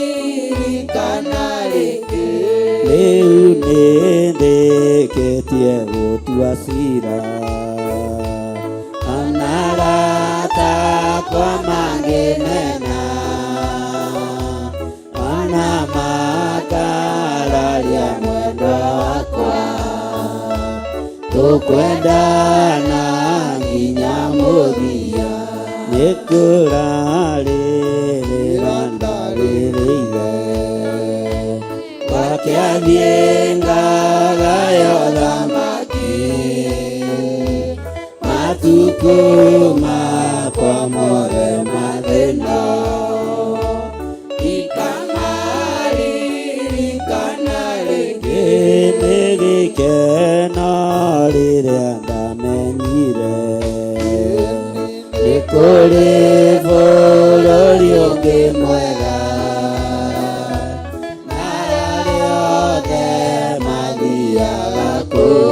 ikamarikana rĩngĩ rĩu nĩndĩkĩtie gũtua cira ona arata akwa mangĩmena ona makararia mwendwa wakwa tukwendana nginya mũthia nĩ kũrarĩrĩra ndarĩrĩire Wakiathiengaga yothamaki matukũ makwa mothe mathĩna ikamarikana rĩngĩ nĩ gĩkeno rĩrĩa ndamenyire nĩ kũrĩ bũrũri ũngĩ mwega na arĩa othe mathiaga kũu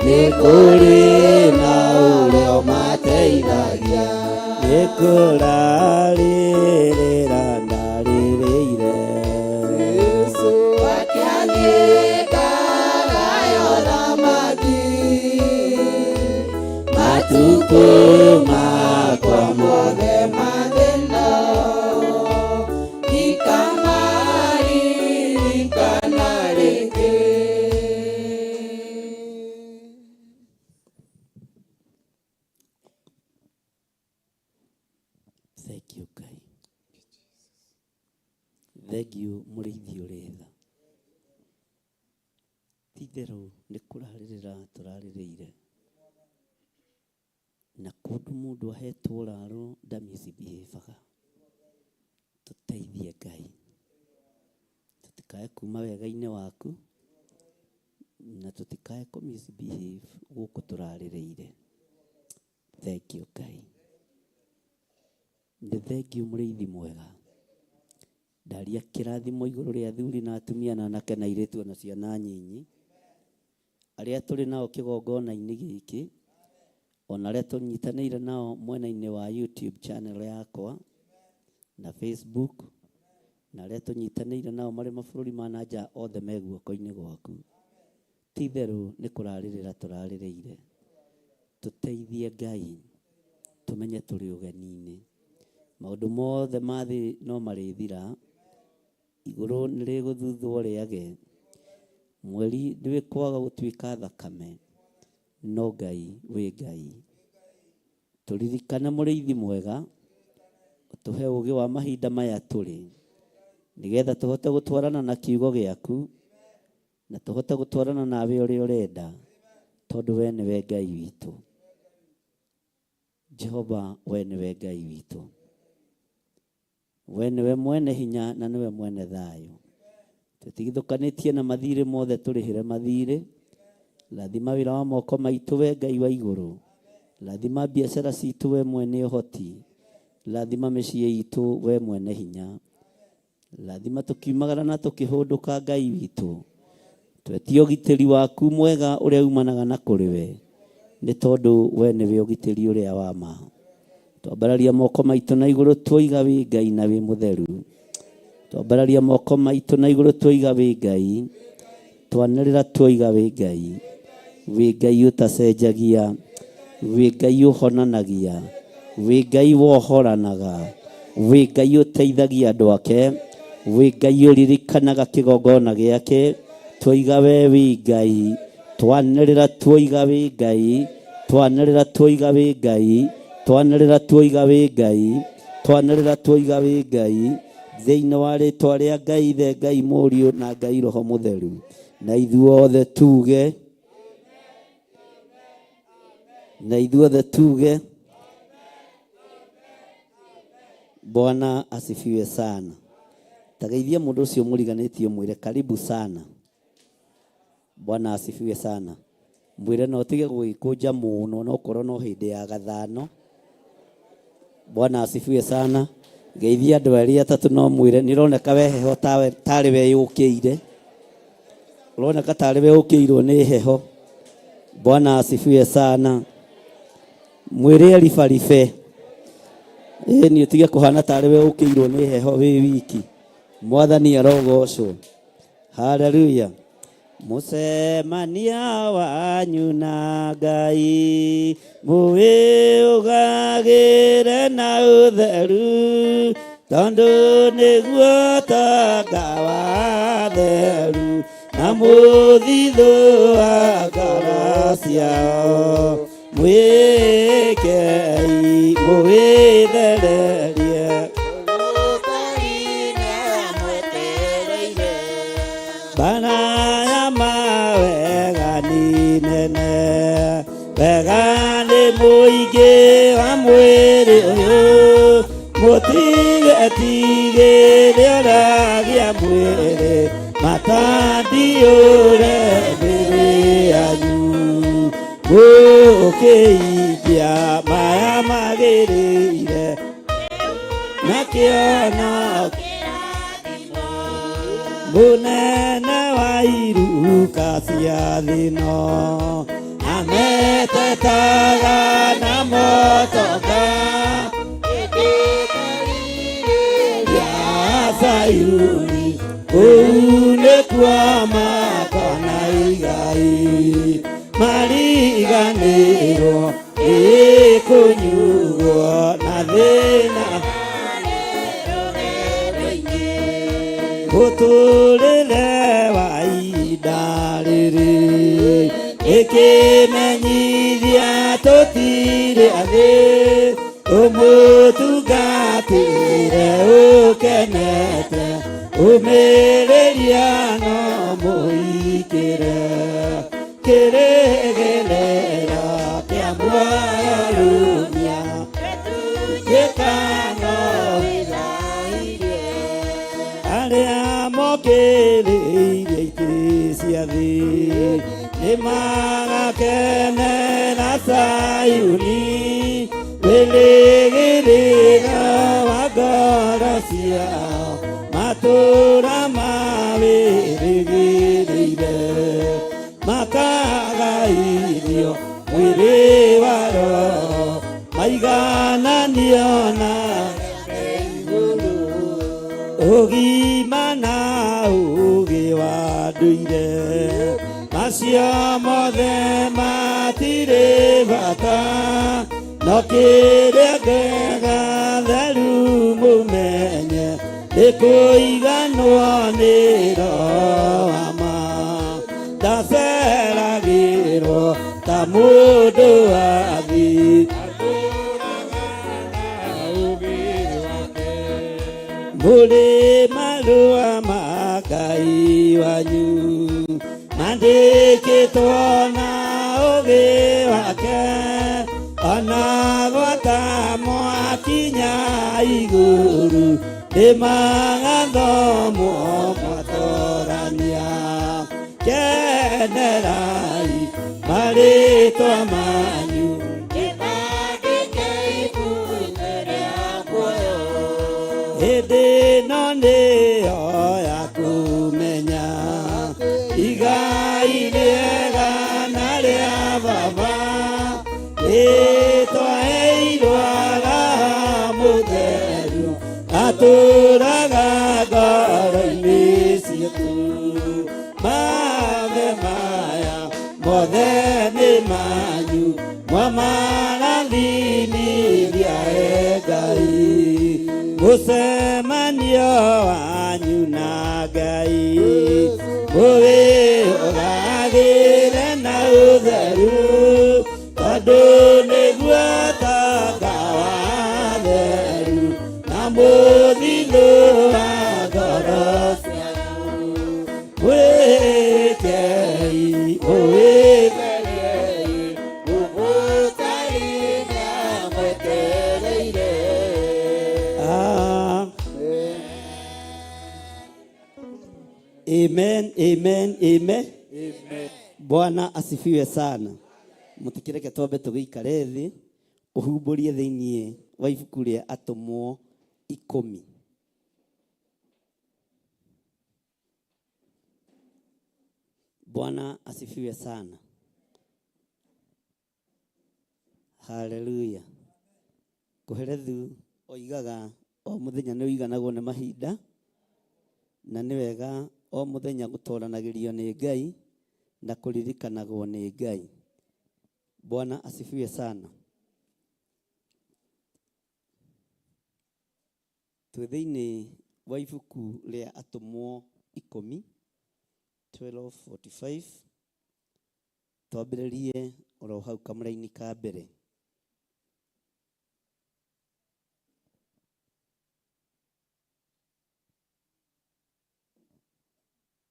nĩ kũrĩ na ũrĩa ũmateithagia nĩ kũrarĩrĩra ndarĩrĩire Wakiathiengaga yothamaki matukũ makwa mothe mathĩna ikamarikana rĩngĩ Thank you Ngai Thank you mũrĩithi ũrĩ tha ti-itherũ nĩ kũrarĩrĩra tũrarĩrĩire na kũndũ mũndũ ahetwo ũraro ndamisbehaviaga tũteithie Ngai tũtikae kuma wega-inĩ waku na tũtikae kũ-misbehave gũkũ tũrarĩrĩire Thank you Ngai nĩ thank you mũrĩithi mwega ndaria kĩrathimo igũrũ rĩa athuri na atumia na anake na airĩtu na ciana nyinyi arĩa tũrĩ nao kĩgongona-inĩ gĩkĩ ona arĩa tũnyitanĩire nao mwena-inĩ wa YouTube channel yakwa na Facebook, na arĩa tũnyitanĩire nao marĩ mabũrũri ma nanja othe me guoko-inĩ gwaku. Ti itherũ nĩ kũrarĩrĩra tũrarĩrĩire. Tũteithie Ngai tũmenye tũrĩ ũgeni-inĩ. Maũndũ mothe ma thĩ no marĩthira, igũrũ nĩ rĩgũthuthwo rĩage, mweri nĩ wĩkwaga gũtuĩka thakame, no Ngai wĩ Ngai. Tũririkane mũrĩithi mwega, ũtũhe ũũgĩ wa mahinda maya tũrĩ, nĩgetha tũhote gũtwarana na kiugo gĩaku, na tũhote gũtwarana nawe ũrĩa ũrenda, tondũ we nĩwe Ngai witũ. Jehova, we nĩwe Ngai witũ. We nĩwe mwene hinya na nĩwe mwene thayũ. Tũtigithũkanĩtie na mathirĩ mothe, tũrĩhĩre mathirĩ. Rathima wĩra wa moko maitũ, we Ngai wa igũrũ. Rathima biacara citũ, we mwene ũhoti. Rathima mĩciĩ itũ, we mwene hinya. Rathima tũkiumagara na tũkĩhũndũka, Ngai witũ. Twetie ũgitĩri waku mwega ũrĩa umanaga na kũrĩ we, nĩ tondũ we nĩwe ũgitĩri ũrĩa wa ma. Twambararia moko maitũ na igũrũ, twoiga wĩ Ngai na wĩ mũtheru. Twambararia moko maitũ na igũrũ, twoiga wĩ Ngai. Twanĩrĩra twoiga wĩ Ngai. Wĩ Ngai ũtacenjagia, wĩ Ngai ũhonanagia, wĩ Ngai wohoranaga, wĩ Ngai ũteithagia andũ ake, wĩ Ngai ũririkanaga kĩgongona gĩake. Twoiga we wĩ Ngai, twanĩrĩra twoiga wĩ Ngai, twanĩrĩra twoiga wĩ Ngai, twanĩrĩra twoiga wĩ Ngai, twanĩrĩra twoiga wĩ Ngai, thĩinĩ wa rĩĩtwa rĩa Ngai Ithe, Ngai Mũriũ na Ngai Roho Mũtheru. Na ithuothe tuge, na ithuothe tuge, Bwana asifiwe sana. Tageithia mũndũ ũcio mũriganĩtie, mwĩre karibu sana. Bwana asifiwe sana. Mwĩre no tige gũgĩkũnja mũno, no korwo no hĩndĩ ya gathano. Bwana asifiwe sana. Geithia andũ erĩ atatũ, no mwĩre nĩroneka we heho tarĩ we yũkĩire. Ũroneka tarĩ we ũkĩirwo nĩ heho. Bwana asifiwe sana. Mwĩre ribaribe. Nĩ ũtige kũhana tarĩ we ũkĩirwo nĩ heho wĩ wiki. Mwathani arogocwo. Haleluya. Mũcemania wanyu na Ngai mũwĩũgagĩre na ũtheru, tondũ nĩguo tonga wa theru na mũthithũ wa ngoro ciao. Mwĩkei mũwĩthererie, banaya mawega ni nene, wega nĩ mũingĩ wa mwĩrĩ ũyũ, mũtigetigĩre ũragĩa mwĩrĩ, matandiũre mĩrĩ yanyu, mũkĩingĩa maya magĩrĩire na kĩono mũnene wa iruka cia thĩno, ametetaga na motoka ya Sayuni, kũu nĩkuo makona igai, mariganĩrwo ĩkũnyuo na thĩna, mũtũrĩre wa ihinda rĩrĩ, ĩkĩmenyithia tũtirĩ athĩ, ũmũtungatĩre ũkenete, ũmĩrĩria no mũikĩre, kĩrĩgĩrĩro kĩa muoyo gĩkano arĩa mokĩrĩire itĩ cia thĩ, nĩmagakenera Sayuni, wĩrĩgĩrĩro wa ngoro ciao, matũũra mawĩrĩgĩrĩire, makagaithio mwĩrĩ wa roho maigana niona ũgima na ũgĩ wa ndũire macio mothe matirĩ bata no kĩrĩa ngega theru mũmenye nĩ kũiganwo nĩ Roho wa ma ndaceragĩrwo ta mũndũ wa thi mũrĩ marũa ma Ngai wanyu mandĩkĩtwo na ũgĩ wake ona gwata mwakinya igũrũ nĩ magathomo mwatorania kenerai marĩtwa manyu hĩndĩ ĩno nĩyo ya kũmenya igai rĩega na rĩa Baba rĩtwaheirwo Roho Mũtheru atũũraga ngoro-inĩ ciitũ mothe maya mothe nĩ manyu mwamarathimithia Ngai mũcemanio wanyu na Ngai mũwĩyũragĩre na ũtheru tondũ nĩguo tonga wa theru na mũthithũ wa ngoro cianyu mwĩkei mũwĩthereiĩ mũgũtarĩria mwetereire. Amen, amen, amen. Bwana asifiwe sana. Mutikireke twambe tũgĩikare thĩ ũhumbũrie thĩinĩ wa ibuku rĩa Atũmwo 10. Bwana asifiwe sana. Haleluya. Kũherethu oigaga o mũthenya nĩ ũiganagwo nĩ mahinda na nĩ wega o mũthenya gũtwaranagĩrio nĩ Ngai na kũririkanagwo nĩ Ngai. Bwana asifiwe sana. Twĩ thĩinĩ wa ibuku rĩa Atũmwo 10 12:45 twambĩrĩrie oro hau kamũra-inĩ ka mbere.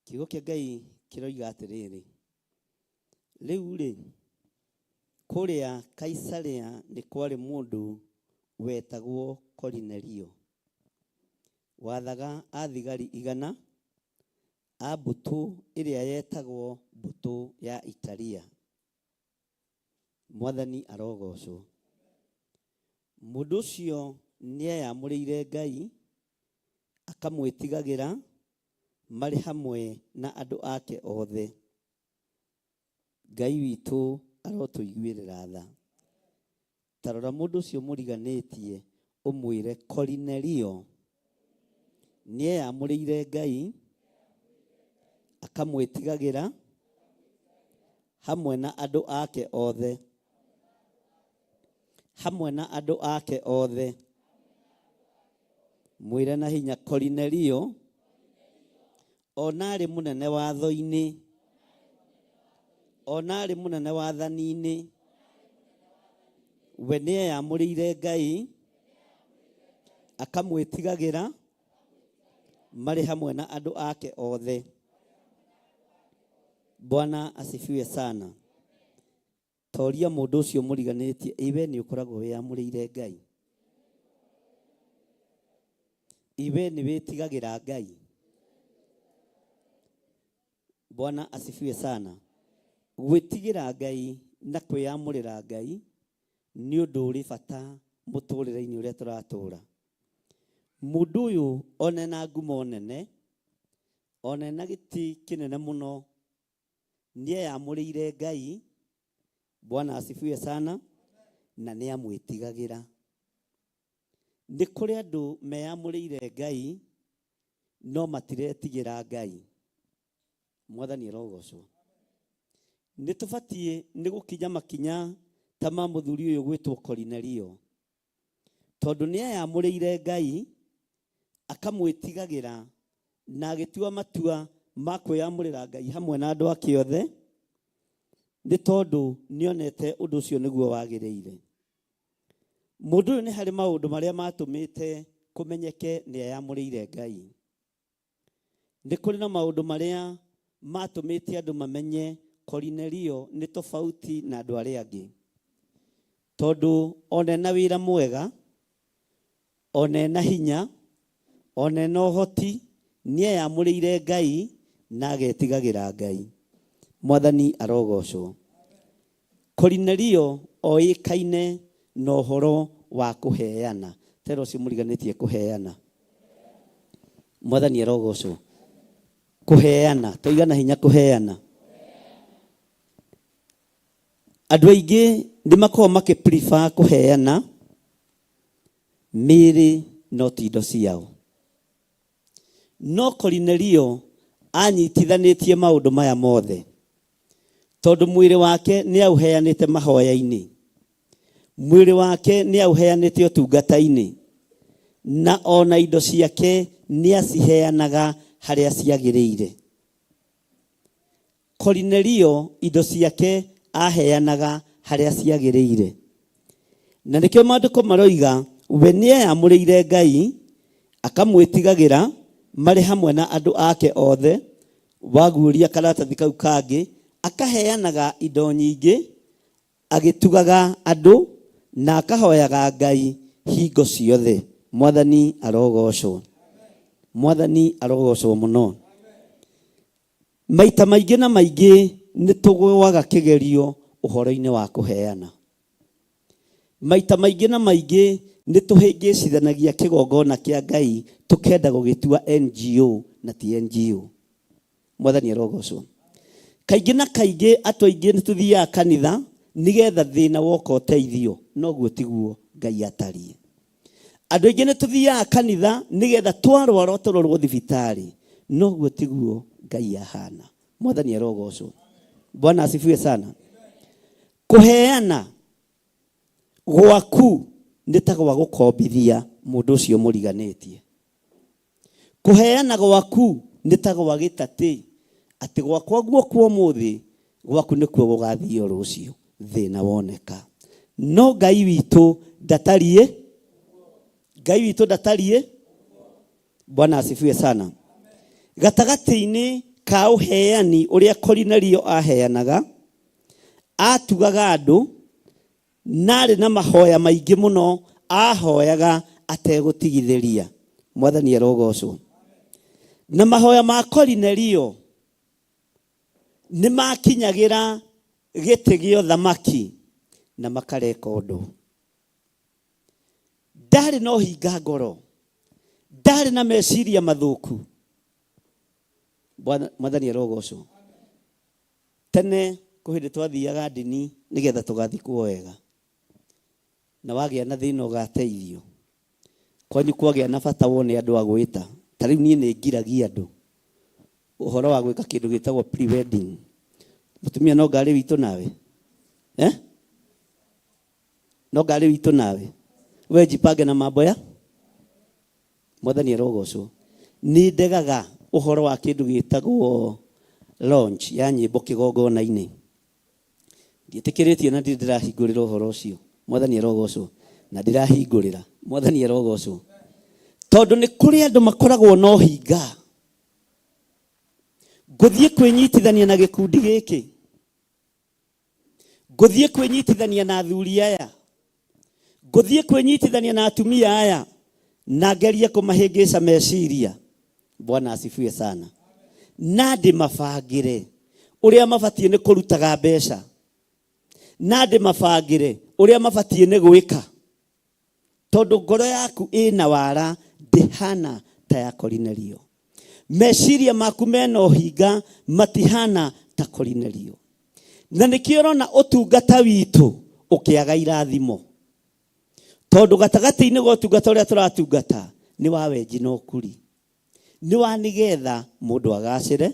Kiugo kĩa Ngai kĩroiga atĩrĩrĩ, rĩu rĩ kũrĩa Kaisarea nĩ kwarĩ mũndũ wetagwo Korinelio, wathaga athigari 100 a mbũtũ ĩrĩa yetagwo mbũtũ ya Italia. Mwathani arogocwo. Mũndũ ũcio nĩeyamũrĩire Ngai akamwĩtigagĩra marĩ hamwe na andũ ake othe. Ngai witũ arotũiguĩrĩra tha. Tarora mũndũ ũcio mũriganĩtie ũmwĩre Korinelio nĩeyamũrĩire Ngai akamwĩtigagĩra hamwe na andũ ake othe. Hamwe na andũ ake othe. Mwĩre na hinya Korinelio ona arĩ mũnene watho-inĩ, ona arĩ mũnene wathani-inĩ, we nĩeyamũrĩire Ngai akamwĩtigagĩra marĩ hamwe na andũ ake othe. Bwana asifiwe sana. Toria mũndũ ũcio mũriganĩtie, iwe nĩ ũkoragwo wĩyamũrĩire Ngai? Iwe nĩ wĩtigagĩra Ngai? Bwana asifiwe sana. Gwĩtigĩra Ngai na kwĩyamũrĩra Ngai nĩ ũndũ ũrĩ bata mũtũrĩre-inĩ ũrĩa tũratũra. Mũndũ ũyũ onena ngumo nene, onena gĩtĩ kĩnene mũno, nĩeyamũrĩire Ngai. Bwana asifiwe sana. na nĩ amwĩtigagĩra. Nĩ kũrĩ andũ meyamũrĩire Ngai no matiretigĩra Ngai. Mwathani arogocwo. Nĩ tũbatiĩ nĩ gũkinya makinya ta ma mũthuri ũyũ gwĩtwo Korinelio, tondũ nĩ ayamũrĩire Ngai akamwĩtigagĩra na agĩtua matua ma kwĩyamũrĩra Ngai hamwe na andũ ake othe, nĩ tondũ nĩonete ũndũ ũcio nĩguo wagĩrĩire. Mũndũ ũyũ nĩ harĩ maũndũ marĩa matũmĩte kũmenyeke nĩ ayamũrĩire Ngai. Nĩ kũrĩ na maũndũ marĩa matũmĩte andũ mamenye Korinelio nĩ tofauti na andũ arĩa angĩ, tondũ ona na wĩra mwega, ona na hinya, ona na ũhoti, nĩ ayamũrĩire Ngai na agetigagĩra Ngai. Mwathani arogocwo. Korinelio oĩkaine na ũhoro wa kũheana. Tero ũcio mũriganĩtie kũheana. Mwathani arogocwo. Kũheana, toigana hinya kũheana. Andũ aingĩ nĩ makoragwo makĩ-prefer kũheana mĩĩrĩ no ti indo ciao. No Korinelio anyitithanĩtie maũndũ maya mothe, tondũ mwĩrĩ wake nĩ aũheanĩte mahoya-inĩ, mwĩrĩ wake nĩ aũheanĩte ũtungata-inĩ, na ona indo ciake nĩ aciheanaga harĩa ciagĩrĩire. Korinelio indo ciake aheanaga harĩa ciagĩrĩire. Na nĩkĩo maandĩko maroiga we nĩ ayamũrĩire Ngai akamwĩtigagĩra marĩ hamwe na andũ ake othe. Waguũria karatathi kau kangĩ akaheanaga indo nyingĩ, agĩtugaga andũ na akahoyaga Ngai hingo ciothe. Mwathani arogocwo. Mwathani arogocwo mũno. Maita maingĩ na maingĩ nĩ tũgũaga kĩgerio ũhoro-inĩ wa kũheana. Maita maingĩ na maingĩ nĩ tũhĩngĩcithanagia kĩgongona kĩa Ngai tũkenda gũgĩtua NGO na ti NGO. Mwathani arogocwo. Kaingĩ na kaingĩ atũ aingĩ nĩ tũthiaga kanitha nĩgetha thĩna woka ũteithio, noguo tiguo Ngai atariĩ. Andũ aingĩ nĩ tũthiaga kanitha nĩgetha twarwara tũrorwo thibitarĩ, noguo tiguo Ngai ahana. Mwathani arogocwo. Bwana asifiwe sana. Kũheana gwaku nĩ ta gwa gũkombithia mũndũ ũcio mũriganĩtie. Kũheana gwaku nĩ ta gwa gĩtatĩ atĩ gwakwa guoka ũmũthĩ, gwaku nĩkuo gũgathiĩ rũciũ thĩna woneka. No Ngai witũ ndatariĩ. Ngai witũ ndatariĩ. Bwana asifiwe sana. Gatagatĩ-inĩ ka ũheani ũrĩa Korinelio aheanaga, atugaga andũ, narĩ na mahoya maingĩ mũno ahoyaga ategũtigithĩria. Mwathani arogocwo. Na mahoya ma Korinelio nĩ makinyagĩra gĩtĩ gĩa ũthamaki na makareka ũndũ. Ndarĩ na ũhinga ngoro, ndarĩ na meciria mathũku. Mwathani arogocwo. Tene kũhĩndĩ twathiaga ndini nĩgetha tũgathikwo wega, na wagĩa na thĩna ũgateithio. Kwanyu kwagĩa na bata wone andũ a gwĩta. Ta rĩu niĩ nĩ ngiragia andũ ũhoro wa gwĩka kĩndũ gĩtagwo pre-wedding. Mũtumia no ngarĩ witũ nawe? No ngarĩ witũ nawe? We jipange na mambo ya Mwathani arogocwo. Nĩ ndegaga ũhoro wa kĩndũ gĩtagwo launch ya nyĩmbo kĩgongona-inĩ. Ndiĩtĩkĩrĩtie na ndĩrahingũrĩra ũhoro ũcio. Mwathani arogocwo. Na ndĩrahingũrĩra. Mwathani arogocwo. Tondũ nĩ kũrĩ andũ makoragwo na ũhinga. Ngũthiĩ kwĩnyitithania na gĩkundi gĩkĩ, ngũthiĩ kwĩnyitithania na athuri aya, ngũthiĩ kwĩnyitithania na atumia aya, na ngerie kũmahĩngĩca meciria. Bwana asifiwe sana. Na ndĩmabangĩre ũrĩa mabatiĩ nĩ kũrutaga mbeca, na ndĩmabangĩre ũrĩa mabatiĩ nĩ gwĩka, tondũ ngoro yaku ĩna wara ndĩhana ta ya Korinelio. Meciria maku mena ũhinga matihana ta Korinelio. Na nĩkĩo ũrona ũtungata witũ ukiaga irathimo tondu gatagati-ini go tungata uria turatungata ni wa wenji no kuri ni wa nigetha mundu agacire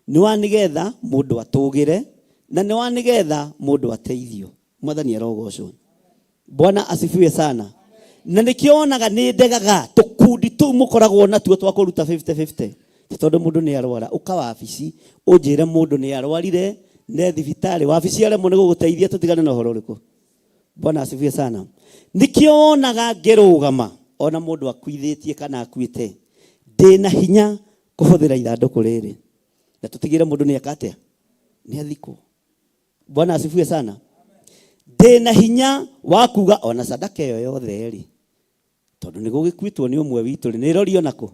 ni wa nigetha mundu atugire na ni wa nigetha mundu ateithio. Mwathani arogocwo. Bwana asifiwe sana. Na nikionaga ni ndegaga tukundi tu mukoragwo na tuo twa kuruta 50-50 tondu mundu ni arwara uka wabici unjire mundu ni arwarire ne thibitari wabici ale mune guguteithia tutigane na horo riku. Bwana asifiwe sana. Nikionaga ngerugama ona mundu akuithitie kana akuite ndina hinya kuhuthira ithanduku riri na tutigire mundu ni akatea ni athiko. Bwana asifiwe sana. Ndina hinya wa kuga ona sadaka yo yothe ri tondu ni gugikuitwo ni umwe witu ni rorio nako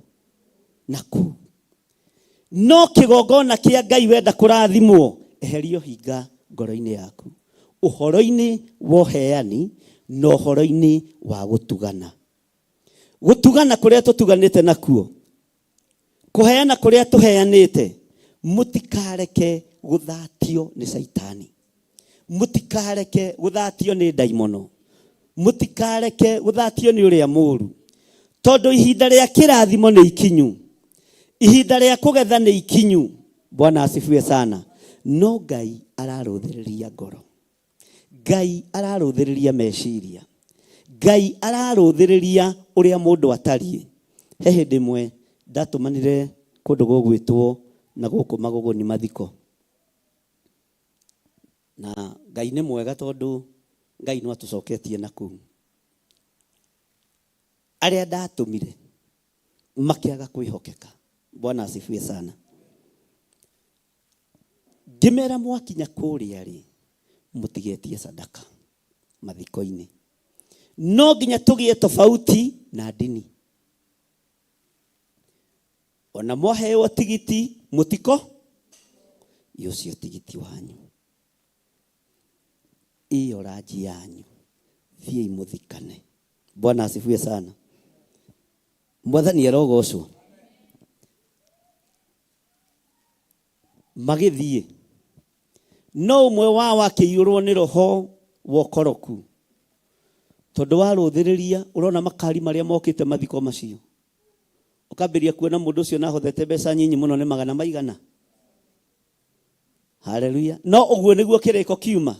no kigongona kia Ngai wenda kurathimwo eherio hinga ngoro-ini yaku uhoro-ini wo heani no horo-ini wa gutugana kuria tutuganite nakuo kuheana kuria tuheanite mutikareke guthatio ni saitani mutikareke guthatio ni daimono mutikareke guthatio ni uria muru tondu ihinda ria kirathimo ni ikinyu ihinda ria kugetha ni ikinyu. Bwana asifiwe sana. No Ngai araruthiriria ngoro Ngai araruthiriria meciria Ngai araruthiriria uria mundu atari he hindi mwe ndatumanire kundu gugwitwo na guku maguguni mathiko na Ngai ni mwega tondu Ngai no atucoketie naku aria ndatumire makiaga kwihokeka. Bwana asifiwe sana. Ngimera mwakinya kuria ri mutigetie sadaka mathiko-ini no nginya tugie tofauti na dini ona mwaheo tigiti mutiko yocio tigiti wanyu iyo raji yanyu thie muthikane. Bwana asifiwe sana. Mwathani arogocwo. Magithie no umwe wao akiyurwo ni roho wokoroku tondu waruthiriria urona makari maria mokite mathiko macio ukambiria kuona mundu ucio na hothete mbeca nyinyi muno ni magana maigana. Haleluya. No uguo niguo kiriko kiuma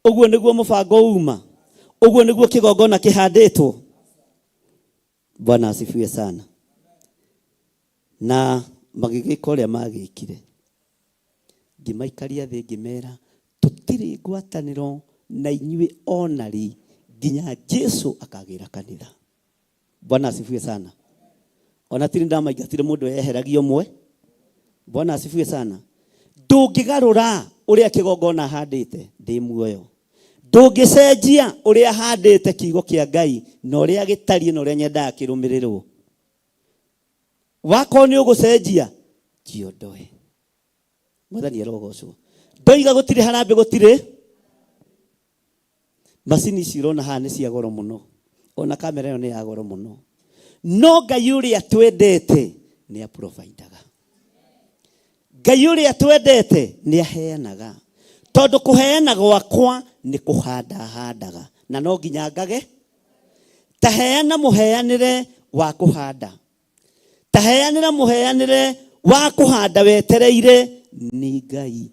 uguo niguo mubango uma uguo niguo kigongona kihanditwo. Bwana asifiwe sana. Na magigiko uria magikire gimaikaria thi ngimera tutiri ngwataniro na inyui onari nginya Jesu akagira kanitha. Bwana asifiwe sana. Ona tiri ndamaigatire mundu eheragio mwe. Bwana asifiwe sana. Ndungigarura uria kigongona handite ndi muoyo ndungicenjia uria handite kiugo kia Ngai na uria gitarie na uria nyendaga kirumirirwo wako ni ugucenjia jiondoe. Mwathani arogocwo. Ndoiga gutire harambe gutire macini cirona haha ni cia goro muno ona kamera yo ni ya goro muno no Ngai uria twendete ni aprovidaga Ngai uria twendete ni aheanaga tondu kuheana gwakwa ni kuhandaga na no nginya ngage taheana muheanire wa kuhanda taheanira muheanire wa kuhanda wetereire ni Ngai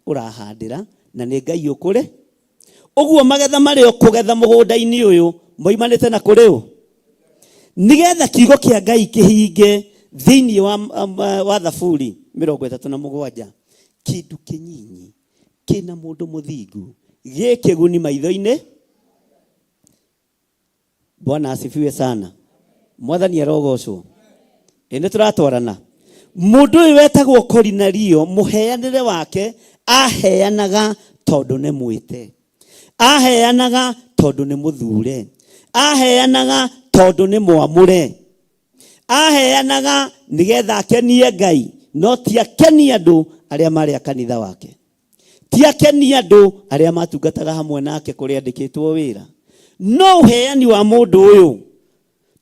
urahandira na ni Ngai ukure uguo magetha mari okugetha mugunda-ini uyu moimanite na kuriu nigetha kiugo kia Ngai kihinge thiini wa Thaburi 37 kindu kinyinyi kina mundu muthingu gikiguni maitho-ini. Bwana asifiwe sana. Mwathani arogocwo. Ene turatwarana mundu uyu wetagwo Korinario muheanire wake aheanaga tondu ne mwite aheanaga tondu ne muthure aheanaga tondu ne mwamure aheanaga nigetha akenie Ngai no ti akenie andu aria mari akanitha wake ti akenie andu aria matungataga hamwe nake kuri andikitwo wira no uheani wa mundu uyu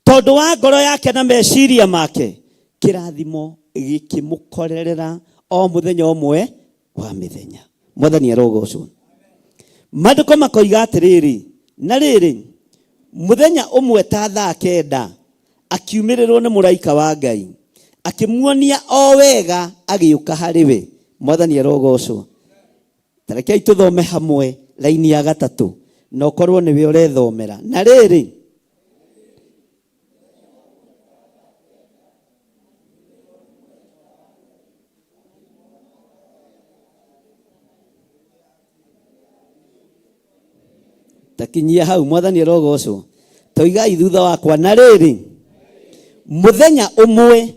tondu wa ngoro yake na meciria make kirathimo gikimukorerera o muthenya omwe wa mithenya. Mwathani arogocwo. Maandĩko makoiga atĩrĩrĩ, na rĩrĩ mũthenya ũmwe ta thaa 9 akiumĩrĩrwo nĩ mũraika wa Ngai akĩmuonia o wega agĩũka harĩ we. Mwathani arogocwo. Tarekei tũthome hamwe raini ya 3 na ũkorwo nĩwe ũrethomera. Na rĩrĩ takinyia hau. Mwathani arogocwo. Toigai thutha wakwa. Na rĩrĩ mũthenya ũmwe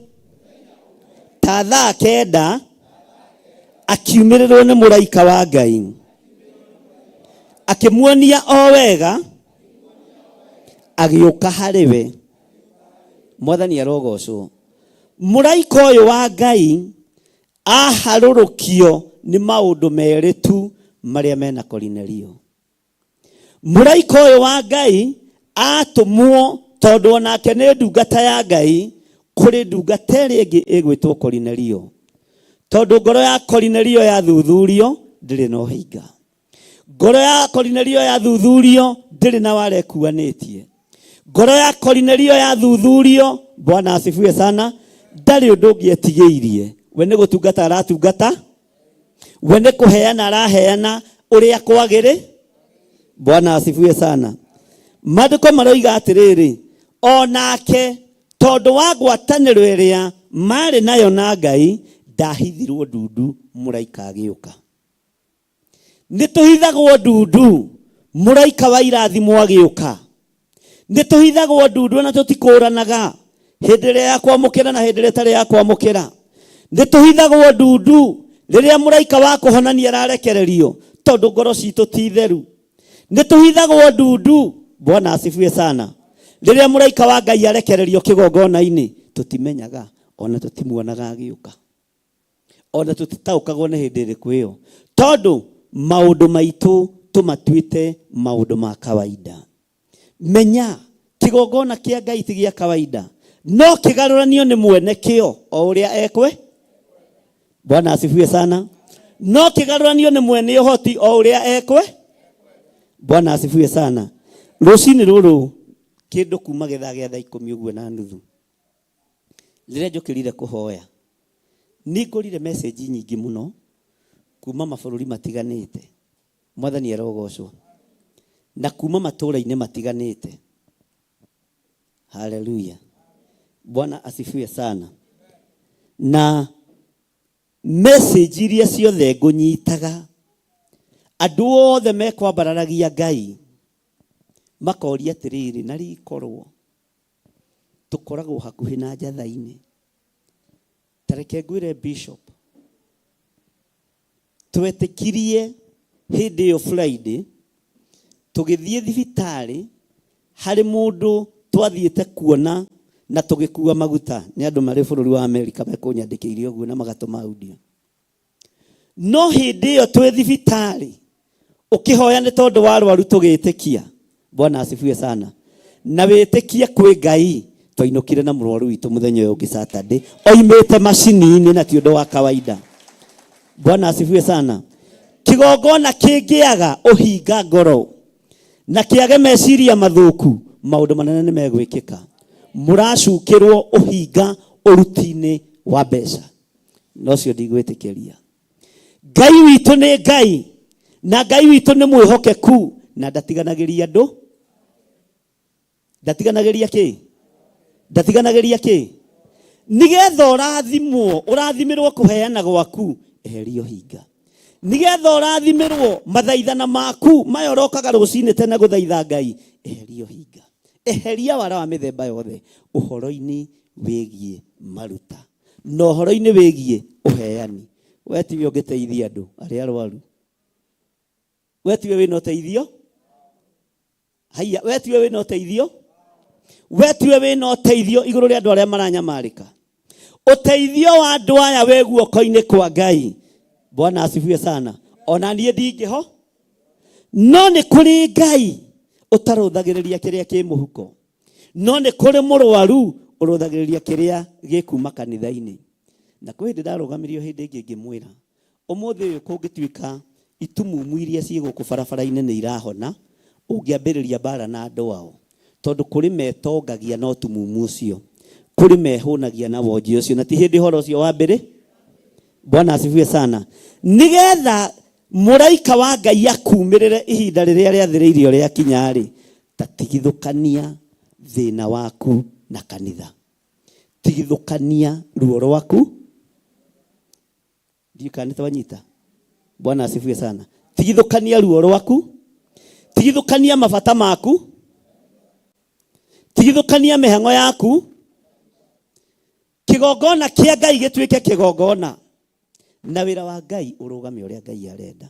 ta thaa 9 akiumĩrĩrwo nĩ mũraika wa Ngai akĩmuonia o wega agĩũka harĩ we. Mwathani arogocwo. Mũraika ũyũ wa Ngai aharũrũkio nĩ maũndũ merĩ tu marĩa mena Korinelio. Mũraika ũyũ wa Ngai atũmwo tondũ onake nĩ ndungata ya Ngai kũrĩ ndungata ĩrĩa ĩngĩ ĩgwĩtwo Korinelio. Tondũ ngoro ya Korinelio yathuthurio ndĩrĩ na ũhinga. Ngoro ya Korinelio yathuthurio ndĩrĩ na warekuanĩtie. Ngoro ya Korinelio yathuthurio, Bwana asifiwe sana, ndarĩ ũndũ ũngĩetigĩirie. We nĩ gũtungata aratungata, we nĩ kũheana araheana ũrĩa kwagĩrĩ. Bwana asifiwe sana. Maandĩko maroiga atĩrĩrĩ, onake tondũ wa ngwatanĩro ĩrĩa marĩ nayo na Ngai ndahithirwo ndundu mũraika agĩũka. Nĩ tũhithagwo ndundu mũraika wa irathimo agĩũka. Nĩ tũhithagwo ndundu na tũtikũranaga hĩndĩ ĩrĩa ya kwamũkĩra na hĩndĩ ĩrĩa ĩtarĩ ya kwamũkĩra. Nĩ tũhithagwo ndundu rĩrĩa mũraika wa kũhonania ararekererio tondũ ngoro citũ ti theru. Nĩ tũhithagwo ndundu, Bwana asifiwe sana, rĩrĩa mũraika wa Ngai arekererio kĩgongona-inĩ tũtimenyaga, ona tũtimuonaga agĩũka, ona tũtitaũkagwo nĩ hĩndĩ ĩrĩkũ ĩyo, tondũ maũndũ maitũ tũmatuĩte maũndũ ma kawaida. Menya kĩgongona kĩa Ngai ti gĩa kawaida, no kĩgarũranio nĩ mwene kĩo o ũrĩa ekwe. Bwana asifiwe sana. No kĩgarũranio nĩ mwene ũhoti o ũrĩa ekwe. Bwana asifiwe sana. Rũcinĩ rũrũ kĩndũ kuma getha gĩa thaa 10:30 rĩrĩa njũkĩrire kũhoya nĩ ngorire message nyingĩ mũno kuma mabũrũri matiganĩte. Mwathani arogocwo. Na kuma matũũra-inĩ matiganĩte. Hallelujah. Bwana asifiwe sana. Na message iria ciothe ngũnyitaga andũ othe mekwambararagia Ngai makoria atĩrĩrĩ, na rikorwo tũkoragwo hakuhĩ na njatha-inĩ. Tareke ngwĩre Bishop, twetĩkirie hĩndĩ ĩyo Friday tũgĩthiĩ thibitarĩ harĩ mũndũ twathiĩte kuona na tũgĩkua maguta. Nĩ andũ marĩ bũrũri wa Amerika mekũnyandĩkĩire ũguo na magatũma audio. No hĩndĩ ĩyo twĩ thibitarĩ ũkĩhoya nĩ tondũ warwaru tũgĩtĩkia. Bwana asifiwe sana. Na wĩtĩkia kwĩ Ngai twainũkire na mũrwaru witũ mũthenya ũyũ ũngĩ Saturday oimĩte macini-inĩ na ti ũndũ wa kawaida. Bwana asifiwe sana. Kĩgongona kĩngĩaga ũhinga ngoro na kĩage meciria mathũku, maũndũ manene nĩ megwĩkĩka. Mũracukĩrwo ũhinga ũruti-inĩ wa mbeca. No cio ndigwĩtĩkĩria. Ngai witũ nĩ Ngai na Ngai witũ nĩ mwĩhokeku na ndatiganagĩria andũ. Ndatiganagĩria kĩ? Ndatiganagĩria kĩ? Nigetha ũrathimirwo kũheana gwaku, eheria ũhinga. Nigetha ũrathimirwo mathaithana maku maya ũrokaga rũcinĩ tene gũthaitha Ngai, eheria ũhinga. Eheria wara wa mĩthemba yothe ũhoro-inĩ wĩgiĩ maruta na ũhoro-inĩ wĩgiĩ ũheani. We tiwe ũngĩteithia andũ arĩa arwaru. We tiwe wĩna ũteithio. Haya, we tiwe wĩna ũteithio. We tiwe wĩna ũteithio igũrũ rĩa andũ arĩa maranyamarĩka. Ũteithio wa andũ aya wĩ guoko-inĩ kwa Ngai. Bwana asifiwe sana. Ona niĩ ndingĩho. No nĩ kũrĩ Ngai ũtarũthagĩrĩria kĩrĩa kĩ mũhuko. No nĩ kũrĩ mũrwaru ũrũthagĩrĩria kĩrĩa gĩkuma kanitha-inĩ. Na kwĩ hĩndĩ ndarũgamirio hĩndĩ ĩngĩ ngĩmwĩra, ũmũthĩ ũyũ kũngĩtuĩka itumumu iria ciĩ gũkũ barabara-inĩ nĩ irahona ũngĩambĩrĩria mbara na andũ ao, tondũ kũrĩ metongagia no tumumu ũcio, kũrĩ mehũnagia na wonje ũcio, na ti hĩndĩ ũhoro ũcio wa mbere. Bwana asifiwe sana. Nigetha mũraika wa Ngai akumĩrĩre ihinda rĩrĩa rĩathĩrĩirio rĩa kinya-rĩ, ta tigithũkania thĩna waku na kanitha, tigithũkania ruo rwaku. Ndiyo kanitha wanyita. Bwana asifiwe sana. Tigithũkania ruo rwaku, tigithũkania mabata maku, tigithũkania mĩhang'o yaku. Kĩgongona kĩa Ngai gĩtuĩke kĩgongona, na wĩra wa Ngai ũrũgame ũrĩa Ngai arenda.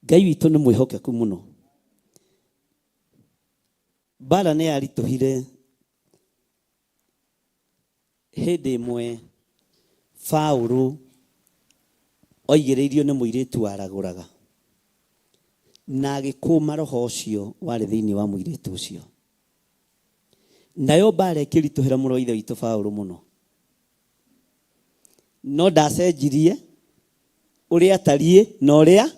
Ngai witũ nĩ mwĩhokeku mũno. Mbara nĩ yaritũhire hĩndĩ ĩmwe Paũlũ oigĩrĩirio nĩ mũirĩtu waragũraga, na agĩkũma roho ũcio warĩ thĩinĩ wa mũirĩtu ũcio. Nayo mbara ĩkĩritũhĩra mũrũ wa ithe witũ Paũlũ mũno, no ndacenjirie ũrĩa atariĩ na ũrĩa,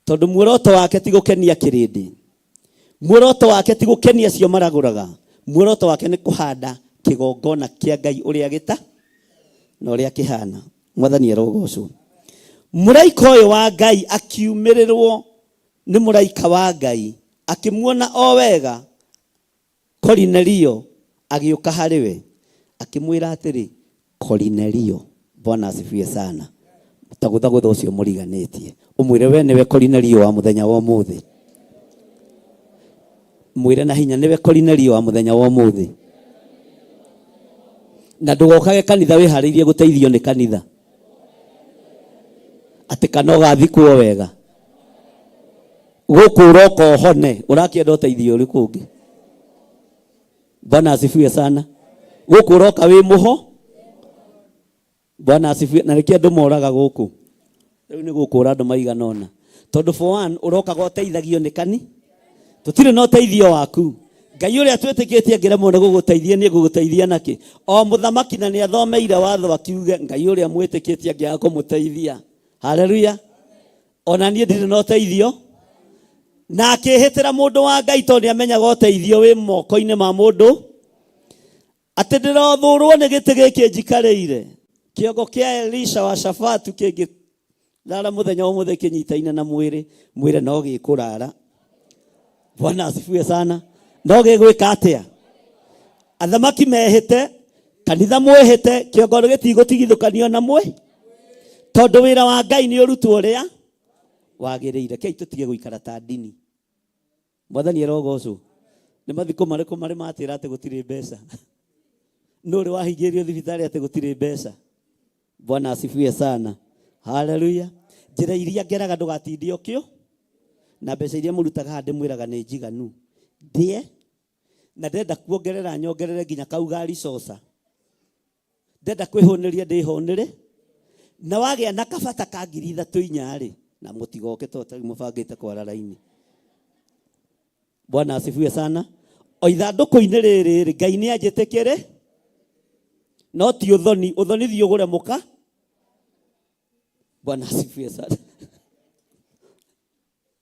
tondũ muoroto wake ti gũkenia kĩrĩndĩ, muoroto wake ti gũkenia acio maragũraga, muoroto wake nĩ kũhanda kĩgongona kĩa Ngai ũrĩa gĩta na ũrĩa kĩhana. Mwathani arogocwo. Mũraika ũyũ wa Ngai akiumĩrĩrwo nĩ mũraika wa Ngai, akĩmuona o wega Kornelio, agĩũka harĩ we akĩmwĩra atĩrĩ, Kornelio. Bwana asifiwe sana. Tagũthagũtha ũcio mũriganĩtie, ũmwĩre we nĩwe Kornelio wa mũthenya wa ũmũthĩ. Mwĩre na hinya, nĩwe Kornelio wa mũthenya wa ũmũthĩ. Na ndũgokage kanitha wĩharĩirie gũteithio nĩ kanitha, atĩ kana ũgathikwo wega. Gũkũ ũroka ũhone, ũrakĩenda ũteithio ũrĩkũ ũngĩ? Bwana asifiwe sana. Gũkũ ũroka wĩ mũho. Bwana asifiwe. Na nĩkĩo andũ moraga gũkũ. Rĩu nĩ gũkũ andũ maigana ũna, tondũ for one ũrokaga ũteithagio nĩ kani, tũtirĩ na ũteithio waku. Ngai ũrĩa twĩtĩkĩtie ngĩremwo nĩ gũgũteithia nĩ gũgũteithia nakĩ? O mũthamaki na nĩ athomeire watho akiuge Ngai ũrĩa mwĩtĩkĩtie angĩaga kũmũteithia. Haleluya. Ona niĩ ndirĩ na ũteithio, na akĩhĩtĩra mũndũ wa Ngai tondũ nĩamenyaga ũteithio wĩ moko-inĩ ma mũndũ, atĩ ndĩrothũrwo nĩ gĩtĩ gĩkĩ njikarĩire. Kĩongo kĩa Elisha wa Shafatu kĩngĩrara mũthenya wa ũmũthĩ kĩnyitaine na mwĩrĩ, mwĩrĩ no gĩkũrara. Bwana asifiwe sana. No gĩgwĩka atĩa? Athamaki mehĩte, kanitha mwĩhĩte, kĩongo gĩtigũtigithũkanio na mwĩ, tondũ wĩra wa Ngai nĩ ũrutwo ũrĩa wagĩrĩire. Kei tũtige gũikara ta ndini. Mwathani arogocwo. Nĩ mathiko marĩkũ marĩ matĩra atĩ gũtirĩ mbeca? Nũrĩ wahingĩrio thibitarĩ atĩ gũtirĩ mbeca? Bwana asifiwe sana. Haleluya. Njĩra iria ngeraga ndũgatindie ũkĩo, na mbeca iria mũrutaga ndĩmwĩraga nĩ njiganu. Ndie na ndenda kuongerera nyongerere nginya kaugari coca. Ndenda kwĩhũnĩria ndĩhũnĩre, na wagĩa na kabata ka 3,000 na mũtigoke totari mũbangĩte kwara raini. Bwana asifiwe sana. O ithandũkũ-inĩ rĩrĩ Ngai nĩ anjĩtĩkĩre, no ti ũthoni. Ũthoni thiĩ ũgũre mũka. Bwana asifiwe sana.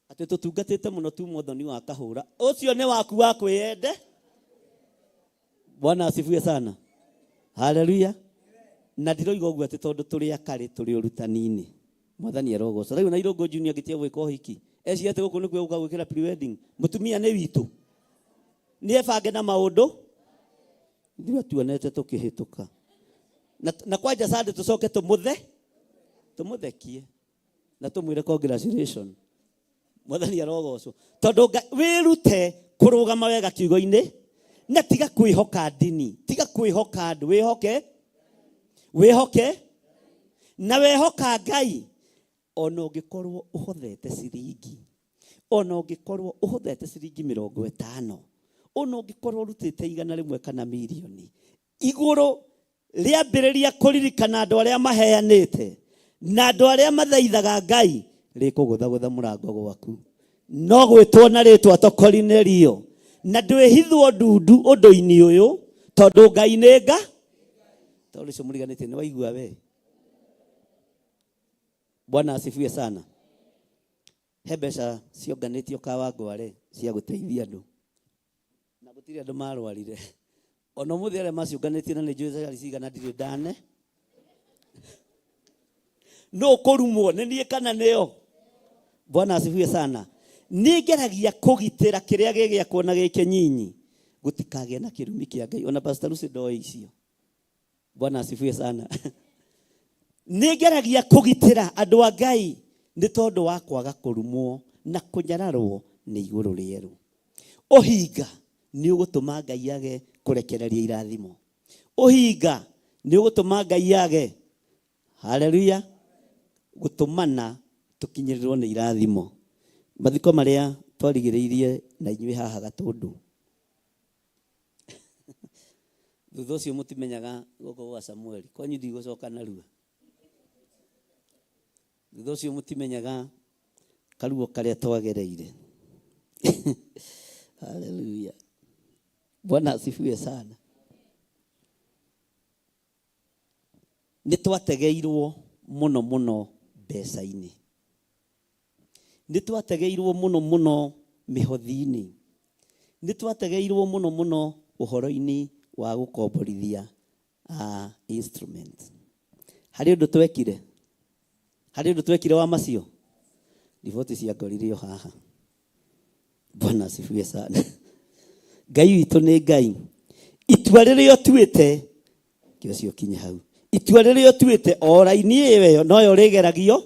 Atĩ tũtungatĩte mũno tuma ũthoni wa kahũra. Ũcio nĩ waku wa kwĩyende. Bwana asifiwe sana. Haleluya. Na ndiroiga ũguo atĩ tondũ tũrĩ akarĩ tũrĩ ũrutani-inĩ. Mwathani arogocwo. Rĩu na Irũngũ Junior gĩtia gwĩka ũhiki, eci atĩ gũkũ nĩkuo gũka gwĩkĩra pre-wedding. Mũtumia nĩ witũ, nĩ ebange na maũndũ, ndiwe tuonete tũkĩhĩtũka. Na kwanja Sunday tũcoke tũmũthekie na tũmwĩre congratulations. Mwathani arogocwo. Tondũ wĩrute kũrũgama wega kiugo-inĩ, na tiga kwĩhoka ndini, tiga kwĩhoka andũ, wĩhoke na wehoka Ngai. Ona ũngĩkorwo ũhothete ciringi, ona ũngĩkorwo ũhothete ciringi 50, ona ũngĩkorwo ũrutĩte 100 kana milioni, igũrũ rĩambĩrĩria kũririkana andũ arĩa maheanĩte na andũ arĩa mathaithaga Ngai, rĩkũgũthagũtha mũrango gwaku. No gwĩtwo na rĩtwa to Kornelio, na ndwĩhithwo ndundu ũndũ-inĩ ũyũ, tondũ Ngai nĩ Ngai. Tondũ ũcio mũriganĩtie nĩ waigua we. Bwana asifiwe sana. He mbeca cionganĩtio Kawangware cia gũteithia andũ na gũtirĩ andũ marwarire. Ona mũthĩ arĩa maciũnganĩtie na nĩ njũĩ cigana ndirĩ ndane. No kũrumwo nĩ niĩ kana nĩo? Bwana asifiwe sana. Nĩ ngeragia kũgitĩra kĩrĩa gĩgĩakwo na gĩkĩ nyinyi gũtikagĩa na kĩrumi kĩa Ngai. Ona Pastor Lucy ndoĩ icio. Bwana asifiwe sana. Nĩ ngeragia kũgitĩra andũ a Ngai nĩ tondũ wa kwaga kũrumwo na kũnyararwo nĩ igũrũ rĩerũ. Ũhinga nĩ ũgũtũma Ngai age kũrekereria irathimo. Ũhinga nĩ ũgũtũma Ngai age, haleluya, gũtũmana tũkinyĩrĩrwo nĩ irathimo. Mathiko marĩa twarigĩrĩirie na inyuĩ haha Gatũndũ. Thutha ũcio mũtimenyaga gũkũ gwa Samueli. Kwanyu ndigũcoka narua. Thutha ũcio mũtimenyaga karuo karĩa twagereire. Haleluya. Bwana asifiwe sana. Nĩ twategeirwo mũno mũno mbeca-inĩ. Nĩ twategeirwo mũno mũno mĩhothi-inĩ. Nĩ twategeirwo mũno mũno ũhoro-inĩ wa gũkomborithia instrument. Harĩ ũndũ twekire? Harĩ ũndũ twekire wa macio? Riboti cia ngoririo haha. Bwana asifiwe sana. Ngai witũ nĩ Ngai. Itua rĩrĩa ũtuĩte kĩo cio kinye hau. Itua rĩrĩa ũtuĩte o raini ĩyo noyo rĩgeragio.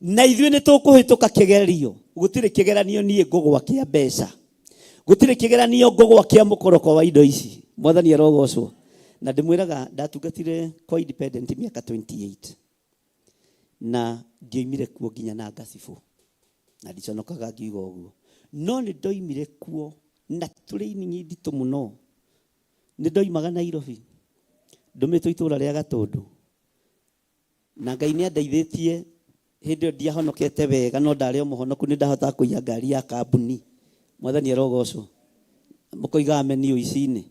Na ithuĩ nĩ tũkũhĩtũka kĩgerio. Gũtirĩ kĩgeranio niĩ ngũgwa kĩa mbeca. Gũtirĩ kĩgeranio ngũgwa kĩa mũkoroko wa indo ici. Mwathani arogocwo. Na ndĩmwĩraga ndatungatire kwa independent mĩaka 28. Na ndioimire kuo nginya na ngacibũ. Na ndiconokaga ngiuga ũguo. No nĩ ndoimire kuo na training nditũ mũno. Nĩ ndoimaga Nairobi. Ndũmĩtwo itũũra rĩa Gatũndũ. Na Ngai nĩ andeithĩtie hĩndĩ ĩyo ndiahonokete wega no ndarĩ o mũhonoku nĩ ndahotaga kũiya ngari ya kambuni. Mwathani arogocwo. Mũkoiga ameni ũici-inĩ.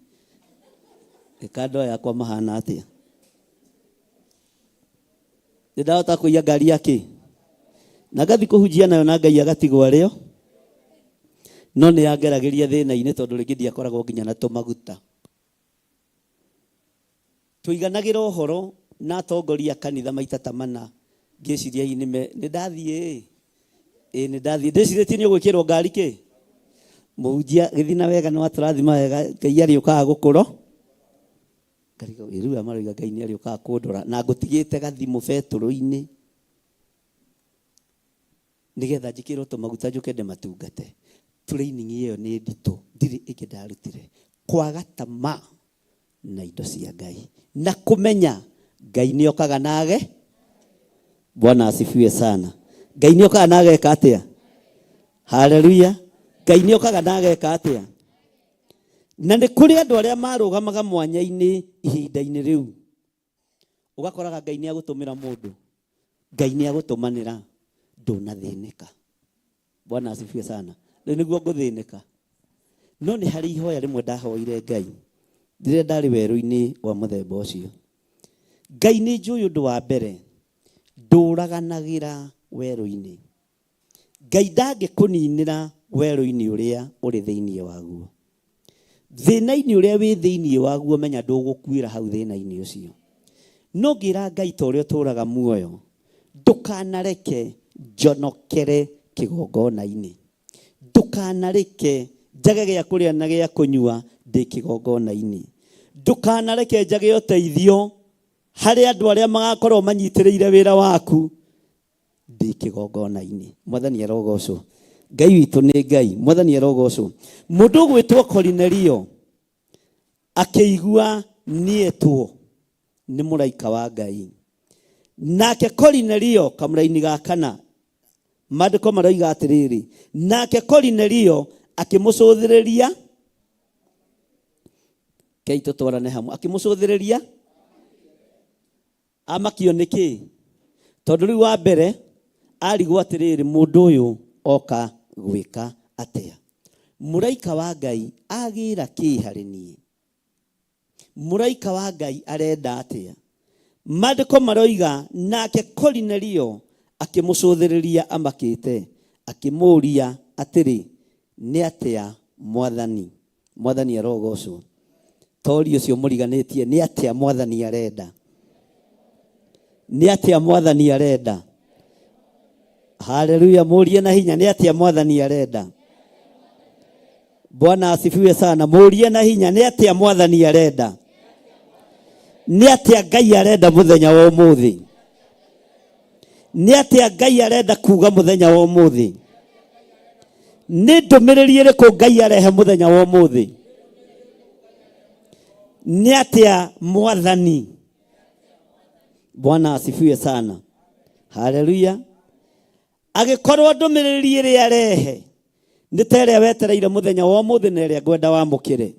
Ikando yakwa mahana atĩa? Nĩ ndahotaga kũiya ngari yake. Na ngathi kũhunjia nayo na Ngai agatigwo arĩo. No nĩ yangeragĩria thĩna-inĩ tondũ rĩngĩ ndiakoragwo nginya na tũmaguta. Tũiganagĩra ũhoro na atongoria kanitha maita ta mana. Ngĩciria nĩ ndathiĩ. Nĩ ndathiĩ. Ndĩcirĩtie nĩ ũgwĩkĩrwo ngari kĩ? Mũhunjia gĩthina wega nĩ watũrathima wega. Ngai arĩũkaga gũkũro. Rĩu amaroiga Ngai nĩ arĩũkaga kũndora. Na ngũtigĩte gathimũ betũrũ-inĩ. Nĩgetha njĩkĩrwo tũmaguta njũke ndĩmatungate. Training ĩyo nĩ nditũ. Ndirĩ ĩngĩ ndarutire. Kwaga tamaa na indo cia Ngai. Na kũmenya Ngai nĩ okaga nage. Bwana asifiwe sana. Ngai nĩ okaga nage eka atĩa? Haleluya. Ngai nĩ okaga nage eka atĩa? Na nĩ kũrĩ andũ arĩa marũgamaga mwanya-inĩ ihinda-inĩ rĩu. Ũgakoraga Ngai nĩ agũtũmĩra mũndũ. Ngai nĩ agũtũmanĩra ndũnathĩnĩka. Bwana asifiwe sana. Rĩu nĩguo ngũthĩnĩka. No nĩ harĩ ihoya rĩmwe ndahoire Ngai. Rĩrĩa ndarĩ werũ-inĩ wa mũthemba ũcio. Ngai nĩ njũĩ ũndũ wa mbere. Ndũraganagĩra werũ-inĩ. Ngai ndangĩkũninĩra werũ-inĩ ũrĩa ũrĩ thĩinĩ waguo. Thĩna-inĩ ũrĩa wĩ thĩinĩ waguo menya ndũgũkuĩra hau thĩna-inĩ ũcio. No ngĩra Ngai ta ũrĩa ũtũũraga muoyo. Ndũkanareke njonokere kĩgongona-inĩ. Ndũkanareke njage gĩa kũrĩa na gĩa kũnyua ndĩ kĩgongona-inĩ. Ndũkanareke njage ũteithio harĩ andũ arĩa magakorwo manyitĩrĩire wĩra waku ndĩ kĩgongona-inĩ. Mwathani arogocwo. Ngai witũ nĩ Ngai. Mwathani arogocwo. Mũndũ ũgwĩtwo Korinelio akĩigua nĩetwo nĩ mũraika wa Ngai. Nake Korinelio kamũra-inĩ ga kana maandĩko maroiga atĩrĩrĩ. Nake Korinelio akĩmũcũthĩrĩria. Kei tũtwarane hamwe. Akĩmũcũthĩrĩria. Amakio nĩkĩ? Tondũ rĩu wa mbere arigwo atĩrĩrĩ mũndũ ũyũ oka gwĩka atĩa. Mũraika wa Ngai agĩra kĩ harĩ niĩ? Mũraika wa Ngai arenda atĩa? Maandĩko maroiga nake Kornelio akĩmũcũthĩrĩria amakĩte, akĩmũũria atĩrĩ, nĩ atĩa Mwathani? Mwathani arogocwo. Tori ũcio mũriganĩtie, nĩ atĩa Mwathani arenda? Nĩ atĩa Mwathani arenda? Haleluya, mũrie na hinya, nĩ atĩa Mwathani arenda? Bwana asifiwe sana. Mũrie na hinya, nĩ atĩa Mwathani arenda? Nĩ atĩa Ngai arenda mũthenya wa ũmũthĩ? Nĩ atĩa Ngai arenda kuga mũthenya wa ũmũthĩ? Nĩ ndũmĩrĩri ĩrĩkũ Ngai arehe mũthenya wa ũmũthĩ? Nĩ atĩa Mwathani? Bwana asifiwe sana. Haleluya. Agĩkorwo ndũmĩrĩri ĩrĩa arehe nĩ ta ĩrĩa wetereire mũthenya wa ũmũthĩ na ĩrĩa ngwenda wamũkĩre.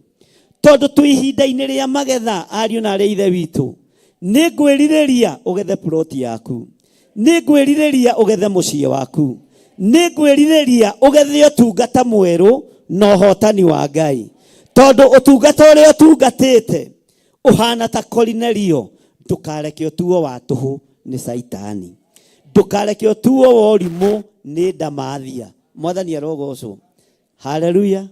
Tondũ twĩ ihinda-inĩ rĩa magetha, ariũ na arĩa ithe witũ, nĩ ngwĩrirĩria ũgethe ploti yaku, nĩ ngwĩrirĩria ũgethe mũciĩ waku, nĩ ngwĩrirĩria ũgethe ũtungata mwerũ na ũhotani wa Ngai. Tondũ ũtungata ũrĩa ũtungatĩte ũhana ta Kornelio, ndũkareke ũtuo wa tũhũ nĩ Saitani, ndũkareke ũtuo wa ũrimũ nĩ ndamathia. Mwathani arogocwo. Haleluya.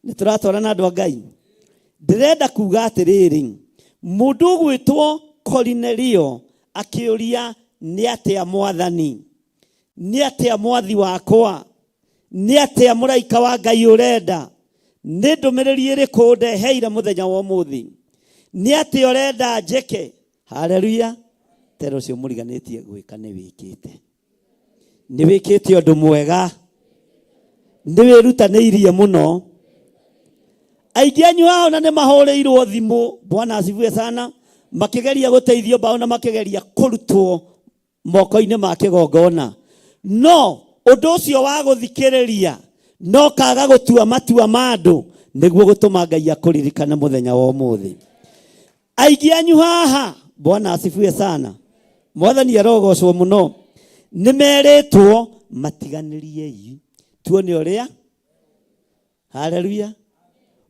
Nĩ tũratwarana andũ a Ngai. Ndĩrenda kuga atĩrĩrĩ, mũndũ ũgwĩtwo Kornelio akĩũria, nĩ atĩa Mwathani? Nĩ atĩa mwathi wakwa? Nĩ atĩa mũraika wa Ngai ũrenda? Nĩ ndũmĩrĩri ĩrĩkũ ndeheire mũthenya wa ũmũthĩ? Nĩ atĩa ũrenda njĩke? Haleluya. Tero ũcio mũriganĩtie gwĩka nĩ wĩkĩte. Nĩ wĩkĩte ũndũ mwega. Nĩ wĩrutanĩirie mũno. Aingĩ anyu hao na nĩ mahũrĩirwo thimũ, Bwana asifiwe sana, makĩgeria gũteithio bao na makĩgeria kũrutwo moko-inĩ ma kĩgongona. No ũndũ ũcio wa gũthikĩrĩria no kaga gũtua matua ma andũ nĩguo gũtũma Ngai akũririkane mũthenya wa ũmũthĩ. Aingĩ anyu haha, Bwana asifiwe sana, Mwathani arogocwo mũno, nĩ merĩtwo matiganĩrie tuone ũrĩa. Haleluya.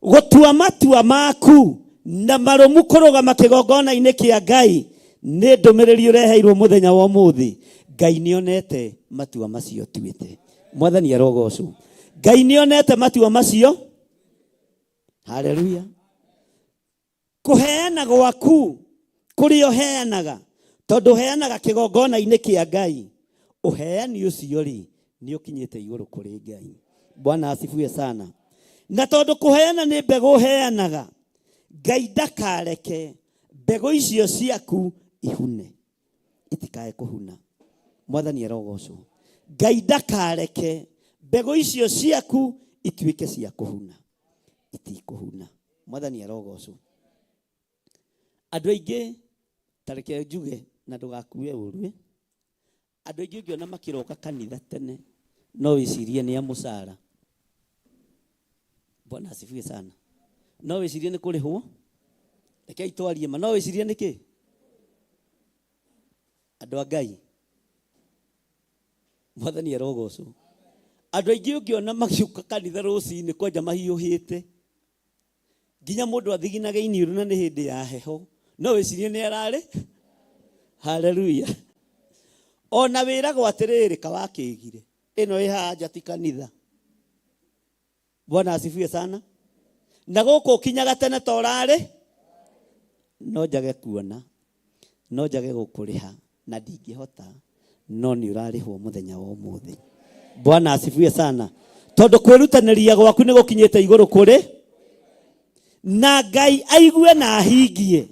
Gũtua matua maku na marũmu kũrũgama kĩgongona-inĩ kĩa Ngai nĩ ndũmĩrĩri ũreheirwo mũthenya wa ũmũthĩ. Ngai nĩonete matua macio tuĩte. Mwathani arogocwo. Ngai nĩonete matua macio. Haleluya. Kũheana gwaku kũrĩ ũheanaga, tondũ ũheanaga kĩgongona-inĩ kĩa Ngai. Ũheani ũcio rĩ nĩ ũkinyĩte igũrũ kũrĩ Ngai. Bwana asifiwe sana. Na tondũ kũheana nĩ mbegũ ũheanaga, Ngai ndakareke mbegũ icio ciaku ihune, itikae kũhuna. Mwathani arogocwo. Ngai ndakareke mbegũ icio ciaku ituĩke cia kũhuna, itikũhuna. Mwathani arogocwo. Andũ aingĩ, tareke njuge na ndũgakue ũru, andũ aingĩ ũngĩona makĩroka kanitha tene no wĩcirie nĩ a mũcara. Bwana asifiwe sana. No wĩcirie nĩ kũrĩhwo. Rekei twarie ma. No wĩcirie nĩ kĩ? Andũ a Ngai. Mwathani arogocwo. Andũ aingĩ ũngĩona makiuka kanitha rũcinĩ kwanja mahiũhĩte, nginya mũndũ athiginage iniũrũ na nĩ hĩndĩ ya heho, no wĩcirie nĩ ararĩ. Haleluya. Ona wĩragwo atĩrĩrĩ kawakĩgire, ĩno ĩ haja ti kanitha. Bwana asifiwe sana. Na gũkũ kinyaga tene ta ũrarĩ, no njage kuona, no njage gũkũrĩha na ndingĩhota, no nĩ ũrarĩhwo mũthenya wa ũmũthĩ. Bwana asifiwe sana. Tondũ kwĩrutanĩria gwaku nĩ gũkinyĩte igũrũ kũrĩ, na Ngai aigue na ahingie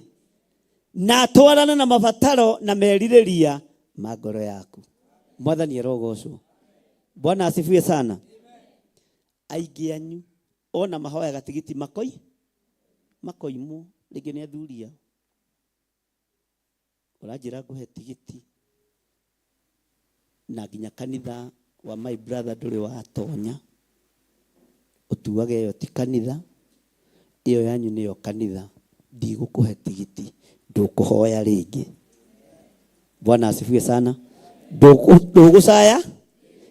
na atwarane na mabataro na merirĩria ma ngoro yaku. Mwathani arogocwo. Bwana asifiwe sana. Aingĩ anyu ona mahoyaga tigiti makoimwo, rĩngĩ nĩ athuria. Ũranjĩra ngũhe tigiti na nginya kanitha wa my brother ndũrĩ watonya, ũtuage ĩyo ti kanitha, ĩyo yanyu nĩyo kanitha, ndigũkũhe tigiti, ndũkũhoya rĩngĩ. Bwana asifiwe sana. Ndũgũcaya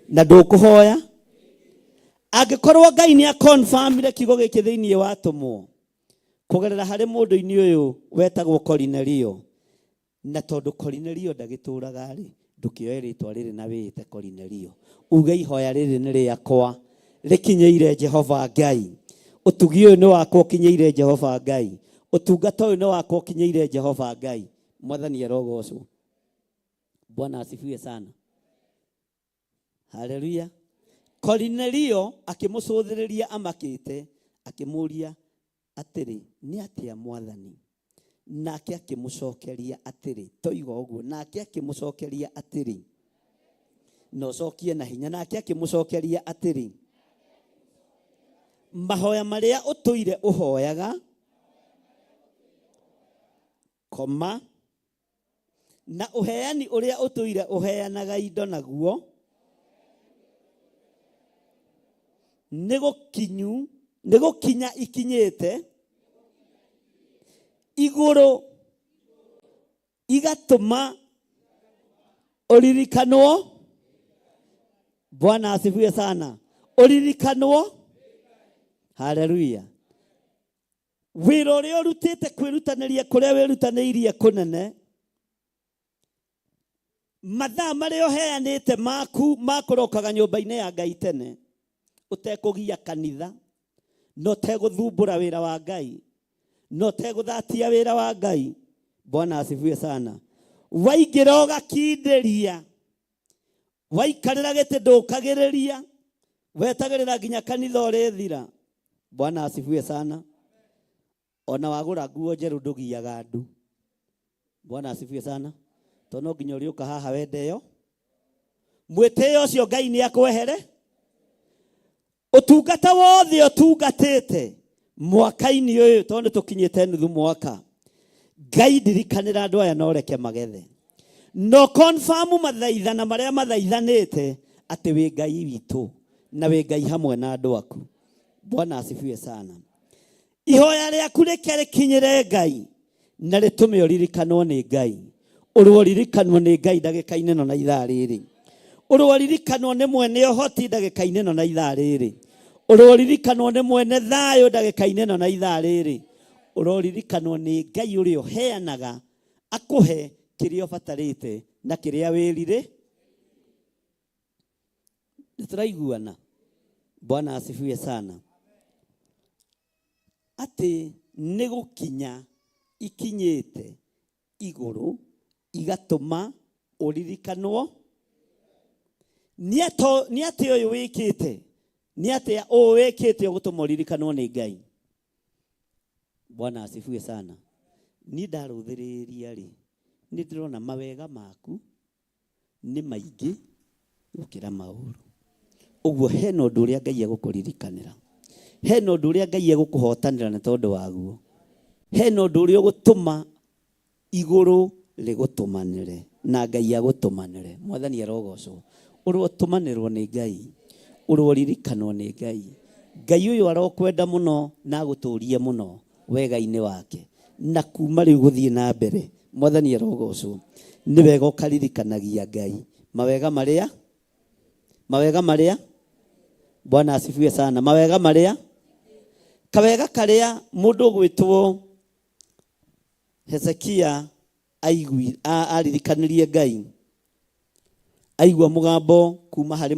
na ndũkũhoya. Angĩkorwo Ngai nĩ akonfirmire kiugo gĩkĩ thĩinĩ wa tũmwo kũgerera harĩ mũndũ-inĩ ũyũ wetagwo Kornelio, na tondu Kornelio ndagituraga ri ndukioe ritwa riri na wite Kornelio uge ihoya riri ni riakwa rikinyeire Jehova Ngai utugi uyu ni wakwa ukinyeire Jehova Ngai utungata uyu ni wakwa ukinyeire Jehova Ngai mwathani arogocwo Bwana asifiwe sana haleluya Kornelio akimucuthiriria amakite akimuria atiri ni atia mwathani nake akimucokeria atiri toiga uguo nake akimucokeria atiri no cokie na hinya nake akimucokeria atiri mahoya maria utuire uhoyaga koma na uheani uria utuire uheanaga indo naguo nigukinya ikinyite iguru igatuma uririkanwo Bwana asifiwe sana uririkanwo haleluya wira uria urutite kwirutaniria kuria wirutaniirie kunene mathaa maria uheanite maku makurokaga nyumba-ini ya Ngai tene utekugia kanitha no teguthumbura wira wa Ngai no teguthatia wira wa Ngai Bwana asifiwe sana waingira ugakinderia waikarira gite ndukagiriria wetagirira nginya kanitha urithira Bwana asifiwe sana ona wagura nguo njeru ndugiaga ndu Bwana asifiwe sana tono nginya uriuka haha wendeyo mwitio ucio Ngai ni akwehere utungata wothe utungatite mwaka-ini uyu tondu tukinyite nuthu mwaka Ngai ndirikanira andu aya no reke magethe no confirm mathaithana maria mathaithanite ati wi Ngai witu na wi Ngai hamwe na andu aku Bwana asifiwe sana ihoya riaku reke rikinyire Ngai na ritume uririkanwo ni Ngai ururirikanwo ni Ngai ndagika-ini no na ithaa riri ururirikanwo ni mwene uhoti ndagika-ini no na ithaa riri ururirikanwo ni mwene thayo ndagika-ini no na ithaa riri ururirikanwo ni Ngai uria uheanaga akuhe kiria ubatarite na kiria wirire nituraiguana Bwana asifiwe sana ati nigukinya ikinyite iguru igatuma uririkanwo ni ati uyu wikite ni ati o wikite gutuma uririkanwo ni Ngai Bwana asifiwe sana ni ndaruthiriria ri ni ndirona mawega maku ni maingi gukira mauru uguo hena undu uria Ngai egukurikanira hena undu uria Ngai egukuhotanira ni tondu waguo hena undu uria gutuma iguru rigutumanire na Ngai agutumanire mwathani arogocwo uri utumanirwo ni Ngai uri uririkanwo ni Ngai Ngai uyu arokwenda muno na aguturie muno wega-ini wake na kuma riu guthie na mbere mwathani arogocwo ni wega ukaririkanagia Ngai mawega maria Bwana asifiwe sana mawega maria kawega karia mundu gwitwo Hezekia aririkanirie Ngai aigua mugambo kuma hari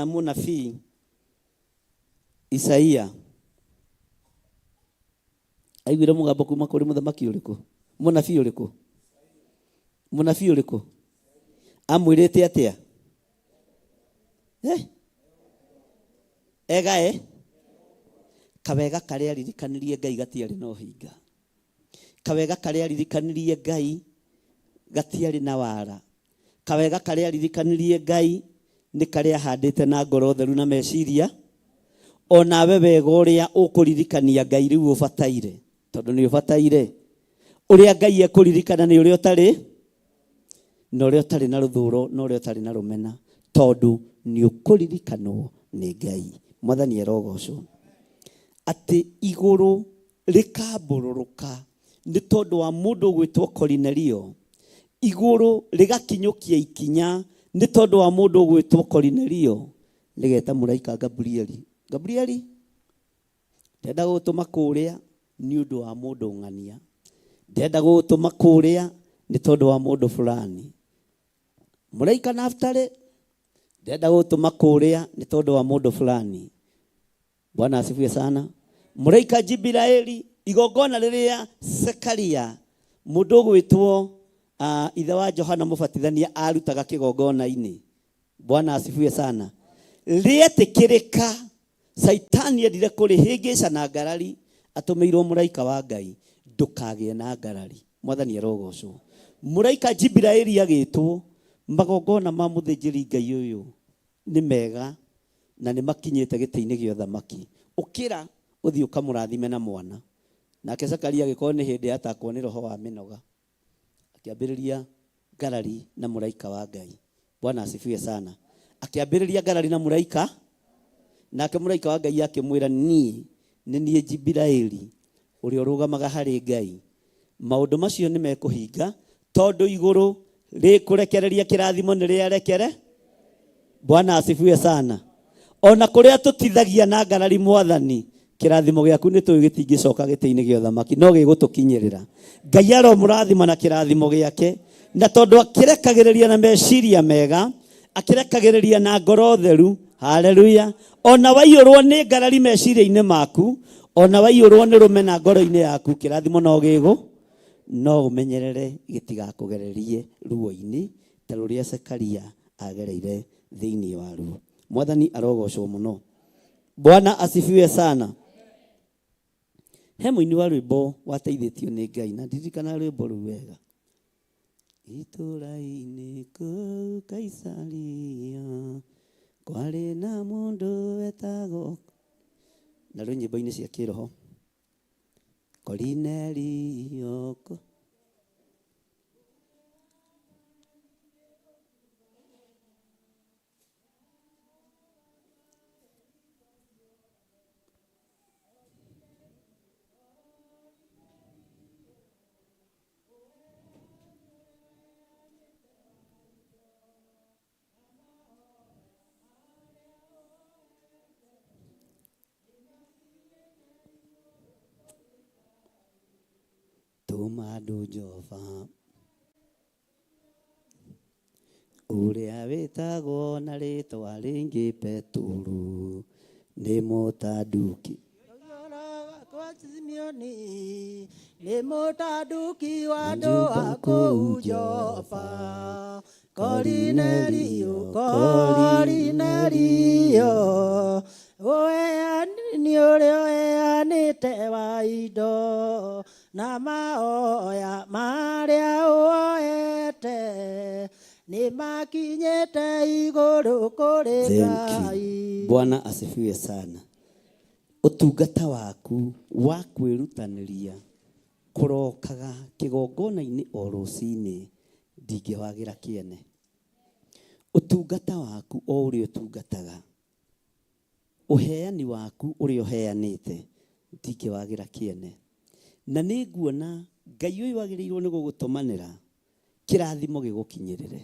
munabii Isaia aiguire mugambo kuma kuri muthamaki uriku munabii uriku amwirite atia kawega karia aririkanirie Ngai gatiari no hinga kawega karia aririkanirie Ngai gatiari na wara kawega karia aririkanirie Ngai ni karia handite na ngoro theru na meciria onawe wega uria ukuririkania Ngai riu ubataire tondu ni ubataire uria Ngai ekuririkana ni uria utari no uria utari na ruthuro no uria utari na rumena tondu ni ukuririkanwo ni Ngai mwathani arogocwo ati iguru rikambururuka ni tondu wa mundu gwitwo Kornelio iguru rigakinyukia ikinya ni tondu wa mundu gwitwo Kornelio ligeta muraika Gabrieli ndenda gutuma kuria ni undu wa mundu ng'ania ndenda gutuma kuria nĩ tondũ wa mũndũ fulani. Mũraika Naftali ndenda gũtũma kũrĩa nĩ tondũ wa mũndũ fulani. Bwana asifiwe sana. Mũraika Jibraeli igongona rĩrĩa Zekaria mũndũ gwĩtwo ithe wa Johana Mũbatithania arutaga kĩgongona-inĩ. Bwana asifiwe sana. Rĩetĩkĩrĩka Saitani endire kũrĩhĩngĩca na ngarari, atũmĩirwo mũraika wa Ngai ndũkagĩe na ngarari. Mwathani arogocwo. Mũraika Jibraeli agĩtwo, magongona ma mũthĩnjĩri Ngai ũyũ nĩ mega na nĩ makinyĩte gĩtĩ-inĩ gĩa ũthamaki. Ũkĩra ũthiĩ ũkamũrathime na mwana. Nake Zekaria agĩkorwo nĩ hĩndĩ atakwo nĩ roho wa mĩnoga, akĩambĩrĩria ngarari na mũraika wa Ngai. Bwana asifiwe sana. Akĩambĩrĩria ngarari na mũraika, nake mũraika wa Ngai akĩmwĩra, niĩ Jibraeli ũrĩa ũrũgamaga harĩ Ngai, maũndũ macio nĩ mekũhinga tondũ igũrũ rĩkũrekereria kĩrathimo nĩ rĩarekere. Bwana asifiwe sana. Ona kũrĩa tũtithagia na ngarari Mwathani, kĩrathimo gĩaku nĩ tũĩ gĩtingĩcoka gĩtĩ-inĩ gĩa ũthamaki, no gĩgũtũkinyĩrĩra. Ngai aromũrathima na kĩrathimo gĩake, na tondũ akĩrekagĩrĩria na meciria mega, akĩrekagĩrĩria na ngoro theru. Haleluya. Ona waiyũrwo nĩ ngarari meciria-inĩ maku, ona waiyũrwo nĩ rũmena ngoro-inĩ yaku, kĩrathimo no ũmenyerere gĩtigakũgererie ruo-inĩ ta rũrĩa Zekaria agereire thĩinĩ wa ruo. Mwathani arogocwo mũno. Bwana asifiwe sana. He mũini wa rwĩmbo wateithĩtio nĩ Ngai, na ndirikana rwĩmbo rũu wega. Itũra-inĩ kũu Kaisaria kwarĩ na mũndũ wetagwo, na rwĩ nyĩmbo-inĩ cia kĩroho, Kornelio. Tũmandũ Jehova ũrĩa wĩtagwo na rĩtwa rĩngĩ Peturu nĩ mũtanduki. Nĩ mũtanduki wa andũ a kũu Jopa. Kornelio, nĩ ũrĩa ũheanĩte wa indo na mahoya marĩa woete nĩ makinyĩte igũrũ kũrĩ Ngai. Bwana asifiwe sana. Ũtungata waku wa kwĩrutanĩria kũrokaga kĩgongona-inĩ o rũcinĩ ndingĩwagĩra kĩene. Ũtungata waku o ũrĩa ũtungataga, ũheani waku ũrĩa ũheanĩte ndingĩwagĩra kĩene. Na nĩ nguona Ngai ũyũ agĩrĩirwo nĩ gũgũtũmanĩra kĩrathimo gĩgũkinyĩrĩre.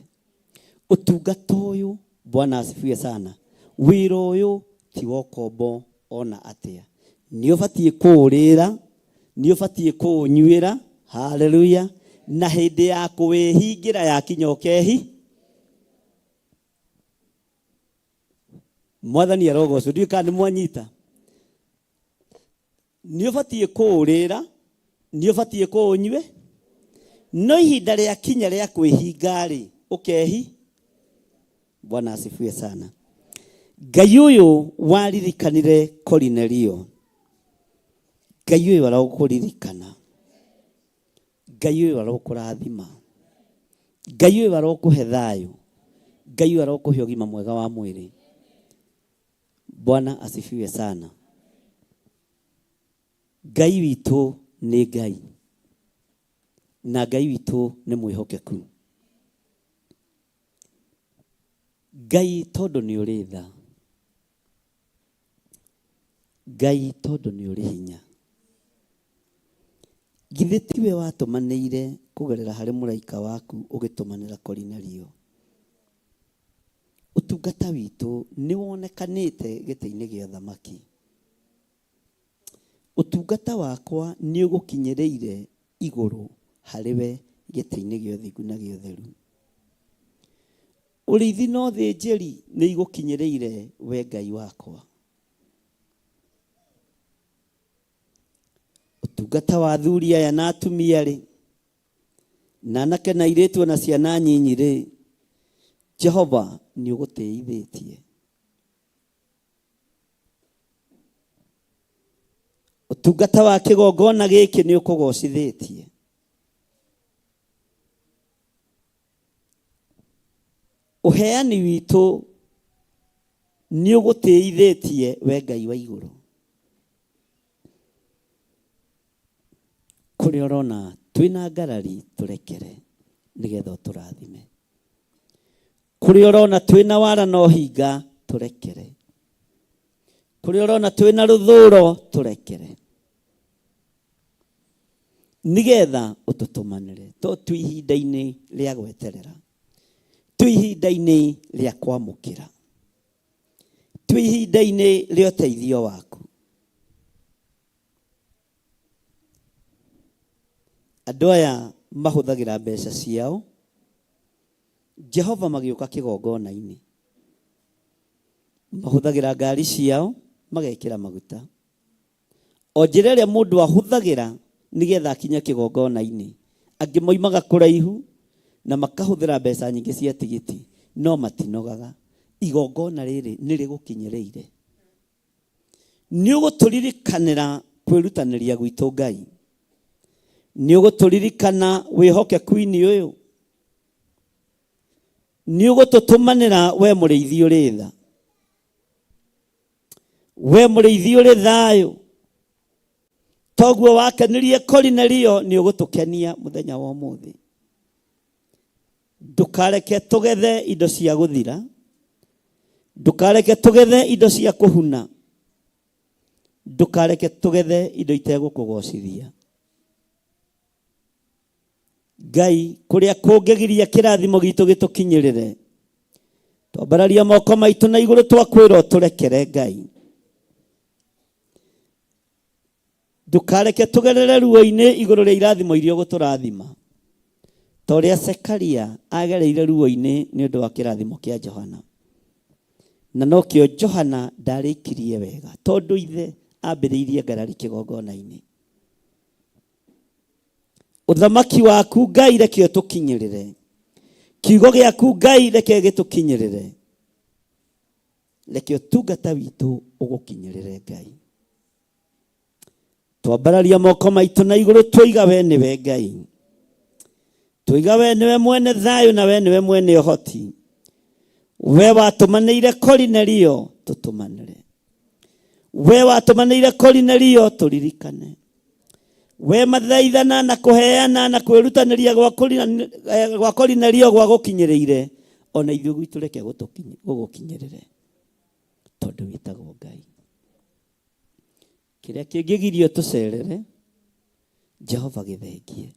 Ũtungata ũyũ, Bwana asifiwe sana, wĩra ũyũ ti wa ũkombo ona atĩa. Nĩ ũbatiĩ kũũrĩra, nĩ ũbatiĩ kũũnyuĩra. Haleluya. Na hĩndĩ ya kũwĩhingĩra yakinya ũkehi. Mwathani arogocwo. Ndiũĩ kana nĩ mwanyita. Nĩ ũbatiĩ kũũrĩra, nĩ ũbatiĩ kũũnyue, no ihinda rĩakinya rĩa kwĩhinga-rĩ ũkehi. Bwana asifiwe sana. Ngai ũyũ waririkanire Kornelio, Ngai ũyũ arogũkũririkana, Ngai ũyũ arogũkũrathima, Ngai ũyũ arogũkũhe thayũ, Ngai ũyũ arogũkũhe ũgima mwega wa mwĩrĩ. Bwana asifiwe sana. Ngai witũ nĩ Ngai, na Ngai witũ nĩ mwĩhokeku. Ngai tondũ nĩ ũrĩ tha, Ngai tondũ nĩ ũrĩ hinya, githĩ tiwe watũmanĩire kũgerera harĩ mũraika waku ũgĩtũmanĩra Kornelio. Ũtungata witũ nĩ wonekanĩte gĩtĩ-inĩ gĩa ũthamaki. Ũtungata wakwa nĩ ũgũkinyĩrĩire igũrũ harĩ we gĩtĩ-inĩ gĩa ũthingu na gĩa ũtheru. Ũrĩithi na ũthĩnjĩri nĩ igũkinyĩrĩire we Ngai wakwa. Ũtungata wa athuri aya na atumia rĩ, na anake na airĩtu na ciana nyinyi rĩ, Jehova nĩ ũgũtĩithĩtie. Ũtungata wa kĩgongona gĩkĩ nĩ ũkũgocithĩtie. Ũheani witũ nĩ ũgũtĩithĩtie we Ngai wa igũrũ. Kũrĩa ũrona twĩna ngarari tũrekere nĩgetha ũtũrathime. Kũrĩa ũrona twĩna wara na ũhinga tũrekere. Kũrĩa ũrona twĩna rũthũũro tũrekere. Nĩgetha ũtũtũmanĩre to tu ihinda-inĩ rĩa gweterera, tu ihinda-inĩ rĩa kwamũkĩra, tu ihinda-inĩ rĩa ũteithio waku. Andũ aya mahũthagĩra mbeca ciao, Jehova magĩũka kĩgongona-inĩ. Mahũthagĩra ngari ciao, magekĩra maguta. O njĩra ĩrĩa mũndũ ahũthagĩra nĩgetha akinya kĩgongona-inĩ. Angĩ moimaga kũraihu na makahũthĩra mbeca nyingĩ cia tigiti, no matinogaga. Igongona rĩrĩ nĩ rĩgũkinyĩrĩire. Nĩ ũgũtũririkanĩra kwĩrutanĩria gwitũ Ngai. Nĩ ũgũtũririkana wĩhokeku-inĩ ũyũ. Nĩ ũgũtũtũmanĩra we mũrĩithi ũrĩ tha. We mũrĩithi ũrĩ thayũ. Toguo wakenirie Kornelio nĩ ũgũtũkenia mũthenya wa ũmũthĩ. Ndũkareke tũgethe indo cia gũthira. Ndũkareke tũgethe indo cia kũhuna. Ndũkareke tũgethe indo itegũkũgocithia. Ngai kũrĩa kũngĩgiria kĩrathimo gitũ gĩtũkinyĩrĩre, twambararia moko maitũ na igũrũ twakwĩrwo tũrekere Ngai. Ndũkareke tũgerere ruo-inĩ igũrũ rĩa irathimo iria ũgũtũrathima, ta ũrĩa Zekaria agereire ruo-inĩ nĩ ũndũ wa kĩrathimo kĩa Johana. Na no kĩo Johana ndarĩkirie wega tondũ ithe ambĩrĩirie ngarari kĩgongona-inĩ. Ũthamaki waku Ngai reke ũtũkinyĩrĩre. Kiugo gĩaku Ngai reke gĩtũkinyĩrĩre. Reke ũtungata witũ ũgũkinyĩrĩre Ngai. Twambararia moko maitũ na igũrũ twoiga we nĩwe Ngai. Twoiga we nĩwe mwene thayũ na we nĩwe mwene ũhoti. We watũmanĩire Kornelio tũtũmanĩre. We watũmanĩire Kornelio tũririkane. We mathaithana na kũheana na kwĩrutanĩria gwa Kornelio gwa gũkinyĩrĩire, ona ithuĩ gwitũ reke gũgũkinyĩrĩre tondũ wĩtagwo Ngai. Kĩrĩa kĩngĩgirio tũcerere, Jehova gĩthengie.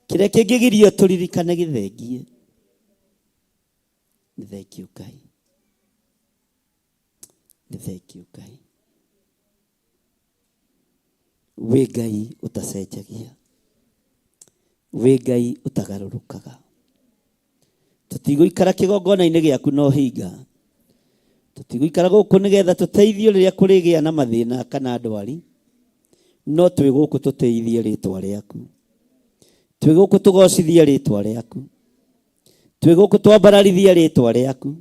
Kĩrĩa kĩngĩgirio tũririkane gĩthengie. Nĩ thengiũ Ngai. Nĩ thengiũ Ngai. Wĩ Ngai ũtacenjagia. Wĩ Ngai ũtagarũrũkaga. Tũtigũikara kĩgongona-inĩ gĩaku no hinga. Tũtigũikara gũkũ nĩgetha tũteithio rĩrĩa kũrĩgĩa na mathĩna kana ndwari, no twĩ gũkũ tũteithie rĩtwa rĩaku. Twĩ gũkũ tũgocithie rĩtwa rĩaku. Twĩ gũkũ twambararithie rĩtwa rĩaku.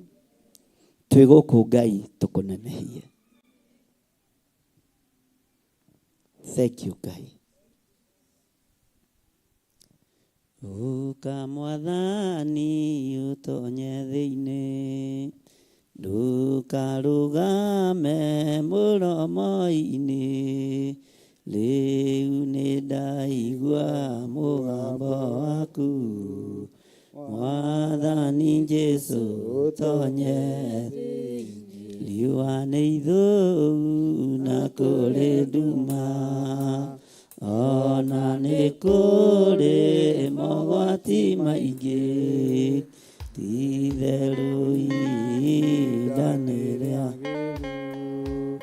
Twĩ gũkũ Ngai tũkũnenehie. Thank you, Ngai. Ũka Mwathani ũtonye thĩinĩ, ndũkarũgame mũromo-inĩ, rĩu nĩ ndaigua mũgambo waku, Mwathani Jesũ ũtonye thĩinĩ, riũa nĩ ithũu na kũrĩ nduma, ona nĩ kũrĩ mogwati maingĩ, ti-itherũ ihinda nĩ rĩagĩrĩru,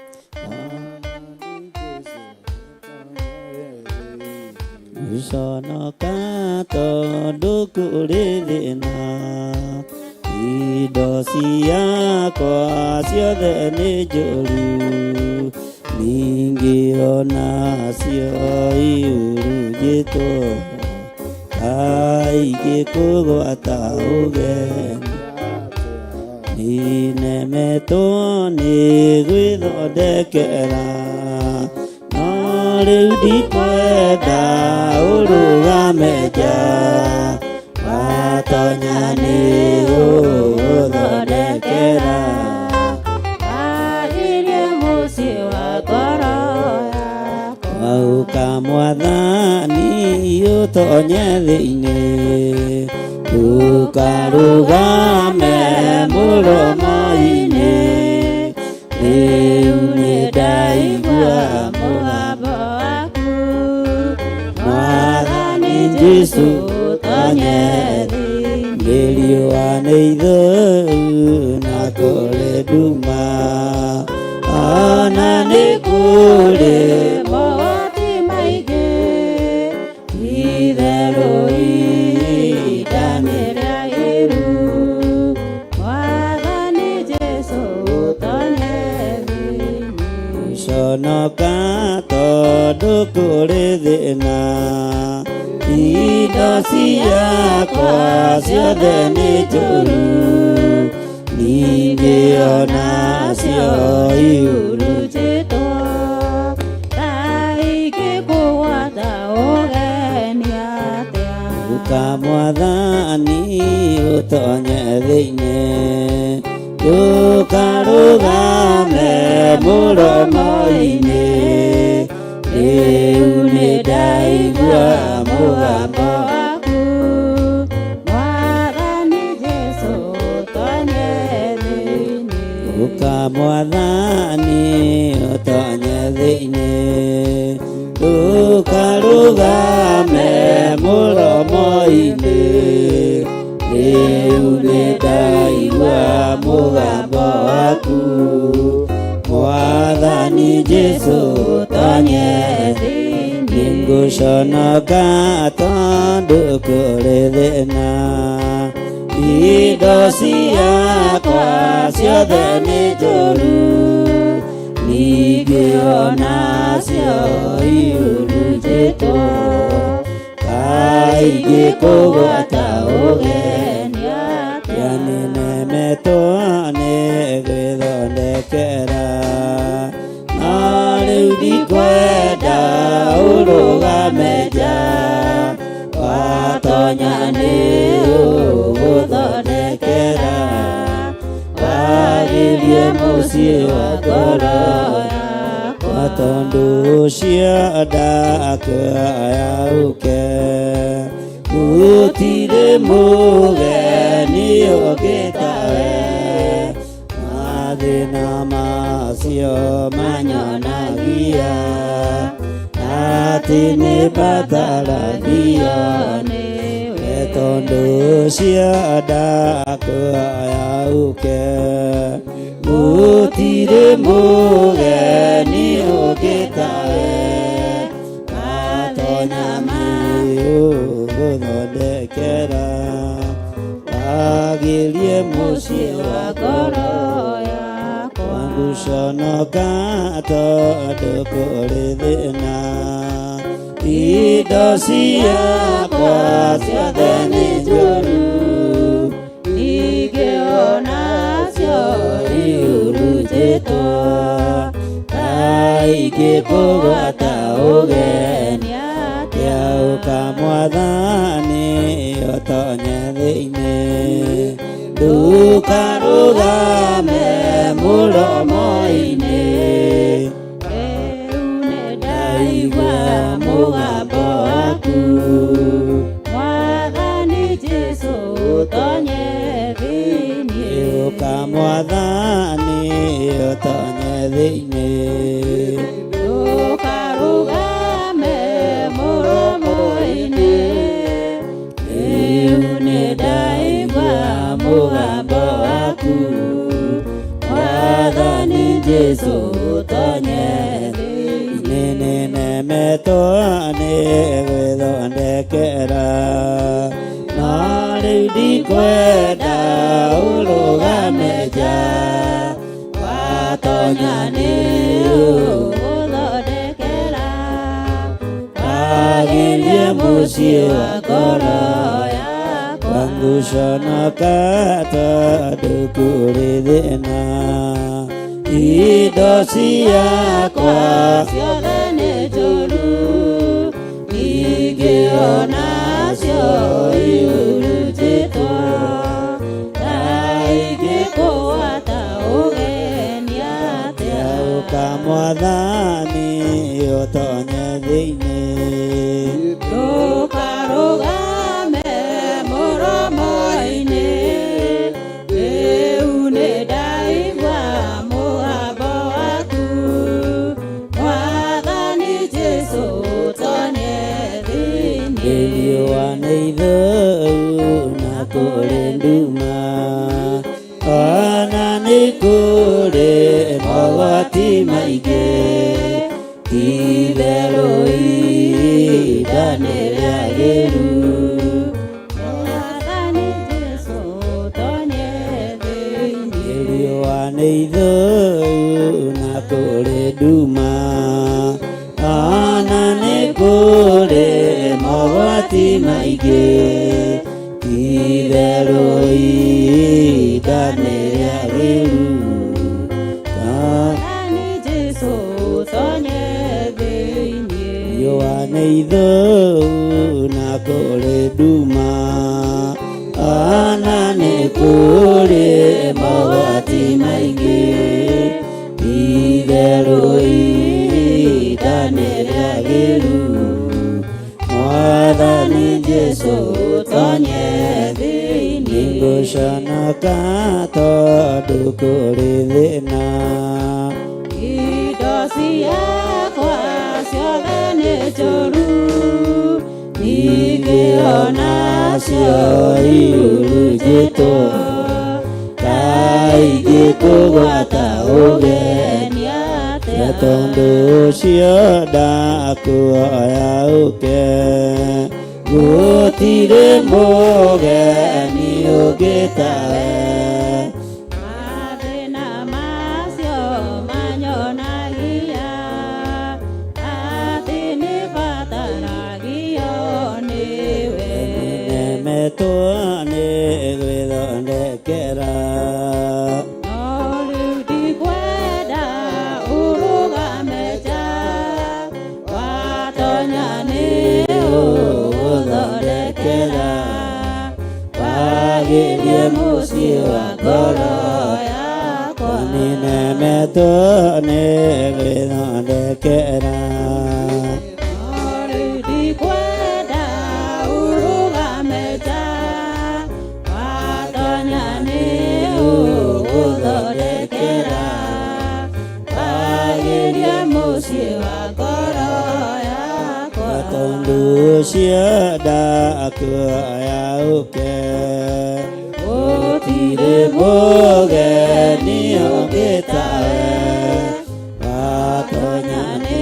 Nguconoka tondũ kũrĩ thĩna, indo ciakwa ciothe nĩ njũru, ningĩ onacio iurunjĩtwo, kaingĩ kũgwata ũgeni. Ninemetwo nĩ gwĩthondekera, no rĩu ndikwenda ũrũgame nja, watonya nĩ gũgũthondekera, harĩria mũciĩ wa ngoro yakwa. wauka Mwathani ũtonye thĩinĩ, ndũkarũgame mũromo-inĩ, rĩu nĩ ndaigua mũgambo waku, Mwathani Jesũ ũtonye thĩinĩ. Nĩ riũa nĩ ithũũ na kũrĩ nduma, ona nĩ kũrĩ Mogwati maingĩ, itherũ ihinda nĩ rĩagĩrĩru, Mwathani Jesũ ũtonye thĩinĩ. Nguconoka tondũ kũrĩ thĩna, indo ciakwa ciothe nĩ njũru, ningĩ onacio iurunjĩtwo, kaingĩ kũgwata ũgeni atĩa. Nguka Mwathani ũtonye thĩinĩ, ndũkarũgame mũromo-inĩ, rĩu nĩ ndaigua mũgambo waku, Mwathani Jesũ ũtonye thĩinĩ. Nguka Mwathani ũtonye thĩinĩ, ndũkarũgame mũromo-inĩ, rĩu nĩ ndaigua mũgambo waku, Mwathani Jesũ ũtonye thĩinĩ. Nguconoka tondũ kũrĩ thĩna, indo ciakwa ciothe nĩ njũru, ningĩ onacio iurunjĩtwo, kaingĩ kũgwata ũgeni atĩa. Ninemetwo nĩ gwĩthondekera, no rĩu ndikwenda ũrũgame nja, watonya nĩ ũgũthondekera, harĩria mũciĩ wa ngoro yakwa. Tondũ ũcio ndakwaya ũke, gũtirĩ mũgeni ũngĩ tawe, mathĩna macio manyonagia, atĩ nĩ mbataragio nĩwe. Tondũ ũcio ndakwaya ũke, gũtirĩ mũgeni ũngĩ tawe, watonya nĩ ũgũthondekera, wagĩrie mũciĩ wa ngoro yakwa. Nguconoka tondũ kũrĩ thĩna, indo ciakwa ciothe nĩ njũru, ningĩ onacio iurunjĩtwo, kaingĩ kũgwata ũgeni atĩa. Nguka Mwathani ũtonye thĩinĩ, ndũkarũgame mũromo-inĩ, rĩu nĩ ndaigua mũgambo waku, Mwathani Jesũ ũtonye thĩinĩ. Nguka Mwathani ũtonye thĩinĩ, ndũkarũgame mũromo-inĩ, rĩu nĩ ndaigua mũgambo waku, Mwathani Jesũ ũtonye thĩinĩ. Ninemetwo nĩ gwĩthondekera, ndekera no rĩu ndikwenda ũrũgame nja watonya nĩ ũgũthondekera wagĩrie mũciĩ wa ngoro yakwa nguconoka tondũ kũrĩ thĩna indo ciakwa ciothe nĩ njũru ningĩ onacio ihurunjĩtwo ta ingĩkũgwata ũgeni atĩa ũka Mwathani ũtonye thĩinĩ ndũkarũgame mũromo-inĩ rĩu nĩ ndaigua mũgambo waku Mwathani Jesũ ũtonye thĩinĩ riũa nĩ ithũu na kũrĩ nduma ona nĩ kũrĩ mogwati maingĩ ti-itherũ ihinda nĩ rĩagĩru Mwathani Jesũ ũtonye thĩinĩ riũa nĩ ithũu na kũrĩ nduma ona nĩ kũrĩ mogwati maingĩ ti-itherũ ihinda nĩ rĩagĩru Mwathani Jesũ ũtonye thĩinĩ riũa nĩ ithũu na kũrĩ nduma ona nĩ kũrĩ mogwati maingĩ ti-itherũ ihinda nĩ rĩagĩru Mwathani Jesũ ũtonye thĩinĩ ngũconoka tondũ kũrĩ thĩna indo ciakwa ciothe nĩ njũru ningĩ onacio ihurunjĩtwo ta ingĩkũgwata ũgeni atĩa tondũ ũcio ndakuoya ũke gũtirĩ mũgeni ũngĩ tawe mathĩna macio manyonagia atĩ nĩbataragio nĩwe nemetwo nĩ gwĩthondekera no rĩu ndikwenda ũrũgame nja watonya nĩ ũgũthondekera wagĩrie mũciĩ wa ngoro yakwa nĩnemetwo nĩ gwĩthondekera no rĩu ndikwenda ũrũgame nja watonya nĩ ũgũthondekera wagĩrie mũciĩ wa ngoro yakwa tondũ ũcio ndakuoya ũke gũtirĩ mũgeni ũngĩ tawe watonya nĩ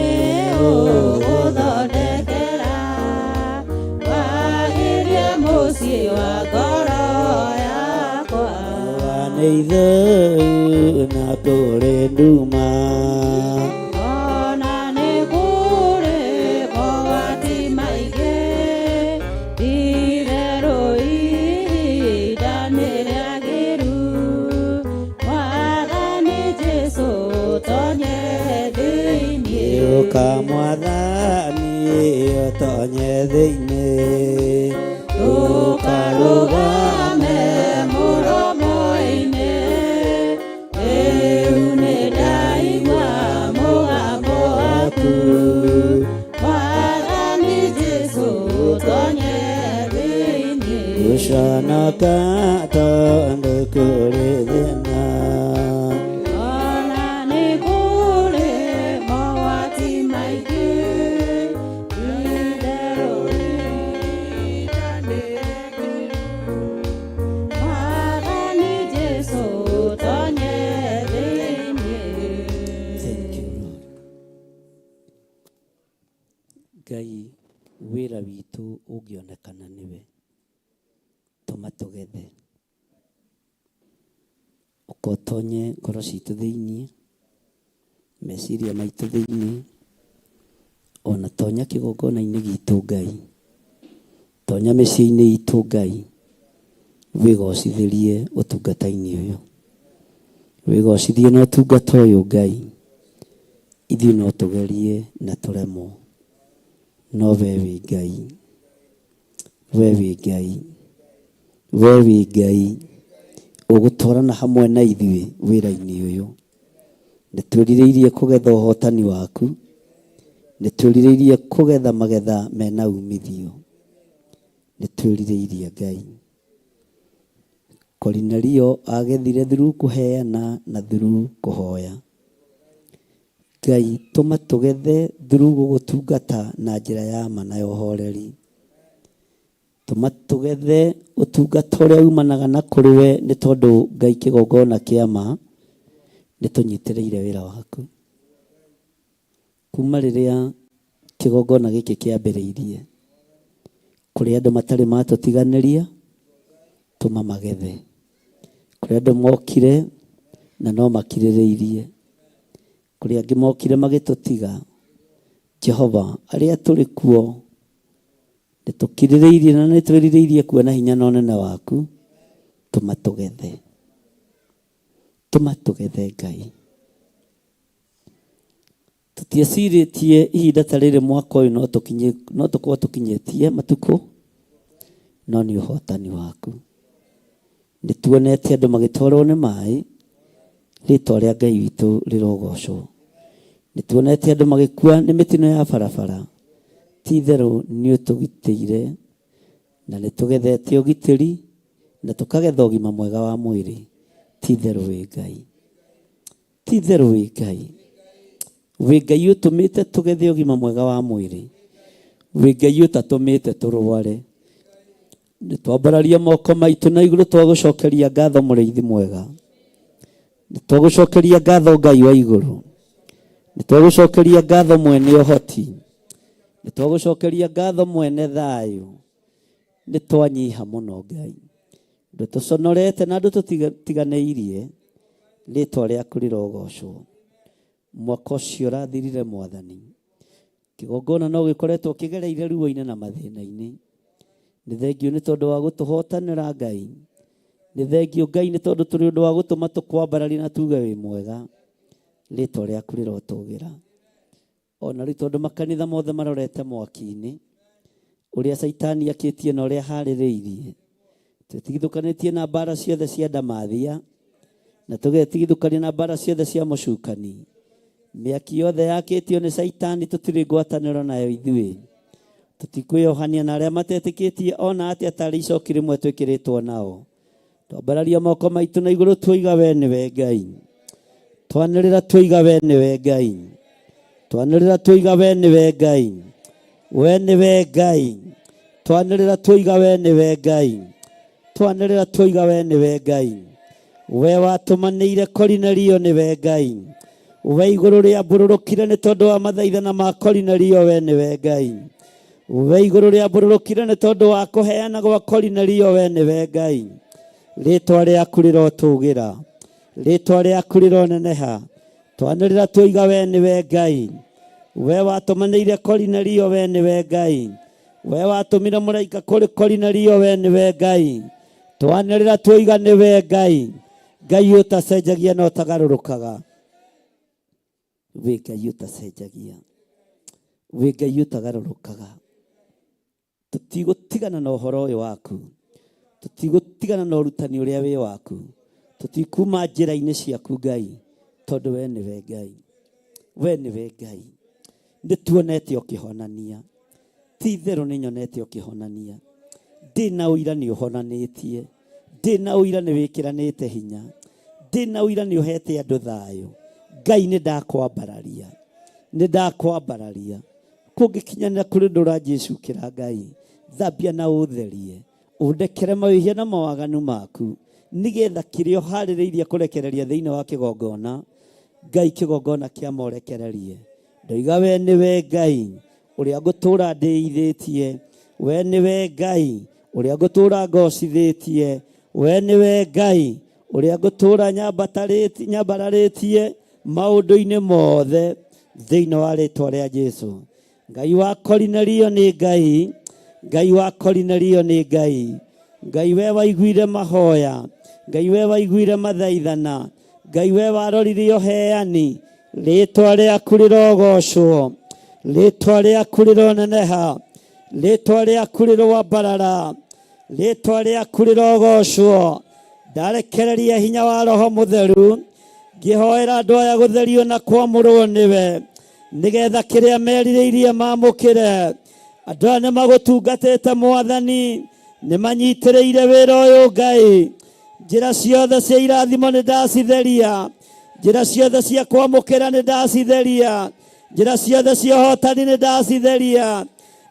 ũgũthondekera wagĩrie mũciĩ wa ngoro yakwa nĩ ithũu na kũrĩ nduma ona nĩ kũrĩ mogwati maingĩ ti-itherũ ihinda nĩ rĩagĩru Mwathani Jesũ ũtonye thĩinĩ ũka Mwathani ũtonye thĩinĩ ndũkarũgame mũromo-inĩ rĩu nĩ ndaigua mũgambo waku Mwathani Jesũ ũtonye thĩinĩ gũconoka tondũ kũrĩ thĩna ona nĩ kũrĩ mogwati maingĩ ti-itherũ ihinda nĩ rĩagĩru Mwathani Jesũ ũtonye thĩinĩ Ngai wĩra witũ ũngĩonekana nĩwe. Tũma tũgethe. Ũkotonye ngoro citũ thĩinĩ, meciria maitũ thĩinĩ, ona tonya kĩgongona-inĩ gitũ Ngai, tonya mĩciĩ-inĩ itũ Ngai, wĩgocithĩrie ũtungata-inĩ ũyũ, wĩgocithie na ũtungata ũyũ Ngai. Ithuĩ no tũgerie na tũremwo, no wee wĩ Ngai, wee wĩ Ngai, wee wĩ Ngai, ũgũtwarana hamwe na ithuĩ wĩra-inĩ ũyũ. Nĩtwĩrirĩirie kũgetha ũhotani waku, nĩtwĩrirĩirie kũgetha magetha mena umithio, nĩtwĩrirĩirie Ngai. Kornelio agethire through kũheana na through kũhoya. Ngai, tũma tũgethe through gũgũtungata na njĩra ya ma na ũhoreri. Tũma tũgethe ũtungata ũrĩa umanaga na kũrĩ we, nĩ tondũ Ngai kĩgongona kĩa ma nĩtũnyitĩrĩire wĩra waku. Kuma rĩrĩa kĩgongona gĩkĩ kĩambĩrĩirie, kũrĩ andũ matarĩ matũtiganĩria, tũma magethe. Kũrĩ andũ mokire na no makirĩrĩirie, kũrĩ angĩ mokire magĩtũtiga. Jehova, arĩa tũrĩ kuo nĩtũkirĩrĩirie na nĩtwĩrirĩirie kuona hinya na ũnene waku. Tũma tũgethe, tũma tũgethe Ngai. Tũtiecirĩtie ihinda ta rĩrĩ mwaka ũyũ no tũkorwo tũkinyĩtie matukũ, no nĩ ũhotani waku. Nĩtuonete andũ magĩtwarwo nĩ maĩ, rĩtwa rĩa Ngai witũ rĩrogocwo. Nĩtuonete andũ magĩkua nĩ mĩtino ya barabara. Ti-itherũ nĩũtũgitĩire na nĩtũgethete ũgitĩri na tũkagetha ũgima mwega wa mwĩrĩ. Ti-itherũ wĩ Ngai, ti-itherũ wĩ Ngai, wĩ Ngai ũtũmĩte tũgethe ũgima mwega wa mwĩrĩ, wĩ Ngai ũtatũmĩte tũrware. Nĩtwambararia moko maitũ na igũrũ twagũcokeria ngatho mũrĩithi mwega. Nĩtwagũcokeria ngatho Ngai wa igũrũ, nĩtwagũcokeria ngatho mwene ũhoti, nĩtwagũcokeria ngatho mwene thayũ. Nĩtwanyiha mũno Ngai, andũ tũconorete na andũ tũtiganĩirie, rĩtwa rĩaku rĩrogocwo. Mwaka ũcio ũrathirire Mwathani, kĩgongona no gĩkoretwo kĩgereire ruo-inĩ na mathĩna-inĩ. Nĩ thengiũ nĩ tondũ wa gũtũhotanĩra Ngai, nĩ thengiũ Ngai nĩ tondũ tũrĩ ũndũ wa gũtũma tũkwambararie na tuge wĩ mwega. Rĩtwa rĩaku rĩrotũgĩra. Ona rĩu tondũ makanitha mothe marorete mwaki-inĩ, ũrĩa Saitani akĩtie na ũrĩa harĩrĩirie, tũtigithũkanĩtie na mbara ciothe cia ndamathia, na tũgetigithũkania na mbara ciothe cia mũcukani. Mĩaki yothe yakĩtio nĩ Saitani tũtirĩ ngwatanĩro nayo ithuĩ. Tũtikwĩohania na arĩa matetĩkĩtie ona atĩa tarĩ icoki rĩmwe twĩkĩrĩtwo nao. Twambararia moko maitũ na igũrũ twoiga we nĩwe Ngai. Twanĩrĩra twoiga we nĩwe Ngai. Twanĩrĩra twoiga we nĩwe Ngai. We nĩwe Ngai. Twanĩrĩra twoiga we nĩwe Ngai. Twanĩrĩra twoiga we nĩwe Ngai. We watũmanĩire Kornelio nĩwe Ngai. We igũrũ rĩa mbũrũrũkire nĩ tondũ wa mathaithana ma Kornelio we nĩwe Ngai. We igũrũ rĩa mbũrũrũkire nĩ tondũ wa kũheana gwa Kornelio we nĩwe Ngai. Rĩtwa rĩaku rĩrotũgĩra, rĩtwa rĩaku rĩroneneha. Twanĩrĩra twoiga we nĩwe Ngai. We watũmanĩire Kornelio we nĩwe Ngai. We watũmire mũraika kũrĩ Kornelio we nĩwe Ngai. Twanĩrĩra twoiga nĩwe Ngai. Ngai ũtacenjagia na ũtagarũrũkaga. Wĩ Ngai ũtacenjagia, wĩ Ngai ũtagarũrũkaga. Tũtigũtigana na ũhoro ũyũ waku, tũtigũtigana na ũrutani ũrĩa wĩ waku, tũtikuma njĩra-inĩ ciaku Ngai, tondũ we nĩwe Ngai, we nĩwe Ngai. Nĩtuonete ũkĩhonania, ti-itherũ nĩnyonete ũkĩhonania. Ndĩna ũira nĩ ũhonanĩtie, ndĩna ũira nĩ wĩkĩranĩte hinya, ndĩna ũira nĩ ũhete andũ thayũ. Ngai nĩndakwambararia, nĩndakwambararia. Kũngĩkinyanĩra kũrĩ ũndũ ũranjĩcukĩra Ngai, thambia na ũtherie, ũndekere mawĩhia na mawaganu maku, nĩgetha kĩrĩa ũharĩrĩirie kũrekereria thĩinĩ wa kĩgongona, Ngai kĩgongona kĩamorekererie. Ndoiga we nĩwe Ngai, ũrĩa ngũtũra ndĩithĩtie, we niwe Ngai uria ngutura ngocithĩtie, we niwe Ngai uria ngutura nyambararĩtie maũndũ-inĩ mothe thĩinĩ wa rĩtwa rĩa Jesu. Ngai wa Kornelio nĩ Ngai, Ngai wa Kornelio nĩ Ngai, Ngai we waiguire mahoya, Ngai we waiguire mathaithana, Ngai we warorire ũheani. Rĩtwa rĩaku rĩrogocwo, rĩtwa rĩaku rĩroneneha, rĩtwa rĩaku rĩrwambarara, rĩtwa rĩaku rĩrogocwo. Ndarekereria hinya wa Roho Mũtheru, ngĩhoera andũ aya gũtherio na kwamũrwo nĩwe, nĩgetha kĩrĩa merirĩirie mamũkĩre. Andũ aya nĩmagũtungatĩte Mwathani, nĩmanyitĩrĩire wĩra ũyũ Ngai. Njĩra ciothe cia irathimo nĩndacitheria, njĩra ciothe cia kwamũkĩra nĩndacitheria, njĩra ciothe cia ũhotani nĩndacitheria.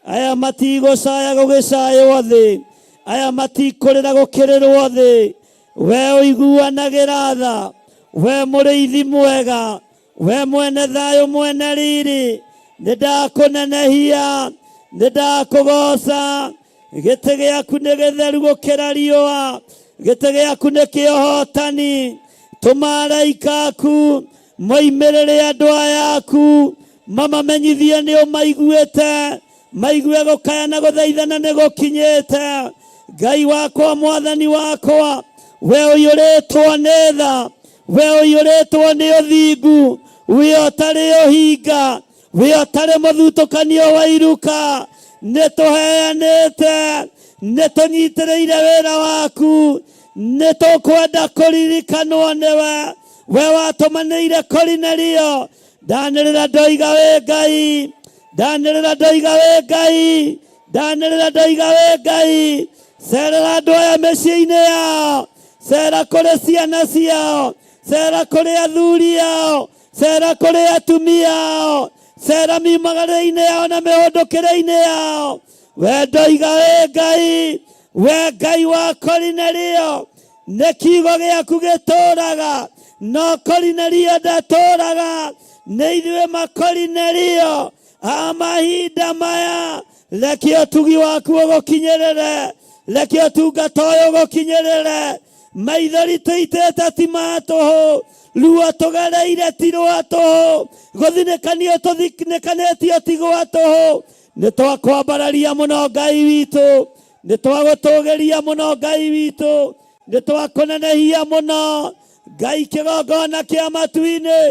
Aya matigũcaya gũgĩcaywo thĩ, aya matikũrĩra gũkĩrĩrwo thĩ. We ũiguanagĩra tha, we mũrĩithi mwega, we mwene thayũ mwene riri, nĩndakũnenehia, nĩndakũgoca. Gĩtĩ gĩaku nĩ gĩtheru gũkĩra riũa, gĩtĩ gĩaku nĩ kĩa ũhotani. Tũma araika aku moimĩrĩre andũ aya aku, mamamenyithie nĩ ũmaiguĩte, maigue gũkaya na gũthaithana nĩ gũkinyĩte. Ngai wakwa, Mwathani wakwa, we ũiyũrĩtwo nĩ tha, we ũiyũrĩtwo nĩ ũthingu, we ũtarĩ ũhinga, we ũtarĩ mũthutũkanio wa iruka. Nĩtũheanĩte, nĩtũnyitĩrĩire wĩra waku, nĩtũkwenda kũririkanwo nĩwe. We watũmanĩire Kornelio, ndanĩrĩra ndoiga wĩ Ngai, ndanĩrĩra ndoiga wĩ Ngai, ndanĩrĩra ndoiga wĩ Ngai. Cerera andũ aya mĩciĩ-inĩ yao, cera kũrĩ ciana ciao, cera kũrĩ athuri ao, cera kũrĩ atumia ao, cera miumagare-inĩ yao na mĩhũndũkĩre-inĩ yao. We ndoiga wĩ Ngai, we Ngai wa Kornelio, nĩ kiugo gĩaku gĩtũũraga, no Kornelio ndatũũraga. Nĩ ithuĩ makornelio a mahinda maya, reke ũtugi waku ũgũkinyĩrĩre, reke ũtungata ũyũ ũgũkinyĩrĩre. Maithori tũitĩte ti ma tũhũ, ruo tũgereire ti rwa tũhũ, gũthinĩkanio tũthinĩkanĩtio ti gwa tũhũ. Nĩtwakwambararia mũno Ngai witũ, nĩtwagũtũgĩria mũno Ngai witũ, nĩtwakũnenehia mũno Ngai. Kĩgongona kĩa matu-inĩ,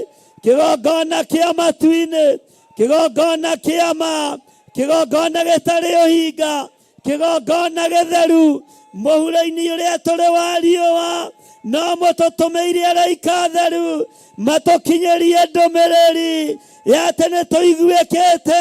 kĩgongona kĩa matu-inĩ, kĩgongona kĩa ma, kĩgongona gĩtarĩ ũhinga, kĩgongona gĩtheru, mũhuro-inĩ ũrĩa tũrĩ wa riũa, no mũtũtũmĩire araika theru matũkinyĩrie ndũmĩrĩri ya atĩ nĩtũiguĩkĩte,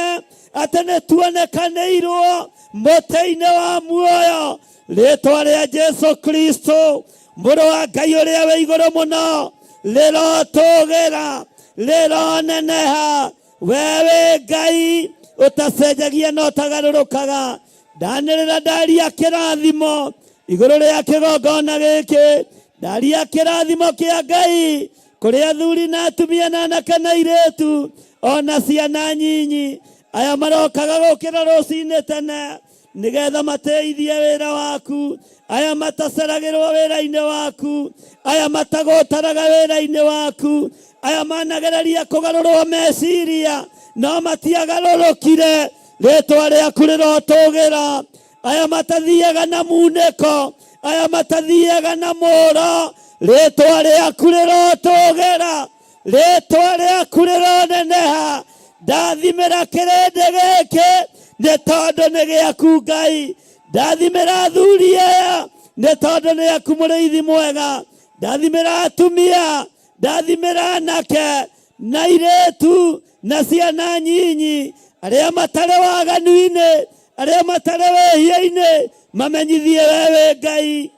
atĩ nĩtuonekanĩirwo mũtĩ-inĩ wa muoyo. Rĩtwa rĩa Jesu Kristo, mũrũ wa Ngai ũrĩa wĩ igũrũ mũno, rĩrotũgĩra, rĩroneneha. We wĩ Ngai ũtacenjagia na ũtagarũrũkaga. Ndanĩrĩra ndaria kĩrathimo igũrũ rĩa kĩgongona gĩkĩ, ndaria kĩrathimo kĩa Ngai kũrĩ athuri na atumia na anake na airĩtu ona ciana nyinyi. Aya marokaga gũkĩra rũcinĩ tene nĩgetha mateithie wĩra waku, aya mataceragĩrwo wĩra-inĩ waku, aya matagũtaraga wĩra-inĩ waku, aya managereria kũgarũrwo meciria no matiagarũrũkire. Rĩtwa rĩaku rĩrotũgĩra. Aya matathiaga na munĩko, aya matathiaga na mũro, rĩtwa rĩaku rĩrotũgĩra, rĩtwa rĩaku rĩroneneha. Ndathimĩra kĩrĩndĩ gĩkĩ nĩ tondũ nĩ gĩaku Ngai. Ndathimĩra athuri aya nĩ tondũ nĩ gĩaku mũrĩithi mwega. Ndathimĩra atumia, ndathimĩra anake na airĩtu na ciana nyinyi, arĩa matarĩ waganu-inĩ, arĩa matarĩ wĩhia-inĩ, mamenyithie we wĩ Ngai.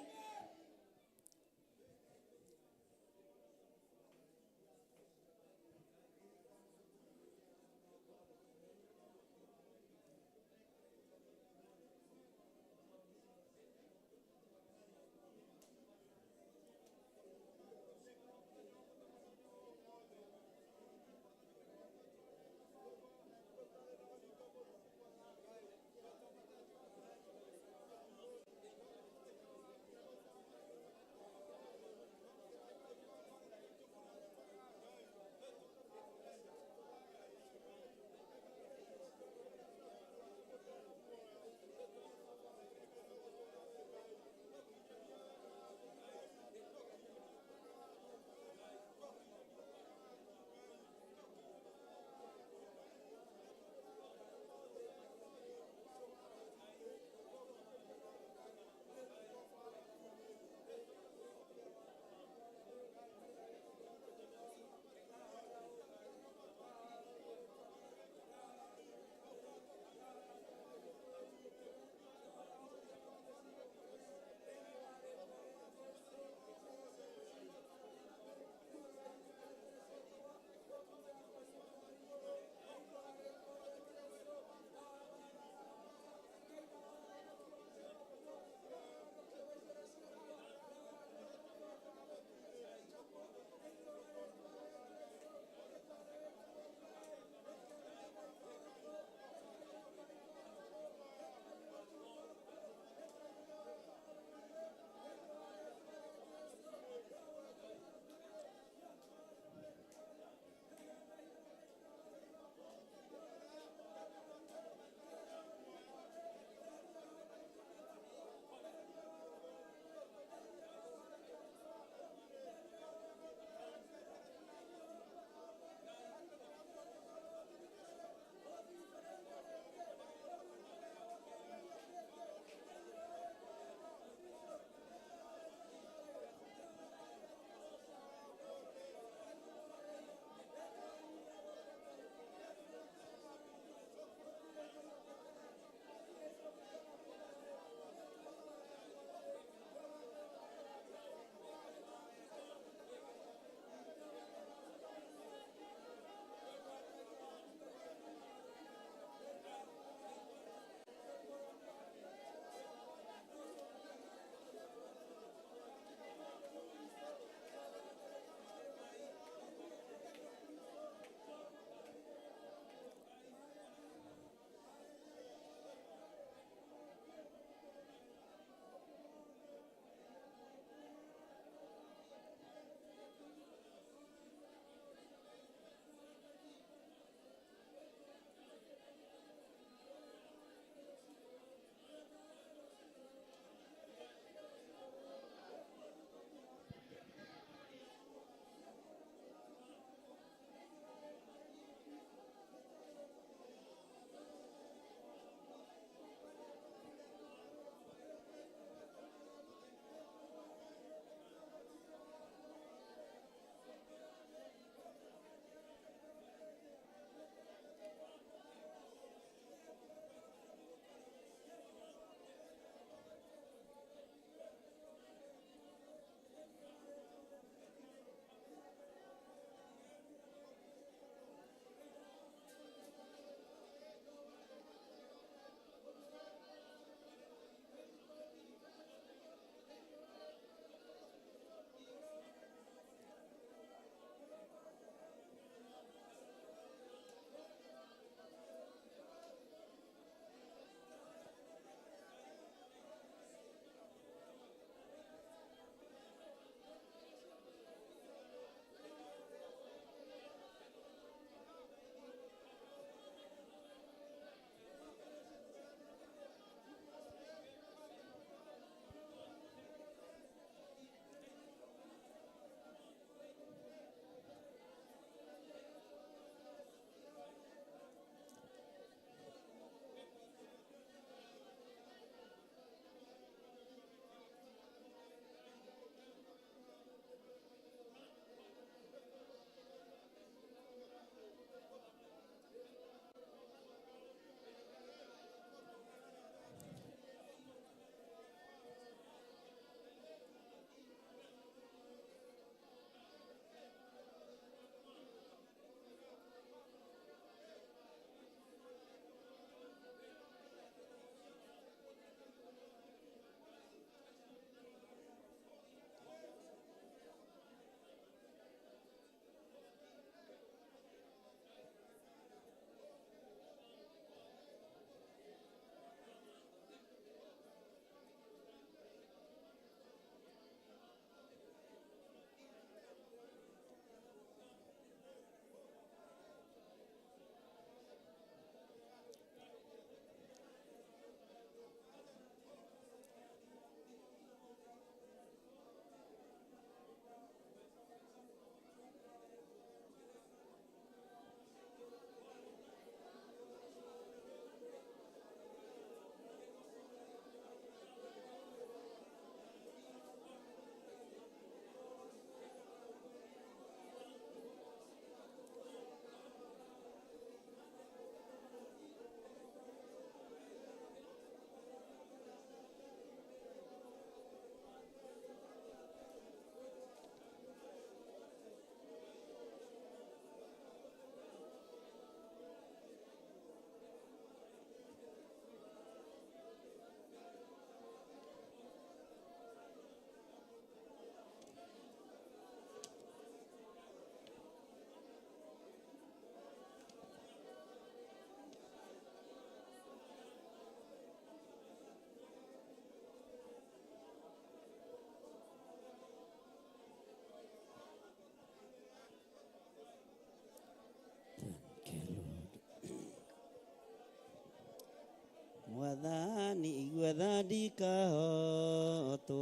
ndikahotwo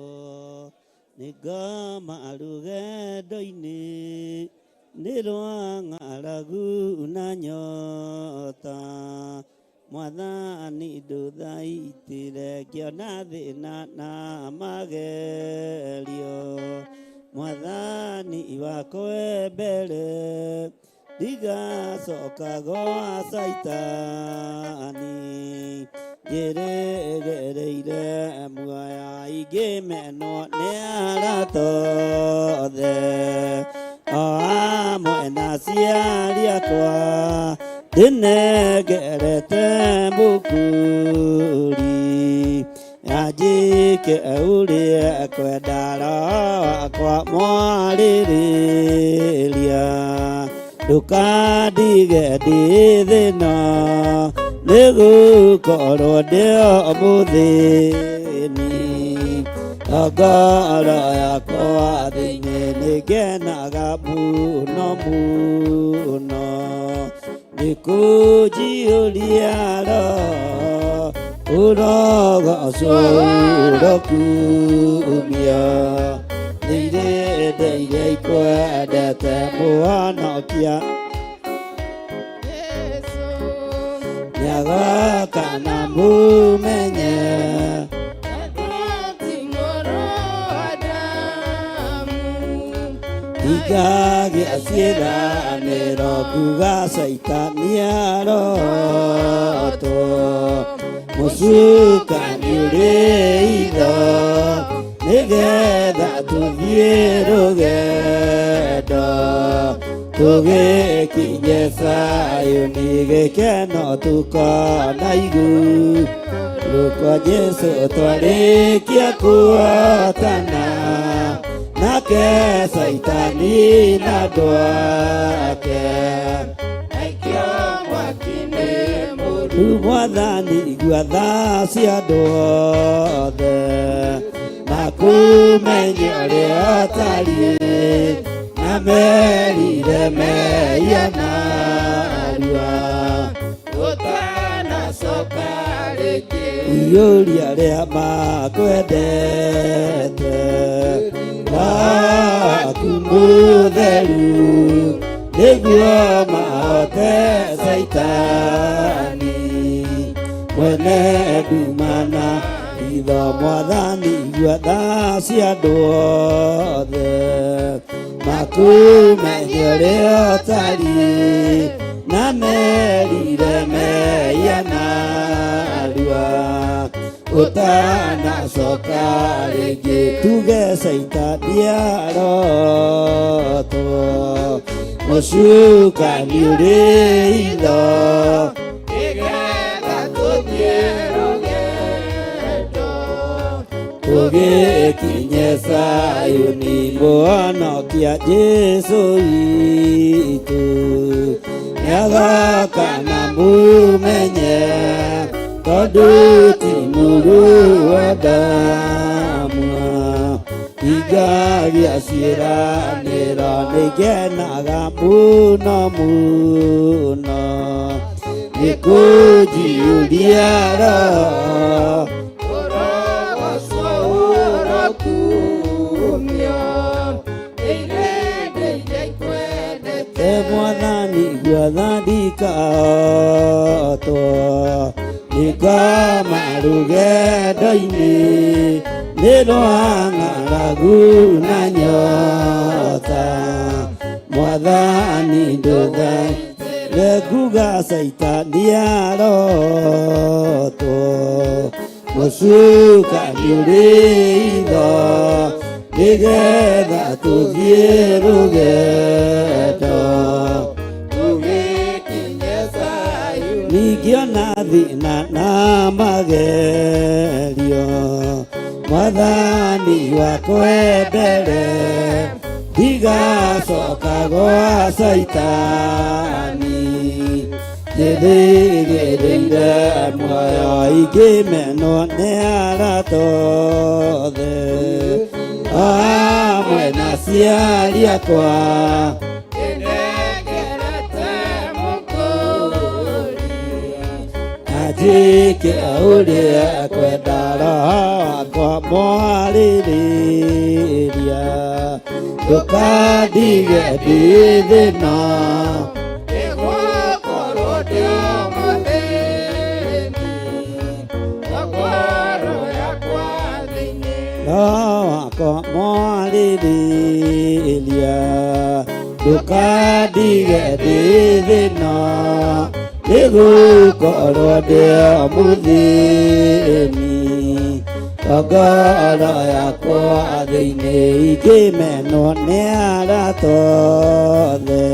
nĩ ngoma rũgendo-inĩ nĩ rwa ng'aragu na nyota. Mwathani ndũthaitĩre ngĩona thĩna na magerio. Mwathani wakwa mbere ndigacoka gwa Saitani. Ngĩrĩgĩrĩire muoyo ingĩmenwo nĩ arata othe, o hamwe na aciari akwa ndĩnengerete mũkũri. Anjĩke ũrĩa kwenda roho wakwa mwarĩrĩria. Ndũkandige ndĩ thĩna nĩgũkorwo ndĩo mũthĩni. Ngoro yakwa thĩinĩ nĩngenaga mũno mũno nĩkũnjiyũria roho ũrogocwo ũrokumia. Nĩ irĩndĩ iria ikwendete mũhonokia nĩagoka na mũmenye. Ingagĩa ciĩranĩro kuga Saitani arotwo. Mũcukani ũrĩ itho nĩgetha tũthiĩ rũgendo tũgĩkinye Sayuni gĩkeno tũkona igũrũ kwa Jesũ twarĩkia kuotana nake Saitani na andũ ake aikio mwaki-inĩ mũru. Mwathani igua tha cia andũ othe makũmenye ũrĩa ũtariĩ na merire meianarua ũtanacoka rĩngĩ. Iyũria rĩa makwendete waku mũtheru nĩguo mahote Saitani. Mwene ndumana itho Mwathani igua tha cia andũ othe makũmenye ũrĩa ũtariĩ na merire meianarua ũtanacoka rĩngĩ. Tuge Saitani arotwo mũcukani ũrĩ itho nĩgetha tũthiĩ rũgendo tũgĩkinye Sayuni mũhonokia Jesũ witũ. Nĩagoka na mũmenye tondũ ti mũru wa ndamwa. Ingagĩa ciĩranĩro nĩngenaga mũno mũno nĩkũnjiyũria roho ũrogocwo ũrokumio. Irĩndĩ iria ikwendete Mwathani igua tha ndikahotwo nĩ ngoma rũgendo-inĩ nĩ rwa ng'aragu na nyota. Mwathani ndũthaitĩre kuga Saitani arotwo. Mũcukani ũrĩ itho nĩgetha tũthiĩ rũgendo tũgĩkinye Sayuni. Ningĩ ona thĩna na magerio Mwathani wakwa mbere ndigacoka gwa Saitani. Njĩrĩgĩrĩire muoyo ingĩmenwo nĩ arata othe, hamwe na aciari akwa njĩke ũrĩa kwenda roho wakwa mwarĩrĩria ndũkandige ndĩ thĩna nĩgũkorwo ndĩ mũthĩni ngoro yakwa thĩinĩ roho wakwa mwarĩrĩria ndũkandige ndĩ thĩna nĩgũkorwo ndĩ mũthĩni ngoro yakwa thĩinĩ ingĩmenwo nĩ arata othe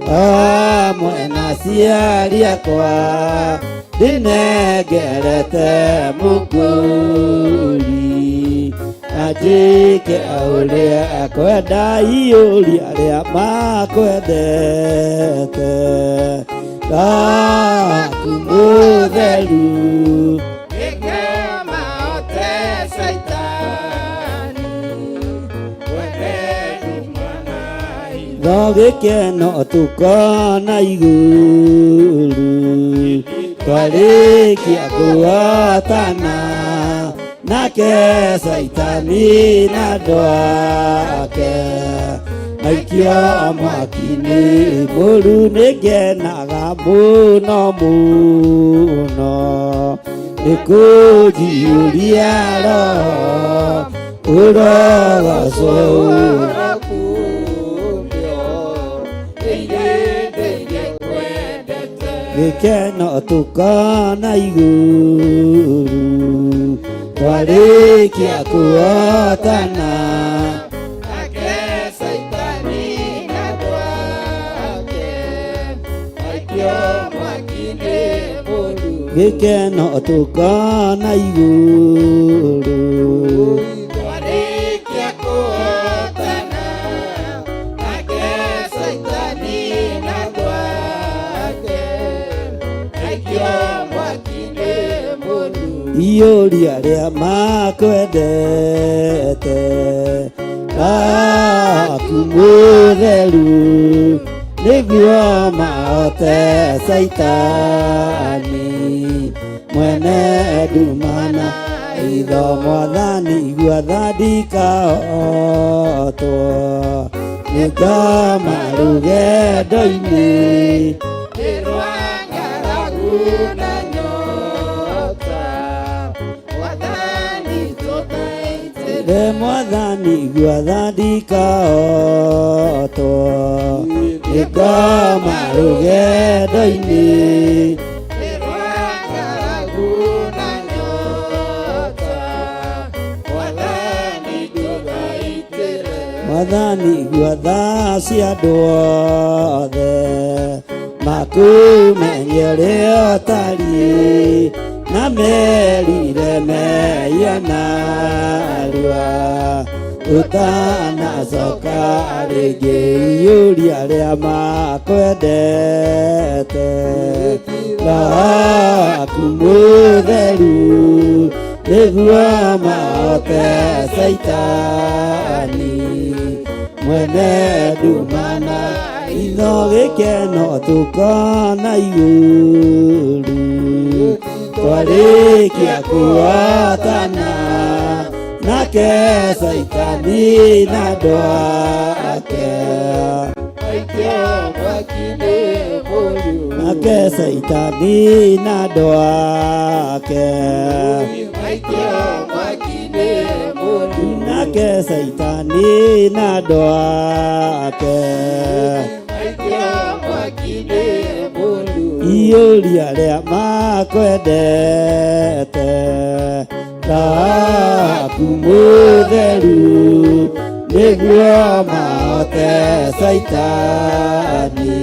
hamwe na aciari akwa ndĩnengerete mũkũri na njĩke ũrĩa kwenda iũria rĩa makwendete Aku mũtheru nĩkemahote Saitani tho gĩkeno tũkona igũrũ twarĩkia kũhotana nake Saitani na andũ ake aikio mwaki-inĩ mũru nĩngenaga mũno mũno nĩkũnjiũria roho ũrogocwo gĩkeno tũkona igũrũ twarĩkia kũhotana gĩkeno tũkona igũrũ twarĩkia kũhotana nake Saitani na andũ ake aikio mwaki-inĩ mũru iũria rĩa makwendete aku mũtheru nĩguo mahote Saitani mwene ndumana itho mwathani gwathandika hotwo nĩngama rũgendo-inĩ rwa ng'aragu na nyota mwathani tũthaitĩre mwathani gwathandika hotwo nĩngama rũgendo-inĩ rwa ng'aragu na nyota mwathani tũthaitĩre mwathani gwatha cia andũ othe makumenye ũrĩa ũtariĩ na merire meianarua ũtanacoka rĩngĩ iũria rĩa makwendete aku mũtheru nĩguo mahote Saitani mwene ndumana itho gĩkeno tũkona igũrũ twarĩkia kũhotana nake Saitani na andũ ake aikio mwaki-inĩ mũru nake Saitani na andũ ake aikio mwaki-inĩ mũru nake Saitani na andũ ake aikio mwaki-inĩ mũru iũria rĩa makwendete aku mũtheru nĩguo mahote Saitani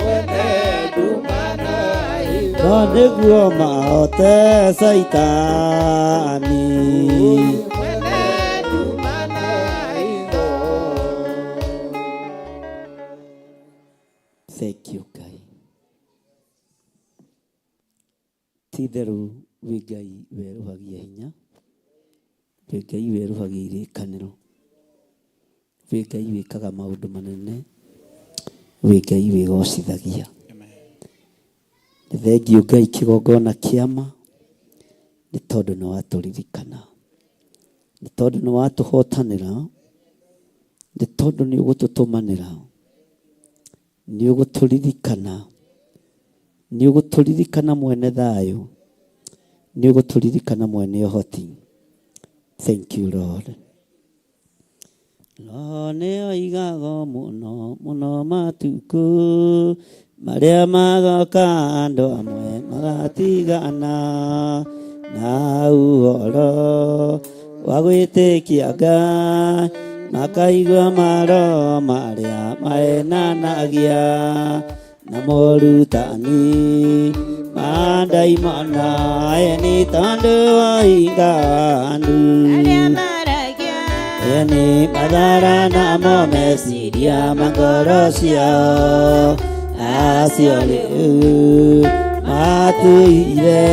mwene ndumana itho nĩguo mahote Saitani mwene ndumana itho. Thank you, Ngai. Ti-itherũ wĩ Ngai werũhagia hinya, wĩ Ngai werũhagia irĩkanĩro, wĩ Ngai wĩkaga maũndũ manene, wĩ Ngai wĩgocithagia. nĩ thengiũ Ngai kĩgongona kĩama nĩ tondũ nĩ watũririkana, nĩ tondũ nĩ watũhotanĩra, nĩ tondũ nĩ ũgũtũtũmanĩra, nĩ ũgũtũririkana, nĩ ũgũtũririkana mwene thayũ, nĩ ũgũtũririkana mwene ũhoti. Thank you Lord. Lo nĩ oigaga mũno mũno matukũ marĩa magoka andũ amwe magatigana na ũhoro wa gwĩtĩkia Ngai, makaigua maro marĩa maenanagia na mũrutani mandaimana eni tondũ wa inganu eni madhara namo meciria mangoro ciao acio rĩu matuire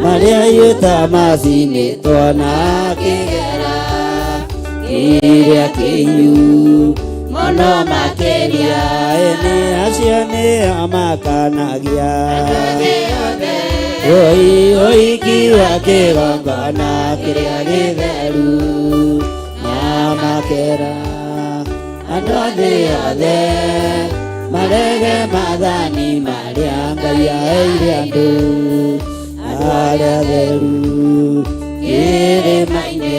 marĩa yũtamashinĩtwo na kĩgera kĩrĩa kĩiyu mũno makĩria eni acio nĩ amakanagia ũhiki wa kĩgongona kĩrĩa gĩtheru na makera andũ thĩ yothe marege mathani marĩa Ngai aheire andũ arĩa atheru kĩrĩma-inĩ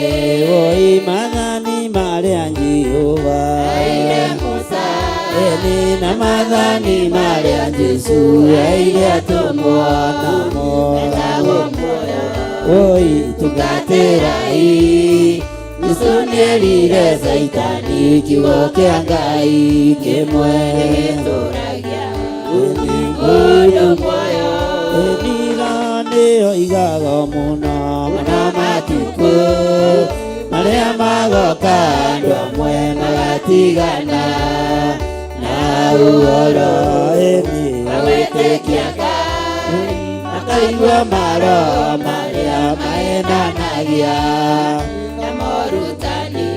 mathani marĩa Jehova eni na mathani marĩa Jesu aheire atũmwo namo tungatĩrai Jesu nĩerire Saitani kiugo kĩa Ngai kĩmwe mũndũ muoyo enira nĩoigaga mũno mũno matukũ marĩa magoka andũ amwe magatigana na ũhoro eni wa gwĩtĩkia Ngai, makaigua maro marĩa maenanagia na mũrutani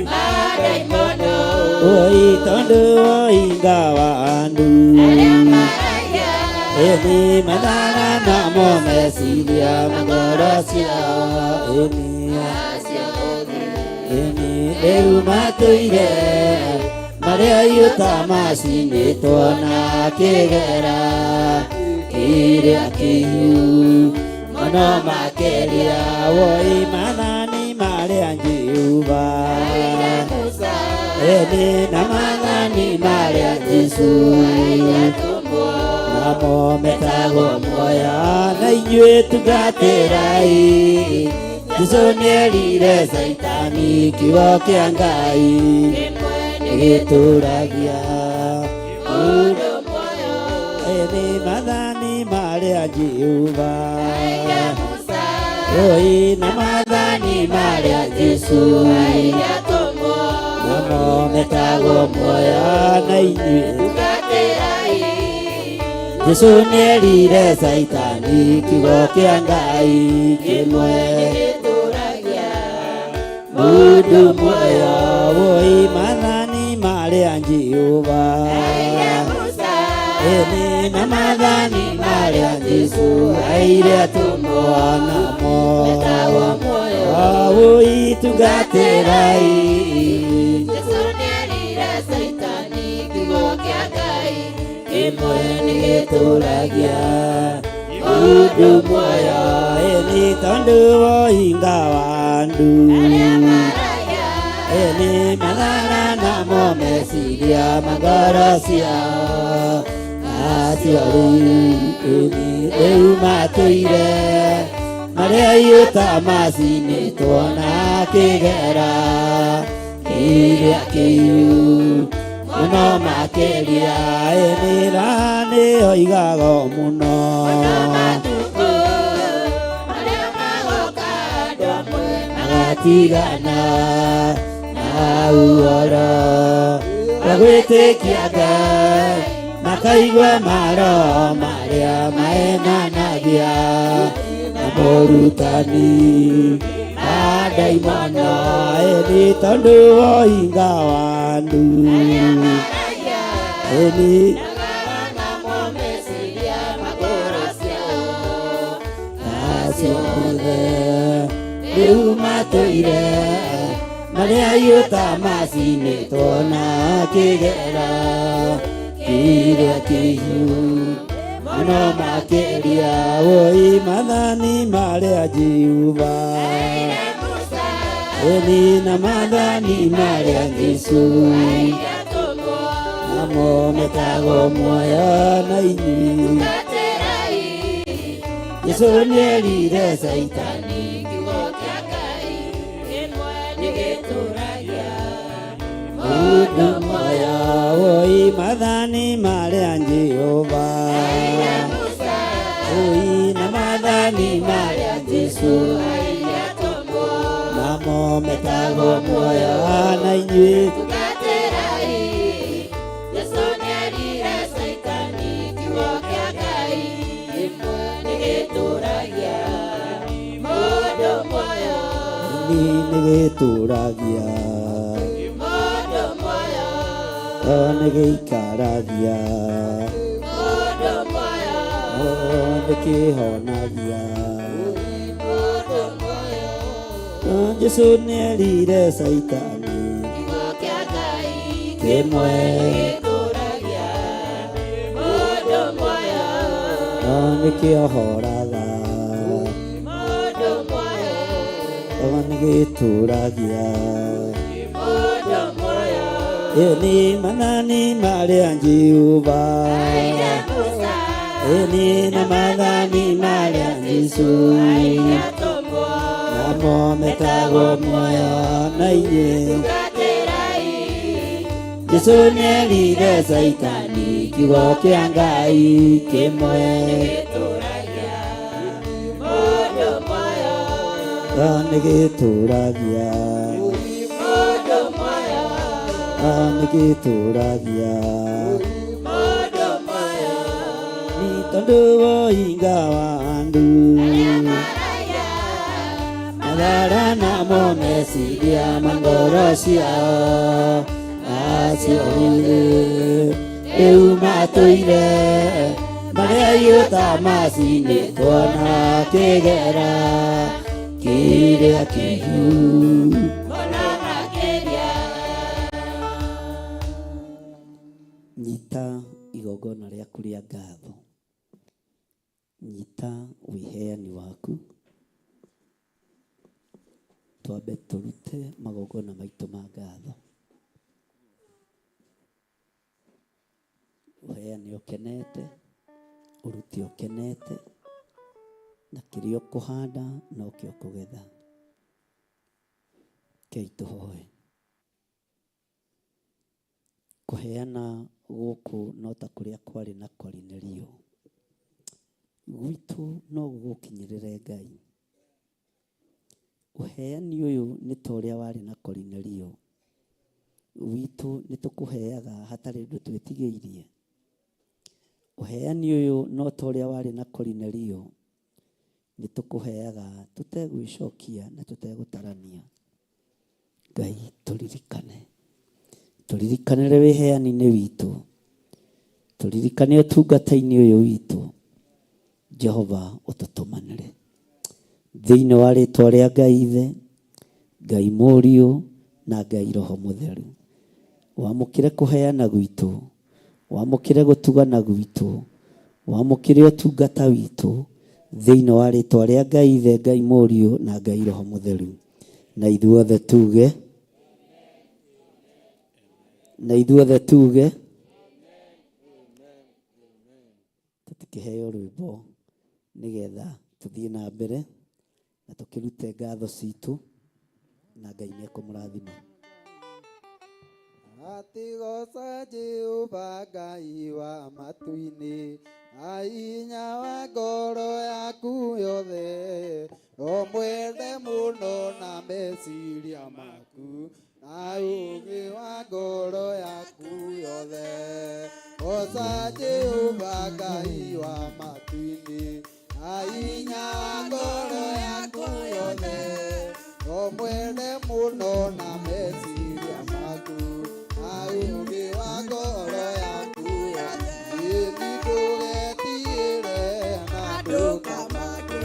mandaimono tondũ wa inga wa andũ eni madhara namo meciria mangoro ciao eni rĩu matũire marĩa yũtamashinĩtwo na kĩgera kĩrĩa kĩiyu mũno makĩria mathani marĩa Jehova eni na mathani marĩa Jesu namo metagwo muoyo na inyuĩ tungatĩrai Jesu nĩerire Saitani kiugo kĩa Ngai gĩtũragia mũndũ muoyo eni mathani marĩa Jehova na mathani marĩa Jesu namo metagwo muoyo na inyuĩ tungatĩrai Jesu nĩerire Saitani kiugo kĩa Ngai kĩmwe mũndũ muoyo mathani marĩa Jehova eni na mathani marĩa Jesu aheire atũmwo namo tungatĩrai Jesu nĩerire Saitani kiugo kĩa Ngai kĩmwe nĩgĩtũragia mũndũ muoyo eni tondũ wa hinga wa andũ eni madhara namo meciria mangoro ciao acio rĩu matũire marĩa yũtamashinĩtwo na kĩgera kĩrĩa kĩiyu mũno makĩria enira nĩoigaga mũno magatigana na ũhoro wa gwĩtĩkia Ngai, makaigua maro marĩa maenanagia na mũrutani mandaimono eni tondũ wa hinga wa andũ eni ciothe rĩu matũire marĩa yuta macinĩtwo na kĩgera kĩrĩa kĩhiũ mũno makĩria woi mathani marĩa Jehova eni na mathani marĩa Jesũ namo metagwo muoyo na inyuĩ Jesũ nĩerire Saitani kiugo kĩa Ngai kĩmwe nĩgĩtũũragia mũndũ muoyo woi mathani marĩa Jehova woi na mathani marĩa Jesũ namo metagwo muoyo na inyuĩ nĩgĩtũũragia mũndũ muoyo nĩgĩikaragia mũndũ muoyo nĩkĩhonagia mũndũ muoyo Jesũ nĩerire Saitani kiugo kĩa Ngai kĩmwe nĩgĩtũũragia mũndũ muoyo nĩkĩhoraga nĩgĩtũũragia mũndũ muoyo eni mathani marĩa Jehova eni na mathani marĩa Jesũ namo metagwo muoyo na inyuĩ Jesũ nĩerire Saitani kiugo kĩa Ngai kĩmwe nĩgĩtũũragia mũndũ muoyo nĩgĩtũũragia mũndũ muoyo nĩ tondũ wa ũhinga wa andũ mathara namo meciria ma ngoro ciao acio rĩu matũire marĩa yuta macinĩtwo na kĩgera kĩrĩa kĩhiũ mũno makĩria nyita igongona rĩaku rĩa ngatho nyita wĩheani waku twambe tũrute magongona maitũ ma ngatho ũheani ũkenete ũruti ũkenete na kĩrĩa ũkũhanda no kĩo ũkũgetha kei tũhoe kũheana gũkũ no ta kũrĩa kwarĩ na Korinelio gwitũ no gũgũkinyĩrĩre Ngai ũheani ũyũ nĩ ta ũrĩa warĩ na Korinelio witũ nĩ tũkũheaga hatarĩ ũndũ twĩtigĩirie ũheani ũyũ no ta ũrĩa warĩ na Korinelio nĩ tũkũheaga tũtegwĩcokia na tũtegũtarania Ngai tũririkanĩre wĩheani-inĩ witũ tũririkane ũtungata-inĩ ũyũ witũ Jehova ũtũtũmanĩre thĩinĩ wa rĩtwa rĩa Ngai Ithe Ngai Mũriũ na Ngai Roho Mũtheru wamũkĩre kũheana gwitũ wamũkĩre gũtugana gwitũ wamũkĩre ũtungata witũ thĩinĩ wa rĩtwa rĩa Ngai Ithe Ngai Mũriũ na Ngai Roho Mũtheru na ithuothe tuge tũtikĩheo rwĩmbo nĩgetha tũthiĩ na mbere na tũkĩrute ngatho citũ na Ngai nĩekũmũrathima atigoca Jehova Ngai wa matu-inĩ ainya wa ngoro yaku yothe omwende mũno na meciria maku na ũũgĩ wa ngoro yaku yothe goca Jehova Ngai wa matu-inĩ ainya wa ngoro yaku yothe omwende mũno na meciria maku na ũũgĩ wa ngoro yaku yothe ndũgetire na ndũkamake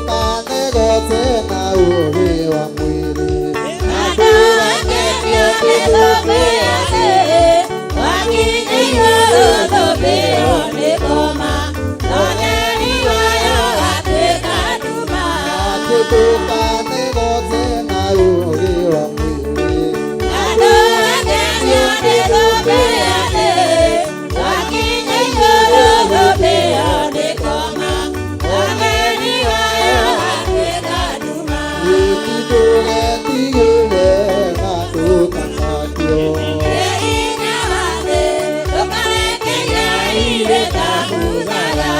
tukane gote na uwe wa mwili. Andũ angĩ nĩo mĩthũmbĩire, wakinya igũrũ thũmbĩirwo nĩ koma, thoneri wayo gatuĩka nduma. Atĩ tukane gote na uwe wa mwili. Andũ angĩ nĩo mĩthũmbĩire, wakinya igũrũ thũmbĩirwo nĩ koma, thoneri wayo gatuĩka nduma. Tũgetigĩre na ndũkanakio. Hinya wa thĩ ndũkareke Ngai rĩtakuthaga.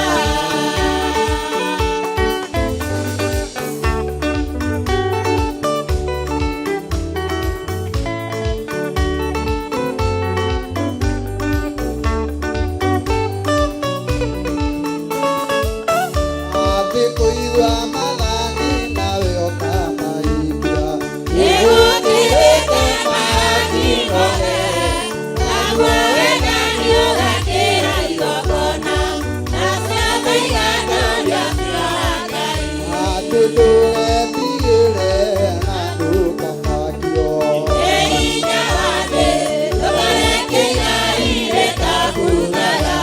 Atĩ kũigua mathani nawe ũkamaikia. Nĩgũtirĩte mathani mothe, naguo wendani ũgakĩra igongona, nacio thaiganĩria cia Ngai. Atĩ ndũgetigĩre na ndũkanakio. Hinya wa thĩ ndũkareke Ngai rĩtakuthaga.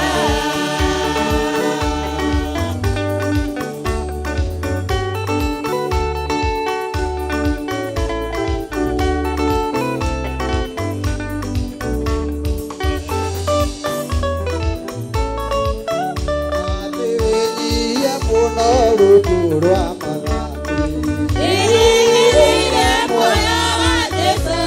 Atĩ wĩnyihie mũno rungu rwa mathani. Nĩrĩgĩrĩire muoyo wa Jesũ,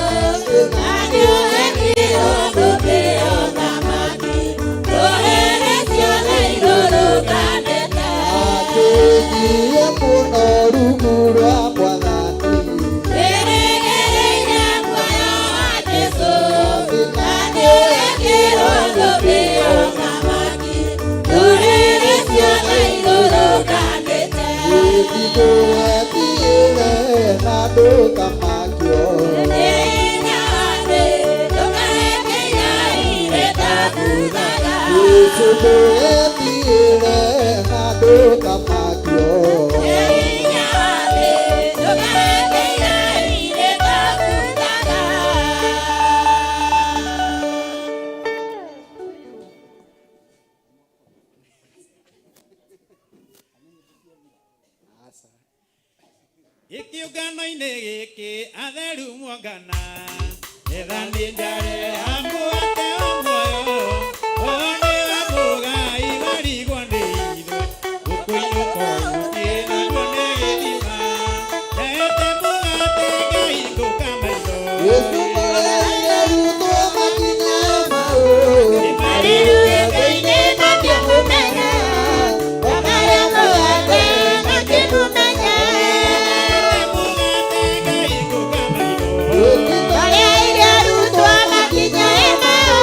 na nĩũgekĩrwo thũmbĩyo thamaki, ndũrĩrĩ ciothe irũrũnganĩte. Atĩ wĩnyihie mũno rungu rwa Mwathani. Nĩrĩgĩrĩire muoyo wa Jesũ, na nĩũgekĩrwo thũmbĩyo thamaki, ndũrĩrĩ ciothe irũrũnganĩte. Ndũgetigĩre na ndũkamakio. Hinya wa thĩ ndũkareke Ngai rĩtakuthaga. Ndũgetigĩre na ndũkamakio. Hinya wa thĩ ndũkareke Ngai rĩtakuthaga. Gĩkĩũngano-inĩ gĩkĩ atheru muongana, ethanĩ njare amuote wa muoyo, one wa mũgai marigwo nĩ ithuĩ, gũkũ-inĩ kwanyu kĩnagwo nĩ gĩthima, ete mũgate Ngai ngũka maitho. Yesu mũrei arutwo makinya mau. Marĩrugĩte-inĩ makĩmũmenya, makarĩa mũgate makĩmũmenya. Mũgate Ngai ngũka maitho. Marĩa iria arutwo makinya mau.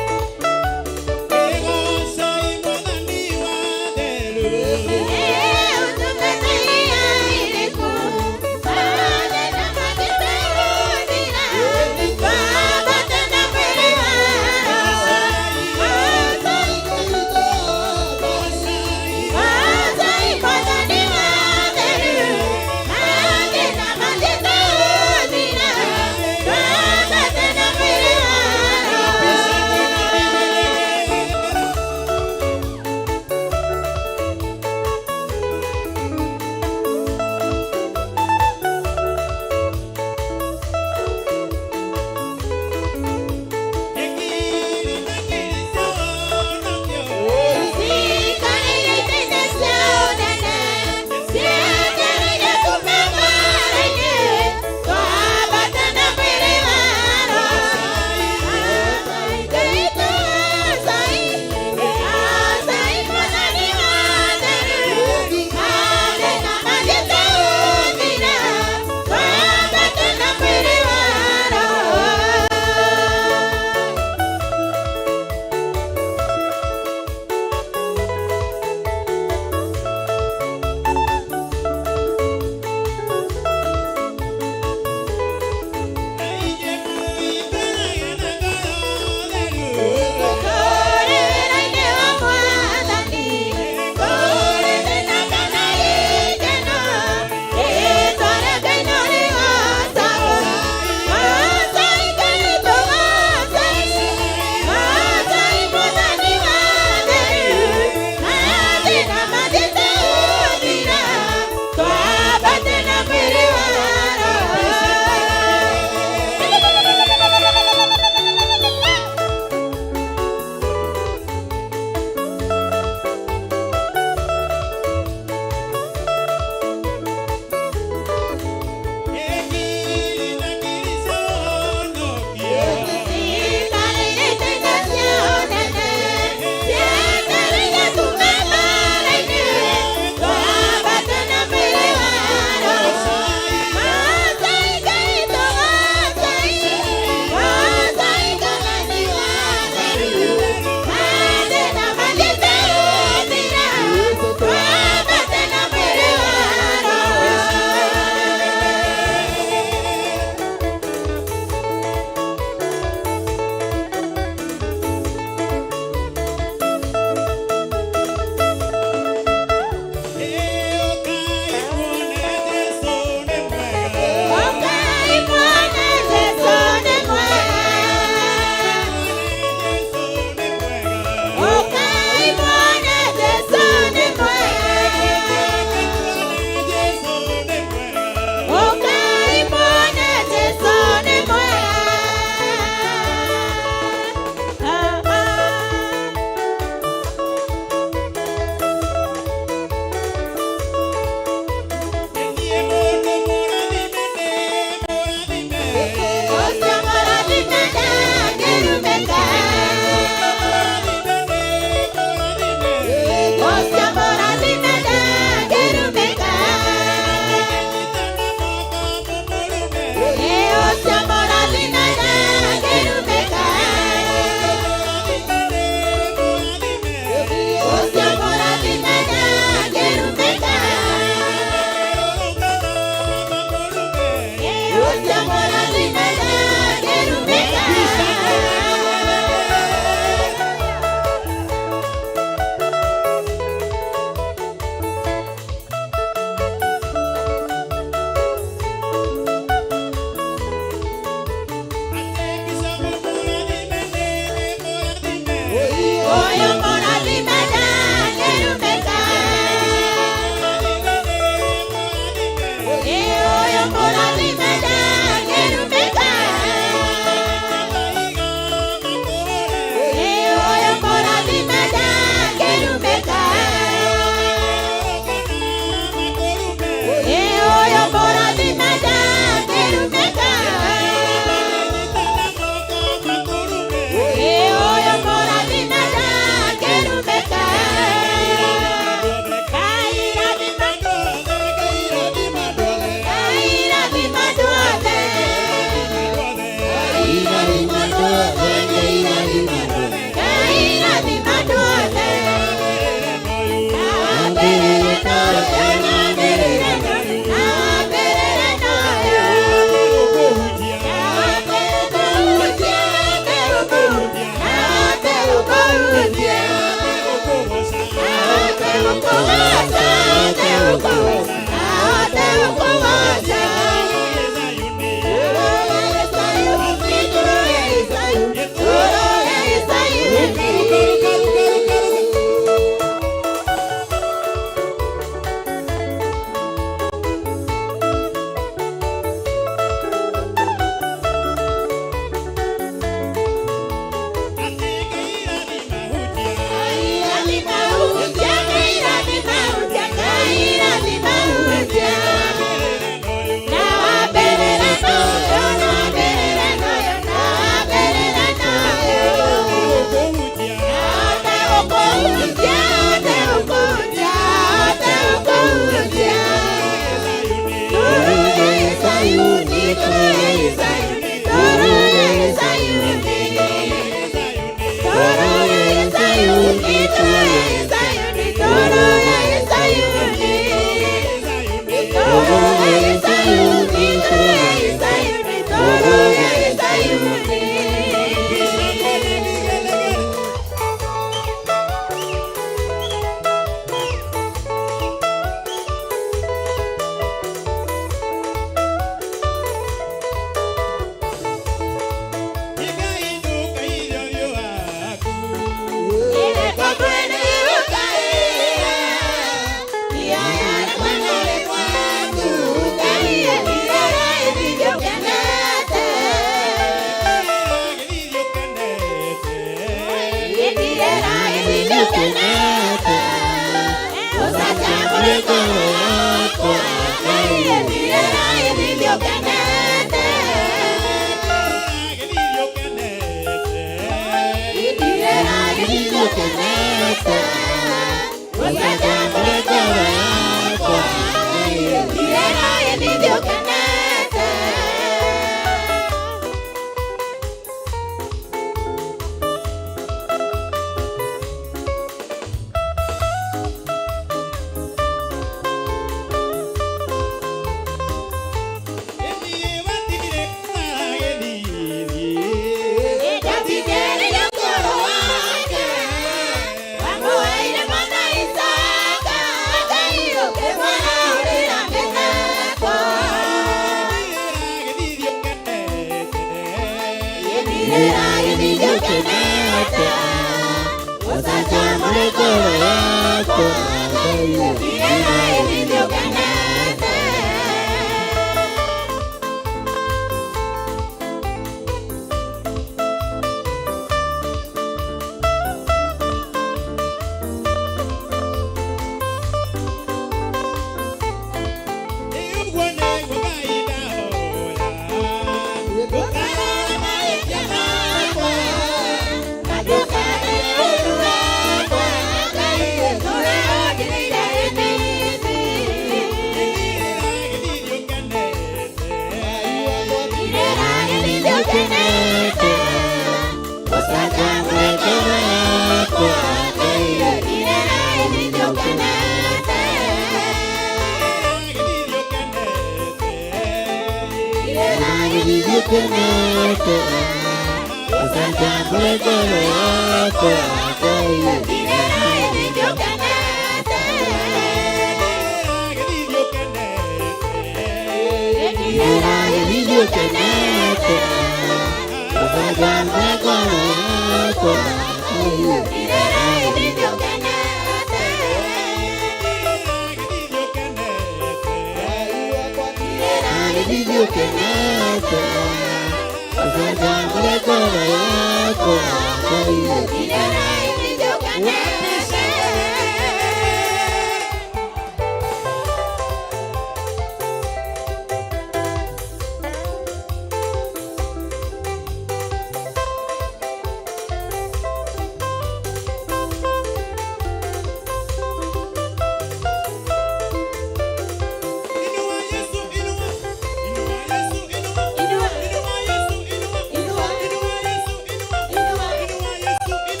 Inua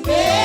Hey!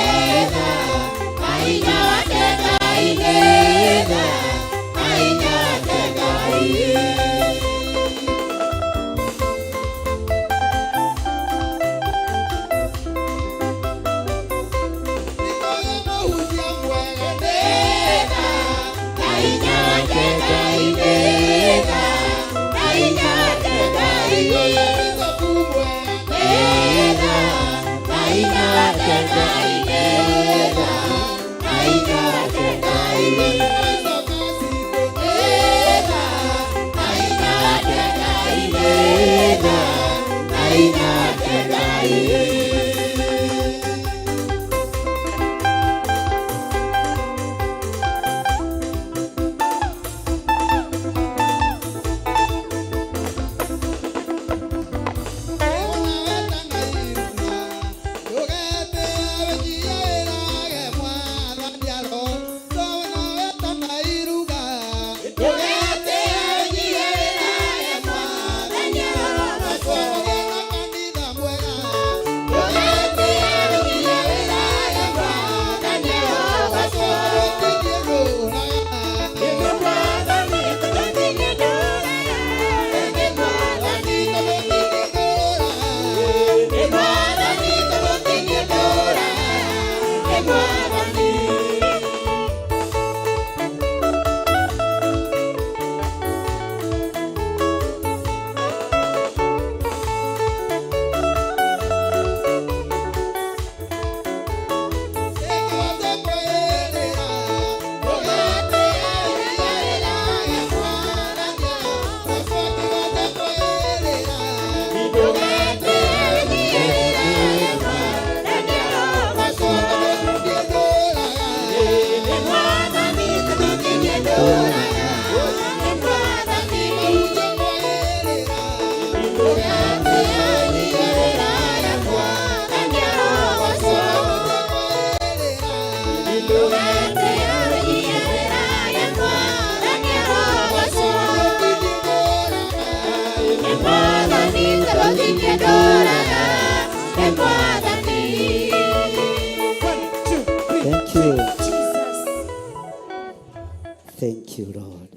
you Lord.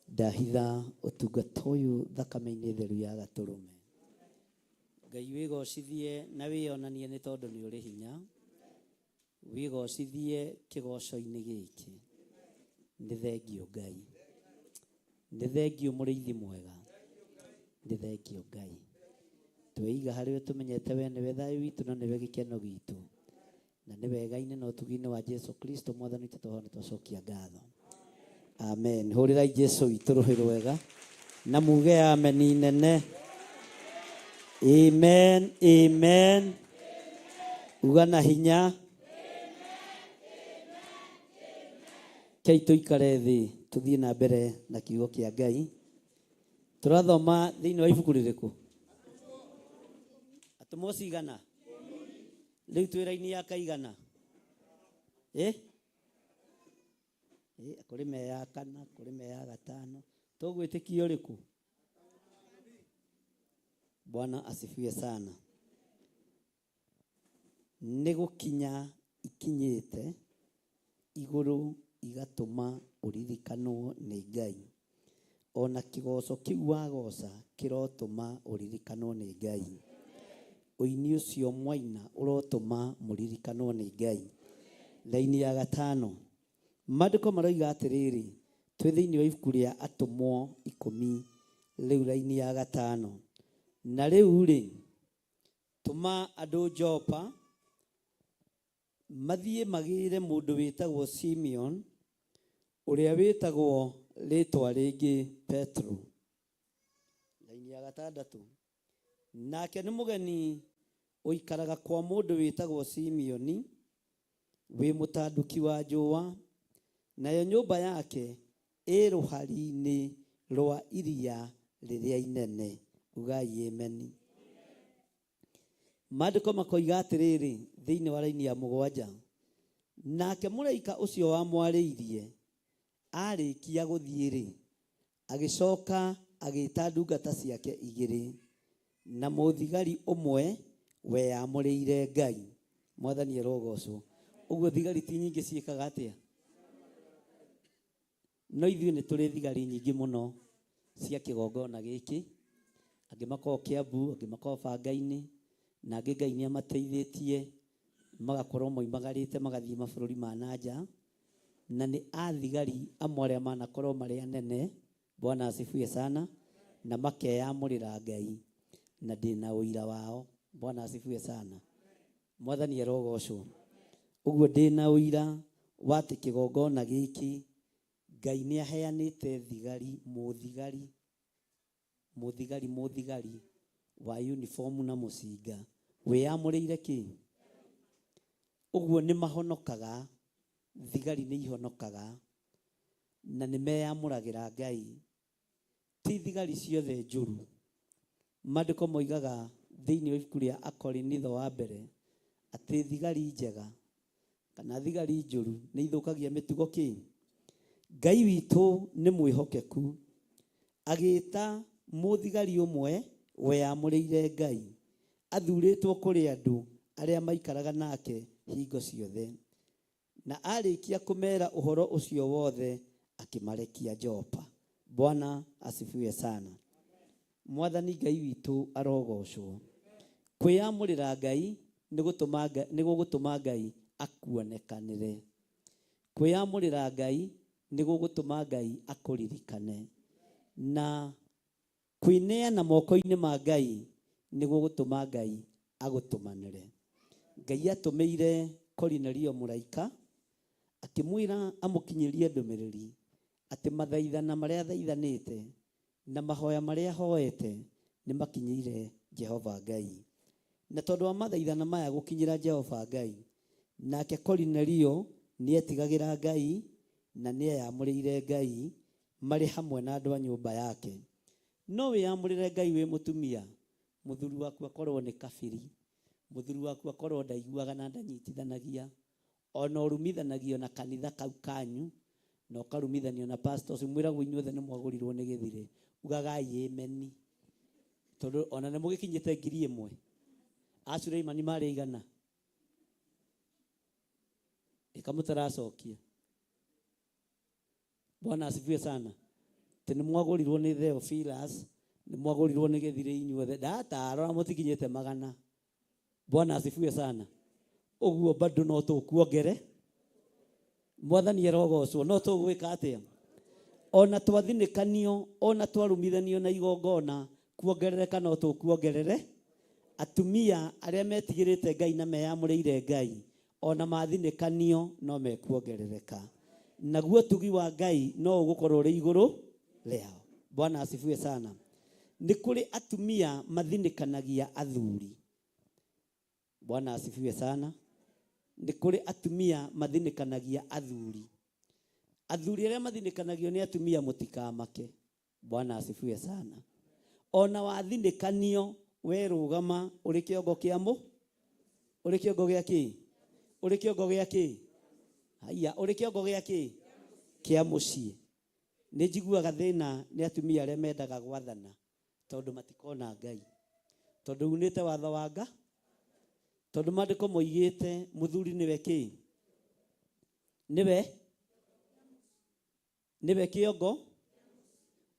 Ndahitha ũtungata ũyũ thakame-inĩ theru ya Gatũrũme. Ngai wĩgocithie na wĩonanie nĩ tondũ nĩ ũrĩ hinya. Wĩgocithie kĩgoco-inĩ gĩkĩ. Nĩ thengio Ngai. Nĩ thengio mũrĩithi mwega. Nĩ thengio Ngai. Tweiga harĩ tũmenyete we nĩwe thayũ witũ na nĩwe gĩkeno gitũ. Na nĩ wega-inĩ na ũtugi-inĩ wa Jesu Kristo mwathani witũ tũhona twacokia ngatho. Amen. Hũrĩrai Jesu witũ rũhĩ rwega na muge amen inene. Amen. Amen. Uga na hinya. Kei tũikare thĩ tũthiĩ na mbere na kiugo kĩa Ngai. Tũrathoma thĩinĩ wa ibuku rĩrĩkũ? Atũmwo cigana? Rĩu twĩ raini ya kaigana? Kũrĩ me ya kana, kũrĩ me ya gatano. Tũgwĩtĩkia ũrĩkũ? Bwana asifiwe sana. Nĩ gũkinya ikinyĩte igũrũ igatũma ũririkanwo nĩ Ngai. Ona kĩgoco kĩu wagoca kĩrotũma ũririkanwo nĩ Ngai. Ũini ũcio mwaina ũrotũma mũririkanwo nĩ Ngai. Raini ya gatano. Maandĩko maroiga atĩrĩrĩ, twĩ thĩinĩ wa ibuku rĩa Atũmwo 10, rĩu raini ya gatano. Na rĩu rĩ, tũma andũ Jopa mathiĩ magĩre mũndũ wĩtagwo Simeon, ũrĩa wĩtagwo rĩtwa rĩngĩ Petro. Raini ya gatandatũ. Nake nĩ mũgeni ũikaraga kwa mũndũ wĩtagwo Simeoni, wĩ mũtanduki wa njũa, nayo nyũmba yake ĩ rũhari-inĩ rwa iria rĩrĩa inene. Ugai amen. Maandĩko makoiga atĩrĩrĩ thĩinĩ wa raini ya 7. Nake mũraika ũcio wamwarĩirie arĩkia gũthiĩ-rĩ, agĩcoka agĩĩta ndungata ciake igĩrĩ na mũthigari ũmwe we yamũrĩire Ngai. Mwathani arogocwo. Ũguo thigari ti nyingĩ ciĩkaga atĩa? No ithuĩ nĩ tũrĩ thigari nyingĩ mũno cia kĩgongona gĩkĩ. Angĩ makorwo Kiambu, angĩ makorwo Banga-inĩ, na angĩ Ngai nĩ amateithĩtie magakorwo moimagarĩte magathiĩ mabũrũri ma nanja. Na nĩ athigari amwe arĩa manakorwo marĩ anene. Bwana asifiwe sana. Na makeyamũrĩra Ngai na ndĩna ũira wao. Bwana asifiwe sana. Mwathani arogocwo. Ũguo ndĩna ũira wa atĩ kĩgongona gĩkĩ Ngai nĩ aheanĩte thigari, mũthigari wa uniform na mũcinga. Wĩyamũrĩire kĩ? Ũguo nĩ mahonokaga, thigari nĩ ihonokaga na nĩ meyamũragĩra Ngai. Ti thigari ciothe njũru. Maandĩko moigaga thĩinĩ wa ibuku rĩa Akorinitho wa mbere atĩ thigari njega kana thigari njũru nĩ ithũkagia mĩtugo kĩ? Ngai witũ nĩ mwĩhokeku, agĩĩta mũthigari ũmwe we yamũrĩire Ngai, athurĩtwo kũrĩ andũ arĩa maikaraga nake hingo ciothe. Na arĩkia kũmera ũhoro ũcio wothe akĩmarekia Jopa. Bwana asifiwe sana. Mwathani Ngai witũ arogocwo. Kwĩyamũrĩra Ngai nĩ gũgũtũma Ngai akuonekanĩre. Kwĩyamũrĩra Ngai nĩ gũgũtũma Ngai akũririkane. Na kwĩneana moko-inĩ ma Ngai nĩ gũgũtũma Ngai agũtũmanĩre. Ngai atũmĩire Korinelio mũraika akĩmwĩra amũkinyĩrie ndũmĩrĩri atĩ mathaithana marĩa thaithanĩte na mahoya marĩa hoete nĩ makinyĩire Jehova Ngai. Na tondũ wa mathaithana maya gũkinyĩra Jehova Ngai, nake Korinelio nĩ etigagĩra Ngai na nĩ eyamũrĩire Ngai marĩ hamwe na andũ a nyũmba yake. No wĩyamũrĩre Ngai wĩ mũtumia, mũthuri waku akorwo nĩ kabiri, mũthuri waku akorwo ndaiguaga na ndanyitithanagia, ona ũrumithanagio na kanitha kau kanyu, na ũkarumithanio na pastors, mwĩragwo inyuothe nĩ mwagũrirwo nĩ gĩthire. Ugagai amen. Tondũ ona nĩ mũgĩkinyĩte 1,000. Suleimani marĩ igana. Ĩkamũtaracokia. Bwana asifiwe sana. Tene mwagorirwo ni Theophilus, ni mwagorirwo ni Githire inyuothe. Data arora mutikinyete magana. Bwana asifiwe sana. Oguo bado no tukuongere. Mwathani erogocwo no tugwika atia. Ona twathinikanio, ona twarumithanio na igongona, kuongerereka no tukuongerere. Atumia aria metigirite Ngai na meyamũrĩire Ngai, ona mathinikanio no mekuongerereka. Naguo tugi wa Ngai no ugukorwo ri iguru riao. Bwana asifiwe sana. Ni kuri atumia mathinikanagia athuri. Bwana asifiwe sana. Ni kuri atumia mathinikanagia athuri. Athuri aria mathinikanagio ni atumia mutikamake. Bwana asifiwe sana. Ona wathinikanio we rugama uri kiongo kiamu, uri kiongo gia ki, uri kiongo gia ki. Haya, uri kiongo gia ki kia mucii. Ni njiguaga thina ni atumia aria mendaga gwathana tondu matikona Ngai, tondu unite watho wa Ngai, tondu mandiko moigite muthuri niwe ki, niwe kiongo.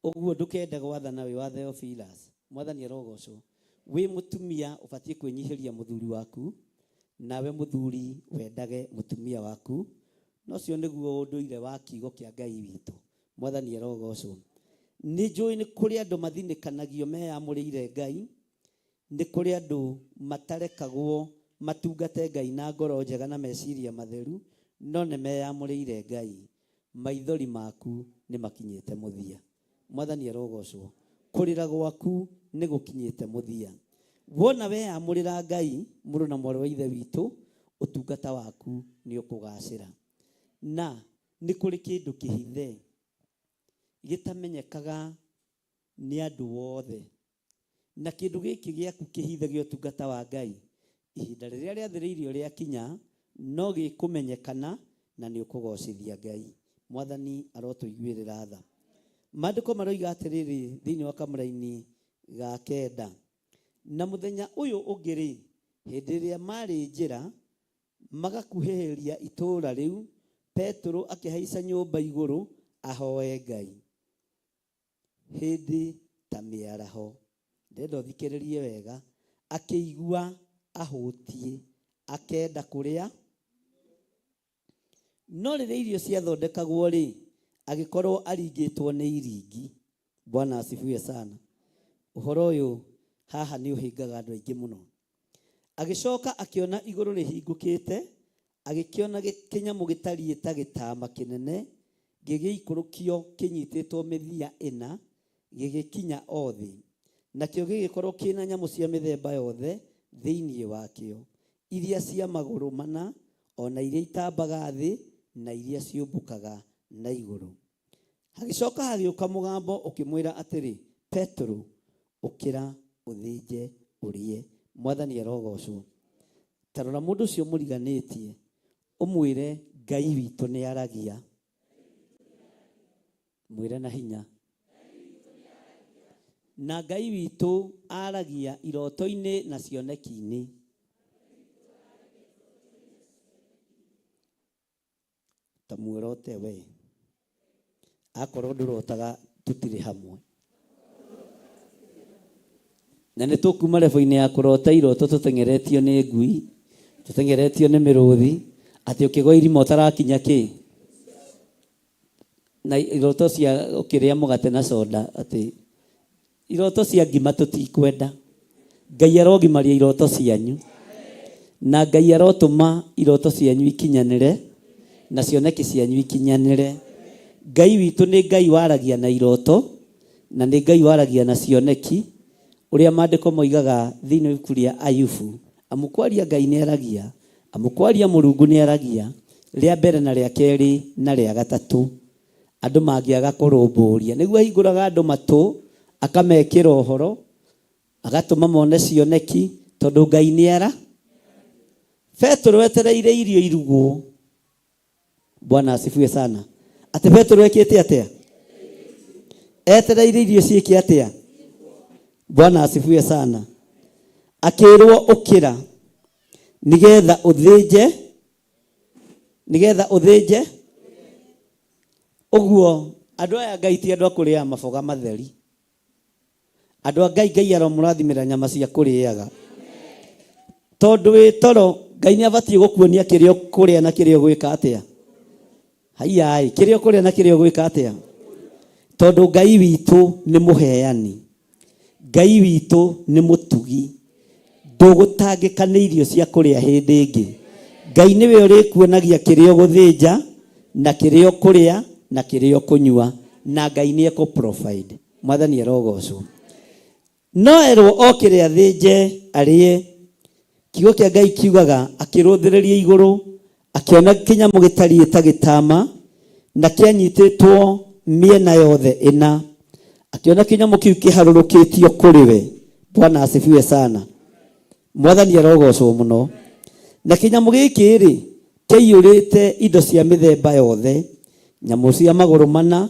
Uguo ndukende gwathana wi wa Theophilus. Mwathani arogocwo. We mutumia ubatie kwenyihiria muthuri waku, nawe muthuri wendage mutumia waku. No cio niguo unduire wa kiugo kia Ngai witu. Mwathani arogocwo. Ni njui ni kuri andu mathinikanagio meyamũrĩire Ngai, ni kuri andu matarekagwo matungate Ngai na ngoro njega na meciria matheru, no ne meyamũrĩire Ngai. Maithori maku ni makinyete muthia. Mwathani arogocwo. Kurira gwaku ni gukinyete muthia. Wona we amurira Ngai, muru na mwarĩ wa ithe witu, utungata waku ni ukugacira. Na ni kuri kindu kihithe gitamenyekaga ni andu wothe. Na kindu giki giaku kihithe gya utungata wa Ngai, ihinda riria riathiriirio ria kinya no gikumenyekana na ni ukugocithia Ngai. Mwathani arotuiguirira tha. Maandiko maroiga atiriri thiini wa kamuraini ga 9. Na muthenya uyu ungiri hindi ria mari njira magakuheheria itura riu, Petro akihaica nyumba iguru ahoe Ngai. Hindi ta miaraho, ndendo thikiririe wega, akiigua ahutie, akenda kuria. No riria irio ciathondekagwo ri, agikorwo aringitwo ni iringi. Bwana asifiwe sana. Uhoro uyu haha ni uhingaga andu aingi muno. Agicoka akiona iguru rihingukite, agikiona kinyamu gitariita gitama kinene, gigiikurukio kinyititwo mithia ina, gigikinya othi. Nakio gigikorwo kina nyamu cia mithemba yothe thiini wakio, iria cia maguru mana, ona iria itambaga thi, na iria ciumbukaga na iguru. Hagicoka hagiuka mugambo ukimwira atiri, Petro, ukira uthinje urie. Mwathani arogocwo. Tarora mundu ucio muriganitie, umwire Ngai witu ni aragia. Mwire na hinya. Na Ngai witu aragia iroto-ini na cioneki-ini. Tamuorote we. Akorwo ndurotaga tutire hamwe. Na nĩ tũkuma level-inĩ ya kũrota iroto tũtengeretio nĩ ngui, tũtengeretio nĩ mĩrũthi, atĩ ũkĩgwa irima ũtarakinya kĩ. Na iroto cia ũkĩrĩa mũgate na soda, atĩ iroto cia ngima tũtikwenda. Ngai arogimaria iroto cianyu. Na Ngai arotũma iroto cianyu ikinyanĩre, na cioneki cianyu ikinyanĩre. Ngai witũ nĩ Ngai waragia na iroto, na nĩ Ngai waragia na cioneki. Uria maandiko moigaga thiini wa ria Ayubu, amukwaria Ngai ni aragia, amukwaria Mulungu ni aragia, ria mbere na ria keri na ria gatatu. Andu mangiaga kurumburia, niguo ahinguraga andu matu, akamekira uhoro, agatuma mone cioneki, tondu Ngai ni ara. Petro etereire irio irugwo. Bwana asifiwe sana. Ati Petro ekite atia? Etereire irio ciiki atia? Bwana asifiwe sana. Akirwo ukira nigetha uthinje, uguo andũ aya Ngai ti andũ a kũrĩa maboga matheri. Andũ a Ngai aromũrathimĩra nyama cia kũrĩaga. Tondũ wĩ toro Ngai nĩ abatie gũkuonia kĩrĩa kũrĩa na kĩrĩa gwĩka atĩa. Haiyai, kĩrĩa kũrĩa na kĩrĩa gwĩka atĩa. Tondũ Ngai witũ nĩ mũheani. Ngai witũ nĩ mũtugi. Ndũgũtangĩka nĩ irio cia kũrĩa hĩndĩ ĩngĩ. Ngai nĩwe ũrĩkuonagia kĩrĩa ũgũthĩnja na kĩrĩa kũrĩa na kĩrĩa kũnyua, na Ngai nĩ ekũ-provide. Mwathani arogocwo. No erwo o kĩrĩa athĩnje arĩe. Kiugo kĩa Ngai kiugaga akĩrũthĩrĩria igũrũ, akĩona kĩnyamũ gĩtariĩ ta gĩtama na kĩanyitĩtwo mĩena yothe ĩna. Akĩona kĩnyamũ kĩu kĩharũrũkĩtio kũrĩ we. Bwana asifiwe sana. Mwathani arogocwo mũno. Na kĩnyamũ gĩkĩ rĩ kĩiyũrĩte indo cia mĩthemba yothe, nyamũ cia magũrũ mana.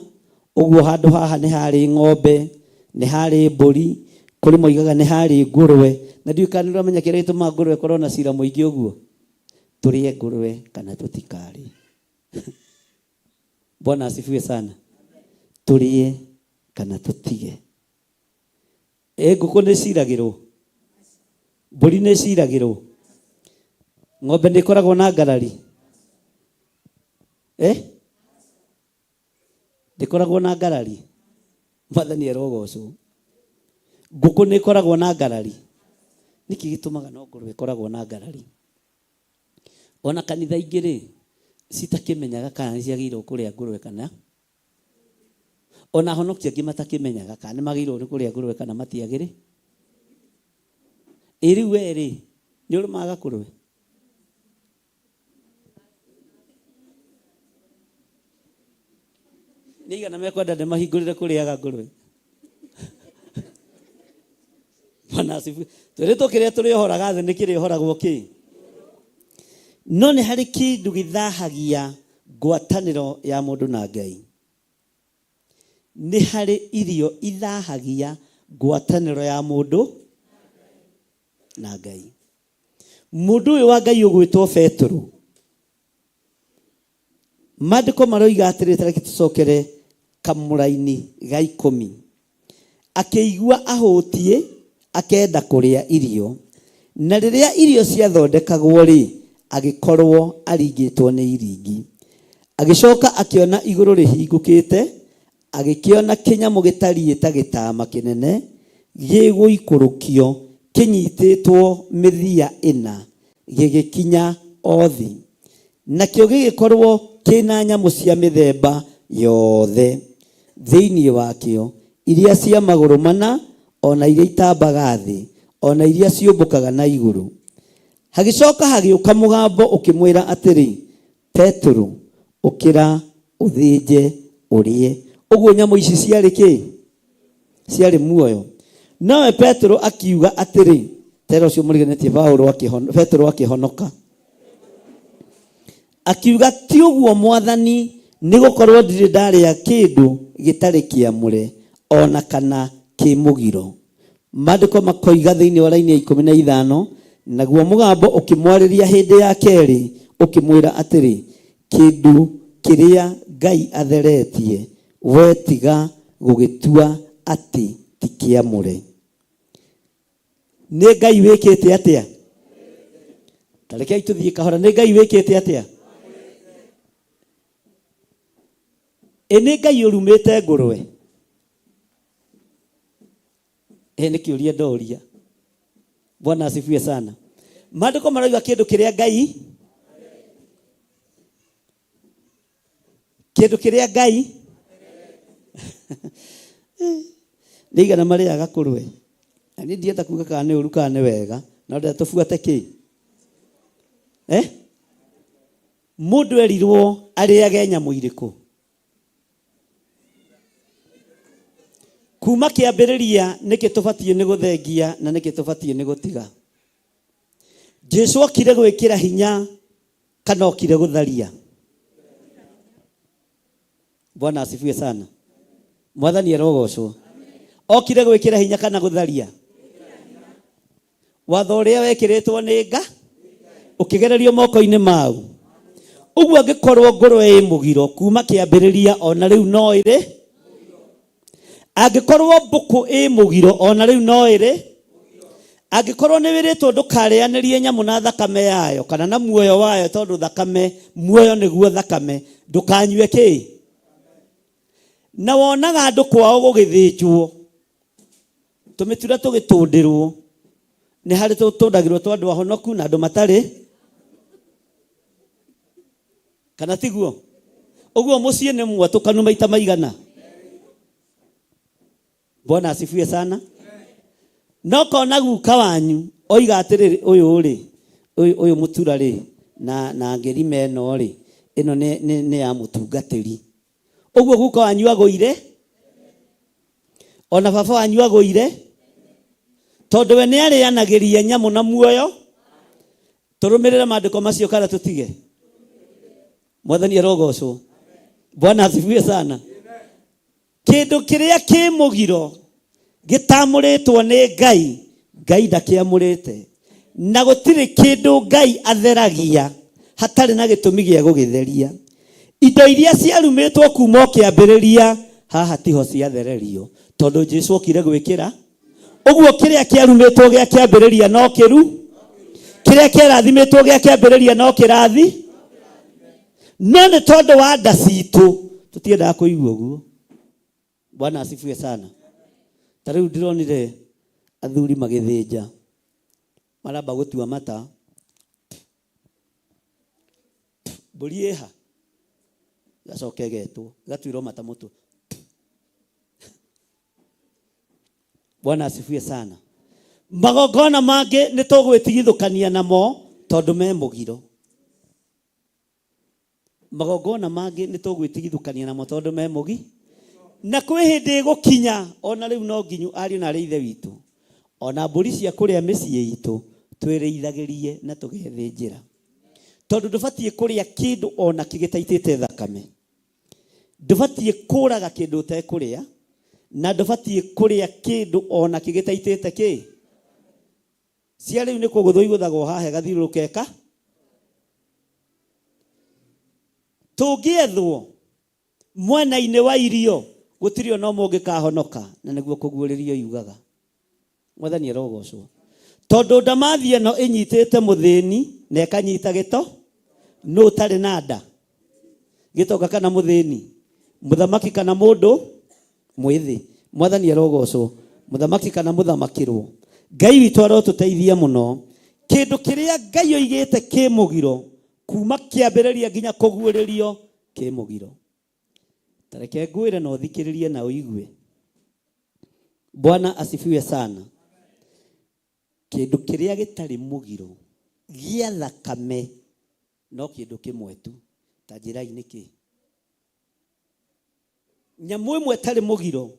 Ũguo handũ haha nĩ harĩ ng'ombe, nĩ harĩ mbũri, kũrĩ moigaga nĩ harĩ ngũrwe. Na ndiũĩ kana nĩ ũramenya kĩrĩa gĩtũmaga ngũrwe ĩkorwo na cira mũingĩ ũguo. Tũrĩe ngũrwe kana tũtikarĩe. Bwana asifiwe sana. Tũrĩe kana tũtige. Ngũkũ nĩ ciragĩrwo, mbũri nĩ ciragĩrwo, ng'ombe nĩ ĩkoragwo na ngarari. Ndĩkoragwo na ngarari. Mwathani arogocwo. Ngũkũ nĩ ĩkoragwo na ngarari. Nĩkĩ gĩtũmaga no ngũrwe ĩkoragwo na ngarari? Ona kanitha ingĩ rĩ citakĩmenyaga kana nĩ ciagĩrĩirwo kũrĩa ngũrwe kana. Ona honokia angĩ matakĩmenyaga kana nĩ magĩrĩirwo nĩ kũrĩa ngũrwe kana matiagĩrĩ. Rĩu we rĩ nĩ ũrũmaga ngũrwe? Nĩ igana mekwenda ndĩmahingũrĩre kũrĩaga ngũrwe? Bwana asifiwe. Twĩrĩtwo kĩrĩa tũrĩohoraga thĩ nĩ kĩrĩohoragwo kĩ? No nĩ harĩ kĩndũ gĩthahagia ngwatanĩro ya mũndũ na Ngai. Nĩ harĩ irio ithahagia ngwatanĩro ya mũndũ na Ngai. Mũndũ ũyũ wa Ngai ũgwĩtwo Petero, maandĩko maroiga atĩrĩ, tareke tũcokere kamũra-inĩ ga 10. Akĩigua ahũtiĩ akenda kũrĩa irio, na rĩrĩa irio ciathondekagwo rĩ agĩkorwo aringĩtwo nĩ iringi. Agĩcoka akĩona igũrũ rĩhingũkĩte, agĩkĩona kĩnyamũ gĩtariĩ ta gĩtama kĩnene gĩgũikũrũkio kĩnyitĩtwo mĩthia ĩna gĩgĩkinya o thĩ. Nakĩo gĩgĩkorwo kĩna nyamũ cia mĩthemba yothe thĩinĩ wakĩo, iria cia magũrũ mana, ona iria itambaga thĩ, ona iria ciũmbũkaga na igũrũ. Hagĩcoka hagĩũka mũgambo ũkĩmwĩra atĩrĩ, Petero, ũkĩra ũthĩnje ũrĩe. Ũguo nyamũ ici ciarĩ kĩ? Ciarĩ muoyo. Nawe Petero akiuga atĩrĩ, tera ũcio mũriganĩtie Petero akĩhonoka. Akiuga, ti ũguo Mwathani, nĩ gũkorwo ndirĩ ndarĩa kĩndũ gĩtarĩ kĩamũre ona kana kĩmũgiro. Maandĩko makoiga thĩinĩ wa raini ya 15, naguo mũgambo ũkĩmwarĩria hĩndĩ ya kerĩ ũkĩmwĩra atĩrĩ, kĩndũ kĩrĩa Ngai atheretie we tiga gũgĩtua atĩ ti kĩamũre. Nĩ Ngai wĩkĩte atĩa? Tarekei tũthiĩ kahora. Nĩ Ngai wĩkĩte atĩa? Nĩ Ngai ũrumĩte ngũrwe? Nĩ kĩũria ndoria. Bwana asifiwe sana. Maandĩko maroiga kĩndũ kĩrĩa Ngai nĩ igana marĩaga kũrwe. Na niĩ ndienda kuuga kana nĩ ũru kana nĩ wega, na ndĩrenda tũbuate kĩ? Mũndũ erirwo arĩage nyamũ irĩkũ? Kuma kĩambĩrĩria nĩkĩ tũbatiĩ nĩ gũthengia na nĩkĩ tũbatiĩ nĩ gũtiga? Jesũ okire gwĩkĩra hinya kana okire gũtharia? Bwana asifiwe sana. Mwathani arogocwo. Okire gwĩkĩra hinya kana gũtharia? Watho ũrĩa wekĩrĩtwo nĩ Ngai ũkĩgererio moko-inĩ mau Uguo angikorwo ngũrwe ĩ mũgiro kuma kĩambĩrĩria ona rĩu no ĩrĩ. Angĩkorwo mbũkũ ĩ mũgiro ona rĩu no ĩrĩ. Angĩkorwo nĩ wĩrĩtwo ndũkarĩanĩrie nyamũ na thakame yayo kana na muoyo wayo, tondũ thakame, muoyo nĩguo thakame, ndũkanyue kĩ. Na wonaga andũ kwao gũgĩthĩnjwo, tũmĩtura tũgĩtũndĩrwo, nĩ harĩ tũtũndagĩrwo twa andũ ahonoku na andũ matarĩ, kana tiguo? Ũguo mũciĩ nĩ mwatũkanu maita maigana. Bwana asifiwe sana. No kona guka wanyu oiga atĩrĩrĩ, ũyũ mũtura rĩ na ngerima ĩno rĩ, ĩno nĩ ya mũtungatĩri. Ũguo guka wanyu agũire, ona baba wanyu agũire, tondũ we nĩ arĩanagĩria nyamũ na muoyo. Tũrũmĩrĩre maandĩko macio kana tũtige? Mwathani arogocwo. Bwana asifiwe sana. Kĩndũ kĩrĩa kĩ mũgiro gĩtamũrĩtwo nĩ Ngai, Ngai ndakĩamũrĩte. Na gũtirĩ kĩndũ Ngai atheragia hatarĩ na gĩtũmi gĩa gũgĩtheria. Indo iria ciarumĩtwo kuma kĩambĩrĩria haha tiho ciathererio, tondũ Jesũ okire gwĩkĩra. Ũguo kĩrĩa kĩarumĩtwo gĩa kĩambĩrĩria no kĩru, kĩrĩa kĩarathimĩtwo gĩa kĩambĩrĩria no kĩrathi. No nĩ tondũ wa nda citũ tũtiendaga kũigua ũguo. Bwana asifiwe sana. Ta rĩu ndĩronire athuri magĩthĩnja, maramba gũtua mata, mbũri ĩha gacoke getwo, gatuirwo mata mũtwe. Bwana asifiwe sana. Magongona mangĩ nĩ tũgwĩtigithũkania namo tondũ me mũgiro. Magongona mangĩ nĩ tũgwĩtigithũkania namo tondũ me mũgi. Na kwĩ hĩndĩ gũkinya ona rĩu no nginyu ariũ na ithe witũ, ona mbũri cia kũrĩa mĩciĩ itũ twĩrĩithagĩrie na tũgethĩnjĩra, tondũ ndũbatiĩ kũrĩa kĩndũ ona kĩgĩtaitĩte thakame. Ndũbatiĩ kũraga kĩndũ ũtekũrĩa, na ndũbatiĩ kũrĩa kĩndũ ona kĩgĩtaitĩte kĩ. Cia rĩu nĩ kũgũthwo igũthagwo haha gathiũrũrũkeka. Tũngĩethwo mwena-inĩ wa irio gũtirĩ ona ũmwe ũngĩkahonoka, na nĩguo kũguũrĩrio yugaga. Mwathani arogocwo. Tondũ ndamathi ĩno ĩnyitĩte mũthĩni na ĩkanyita gĩto, nũ ũtarĩ na nda, gĩtoka kana mũthĩni, mũthamaki kana mũndũ mwĩthĩ. Mwathani arogocwo. Mũthamaki kana mũthamakĩrwo. Ngai witũ arotũteithia mũno. Kĩndũ kĩrĩa Ngai oigĩte kĩ mũgiro kuma kĩambĩrĩria nginya kũguũrĩrio kĩ mũgiro. Tareke ngwĩre na ũthikĩrĩrie na ũigue. Bwana asifiwe sana. Kĩndũ kĩrĩa gĩtarĩ mũgiro gĩa thakame no kĩndũ kĩmwe tu. Ta njĩra-inĩ kĩ? Nyamũ ĩmwe ĩtarĩ mũgiro,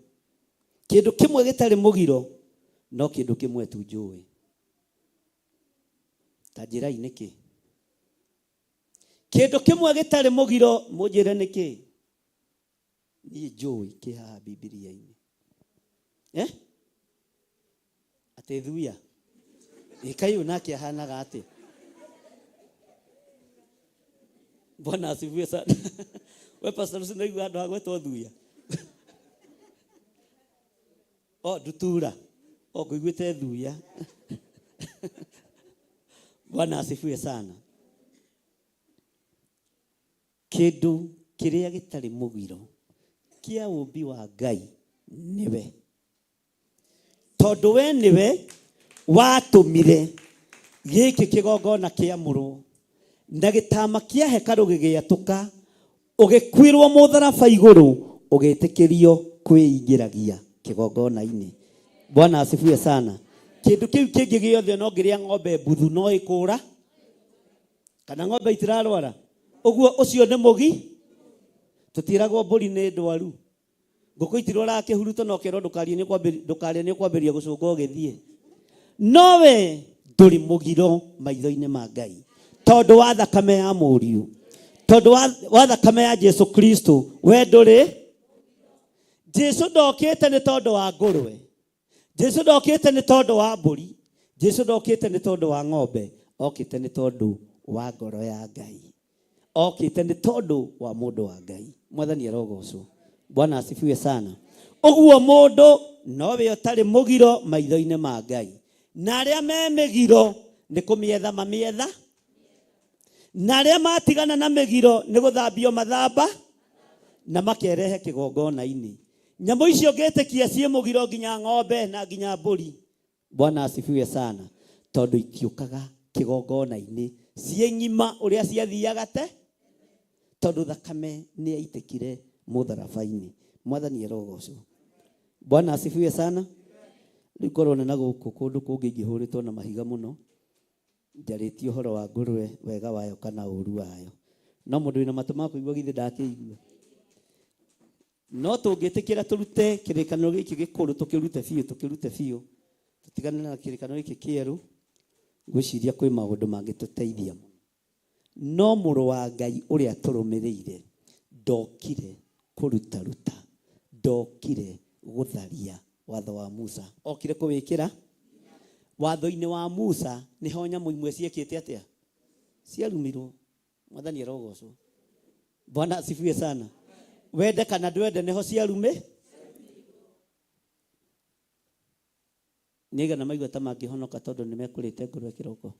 kĩndũ kĩmwe gĩtarĩ mũgiro no kĩndũ kĩmwe tu njũĩ. Ta njĩra-inĩ kĩ? Kĩndũ kĩmwe gĩtarĩ mũgiro mũnjĩre nĩ kĩ? Niĩ njũĩ kĩ haha Bibilia-inĩ. Atĩ thuya. Ĩkaĩ nake ahanaga atĩ. Bwana asifiwe sana. We pastor usinaigua andũ agwetwo thuya. Ndutura. Ngũiguĩte thuya. Bwana asifiwe sana. Kĩndũ kĩrĩa gĩtarĩ mũgiro kia ũmbi wa Ngai nĩwe. Tondũ we nĩwe watũmire gĩkĩ kĩgongona kĩamũrwo na gĩtama kĩa hekarũ gĩgĩatũka, ũgĩkuĩrwo mũtharaba igũrũ, ũgĩtĩkĩrio kwĩingĩragia kĩgongona-inĩ. Bwana asifiwe sana. Kĩndũ kĩu kĩngĩ gĩothe no ngĩrĩa ng'ombe mbuthu no ĩkũra kana ng'ombe itirarwara. Ũguo ũcio nĩ mũgi. Tũtiragwo mbũri nĩ ndwaru. Ngũkũ itirwaraga kĩhuruto no kĩro ndũkarĩe nĩ ũkwambĩrĩria gũcũnga ũgĩthiĩ. Nowe ndũrĩ mũgiro maitho-inĩ ma Ngai tondũ wa thakame ya mũriũ, tondũ wa thakame ya Jesũ Kristo. We ndũrĩ. Jesũ ndokĩte nĩ tondũ wa ngũrwe, Jesũ ndokĩte nĩ tondũ wa mbũri, Jesũ ndokĩte nĩ tondũ wa ng'ombe, okĩte nĩ tondũ wa ngoro ya Ngai. okite nĩ tondũ wa mũndũ wa Ngai. Mwathani arogocwo. Bwana asifiwe sana. Ũguo mũndũ nowe ũtarĩ mũgiro maitho-inĩ ma Ngai. Na arĩa me mĩgiro nĩ kũmĩetha mamĩetha. Na arĩa matigana na mĩgiro nĩ gũthambio mathamba na makerehe kĩgongona-inĩ. Nyamũ icio ngĩtĩkia ciĩ mũgiro nginya ng'ombe na nginya mbũri. Bwana asifiwe sana. Tondũ itiũkaga kĩgongona-inĩ ciĩ ng'ima ũrĩa ciathiaga te. Tondũ thakame nĩ yaitĩkire mũtharaba-inĩ. Mwathani arogocwo. Bwana asifiwe sana. Rĩu korwo nĩ na gũkũ kũndũ kũngĩ ingĩhũrĩtwo na mahiga mũno. Njarĩtie ũhoro wa ngũrwe wega wayo kana ũru wayo. No mũndũ wĩna matũ ma kũigua githĩ ndakĩigua. No tũngĩtĩkĩra tũrute kĩrĩkanĩro gĩkĩ gĩkũrũ tũkĩrute biũ. Tũtigane na kĩrĩkanĩro gĩkĩ kĩerũ. Gwĩciria kwĩ maũndũ mangĩtũteithia. No mũrũ wa Ngai ũrĩa tũrũmĩrĩire ndokire kũruta. Ndokire gũtharia watho wa Musa. Okire kũwĩkĩra. Watho-inĩ wa Musa nĩho nyamũ imwe ciĩkĩte atĩa? Ciarumirwo. Mwathani arogocwo. Bwana asifiwe sana. Wende kana ndwende neho ciarume. Nĩgana maigua ta mangĩhonoka tondũ nĩ mekũrĩte ngũrwe kĩroko.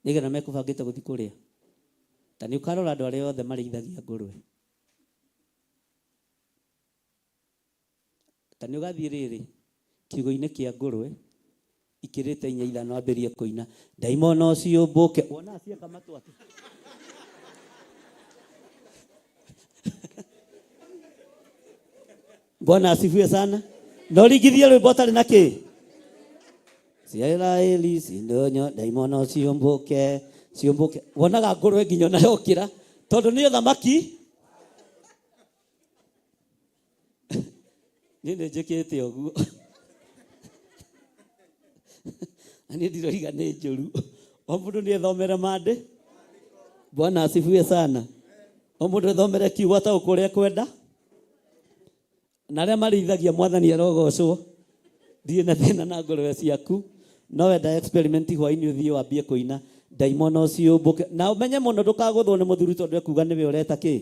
Nĩgana mekũbangĩte gũthiĩ kũrĩa. Ta nĩ ũkarora andũ arĩa othe marĩithagia ngũrwe. Ta nĩ ũgathiĩ rĩrĩ kiugo-inĩ kĩa ngũrwe ikĩrĩte 4:5 ambĩrie kũina. Ndaimono ciũmbũke. Wona cieka matũ atĩ. Bwana asifiwe sana. No rigithie rwĩmbo tarĩ na kĩ? Ciairaeli cindonyo ndaimono ciũmbũke. Wonaga ngũrwe nginya na yokĩra tondũ nĩ thamaki. Nĩ njĩkĩte ũguo. Ani ndiroiga nĩ njũru. O mũndũ nĩ ethomere mandĩ. Bwana asifiwe sana. O mũndũ ethomere kiugo ta ũkũrĩa kwenda. Na arĩa marĩithagia Mwathani arogocwo. Thiĩ na thĩna na ngũrwe ciaku. No wenda experiment hwainĩ ũthiĩ wambie kũina. Ndaimono ciũmbũke. Na ũmenye mũno ndũkagũthwo nĩ mũthuri tondũ ekuga nĩwe ũreta kĩ?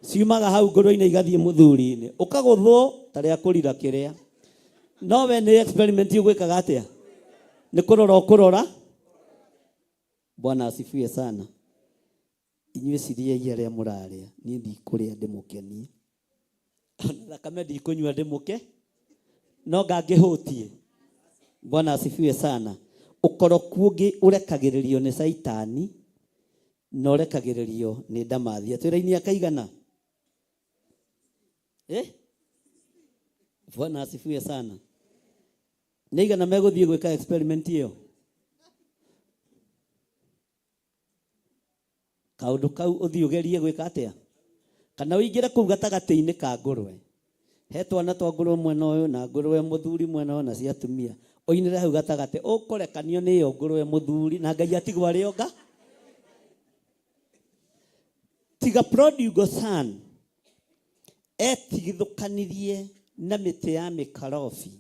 Ciumaga hau ngũrwe-inĩ igathiĩ mũthuri-inĩ. Ũkagũthwo tarĩa kũrira kĩrĩa. No we nĩ experiment ũgwĩkaga atĩa? Nĩ kũrora. Bwana asifiwe sana. Inyuĩ ciriai arĩa mũrarĩa. Niĩ ndikũrĩa ndĩmũkenie. Thakame ndikũnyua ndĩmũke. No ngangĩhũtie. Bwana asifiwe sana. Ũkoroku ũngĩ ũrekagĩrĩrio nĩ Saitani na ũrekagĩrĩrio nĩ ndamathia. Twĩra-inĩ akaigana. Bwana asifiwe sana. Nĩigana megũthiĩ gwĩka experiment ĩyo. Kaũndũ kau ũthiĩ ũgerie gwĩka atĩa? Kana ũingĩre kũu gatagatĩ-inĩ ka ngũrwe. He twana twa ngũrwe mwena ũyũ na ngũrwe mũthuri mwena ũyũ na cia atumia. Ũinĩre hau gatagatĩ. Ũkũrekanio nĩ ĩyo ngũrwe mũthuri na Ngai atigwo arĩ onga. Tiga prodigal son etigithũkanirie na mĩtĩ ya mĩkarobi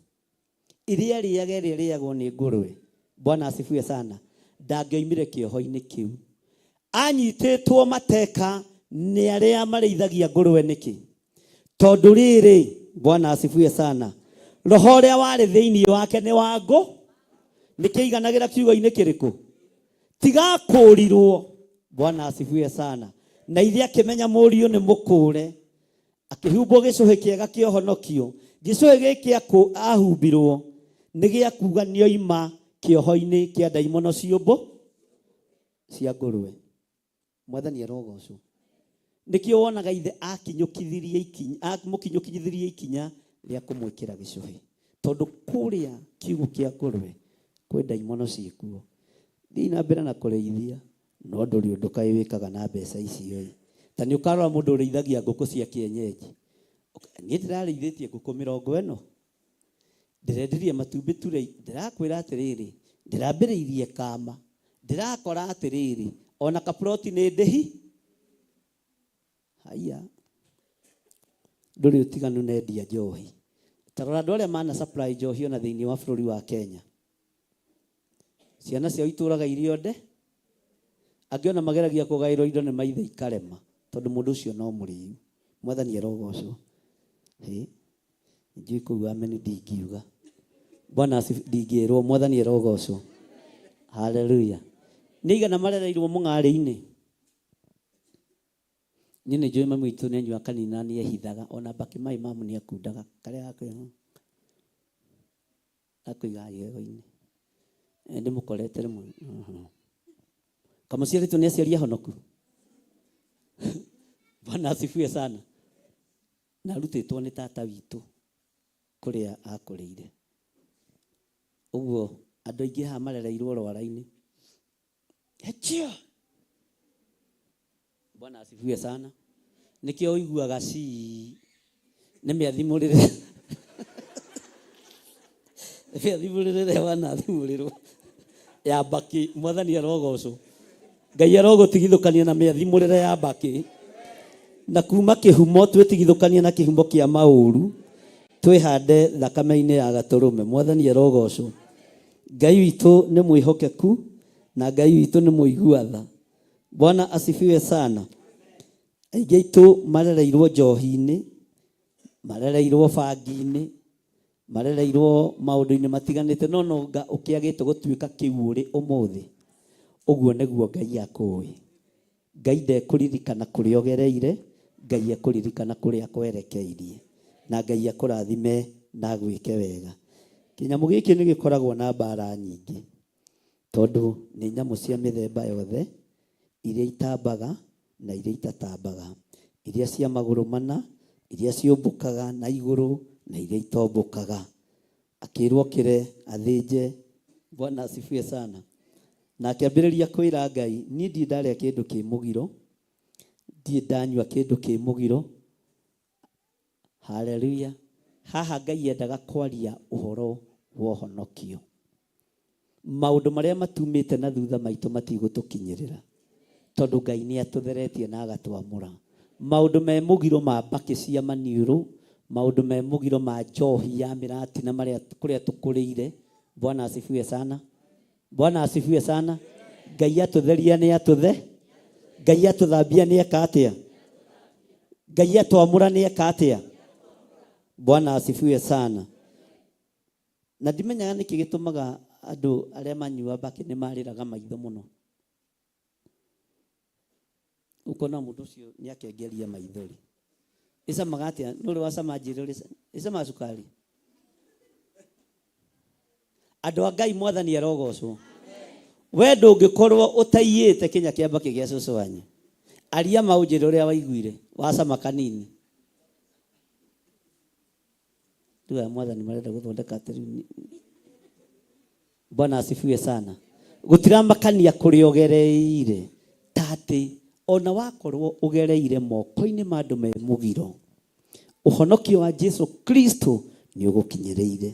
iria rĩagwo nĩ ngũrwe. Bwana asifiwe sana. Ndangĩoimire kĩoho-inĩ kĩu. Anyitĩtwo mateka nĩ arĩa marĩithagia ngũrwe nĩkĩ? Tondũ rĩrĩ, Bwana asifiwe sana. Roho ũrĩa warĩ thĩinĩ wake nĩ wa ngũ. Nĩkĩiganagĩra kiugo-inĩ kĩrĩkũ? Tiga kũũrirwo. Bwana asifiwe sana. Na ithe akĩmenya mũriũ nĩ mũkũũre. Akĩhumbwo gĩcũhĩ kĩega kĩa ũhonokio. Gĩcũhĩ gĩkĩ ahumbirwo nĩ gĩa kuga nĩoima kĩoho-inĩ kĩa ndaimono cia ngũrwe. Mwathani arogocwo. Nĩkĩo wonaga ithe amũkinyũkithirie ikinya rĩa kũmwĩkĩra gĩcũhĩ. Tondũ kũrĩa kiugũ kĩa ngũrwe kwĩ ndaimono ciĩkuo. Thiĩ na mbere na kũrĩithia no ndũrĩ ũndũ kaĩ wĩkaga na mbeca icio. Ta nĩ ũkarora mũndũ ũrĩithagia ngũkũ cia kienyeji. Niĩ ndĩrarĩithĩtie ngũkũ 40. Ndĩrendirie matumbĩ turei. Ndĩrakwĩra atĩrĩrĩ, ndĩrambĩrĩirie kama. Ndĩrakora atĩrĩrĩ, ona kaploti nĩ ndĩhi. Haya. Ndũrĩ ũtiganu na endia njohi. Tarora andũ arĩa mana supply njohi ona thĩinĩ wa bũrũri wa Kenya. Ciana ciao itũraga irio nde. Angiona mageragia kugairwo indo nĩ maithe ikarema tondũ mũndũ ũcio no mũrĩu. Mwathani arogocwo. Njui kũu amen ndingiuga. Bwana ndingĩrwo Mwathani arogocwo. Haleluya. Nĩ igana marereirwo mũng'arĩ-inĩ. Niĩ nĩ njũĩ mami witũ nĩ anyua kanina nĩ ehithaga ona mbaki mai mamu nĩ akundaga karĩa akũiga gĩego-inĩ. Ndĩmũkorete rĩmwe. Kamũciarĩtwo nĩ aciari ahonoku. Bwana asifiwe sana. Na arutĩtwo nĩ tata witũ kũrĩa akũrĩire. Ũguo andũ aingĩ haha marereirwo rwara-inĩ. Hechia. Bwana asifiwe sana. Nikio ũiguaga nĩ mĩathimũrĩre. Mĩathimũrĩre wanathimũrĩrwo. Ya mbaki Mwathani arogocwo. Ngai arogũtigithũkania na mĩathimũrĩre ya mbaki. Na kuma kĩhumo twĩtigithũkania na kĩhumo kĩa maũru. Twĩhande thakame-inĩ ya gatũrũme. Mwathani arogocwo. Ngai witũ nĩ mwĩhokeku na Ngai witũ nĩ mũigua tha. Bwana asifiwe sana. Aingĩ aitũ marereirwo njohi-inĩ, marereirwo bangi-inĩ, marereirwo maũndũ-inĩ matiganĩte, no nonga ũkĩagĩte gũtuĩka kĩu ũrĩ ũmũthĩ. Ũguo nĩguo Ngai akũĩ. Ngai ndekũririkana kũrĩa ũgereire, Ngai ekũririkana kũrĩa akwerekeirie, na Ngai akũrathime na gwĩke wega. Kĩnyamũ gĩkĩ nĩ gĩkoragwo na mbara nyingĩ, tondũ nĩ nyamũ cia mĩthemba yothe, iria itambaga na iria itatambaga, iria cia magũrũ mana, iria ciũmbũkaga na igũrũ na iria itombũkaga. Akĩrwo kĩre athĩnje. Bwana asifiwe sana. Na akĩambĩrĩria kwĩra Ngai, niĩ ndirĩ ndarĩa kĩndũ kĩ mũgiro, ndirĩ ndanyua kĩndũ kĩ mũgiro. Haleluya. Haha Ngai endaga kwaria ũhoro wa ũhonokio. Maũndũ marĩa matumĩte na thutha maitũ matigũtũkinyĩrĩra, tondũ Ngai nĩ atũtheretie na agatwamũra. Maũndũ me mũgiro ma mbakĩ cia maniũrũ, maũndũ me mũgiro ma njohi ya mĩratina marĩa kũrĩa tũkũrĩire. Bwana asifiwe sana. Bwana asifiwe sana. Ngai atũtheria nĩ atũthe. Ngai atũthambia nĩ eka atĩa. Ngai atwamũra nĩ eka atĩa. Bwana asifiwe sana. Na ndimenyaga nĩkĩ gĩtũmaga andũ arĩa manyua mbakĩ nĩ marĩraga maitho mũno. Ukona mũndũ ũcio nĩ akengeria maithori. Icamaga atĩa? Nũrĩ wacama njĩrĩ icama cukari. Andũ a Ngai Mwathani arogocwo. We ndũngĩkorwo ũtaiyĩte kinya kĩa mbakĩ gĩa cũcũ wanyu. Aria maũnjĩrĩ ũrĩa waiguire wacama kanini. Ndio Mwathani marenda gũthondeka atĩrĩ. Bwana asifiwe sana. Gũtiramakania kũrĩa ũgereire. Tatĩ ona wakorwo ũgereire moko-inĩ ma andũ me mũgiro, ũhonokio wa Jesu Kristo nĩ ũgũkinyĩrĩire.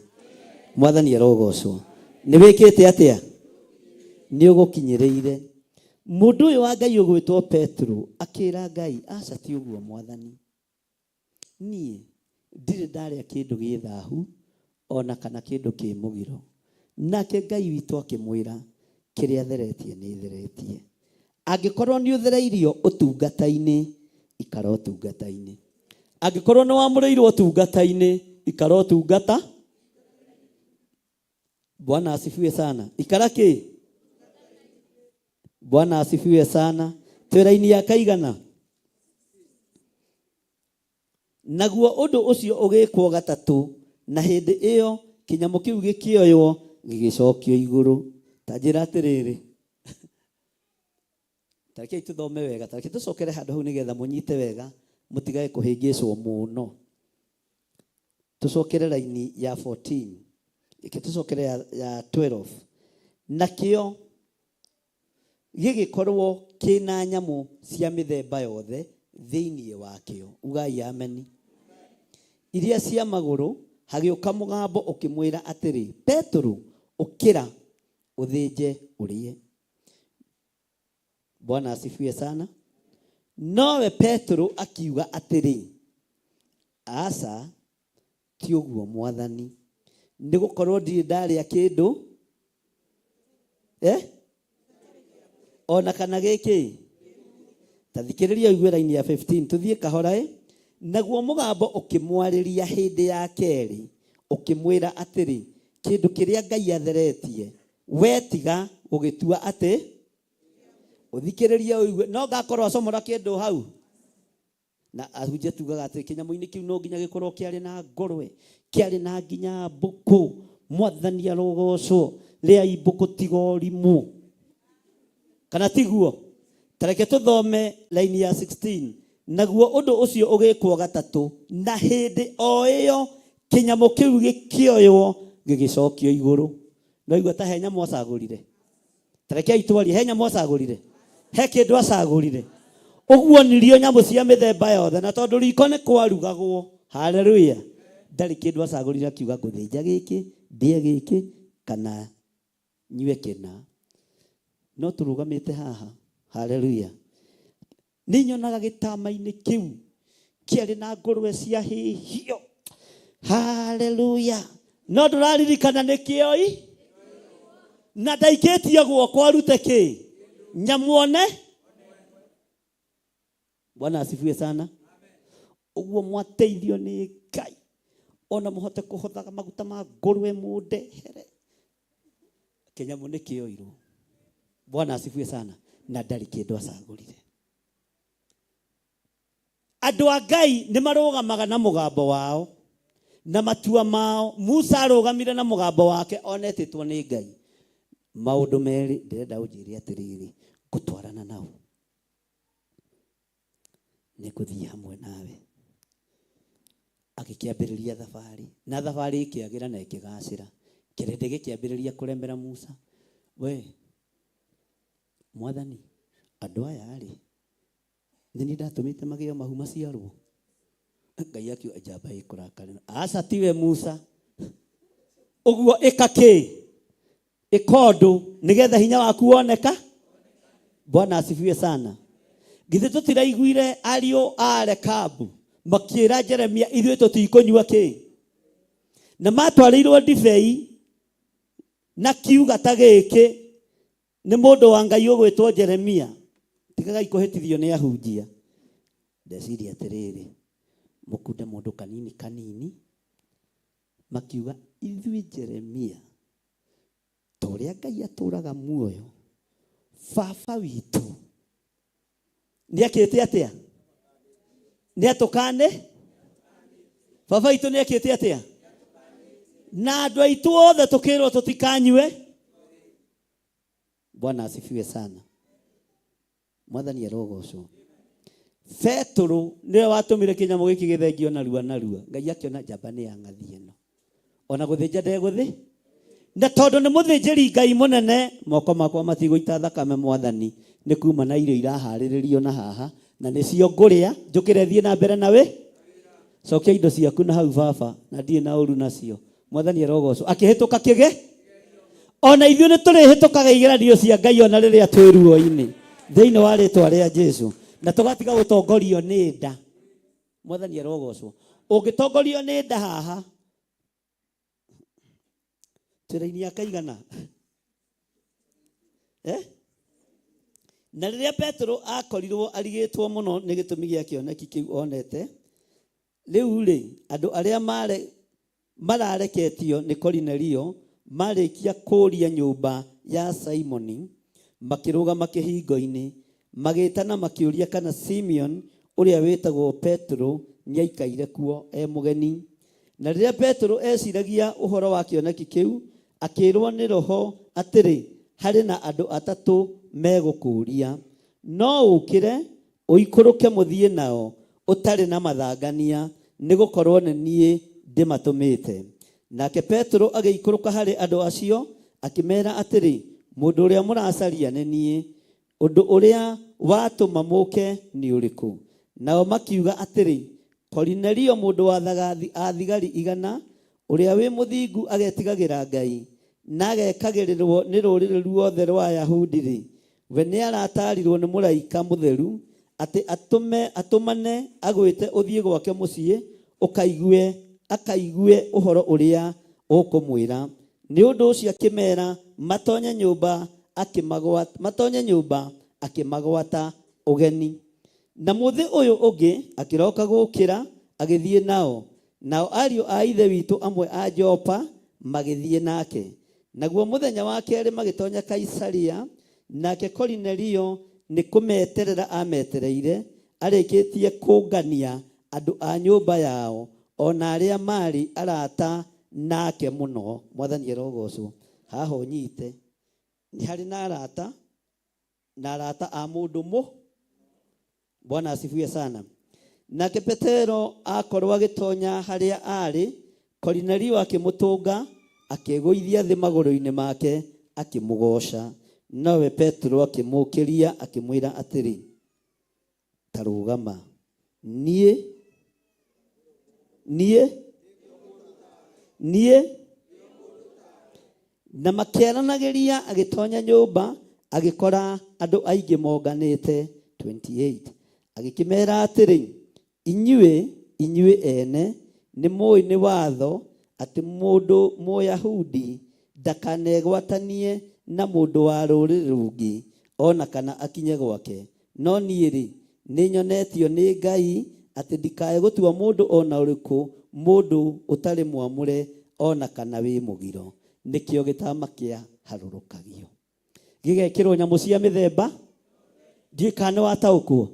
Mwathani arogocwo. Nĩ wĩkĩte atĩa? Nĩ ũgũkinyĩrĩire. Mũndũ ũyũ wa Ngai ũgwĩtwo Petro akĩra Ngai, aca ti ũguo Mwathani. Niĩ ndirĩ ndarĩa kĩndũ gĩ thahu ona kana kĩndũ kĩ mũgiro. Nake Ngai witũ akĩmwĩra, kĩrĩa theretie nĩ theretie. Angĩkorwo nĩ ũthereirio ũtungata-inĩ, ikara ũtungata-inĩ. Angĩkorwo nĩ wamũrĩirwo ũtungata-inĩ, ikara ũtungata. Bwana asifiwe sana. Ikara kĩ? Bwana asifiwe sana. Twĩra-inĩ ya kaigana. Naguo ũndũ ũcio ũgĩkwo gatatũ, na hĩndĩ ĩyo kĩnyamũ kĩu gĩkĩoywo gĩgĩcokio igũrũ. Ta njĩra atĩrĩrĩ. Tareke tũthome wega, tareke tũcokere handũ hau nĩgetha mũnyite wega, mũtigae kũhĩngĩcwo mũno. Tũcokere raini ya 14. Ĩke tũcokere ya 12. Nakĩo gĩgĩkorwo kĩna nyamũ cia mĩthemba yothe thĩinĩ wakĩo. Ugai ameni. Iria cia magũrũ, hagĩũka mũgambo ũkĩmwĩra atĩrĩ, Petro, ũkĩra ũthĩnje ũrĩe. Bwana asifiwe sana. Nowe Petro akiuga atĩrĩ, aca ti ũguo Mwathani, nĩ gũkorwo ndirĩ ndarĩa kĩndũ ona kana gĩkĩ. Ta thikĩrĩria ũigue raini ya 15 tuthiĩ kahora. Naguo mũgambo ũkĩmwarĩria hĩndĩ ya kerĩ ũkĩmwĩra atĩrĩ, kĩndũ kĩrĩa Ngai atheretie wetiga gũgĩtua atĩ. Ũthikĩrĩria ũigue, no ngakorwo acomora kĩndũ hau. Na ahunjia tugaga atĩ kĩnyamũ-inĩ kĩu no nginya gĩkorwo kĩarĩ na ngũrwe, kĩarĩ na nginya mbũkũ. Mwathani arogocwo, rĩai mbũkũ tiga ũrimũ. Kana tiguo? Tareke tũthome raini ya 16. Naguo ũndũ ũcio ũgĩkwo gatatũ, na hĩndĩ o ĩyo kĩnyamũ kĩu gĩkĩoywo gĩgĩcokio igũrũ. No igua ta he nyamũ acagũrire. Tarekei twarie, he nyamũ acagũrire. He kĩndũ acagũrire. Ũguo nirio nyamũ cia mĩthemba yothe, na tondũ riko nĩ kwarugagwo. Haleluya. Ndarĩ kĩndũ acagũrire akiuga ngũthĩnja gĩkĩ, ndĩe gĩkĩ, kana nyue kĩna. No tũrũgamĩte haha. Haleluya. Nĩ nyonaga gĩtama-inĩ kĩu kĩarĩ na ngũrwe cia hĩhio. Haleluya. No ndũraririkana nĩ kĩoi? Na ndaikĩtie guoko arute kĩ? Nyamuone? Bwana asifiwe sana. Ũguo mwateithio nĩ Ngai. Ona mũhote kũhothaga maguta ma ngũrwe mũndehere. Kĩnyamũ nĩ kĩoirwo. Bwana asifiwe sana. Na ndarĩ kĩndũ acagũrire. Andũ a Ngai nĩ marũgamaga na mũgambo wao na matua mao. Musa arũgamire na mũgambo wake onetĩtwo nĩ Ngai. Maũndũ merĩ ndĩrenda ũnjĩre atĩrĩrĩ, ngũtwarana nao. Nĩ ngũthiĩ hamwe nawe. Agĩkĩambĩrĩria thabarĩ. Na thabarĩ ĩkĩagĩra na ĩkĩgacĩra. Kĩrĩndĩ gĩkĩambĩrĩria kũremera Musa. We, Mwathani, andũ aya rĩ, nĩ niĩ ndatũmĩte magĩe mahu maciarwo. Ngai akiuga njamba ĩkũrakarĩra. Aca tiwe Musa. Ũguo ĩka kĩ? Ĩka ũndũ nĩgetha hinya waku woneka. Bwana asifiwe sana. Githĩ tũtiraiguire ariũ a Rekabu makĩĩra Jeremia ithuĩ tũtikũnyua kĩ? Na matwarĩirwo ndibei na kiuga ta gĩkĩ nĩ mũndũ wa Ngai ũgwĩtwo Jeremia. Tigagai kũhĩtithio nĩ ahunjia. Ndeciria atĩrĩrĩ, mũkunde mũndũ kanini kanini makiuga ithuĩ Jeremia ta ũrĩa Ngai atũraga muoyo, baba witũ nĩ akĩte atĩa? Nĩ atũkane? Baba witũ nĩ akĩte atĩa? Na andũ aitũ othe tũkĩrwo tũtikanyue. Bwana asifiwe sana. Mwathani arogocwo. Petro nĩwe watũmire kĩnyamũ gĩkĩ gĩthengio narua narua. Ngai akĩona njamba nĩ ya ng'athi ĩno. Ona gũthĩnja ndegũthĩ. Na tondũ nĩ mũthĩnjĩri Ngai mũnene, moko makwa matigũita thakame Mwathani. Nĩ kuma na irio iraharĩrĩrio na haha. Na nĩcio ngũrĩa, njũkĩre thiĩ na mbere nawe. Cokia indo ciaku na hau baba, na ndirĩ na ũru nacio. Mwathani arogocwo. Akĩhĩtũka kĩge. Ona ithuĩ nĩ tũrĩhĩtũkaga igeranio cia Ngai ona rĩrĩa twĩ ruo-inĩ. Thĩinĩ wa rĩĩtwa rĩa Jesũ. Na tũgatiga gũtongorio nĩ nda. Mwathani arogocwo. Ũngĩtongorio nĩ nda haha, twĩra-inĩ akaigana. Na rĩrĩa Petro akorirwo arigĩtwo mũno nĩ gĩtũmi gĩa kĩoneki kĩu onete, rĩu rĩ, andũ arĩa marareketio nĩ Korinelio marĩkia kũũria nyũmba ya Simoni, makĩrũgama kĩhingo-inĩ, magĩtana makĩũria kana Simeon ũrĩa wĩtagwo Petro nĩaikaire kuo mũgeni. Na rĩrĩa Petro eciragia ũhoro wa kĩoneki kĩu, akĩrwo nĩ Roho atĩrĩ, harĩ na andũ atatũ megũkũũria, no ũkĩre ũikũrũke mũthiĩ nao ũtarĩ na mathangania, nĩ gũkorwo nĩ niĩ ndĩmatũmĩte. Nake Petro agĩikũrũka harĩ andũ acio, akĩmera atĩrĩ, mũndũ ũrĩa mũracaria nĩ niĩ, ũndũ ũrĩa watũma mũke nĩ ũrĩkũ? Nao makiuga atĩrĩ, Korinelio mũndũ wa thigari 100, ũrĩa wĩ mũthingu agetigagĩra Ngai, na agekagĩrĩrwo nĩ rũrĩrĩ ruothe rwa Ayahudi-rĩ, we nĩ aratarirwo nĩ mũraika mũtheru atĩ atũmane agwĩte ũthiĩ gwake mũciĩ akaigue ũhoro ũrĩa ũkũmwĩra. Nĩ ũndũ ũcio akĩmera matonye nyũmba akimagwata matonye nyumba akimagwata ugeni na muthi uyu ungi akiroka gukira agithie nao ariu a ithe witu amwe a Jopa magithie nake naguo muthenya wa keri magitonya Kaisaria nake Kornelio ni kumeterera ametereire arikitie kungania andu a nyumba yao ona aria mari arata nake muno. Mwathani erogocwo. Haha unyite ni hari na arata a mundu Bwana asifiwe sana. Nake Petero akorwo agitonya haria ari Kornelio akimutunga akegũithia thĩ magũrũ-inĩ make akimugosha nawe Petro akimukiria akimwira atiri tarugama nie na makiaranagiria agitonya nyumba agikora andu aingi monganite 28 agikimera atiri inyue ene ni moi ni watho ati mundu Muyahudi ndakanegwatanie na mundu wa rũrĩrĩ rungi ona kana akinye gwake no niĩ nĩ nyonetio nĩ Ngai ati ndikae gũtua mundu ona ũrĩkũ mundu ũtarĩ mwamũre ona kana wĩ mũgiro nikĩo gĩtama kĩa harũrũkagio gĩgekĩrwo nyamũ cia mĩthemba ndikane wataũkwo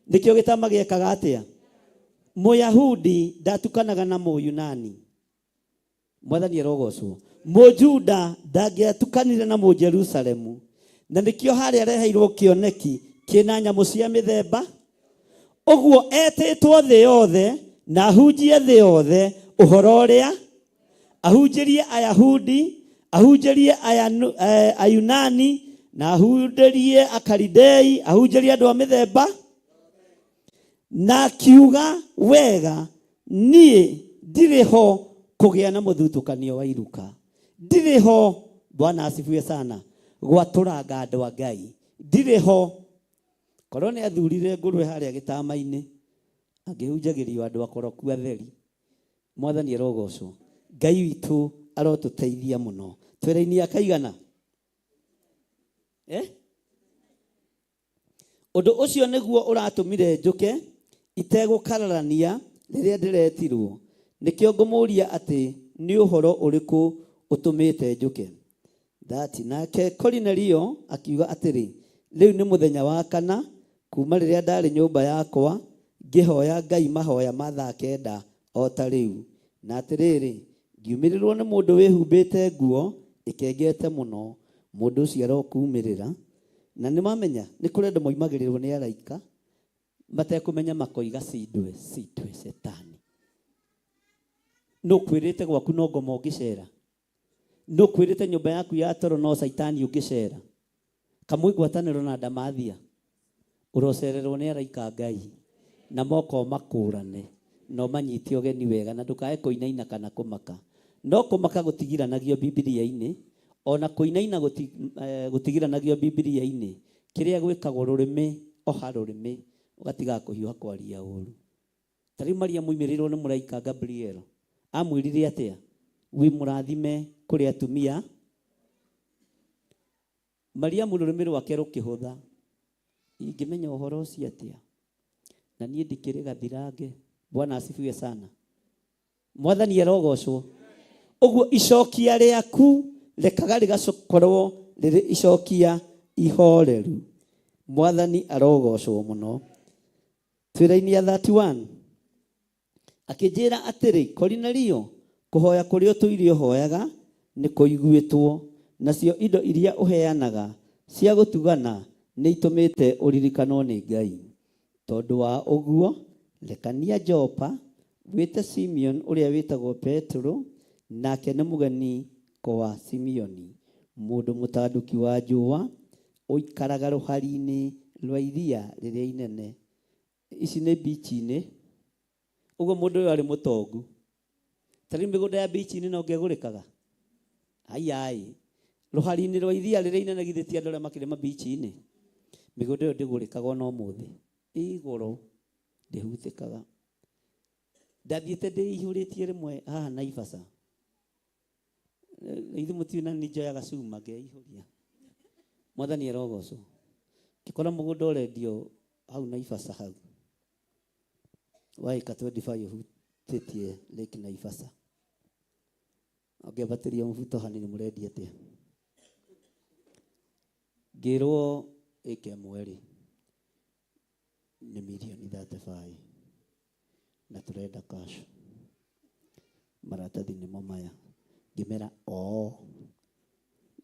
nikĩo gĩtama gĩekaga atĩa Muyahudi ndatukanaga na Muyunani. Mwathani erogocwo. Mujuda ndangĩatukanire na Mũjerusalemu na nikĩo harĩa areheirwo kĩoneki kĩna nyamũ cia mĩthemba ũguo etĩtwo thĩ yothe na ahunjie thĩ yothe ũhoro ũrĩa ahunjĩrie Ayahudi ahunjĩrie Ayunani na ahunjĩrie Akalidei ahunjĩrie andũ a mĩthemba na kiuga wega niĩ ndirĩ ho kũgĩa na mũthutukanio wa iruka ndirĩ ho. Bwana asifiwe sana. Gwatũranga andũ a Ngai ndirĩ ho. Korwo nĩ athurire ngũrwe harĩa gĩtama-inĩ angĩhunjagĩrio andũ akoroku atheri. Mwathani erogocwo. Ngai witũ arotũteithia mũno. Twĩra-inĩ akaigana ũndũ ũcio nĩguo ũratũmire njũke itegũkararania rĩrĩa ndĩretirwo nikĩo ngũmũria atĩ nĩ ũhoro ũrĩkũ ũtũmĩte njũke. Nake Kornelio akiuga atĩrĩ rĩu nĩ mũthenya wa kana kuma rĩrĩa ndarĩ nyũmba yakwa ngĩhoya Ngai mahoya ma thaa 9 o ta rĩu na atĩrĩrĩ ngiumĩrĩrwo nĩ mũndũ wĩhumbĩte nguo ĩkengete mũno mũndũ ũcio arokumĩrĩra na nĩmamenya nĩ kũrĩ andũ moimagĩrĩrwo nĩ araika matekũmenya makoiga cindwe setani. No kwĩrĩte gwaku no ngoma ũngĩcera no kwĩrĩte nyũmba yaku ya toro no saitani ũngĩcera kamwe ngwatanĩro na ndamathia ũrocererwo nĩ araika Ngai na moko makũrane no manyite ũgeni wega na ndũkae kũinaina kana kũmaka. No kũmaka gũtigiranagio Biblia-inĩ ona kũinaina gũtigiranagio Biblia-inĩ. Kĩrĩa gwĩkagwo rũrĩmĩ oha rũrĩmĩ ũgatiga kũhiũha kwaria ũru. Tarĩ Maria moimĩrĩrwo nĩ mũraika Gabriel amwĩrire atĩa wĩ mũrathime kũrĩ atumia. Mariamu rũrĩmĩ rwake rũkĩhũtha ingĩmenya ũhoro ũcio atĩa na niĩ ndikĩrĩ gathirange. Bwana asifiwe sana. Mwathani erogocwo. Ũguo icokia rĩaku rekaga rĩgakorwo rĩrĩ icokia ihoreru. Mwathani arogocwo mũno. Twĩra-inĩ ya 31 akĩnjĩra atĩrĩ Kornelio kũhoya kũrĩa ũtũire ũhoyaga nĩ kũiguĩtwo nacio indo iria ũheanaga cia gũtugana nĩ itũmĩte ũririkanwo nĩ Ngai. Tondũ wa ũguo rekania Jopa wĩte Simeon ũrĩa wĩtagwo Petro nake nĩ mũgeni kwa Simeoni mũndũ mũtanduki wa njũa ũikaraga rũhari-inĩ rwa iria rĩrĩa inene. Ici nĩ beach-inĩ. Ũguo mũndũ ũyũ arĩ mũtongu. Tarĩ mĩgũnda ya beach-inĩ no ngĩgũrĩkaga. Ai rũhari-inĩ rwa iria rĩrĩa inene githĩ ti andũ arĩa makĩrĩma beach-inĩ. Mĩgũnda ĩyo ndĩgũrĩkaga ona ũmũthĩ. Igũrũ ndĩhutĩkaga. Ndathiĩte ndĩihũrĩtie rĩmwe haha Naivasha. Ithuĩ mũtiũĩ na nĩ njoyaga cuma ngeihũria. Mwathani arogocwo. Ngĩkora mũgũnda ũrendio hau Naivasha hau. Wa ĩka 25 ũhutĩtie Lake Naivasha. Ngĩambatĩria mũbuto hanini mũrendia atĩa. Ngĩrwo ĩka ĩmwe rĩ nĩ milioni 35 na tũrenda cash. Maratathi nĩmo maya. Ngĩmera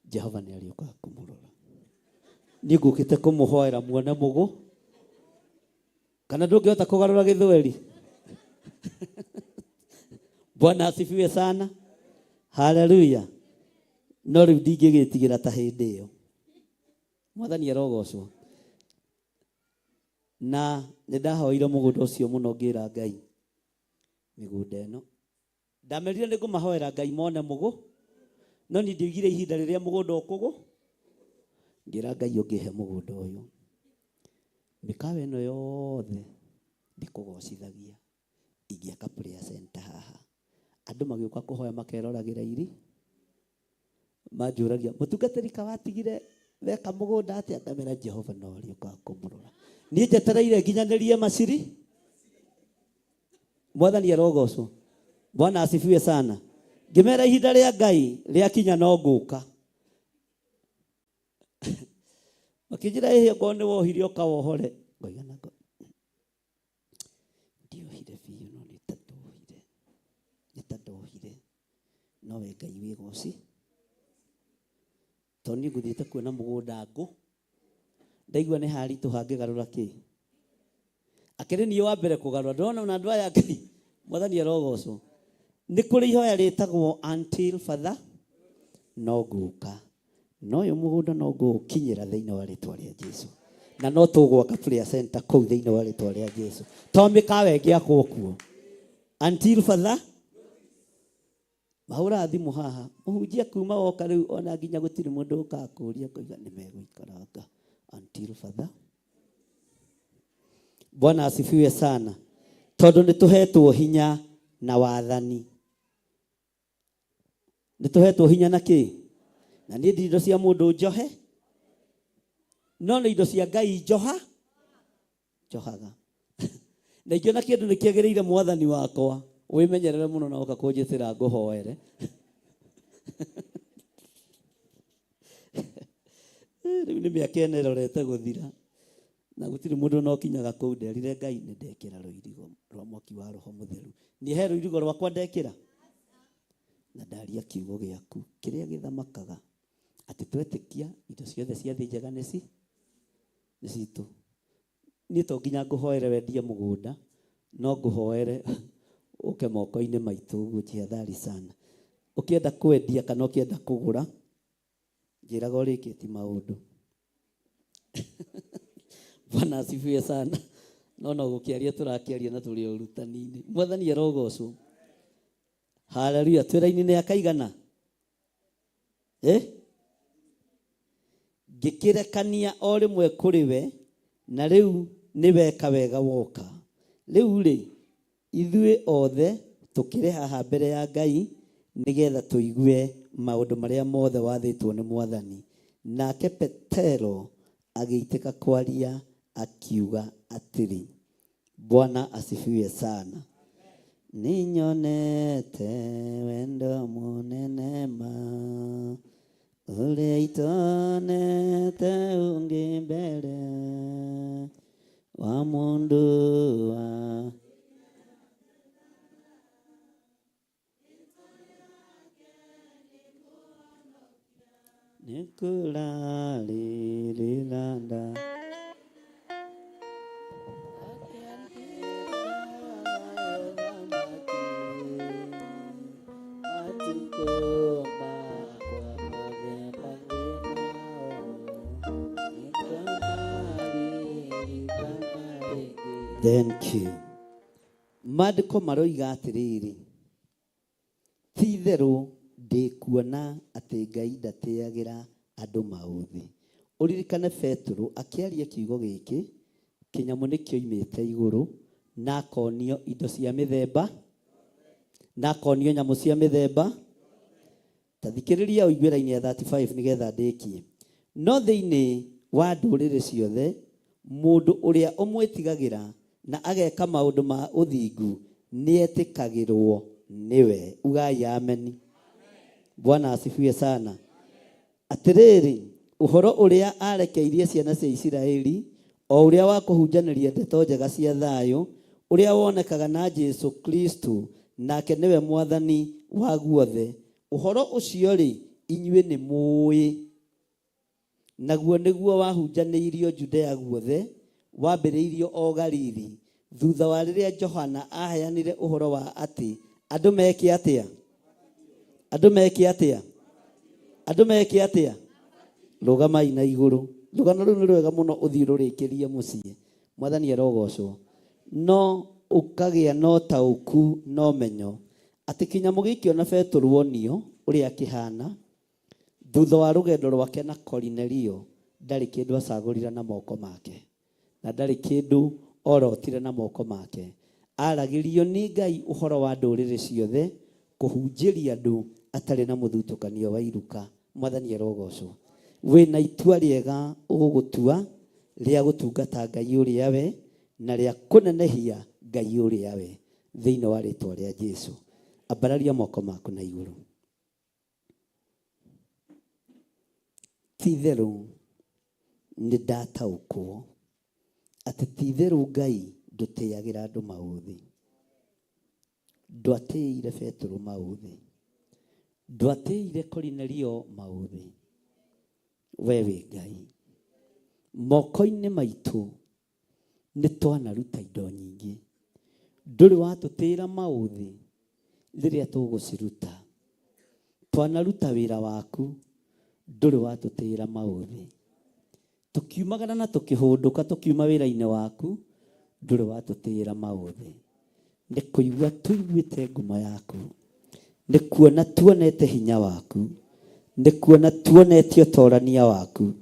Jehova nĩ arĩũkaga kũmũrora. Niĩ ngũkĩte kũmũhoera muone mũgũ. Kana ndũngĩhota kũgarũra Gĩthweri? Bwana asifiwe sana. Haleluya. No rĩu ndingĩgĩtigĩra ta hĩndĩ ĩyo. Mwathani arogocwo. Na nĩndahoire mũgũnda ũcio mũno ngĩra Ngai. Mĩgũnda ĩno ndamerire nĩ ngũmahoera Ngai mone mũgũ. No nĩ ndigire ihinda rĩrĩa mũgũnda ũkũgũ. Ngĩra Ngai ũngĩhe mũgũnda ũyũ. Mĩkawa ĩno yothe ndĩkũgocithagia. Ingĩaka prayer center haha. Andũ magĩũka kũhoya makeroragĩra iri. Manjũragia mũtungatĩri kawatigire weka mũgũnda atĩa? Ngamera Jehova no arĩũkaga kũmũrora. Niĩ njetereire nginyanĩrie maciri. Mwathani arogocwo. Bwana asifiwe sana. Ngĩmera ihinda rĩa Ngai rĩakinya no ngũka. Makĩnjĩra ngoro nĩ wohire ũkawohore. Ngoiga na ngo ndiohire biũ no nĩtandohire. Nowe Ngai wĩ goci. Tondũ niĩ ngũthiĩte kuona mũgũnda ngũ. Ndaigua nĩ haritũha ngĩgarũra kĩ. Akĩrĩ niĩ wa mbere kũgarũra. Ndĩrona na andũ aya Ngai. Mwathani arogocwo. Nĩ kũrĩ ihoya rĩtagwo until further noguka. No ũyũ mũgũnda no ngũkinyĩra thĩinĩ wa rĩtwa rĩa Jesũ. Na no tũgwaka prayer center kũu thĩinĩ wa rĩtwa rĩa Jesũ. To mĩkawa ĩngĩakwo kuo. Until further. Mahũra thimũ haha. Mũhunjia kuma woka rĩu ona nginya gũtirĩ mũndũ ũkaga kũũria kũiga nĩ megũikaranga. Until further. Bwana asifiwe sana. Tondũ nĩ tũhetwo hinya na wathani. Nĩtũhetwo hinya na kĩ? Na nĩ indo cia mũndũ njohe. No nĩ indo cia Ngai njohaga. Na ingĩona kĩndũ nĩ kĩagĩrĩire Mwathani wakwa. Wĩmenyerere mũno na oka kũnjĩtĩra ngũhoere. Rĩu nĩ mĩaka ĩno ĩrorete gũthira. Na gũtirĩ mũndũ no kinyaga kũu nderire Ngai nĩ ndekĩra rũirigo rwa mwaki wa Roho Mũtheru. Nĩ he rũirigo rwakwa ndekĩra. Na ndaria kiugo gĩaku kĩrĩa gĩthamakaga atĩ twetĩkia indo ciothe cia thĩ njega nĩ citũ. Niĩ to nginya ngũhoere wendie mũgũnda. No ngũhoere ũke moko-inĩ maitũ ũguo jihadhari sana. Ũkĩenda kwendia kana ũkĩenda kũgũra. Njĩraga ũrĩkĩti maũndũ. Bwana asifiwe sana. No gũkĩaria tũrakĩaria na tũrĩ ũrutani-inĩ. Mwathani arogocwo. Haleluya. Twĩra-inĩ nĩ akaigana. Ngĩkĩrekania o rĩmwe kũrĩ we na rĩu nĩ weka wega woka. Rĩu rĩ ithuĩ othe tũkĩrĩ haha mbere ya Ngai nĩgetha tũigue maũndũ marĩa mothe wathĩtwo nĩ Mwathani. Nake Petero agĩitĩka kwaria akiuga atĩrĩ. Bwana asifiwe sana. Ninyonete wendo mũnene ma ũrĩa itonete ũngĩ mbere wa mũndũ wa nĩkũrarĩrĩranda. Thank you. Maandĩko maroiga atĩrĩrĩ. Ti itherũ ndĩkuona atĩ Ngai ndatĩagĩra andũ maũthĩ. Ũririkane Petero akĩaria kiugo gĩkĩ kĩnyamũ nĩ kĩoimĩte igũrũ na akonio indo cia mĩthemba na akonio nyamũ cia mĩthemba. Ta thikĩrĩria ũiguĩra-inĩ ya 35 nĩgetha ndĩkie. no thĩinĩ wa ndũrĩrĩ ciothe mũndũ ũrĩa ũmwĩtigagĩra na ageka maũndũ ma ũthingu nĩetĩkagĩrwo nĩwe. Ugai ameni. Bwana asifiwe sana. Atĩrĩrĩ, ũhoro ũrĩa arekeirie ciana cia Isiraeli, o ũrĩa wa kũhunjanĩria ndeto njega cia thayũ, ũrĩa wonekaga na Jesu Kristo, nake nĩwe mwathani wa guothe. Ũhoro ũcio rĩ, inyuĩ nĩ mũĩ. Naguo nĩguo wahunjanĩirio Judea guothe, wambĩrĩirio o Galili, thutha wa rĩrĩa Johana aheanire ũhoro wa atĩ andũ meke atĩa? Andũ meke atĩa? Andũ meke atĩa? Rũgamai na igũrũ. Rũgano rũu nĩ rwega mũno ũthiĩ rũrĩkĩrie mũciĩ. Mwathani arogocwo. No ũkagĩa no taũku no menyo atĩ kĩnyamũ gĩkĩ ona Petero onio ũrĩa kĩhana, thutha wa rũgendo rwake na Korinelio, ndarĩ kĩndũ acagũrira na moko make, na ndarĩ kĩndũ orotire na moko make. Aragĩrio nĩ Ngai ũhoro wa ndũrĩrĩ ciothe, kũhunjĩria andũ atarĩ na mũthutũkanio wa iruka. Mwathani arogocwo. Wĩna itua rĩega ũgũtua rĩa gũtungata Ngai ũrĩa we na rĩa kũnenehia Ngai ũrĩa we, thĩinĩ wa rĩtwa rĩa Jesũ. Ambararia moko maku na igũrũ. Ti-itherũ nĩ ndataũkwo atĩ ti-itherũ Ngai ndũtĩagĩra andũ maũthĩ. Ndwatĩire Petero maũthĩ, ndwatĩire Korinelio maũthĩ. We wĩ Ngai. Moko-inĩ maitũ nĩ twanaruta indo nyingĩ. Ndũrĩ watũtĩra maũthĩ rĩrĩa tũgũciruta. Twanaruta wĩra waku, ndũrĩ watũtĩra maũthĩ. Tukiumagara na tukihunduka tukiuma wĩra-inĩ waku, ndũrĩ watũtĩra maũthĩ. Nĩ kũigua tuiguĩte ngumo yaku, nĩ kuona tuonete hinya waku, nĩ kuona tuonete ũtorania waku.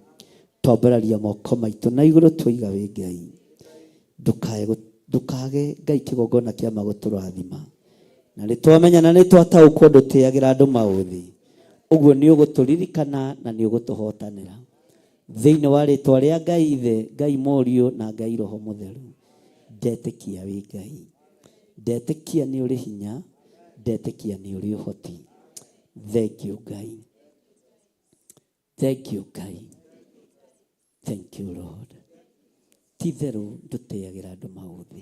Twambararia moko maitũ na igũrũ twoiga wĩ Ngai. Ndũkage Ngai kĩgongona kĩa magũtũrathima. Na nĩ twamenya na nĩ twataũkwo ndũtĩagĩra andũ maũthĩ. Ũguo nĩ ũgũtũririkana na nĩ ũgũtũhotanĩra. Thĩinĩ wa rĩtwa rĩa Ngai Ithe, Ngai Mũriũ na Ngai Roho Mũtheru, ndetĩkia wĩ Ngai. Ndetĩkia nĩ ũrĩ hinya, ndetĩkia nĩ ũrĩ ũhoti. Thank you Ngai. Thank you Ngai. Thank you Lord. Ti-itherũ ndũtĩagĩra andũ maũthĩ.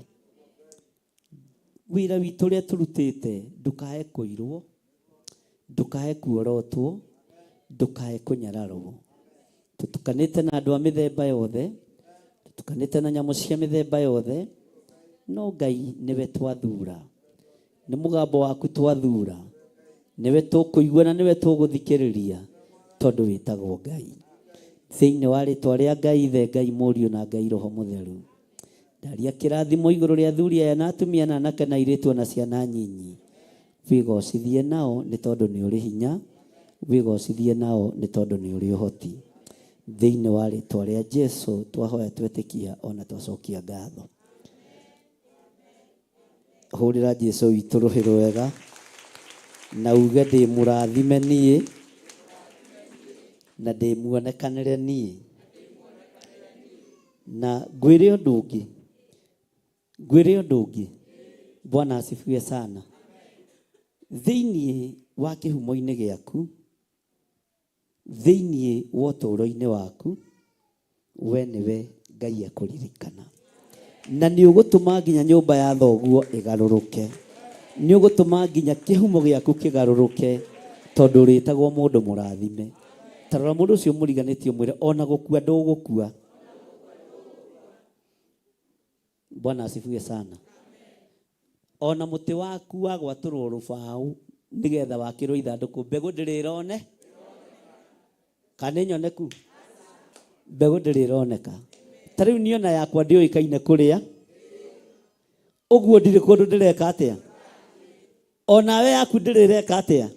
Wĩra witũ ũrĩa tũrutĩte ndũkae kũirwo, ndũkae kuorotwo, ndũkae kũnyararwo. Tũtukanĩte na andũ a mĩthemba yothe, tũtukanĩte na nyamũ cia mĩthemba yothe, no Ngai nĩwe twathura. Nĩ mũgambo waku twathura, nĩwe tũkũigua na nĩwe tũgũthikĩrĩria, tondũ wĩtagwo Ngai. Thĩinĩ wa rĩtwa rĩa Ngai Ithe, Ngai Mũriũ na Ngai Roho Mũtheru, ndaria kĩrathimo igũrũ rĩa athuri aya na atumia na anake na airĩtu na ciana nyinyi. Wĩgocithie nao nĩ tondũ nĩ ũrĩ hinya, wĩgocithie nao nĩ tondũ nĩ ũrĩ ũhoti. Thĩinĩ wa rĩtwa rĩa Jesũ twahoya twetĩkia ona twacokia ngatho. Hũrĩra Jesũ witũ rũhĩ rwega na uge ndĩmũrathime niĩ na ndĩmuonekanĩre niĩ. Na ngwĩre ũndũ ũngĩ, Bwana asifiwe sana. Thĩinĩ wa kĩhumo-inĩ gĩaku, thĩinĩ wa ũtũũro-inĩ waku, we nĩwe Ngai akũririkana. Na nĩ ũgũtũma nginya nyũmba ya thoguo ĩgarũrũke. Nĩ ũgũtũma nginya kĩhumo gĩaku kĩgarũrũke, tondũ ũrĩtagwo mũndũ mũrathime. Tarora mũndũ ũcio mũriganĩtie mwĩre ona gũkua ndũgũkua. Bwana asifiwe sana. Ona mũtĩ waku wa gwatũrwo rũbaũ nĩgetha wakĩrwo ithandũkũ, mbegũ ndĩrĩrone kana nyoneku? Mbegũ ndĩrĩroneka. Ta rĩu niĩ ona yakwa ndĩũĩkaine kũrĩa, ũguo ndirĩ kũndũ ndĩreka atĩa? Onawe yaku ndĩrĩreka atĩa?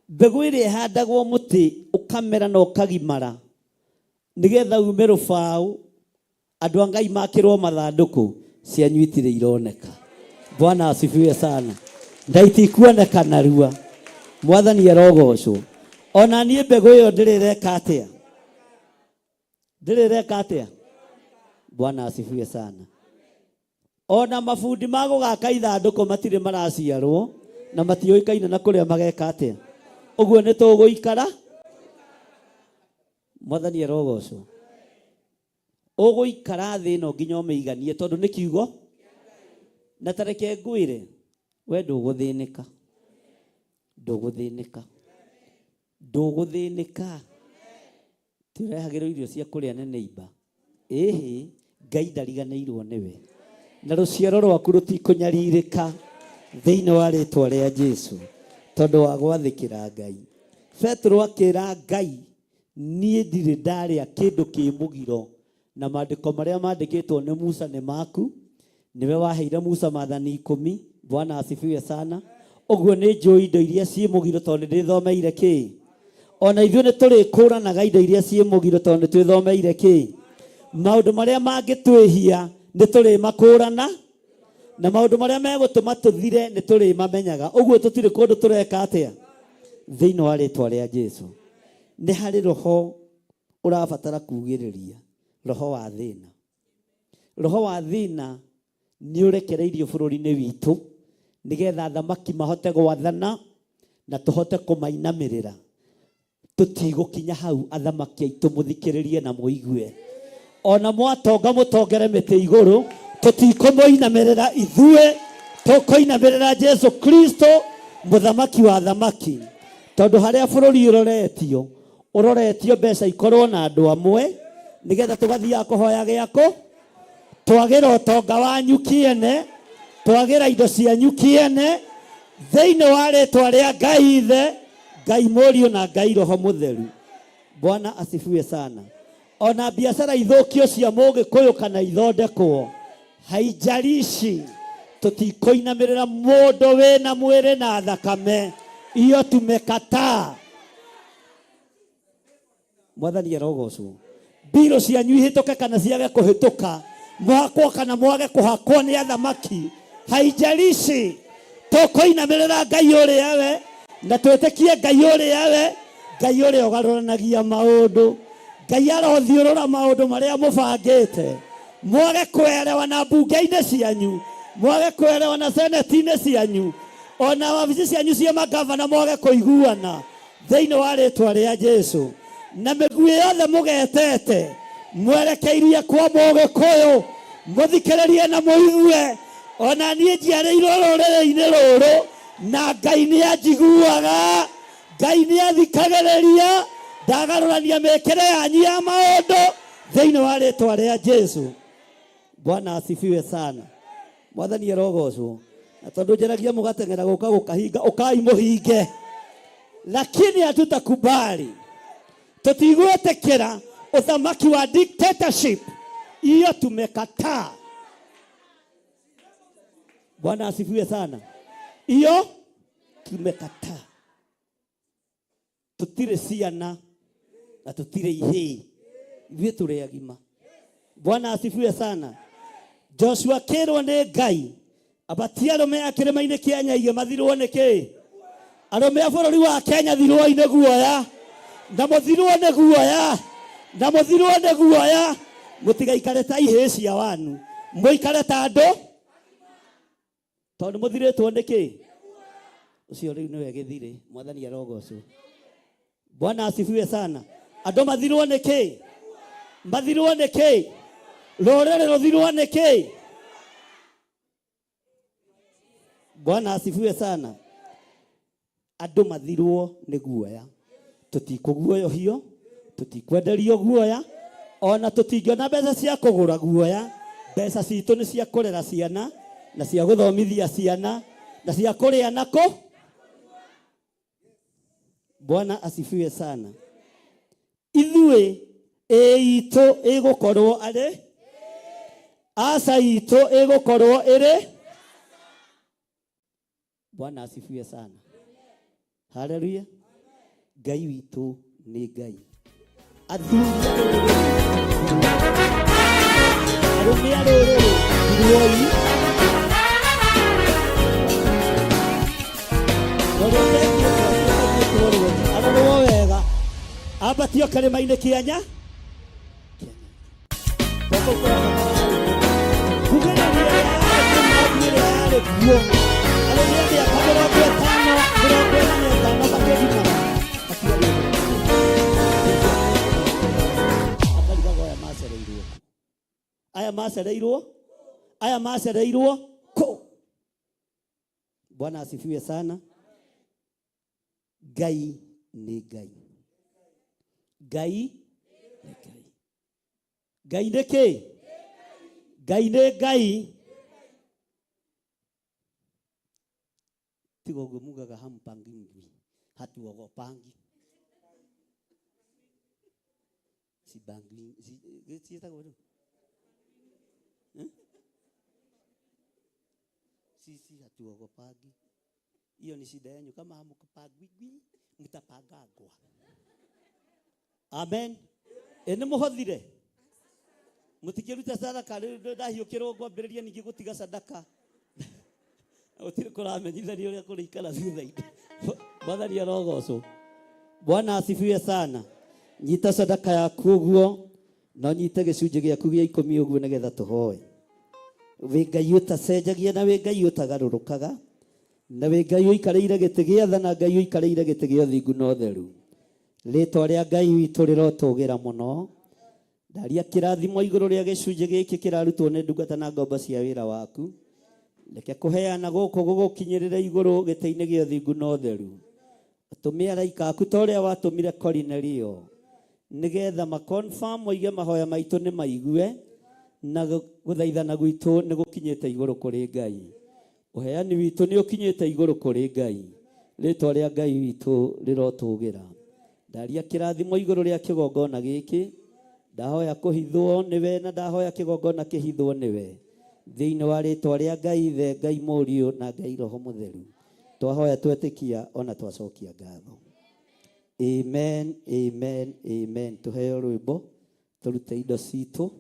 Mbegũ ĩrĩa ĩhandagwo mũtĩ ũkamera na ũkagimara nĩgetha ume rũbaũ, andũ a Ngai makĩrwo mathandũkũ, cianyu itirĩ ironeka. Bwana asifiwe sana. Ndaitikuoneka narua. Mwathani arogocwo. Ona niĩ mbegũ ĩyo ndĩrĩreka atĩa? Ndireka atia? Bwana asifiwe sana. Ona mabundi magugaka ithandũkũ matirĩ maraciarwo na matiũĩkaine na kũrĩa mageka atia. Ũguo nĩ tũgũikara. Mwathani arogocwo. Ũgũikara thĩ ĩno nginya ũmĩiganie tondũ nĩ kiugo. Na tareke ngwĩre we ndũgũthĩnĩka. Ndũgũthĩnĩka. Ndũgũthĩnĩka. Tũrehagĩrwo irio cia kũrĩa nĩ neighbor. Ĩhĩ Ngai ndariganĩirwo nĩwe. Na rũciaro rwaku rũtikũnyarirĩka thĩinĩ wa rĩĩtwa rĩa Jesũ tondũ wa gwathĩkĩra Ngai. Petro akĩra Ngai, niĩ ndirĩ ndarĩa kĩndũ kĩ mũgiro, na maandĩko marĩa maandĩkĩtwo nĩ Musa nĩ maku. Niwe waheire Musa maathani 10. Bwana asifiwe sana. Ũguo nĩ njũĩ indo iria ciĩ mũgiro tondũ ndĩthomeire kĩ. Ona ithuĩ nĩ tũrĩkũranaga indo iria ciĩ mũgiro tondũ nĩ twĩthomeire kĩ. Maũndũ marĩa mangĩtwĩhia nĩ tũrĩmakũrana, na maũndũ marĩa megũtũma tũthire nĩ tũrĩmamenyaga. Ũguo tũtirĩ kũndũ tũreka atĩa thĩinĩ wa rĩĩtwa rĩa Jesũ. Nĩ harĩ roho ũrabatara kugĩrĩria, roho wa thĩna. Roho wa thĩna nĩ ũrekereirio bũrũri-inĩ witũ nĩgetha thamaki mahote gwathana na tũhote kũmainamĩrĩra. Tũtigũkinya hau athamaki aitũ mũthikĩrĩrie na mũigue. Ona mwatonga mũtongere mĩtĩ igũrũ, tũtikũmũinamĩrĩra ithuĩ, tũkũinamĩrĩra Jesũ Kristo mũthamaki wa thamaki. Tondũ harĩa bũrũri ũroretio, ũroretio mbeca ikorwo na andũ amwe nĩgetha tũgathiaga kũhoya gĩako. Twagĩra ũtonga wanyu kĩene, twagĩra indo cianyu kĩene thĩinĩ wa rĩĩtwa rĩa Ngai Ithe, Ngai Mũriũ na Ngai Roho Mũtheru. Bwana asifiwe sana. Ona biashara ithũkio cia Mũgĩkũyũ kana ithondekwo, haijalishi tũtikũinamĩrĩra mũndũ wĩna mwĩrĩ na thakame. Iyo tumekataa. Mwathani arogocwo. Mbiro cianyu ihĩtũke kana ciage kũhĩtũka, mwakwo kana mwage kũhakwo nĩ athamaki, haijalishi tũkũinamĩrĩra Ngai ũrĩa we na twĩtĩkie Ngai ũrĩa we, Ngai ũrĩa ũgarũranagia maũndũ, Ngai arothiũrũra maũndũ marĩa mũbangĩte. Mwage kwerewa na mbunge-inĩ cianyu, mwage kwerewa na seneti-inĩ cianyu, ona wabici cianyu cia magavana mwage kũiguana thĩinĩ wa rĩĩtwa rĩa Jesũ. Na mĩguĩ yothe mũgetete mwerekeirie kwa Mũgĩkũyũ, mũthikĩrĩrie na mũigue. Ona niĩ njiarĩirwo rũrĩrĩ-inĩ rũrũ na Ngai nĩ anjiguaga, Ngai nĩ athikagĩrĩria, ndagarũrania mĩĩkĩre yanyu ya maũndũ thĩinĩ wa rĩĩtwa rĩa Jesũ. Bwana asifiwe sana. Mwathani arogocwo. Na tondũ njaragia mũgateng'era gũka gũkahinga, ũkai mũhinge. Lakini hatutakubali, tutigwĩtĩkĩra uthamaki wa dictatorship. Iyo tumekataa. Bwana asifiwe sana. Iyo tumekataa. Tutire ciana na tutire ihĩĩ, ithuĩ tũrĩ agima. Bwana asifiwe sana. Joshua kĩrwo nĩ Ngai abatie arũme a kĩrĩma-inĩ kĩa Nyaigĩ mathirwo nĩ kĩ? Arũme a bũrũri wa Kenya thirwo-inĩ guoya, na mũthirwo nĩ guoya, na mũthirwo nĩ guoya. Mũtigaikare ta ihĩĩ cia wanu, mũikare ta andũ, tondũ mũthirĩtwo nĩ kĩ? Ũcio rĩu nĩwe gĩthirĩ. Mwathani arogocwo. Bwana asifiwe sana. Andũ mathirwo nĩ kĩ? Mathirwo nĩ kĩ? Rũrĩrĩ rũthirwo nĩ kĩ? Bwana asifiwe sana. Andũ mathirwo nĩ guoya. Tũtikũguoyohio, tũtikwenderio guoya, ona tũtingĩona mbeca cia kũgũra guoya. Mbeca citũ nĩ cia kũrera ciana na cia gũthomithia ciana na cia kũrĩa nako. Bwana asifiwe sana. Ithuĩ itũ ĩgũkorwo arĩ, aca itũ ĩgũkorwo ĩrĩ. Bwana asifiwe sana. Haleluya. Ngai witũ nĩ Ngai. Arũme a rũrĩrĩ thirwo-inĩ, arũrwo wega, ambatio kĩrĩma-inĩ kĩa Nyaigĩ. Aya macereirwo ko. Bwana asifiwe sana. Ngai ni Ngai. Ngai ni Ngai. Ngai ni ki? Ngai ni Ngai. Tigo mugaga hampangi ngui. Hatuogopangi. Si bangi si tago. Sisi hatuogopangi. Hiyo ni shida yenu. Kama hamukupagwi mtapagagwa. Amen. Ene muhothire. Mutikiruta sadaka ndahio kirongwa mbereria ningi gutiga sadaka. Utire kuramenyithania uria kurikara thutha-ini. Mwathani arogocwo. Bwana asifiwe sana. Nyita sadaka yaku uguo, no nyite gicunji giaku gia 10 uguo nigetha tuhoe. We Ngai utacenjagia na we Ngai utagarurukaga, na we Ngai uikareire giti gia tha na Ngai uikareire giti gia thingu no theru. Ritwa ria Ngai witu rirotugira muno. Ndaria kirathimo iguru ria gicunji giki kirarutwo ni ndungata na ngomba cia wira waku. Reke kuheana guku gugukinyirira iguru giti-ini gia thingu no theru. Atumia araika aku toria watumire Cornelio nigetha ma confirm oige mahoya maitu ni maigue na guthaithana gwitu ni gukinyite iguru kuri Ngai. Uheani witu ni ukinyite iguru kuri Ngai. Ritwa ria Ngai witu rirotugira. Ndaria kirathimo iguru ria kigongona giki. Ndahoya kuhithwo niwe na ndahoya kigongona kihithwo niwe. Thiini wa ritwa ria Ngai Ithe, Ngai Mũriũ na Ngai Roho Mũtheru. Twahoya twetikia ona twacokia ngatho. Amen, amen, amen. Tuheo rwimbo turute indo citu.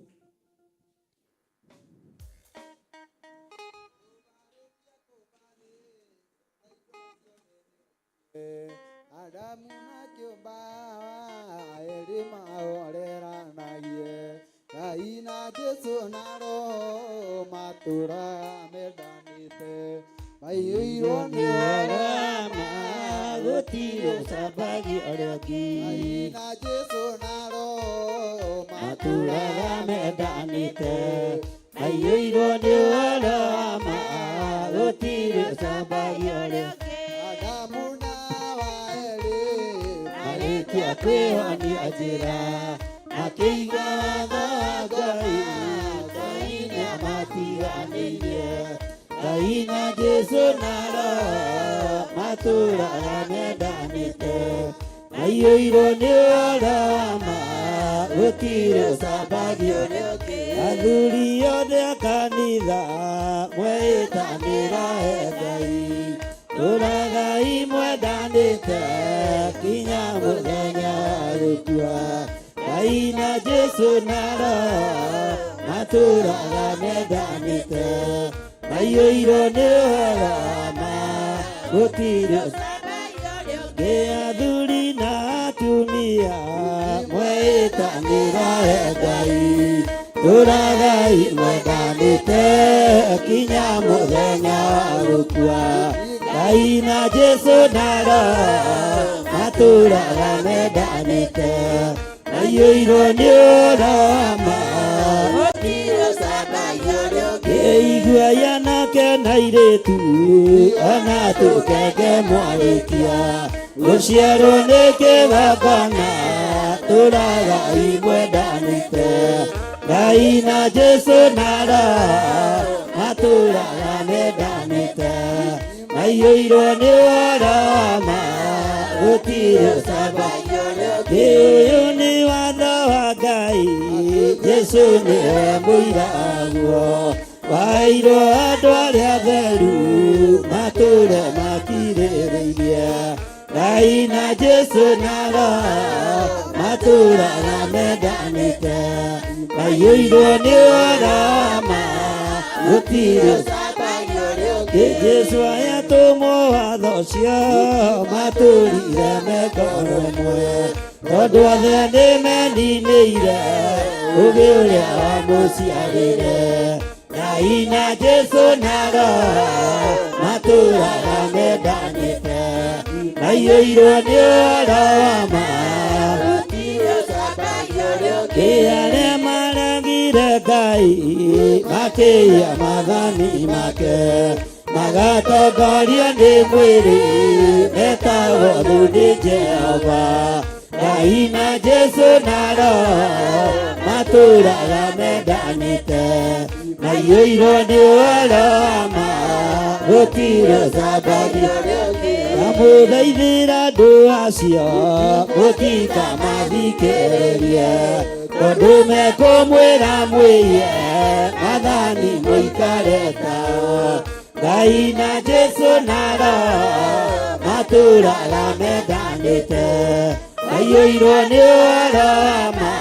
Adamu na kiumba elima orera naye kaina Jesu na Roho matura medanite maiyiro ni orama gutiro sabagi oragi kaina Jesu na Roho matura medanite maiyiro ni orama gutiro sabagi oragi Kwehani ajira Akiga Ngai Ngai na matiganiye Ngai na Jesu nara Matura medanite Maiyiro ni orama Utiro sabagio Adhuri yode akanitha Mwetanira Ngai Uragai mwedanite Kinya muthenya gukua Ngai na Jesu nara Maturaga medanite Maiyiro ni orama Gutiro Geathuri na atumia Mwetanira Ngai Uragai mwedanite Kinya muthenya gukua Ngai na Jesu nara Maturaga medanite Maiyiro ni orama Gutiro sabayo Keigua yanake na iretu Ona tukeke mwarikia Guciarwo ni kibabana Turagai mwedanite Ngai na Jesu nara Maturaga medanite Maiyiro ni orama Gutiro sabayo Uyu ni watho wa Ngai Jesu niwe muiraguo Wairwo andu aria atheru Mature makirĩrĩirie Ngai na Jesu nara Maturaga medanite Maiyiro ni orama Gutiro Jesu ayatumwo watho ũcio Maturire mekoro mwe Tondũ othe nĩ meninĩire Ugulia wamuciarire Ngai na Jesu naro matũũraga mendanĩte maiyũirwo nĩ ũhoro wa ma arĩa maregire Ngai makĩiya maathani make magatongorio nĩ mwĩrĩ metagwo thundi Jehova Ngai na Jesu naro matũũraga mendanĩte maiyũirwo nĩ ũhoro wa ma gũtirĩ ũcambania na mũthaithĩra andũ acio mũtikamathikĩrĩrie tondũ mekũmwĩra mwĩye maathani mũikare tao Ngai na Jesu naro matũũraga mendanĩte maiyũirwo nĩ ũhoro wa ma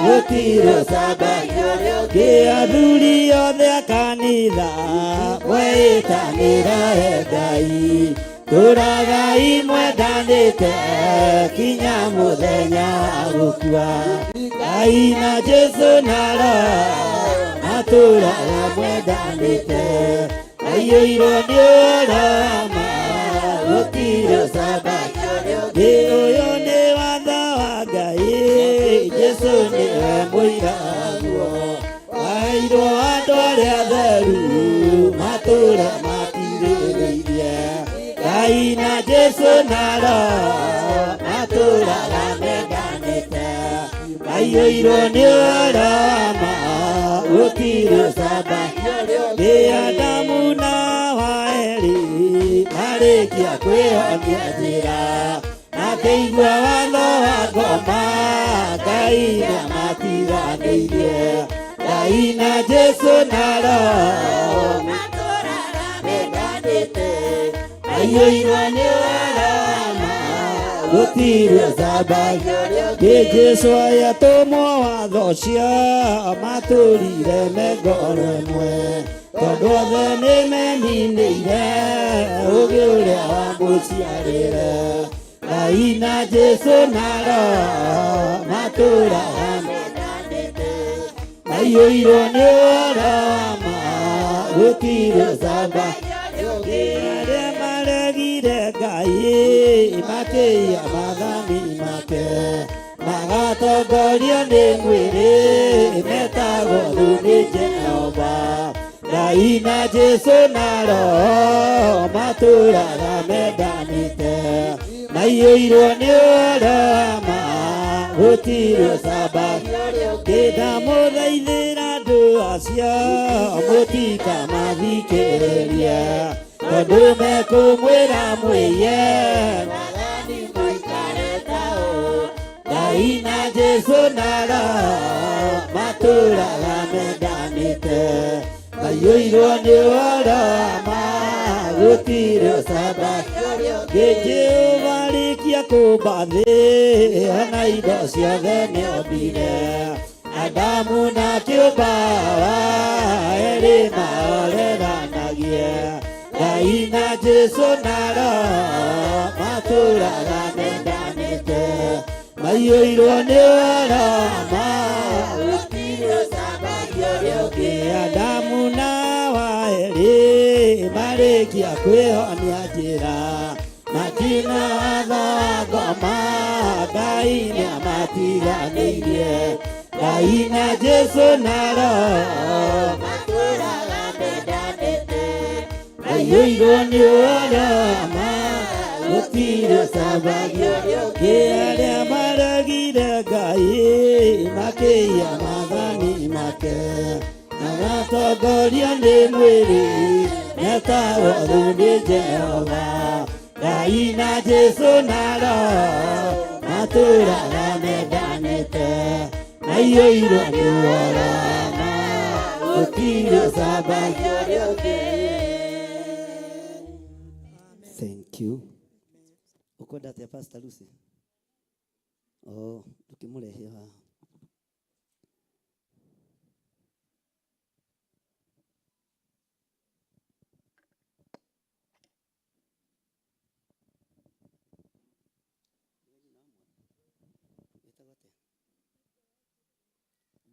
gũtirĩ ũcambania athuri othe a kanitha mwĩtanĩra he Ngai tũũragai mwendanĩte kinya mũthenya wa gũkua Ngai na Jesu naro matũũraga mwendanĩte maiyũirwo nĩ ũhoro wa ma gũtirĩ ũcambania ũyũ nĩ watho wa Ngai Jesu nĩwe mũira guo wairwo andũ arĩa atheru matũũre matirĩrĩirie Ngai na Jesu naro matũũraga mendanĩte maiyũirwo nĩ ũhoro wa ma gũtirĩ ũcambania Adamu na Hawa marĩkia kwĩhonia njĩra akĩigua watho wa ngoma Ngai nĩamatiganĩirie Ngai na Jesu naro matũũraga mendanĩte maiyũirwo nĩ ũhoro wa ma gũtirĩ ũcambania Jesu ayatũmwo watho ũcio matũũrire mengoro ĩmwe tondũ othe nĩmeninĩire ũũgĩ ũrĩa wamũciarĩre Ngai na Jesu naro matũũraga mendanĩte maiyũirwo nĩ ũhoro wa ma gũtirĩ ũcambania arĩa maregire Ngai makĩiya maathani make magatongorio nĩ mwĩrĩ metagwo thundi Jehova Ngai na Jesu naro matũũraga mendanĩte maiyũirwo nĩ ũhoro wa ma gũtirĩ ũcambania ndamũthaithĩra andũ acio mũtikamathikĩrĩrie tondũ mekũmwĩra mwĩye maathani mũikare tao Ngai na Jesu naro matũũraga mendanĩte maiyũirwo nĩ ũhoro wa ma gũtirĩ ũcambania Jehova arĩkia kũmba thĩ ona indo ciothe nĩombire Adamu na kĩũmba Hawa erĩ maoreranagie Ngai na Jesu naro matũũraga mendanĩte maiyũirwo nĩ ũhoro wa ma gũtirĩ ũcambania Adamu na Hawa erĩ marĩkia kwĩhonia njĩra matina watho wa ngoma Ngai nĩamatiganĩirie Ngai na Jesu naro matũũraga mendanĩte maiyũirwo nĩ ũhoro wa ma gũtirĩ ũcambania arĩa maregire Ngai makĩiya maathani make magatongorio nĩ mwĩrĩ metagwo thundi Jehova Ngai na Jesu naro matũũraga mendanĩte maiyũirwo nĩ ũhoro wa ma gũtirĩ ũcambania Thank you. Ukwenda atĩa Pastor Lucy? Tukimũrehe haha.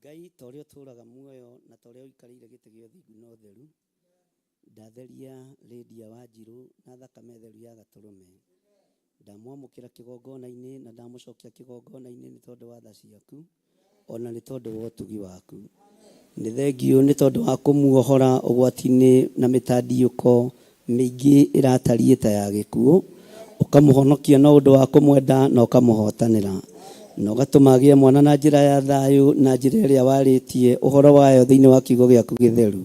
Ngai ta ũrĩa ũtũũraga muoyo na ta ũrĩa ũikarĩire gĩtĩ gĩa ũthingu na ũtheru, ndatheria Lydia Wanjiru na thakame theru ya Gatũrũme. Ndamwamũkĩra kĩgongona-inĩ na ndamũcokia kĩgongona-inĩ nĩ tondũ wa tha ciaku, ona nĩ tondũ wa ũtugi waku. Nĩ thengio nĩ tondũ wa kũmuohora ũgwati-inĩ na mĩtandiyũko mĩingĩ ĩratariĩ ta ya gĩkuũ, ũkamũhonokia na ũndũ wa kũmwenda na ũkamũhotanĩra, na ũgatũma agĩe mwana na njĩra ya thayũ na njĩra ĩrĩa warĩtie ũhoro wayo thĩinĩ wa kiugo gĩaku gĩtheru.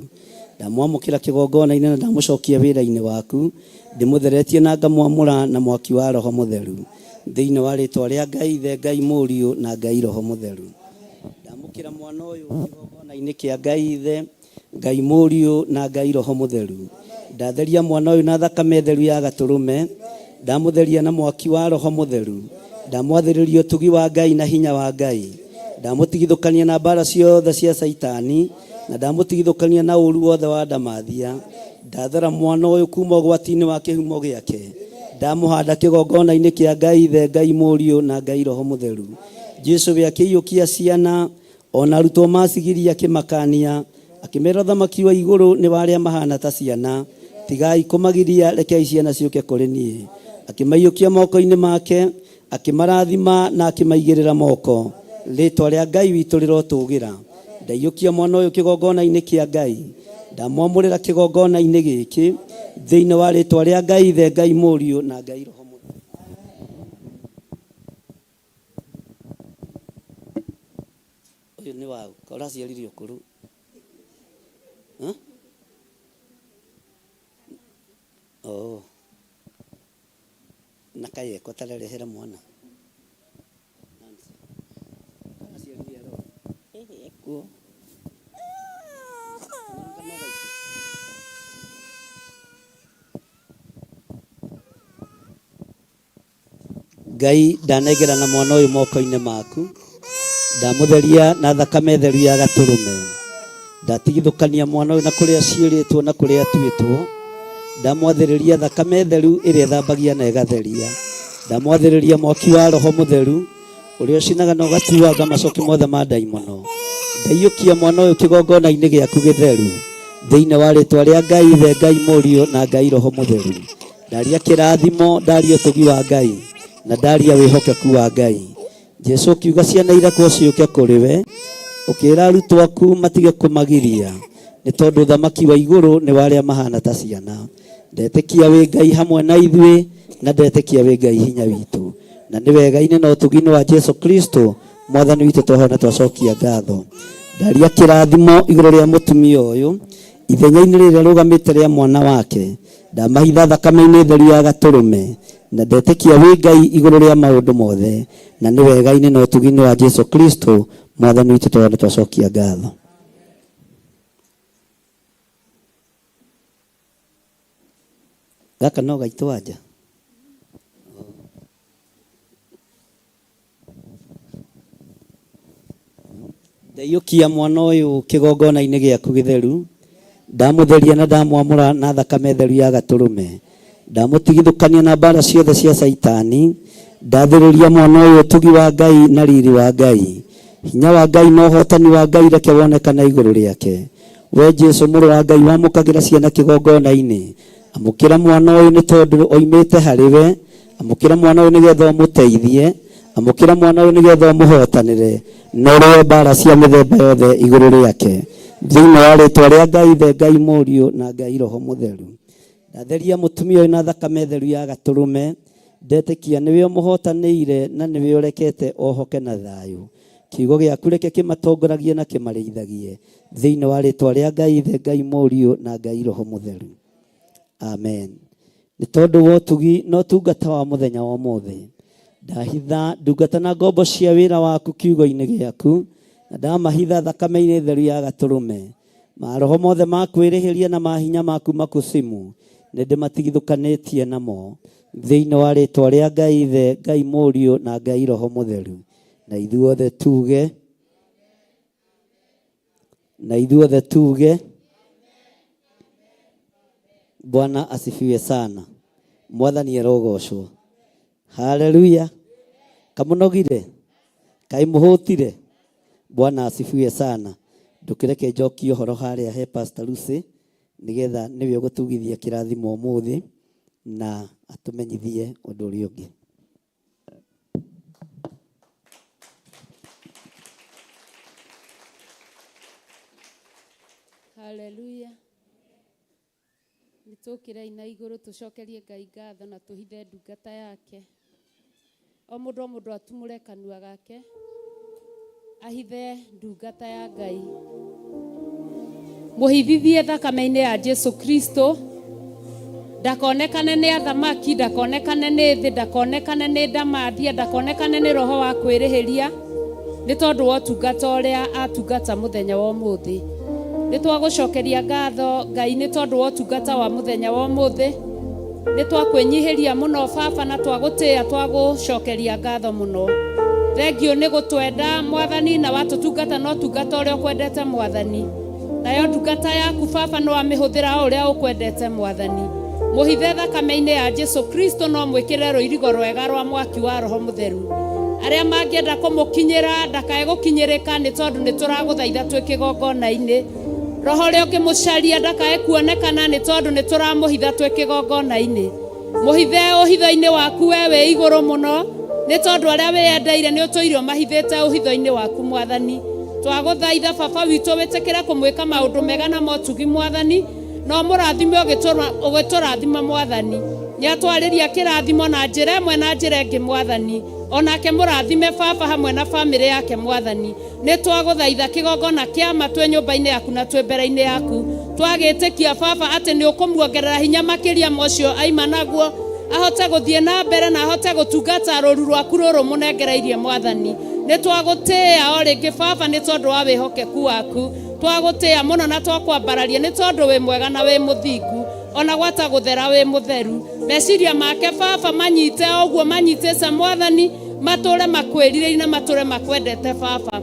Ndamwamũkĩra kĩgongona-inĩ na ndamũcokia wĩra-inĩ waku, ndĩmũtheretie na ngamwamũra na mwaki wa Roho Mũtheru thĩinĩ wa rĩĩtwa rĩa Ngai Ithe, Ngai Mũriũ na Ngai Roho Mũtheru. Ndamũkĩra mwana ũyũ kĩgongona-inĩ kĩa Ngai Ithe, Ngai Mũriũ na Ngai Roho Mũtheru. Ndatheria mwana ũyũ na thakame theru ya Gatũrũme, ndamũtheria na mwaki wa Roho Mũtheru, ndamwathĩrĩria ũtugi wa Ngai na hinya wa Ngai, ndamũtigithũkania na mbara ciothe cia Saitani, na ndamũtigithũkania na ũru wothe wa ndamathia. Ndathera mwana ũyũ kuma ũgwati-inĩ wa kĩhumo gĩake, ndamũhanda kĩgongona-inĩ kĩa Ngai Ithe, Ngai Mũriũ na Ngai Roho Mũtheru. Jesu we akĩiyũkia ciana, ona arutwo macigiria akĩmakania, akĩmera ũthamaki wa igũrũ nĩ wa arĩa mahana ta ciana. Tigai kũmagiria, rekei ciana ciũke kũrĩ niĩ. Akĩmaiyũkia moko-inĩ make, akĩmarathima na akĩmaigĩrĩra moko. Rĩĩtwa rĩa Ngai witũ rĩrotũgĩra. Ndaiyũkia mwana ũyũ kĩgongona-inĩ kĩa Ngai, ndamwamũrĩra kĩgongona-inĩ gĩkĩ thĩinĩ wa rĩĩtwa rĩa Ngai Ithe, Ngai Mũriũ na Ngai Roho Mũtheru. Ũyũ nĩ waũ? Ũraciaririe ũkũrũ? Na kayeko tararehera mwana Ngai ndanengera na mwana ũyũ moko-inĩ maku, ndamũtheria na thakame theru ya Gatũrũme. Ndatigithũkania mwana ũyũ na kũrĩa ciĩrĩtwo na kũrĩa atuĩtwo, ndamwathĩrĩria thakame theru ĩrĩa ĩthambagia na ĩgatheria. Ndamwathĩrĩria mwaki wa Roho Mũtheru ũrĩa ũcinaga na ũgatuanga macoki mothe ma ndaimono. Ndaiyũkia mwana ũyũ kĩgongona-inĩ gĩaku gĩtheru thĩinĩ wa rĩĩtwa rĩa Ngai Ithe, Ngai Mũriũ na Ngai Roho Mũtheru. Ndaria kĩrathimo, ndaria ũtugi wa Ngai na ndaria wĩhokeku wa Ngai. Jesu ũkiuga ciana irakwo ciũke kũrĩ we, ũkĩĩra arutwo aku matige kũmagiria, nĩ tondũ ũthamaki wa igũrũ nĩ wa arĩa mahana ta ciana. Ndetĩkia wĩ Ngai hamwe na ithuĩ, na ndetĩkia wĩ Ngai hinya witũ, na nĩ wega-inĩ na ũtugi-inĩ wa Jesu Kristo mwathani witũ twahona twacokia ngatho. Ndaria kĩrathimo igũrũ rĩa mũtumia ũyũ ithenya-inĩ rĩrĩa rũgamĩte rĩa mwana wake. Ndamahitha thakame-inĩ theru ya Gatũrũme, na ndetĩkia wĩ Ngai igũrũ rĩa maũndũ mothe, na nĩ wega-inĩ na ũtugi-inĩ wa Jesu Kristo mwathani witũ twahona twacokia ngatho. Gaka no gaitũ wanja. Ndaiyũkia mwana ũyũ kĩgongona-inĩ gĩaku gĩtheru, ndamũtheria na ndamwamũra na thakame theru ya Gatũrũme. Ndamũtigithũkania na mbara ciothe cia Saitani. Ndathĩrĩria mwana ũyũ ũtugi wa Ngai na riri wa Ngai, hinya wa Ngai na ũhotani wa Ngai reke wonekana igũrũ rĩake. We Jesu mũrũ wa Ngai wamũkagĩra ciana kĩgongona-inĩ, amũkĩra mwana ũyũ nĩ tondũ oimĩte harĩ we. Amũkĩra mwana ũyũ nĩgetha ũmũteithie, amũkĩra mwana ũyũ nĩgetha ũmũhotanĩre na ũrũe mbara cia mĩthemba yothe igũrũ rĩake thĩinĩ wa rĩĩtwa rĩa Ngai Ithe, Ngai Mũriũ na Ngai Roho Mũtheru. Ndatheria mũtumia ũyũ na thakame theru ya Gatũrũme. Ndetĩkia nĩwe ũmũhotanĩire na nĩwe ũrekete ohoke na thayũ. Kiugo gĩaku reke kĩmatongoragie na kĩmarĩithagie thĩinĩ wa rĩĩtwa rĩa Ngai Ithe, Ngai Mũriũ na Ngai Roho Mũtheru. Amen. Nĩ tondũ wa ũtugi na ũtungata wa mũthenya wa ũmũthĩ, ndahitha ndungata na ngombo cia wĩra waku kiugo-inĩ gĩaku, na ndamahitha thakame-inĩ theru ya Gatũrũme. Maroho mothe ma kwĩrĩhĩria na mahinya maku makusimu nĩ ndĩmatigithũkanĩtie namo thĩinĩ wa rĩĩtwa rĩa Ngai Ithe, Ngai Mũriũ na Ngai Roho Mũtheru. Na ithuothe tuge, na ithuothe tuge, Bwana asifiwe sana. Mwathani arogocwo. Haleluya. Kamũnogire, kai mũhũtire, Bwana asifiwe sana. Ndukireke njokie horo haria he Pastor Lucy nigetha niwe ugutugithia kirathimo umuthi na atumenyithie undu uria ungi. Haleluya. Nitukire ina iguru tucokerie Ngai ngatho na tuhithe ndungata yake. O mundu atumure kanua gake ahithe ndungata ya Ngai. Muhithithie thakame-ini ya Jesu Kristo, ndakonekane ni athamaki, ndakonekane ni thi, ndakonekane ni ndamathia, ndakonekane ni roho wa kwirihiria, ni tondu wa tungata uria atungata muthenya wa umuthi. Ni twagucokeria ngatho Ngai ni tondu wa tungata wa muthenya wa umuthi. Ni twakwenyihiria muno Baba na twagutia twagucokeria ngatho muno. Thengio ni gutwenda Mwathani na watutungata no tungata uria ukwendete Mwathani. Nayo ndungata yaku Baba no amihũthĩra uria ukwendete Mwathani. Muhithe thakame-ini ya Jesu Kristo no mwikire ruirigo rwega rwa mwaki wa Roho Mutheru. Aria mangienda kumukinyira ndakae gukinyirika ni tondu ni turaguthaitha twi kigongona-ini. Roho uria ukimucaria ndakae kuonekana ni tondu ni turamuhitha twi kigongona-ini. Muhithe uhitho-ini waku we wi iguru muno ni tondu aria wiendeire ni utuirio mahithite uhitho-ini waku Mwathani. Twaguthaitha Baba witu witikire kumwika maundu mega na motugi Mwathani, no murathime ugiturathima Mwathani. Ni atwariria kirathimo na njira imwe na njira ingi Mwathani, onake murathime Baba hamwe na family yake Mwathani. Ni twaguthaitha kigongona kia matwe nyumba-ini yaku na twe mbere-ini yaku, twagitikia Baba ati ni ukumuongerera hinya makiria mocio aima naguo, ahote guthie na mbere na ahote gutungata ruru rwaku ruru munengereirie Mwathani. Ni twagutia o ringi Baba ni tondu wa wihokeku waku, twagutia muno na twakwambararia ni tondu wi mwega na wi muthingu, ona gwata guthera wi mutheru. Meciria make Baba manyite oguo manyite sa Mwathani, mature makwirire na mature makwendete Baba.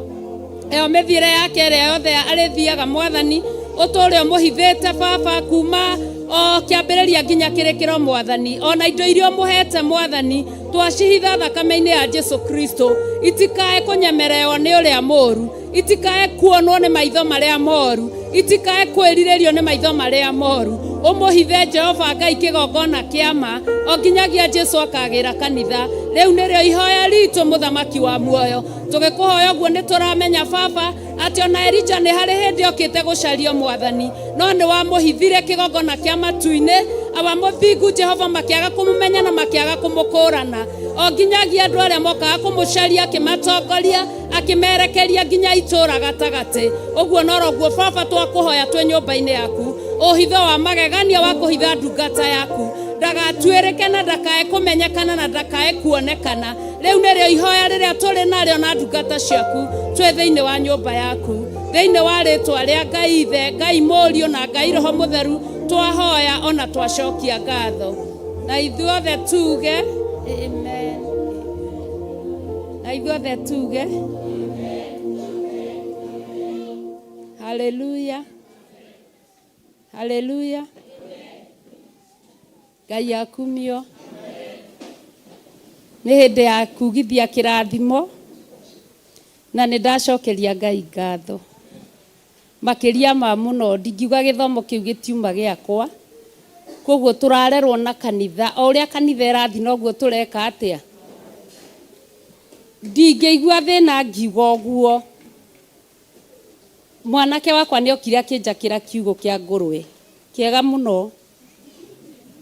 Eo mithire yake ria yothe arithiaga Mwathani, utore muhithite Baba kuma o kiambiriria nginya kirikiro Mwathani. Ona indo irio muhete Mwathani twacihitha thakame-ini ya Jesu Kristo itikae kunyemererwo ni uria moru, itikae kuonwo ni maitho maria moru, itikae kwiriririo ni maitho maria moru. Umuhithe Jehova Ngai kigongona kiama o nginyagia Jesu akagira kanitha. Riu nirio ihoya ritu muthamaki wa muoyo, tugikuhoya guo ni turamenya Baba ati ona Elija ni hari hindi okite gucario Mwathani, no ni wa muhithire kigongona kia matu-ini awa muthingu Jehova makiaga kumumenya na makiaga kumukurana. O nginyagia andu aria mokaga kumucaria akimatongoria akimerekeria nginya itura gatagati. Uguo noroguo Baba twakuhoya twe nyumba-ini yaku, uhitho wa magegania wa kuhitha ndungata yaku ndagatuirike na ndakae kumenyekana na ndakae kuonekana. Riu nirio ihoya riria turi nario na ndungata ciaku twe thiini wa nyumba yaku, thiini wa ritwa ria Ngai Ithe, Ngai Murio na Ngai Roho Mutheru twahoya ona twacokia ngatho. Na ithuothe tuge amen. Na ithuothe tuge haleluya. Haleluya. Ngai akumio. Ni hindi ya kugithia kirathimo na ni ndacokeria Ngai ngatho. Makiria ma muno ndingiuga githomo kiu gitiuma giakwa, koguo turarerwo na kanitha o uria kanitha irathi noguo tureka atia. Ndingĩigua thina ngiuga ũguo. Mwanake wakwa ni okire akinjakira kiugo kia ngurwe kiega muno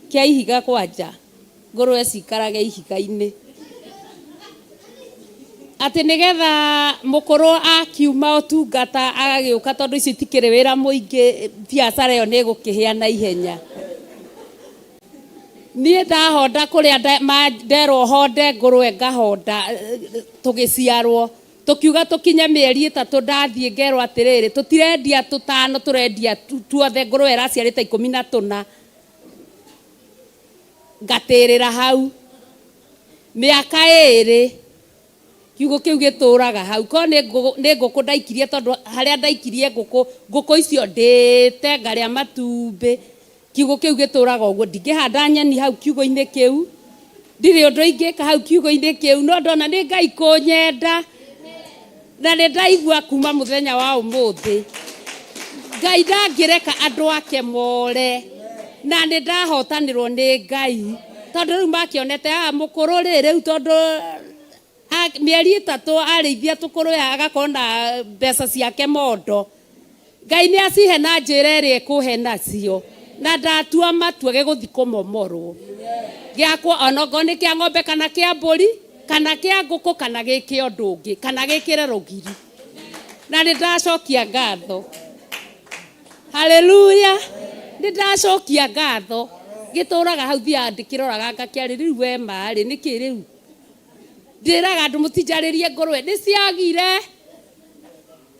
kia ihiga kwanja, ngurwe cikarage ihiga-ini ati nigetha mukuru akiuma utungata agagiuka tondu ici tikire wira muingi, biacara iyo ni gukihia na ihenya. Nie ndahonda kuria nderwo honde ngurwe ngahonda tugiciarwo tukiuga tukinye mieri 3 ndathie ngerwo atiriri tutirendia 5 turendia tuothe ngurwe iraciarite 14 ngatirira hau miaka 2 kiugo kiu gituraga hau ko ni nguku ndaikirie tondu haria ndaikirie nguku icio ndite ngaria matumbi. Kiugo kiu gituraga uguo ndingihanda nyeni hau kiugo-ini kiu, ndiri undu ingika hau kiugo-ini kiu, no ndona ni Ngai kunyenda na nĩ ndaigua kuma mũthenya wa ũmũthĩ Ngai ndangĩreka andũ ake more na nĩ ndahotanĩrwo nĩ Ngai tondũ rĩu makĩonete mũkũrũ rĩu tondũ mĩeri 3 arĩithia tũkũrũ agakorwo na mbeca ciake mondo Ngai nĩ acihe na njĩra ĩrĩa ekũhe nacio na ndatua matua gĩgũthi kũmomorwo gĩakwo onogo nĩ kĩa ng'ombe kana kĩa mbũri kana kĩa ngũkũ kana gĩkĩ ũndũ ũngĩ kana gĩkĩre rũgiri na nĩ ndacokia ngatho haleluya nĩ ndacokia ngatho gĩtũraga hau thia ndĩkĩroraga ngakĩarĩ rĩu we marĩ nĩkĩ rĩu ndĩraga andũ mũtijarĩrie ngũrwe nĩ ciagire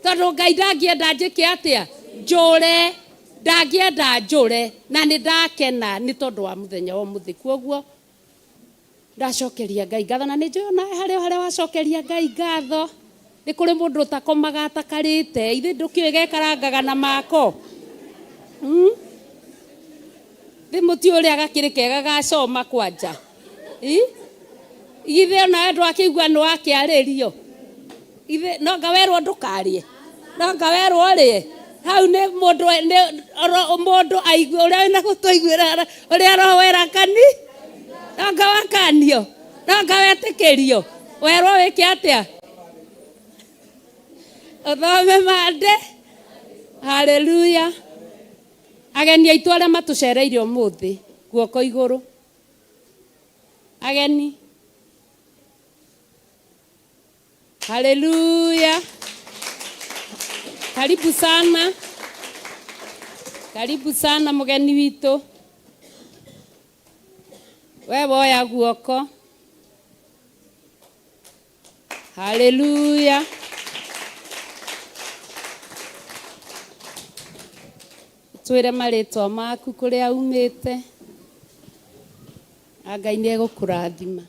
tondũ Ngai ndangĩenda njĩke atĩa njũre ndangĩenda njũre na nĩ ndakena nĩ tondũ wa mũthenya wa ũmũthĩ kwoguo ndacokeria Ngai ngatho na nĩ njũĩ ona harĩa wacokeria Ngai ngatho nĩ kũrĩ mũndũ ũtakomaga atakarĩte ithe ndũkĩũĩ gekarangaga na mako mũti ũrĩa gakĩrĩ kega gacoma kwanja ithe ona andũ akĩigua nĩ wakĩarĩrio ithe no ngawerwo ndũkarĩe no ngawerwo rĩe hau nĩ mũndũ aigue ũrĩa wĩna gũtũiguĩra ũrĩa roho werakani no ngawakanio no ngawetĩkĩrio werwo wĩke atĩa ũthome mande haleluya ageni aitũ arĩa matũcereire ũmũthĩ guoko igũrũ ageni haleluya karibu sana mũgeni witũ we woya guoko haleluya twĩre marĩtwa maku kũrĩa umĩte Ngai nĩ egũkũrathima.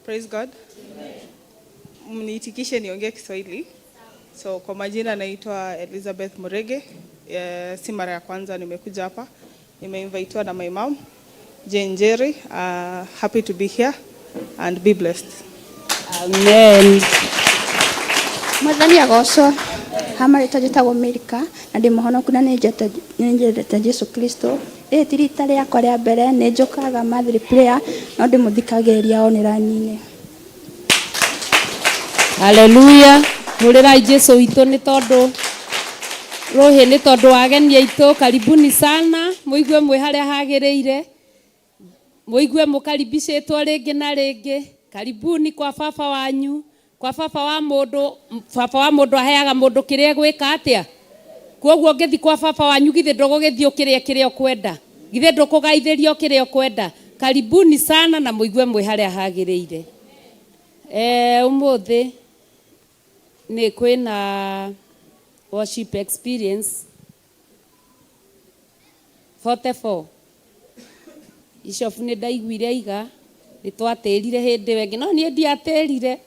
Praise God. Mniitikishe niongee Kiswahili. So kwa majina naitwa Elizabeth Murege. Si mara ya kwanza nimekuja hapa. Nimeinvitiwa na my mom Jane Jerry. Happy to be here and be blessed. Amen. Mwathani agocwo hamarĩtwa njĩtagwo Amerika na ndĩ mũhonoku na nĩ njendete Jesu Kristo. Rĩrĩ ti rita rĩakwa rĩa mbere nĩ njũkaga mathiri prayer no ndĩmũthikagĩrĩria online-inĩ. Haleluya. Mũrĩrai Jesu witũ nĩ tondũ rohe nĩ tondũ wageni aitũ karibuni sana mũigue mwĩ harĩa hagĩrĩire mũigue mũkaribicĩtwo rĩngĩ na rĩngĩ karibuni kwa baba wanyu kwa baba wa mũndũ aheaga mũndũ kĩrĩa gwĩka atĩa kwoguo ngĩthi kwa baba wanyu githĩ ndũgũgĩthiĩ kĩrĩa ũkwenda githĩ ndũkũgaithĩrio kĩrĩa ũkwenda karibuni sana na mũigue mwĩ harĩa hagĩrĩire ũmũthĩ nĩ kwĩna worship experience 44 icobu nĩ ndaiguire iga nĩ twatĩrire hĩndĩ wengĩ no niĩ ndiatĩrire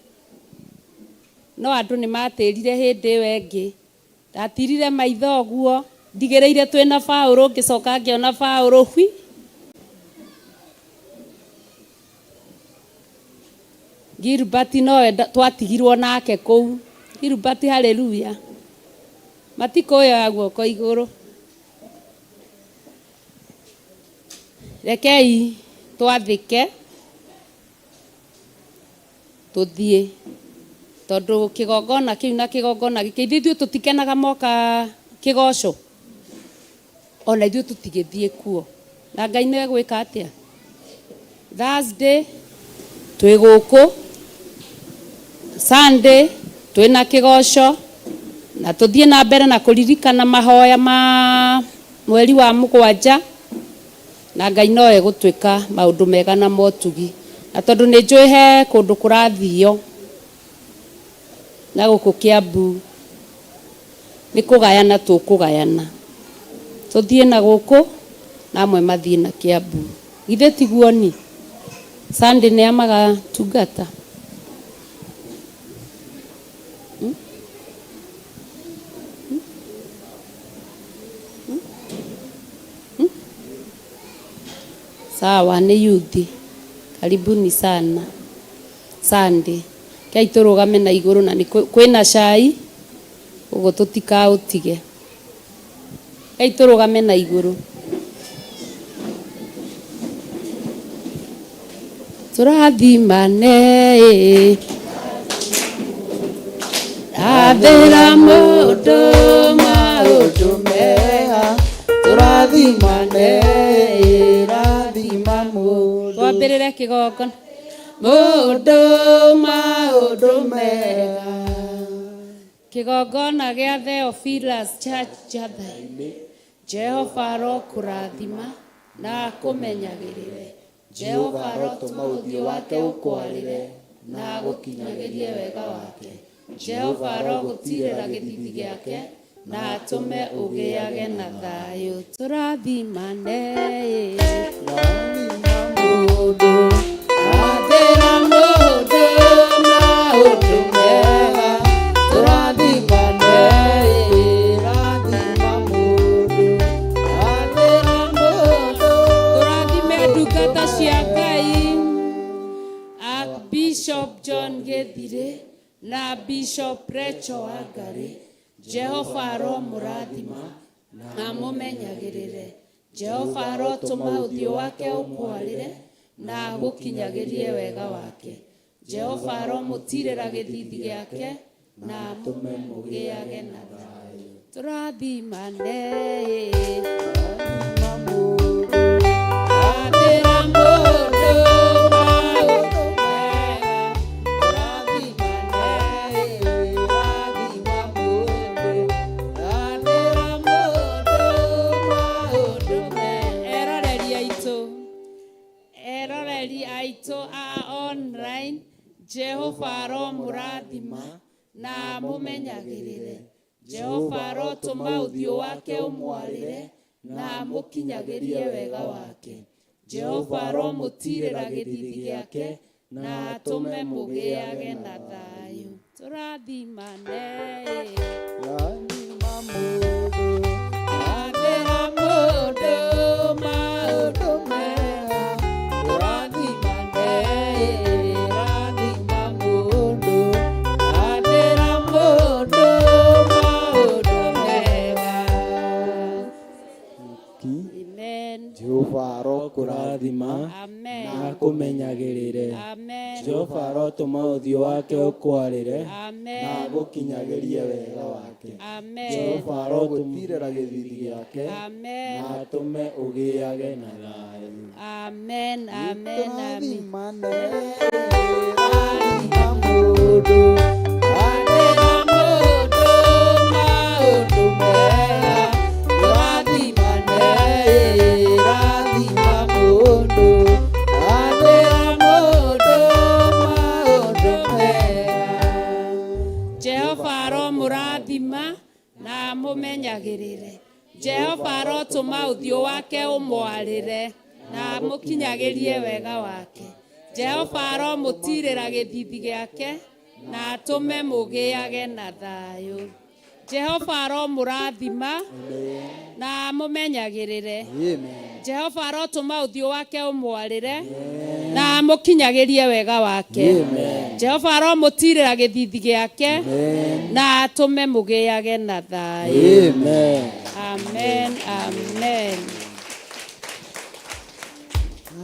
no andũ nĩ matĩrire hĩndĩ wengĩ ndatirire maitho guo ndigĩrĩire twĩna Paũlũ ngĩcoka ngĩona Paũlũ hwi Gilbert no twatigirwo nake kũu Gilbert haleluya matikoya guoko igũrũ rekei twathĩke tũthiĩ tondũ kĩgongona kĩu na kĩgongona gĩkĩ ithuĩ tũtikenaga moka kĩgoco ona ithuĩ tũtigĩthiĩ kuo na Ngai nĩ egwĩka atĩa Thursday twĩ gũkũ Sunday twĩna kĩgoco na tũthiĩ na mbere na kũririkana mahoya ma mweri wa 7 na Ngai no egũtwĩka maũndũ mega na motugi na tondũ nĩ njũĩ he kũndũ kũrathio na gũkũ Kiambu nĩ kũgayana tũkũgayana tũthiĩ na gũkũ na amwe mathiĩ na Kiambu githĩ tiguo ni Sunday nĩ amaga tungata sawa ni yuthi karibuni sana Sunday kai turugame na iguru na ni kwina cai ugo tutika utige kai turugame na iguru turathimane rathira mundu maundu mega turathimane rathima mundu twambirire kigongona mundu maundu mega kigongona gia Theophilus Church Jathaini Jehova rokurathima na kumenyagirire Jehova rotuma uthio wake ukwarire na gukinyagirie wega wake Jehova rogutirira githithi giake na atume ugiage na thayo turathimane mundu athira mundu maundu mega turathimane rathima mundu athira mundu turathime ndungata cia Ngai Bishop John Gethire na Bishop Rachel Wangari Jehova ro murathima na mumenyagirire Jehova ro tuma uthio wake ukwarire na gukinyagirie wega wake Jehova ro mutirira githithi giake na mume mugiage na thayo turathimane Jehova ro murathima na mumenyagirire Jehova ro tuma uthio wake umwarire na mukinyagirie wega wake Jehova ro mutirira githithi giake na atume mugiage na thayo turathimane rathima mundu athira mundu maundu mega turathimane Jehova rokurathima na kumenyagirire Jehova rotuma uthio wake ukwarire na gukinyagirie wega wake Jehova rogutirira githithi giake na atume ugiage na thayo amen amen amen mumenyagirire Jehova rotuma uthio wake umwarire na mukinyagirie wega wake Jehova ro mutirira githithi giake na atume mugiage na thayo Jehova ro murathima na mumenyagirire Jehova rotuma uthio wake umwarire na mukinyagirie wega wake Jehova ro mutirira githithi giake na atume mugiage na thayo amen amen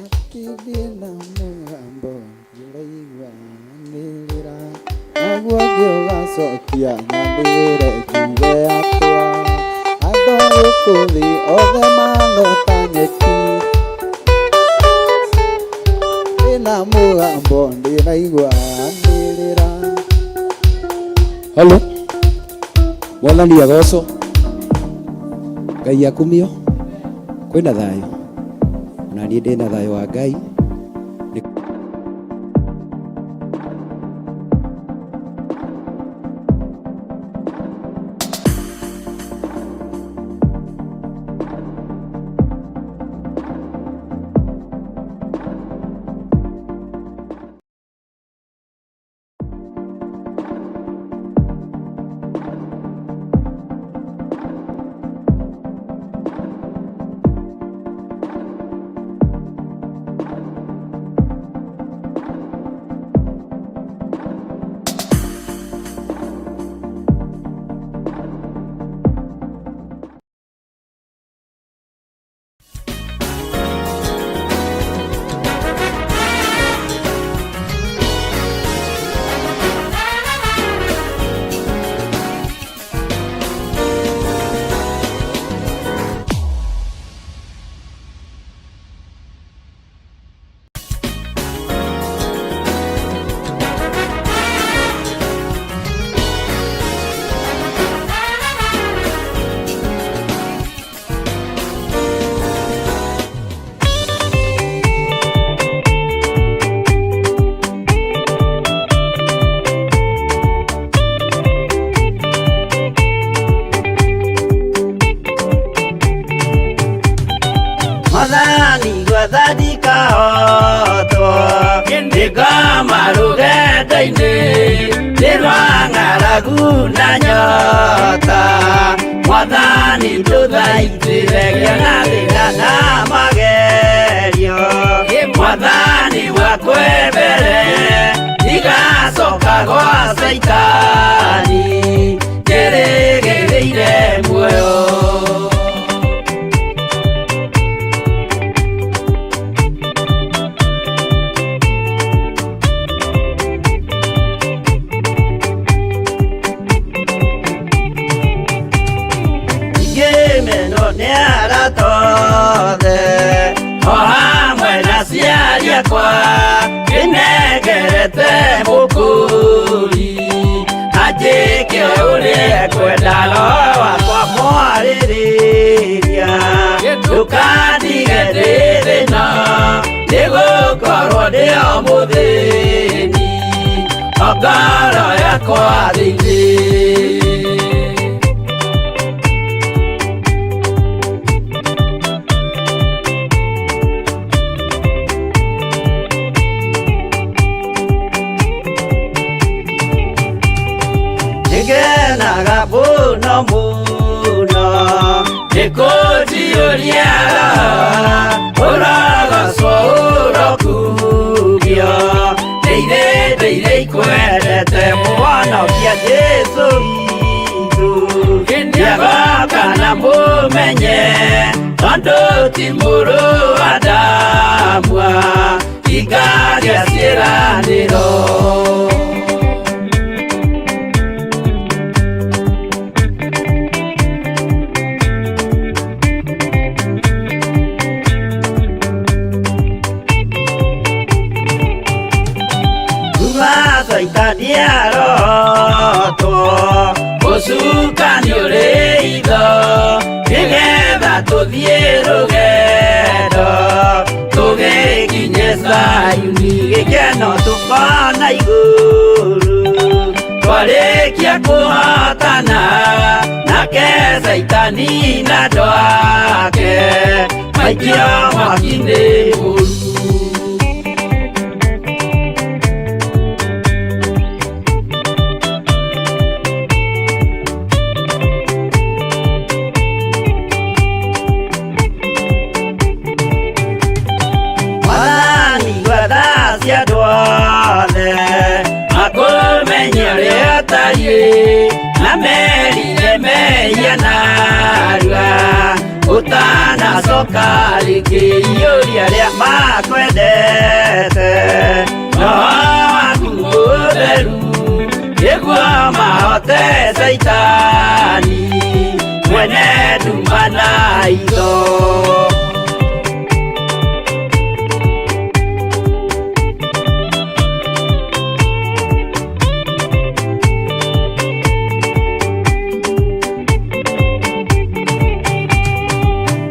akithina mugambo njiraigwanirira naguo ngĩũgacokia nyambĩrĩre kiuge atĩa andũ gũkũ thĩ othe manota nyeki ndĩna mũgambo ndĩraigwanĩrĩra halo mwathani agocwo Ngai akumio kwĩna thayũ na niĩ ndĩna thayũ wa Ngai ng'aragu na nyota, Mwathani ndũthaitĩrĩria na thĩna na magerio. Mwathani wakwa mbere igacoka gwa Saitani, ngĩrĩgĩrĩire muoyo. O hamwe na ciari akwa ngĩnengerete mũkũri, anjĩke ũrĩa kwenda roho wakwa mwarĩrĩria. Ndũkandige ndĩ thĩna nĩgũkorwo ndĩ o mũthĩni, o ngoro yakwa thĩinĩ. Ngenaga mũno mũno nĩkũnjiyũria ũrogocwo ũrokugio. Ndeithĩ ikwendete Mũhonokia Jesũ witũ, nĩagoka na mũmenye tondũ ti mũrũ wa ndamwa, ikagĩa ciĩranĩro. Saitani arotwo ũcukani ũrĩ itho, nĩgetha tũthiĩ rũgendo tũgĩkinye Zayuni, gĩkeno tũkona igũrũ twarĩkia kũhotana nake Saitani na andũ ake maikio mwaki-inĩ mũru. Na merire meia narua ũtanacoka rĩngĩ iyũria rĩa makwendete. Roho waku ũtheru nĩguo mahote Saitani, mwene nduma na itho.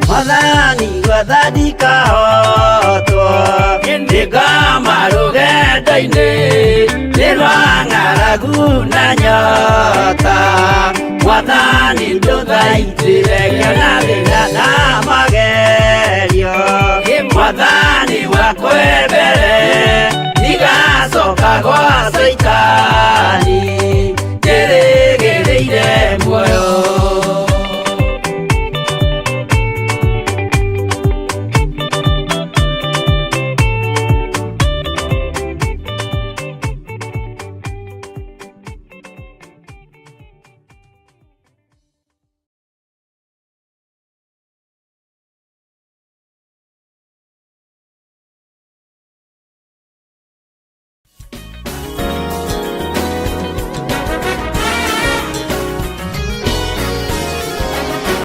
Mwathani gwathani kahotwo nĩngoma rũgendo-inĩ, nĩ rwa ng'aragu na nyota. Mwathani ndũthaitĩrĩria na thĩna na magerio. Mwathani wakwa mbere igacoka gwa Saitani,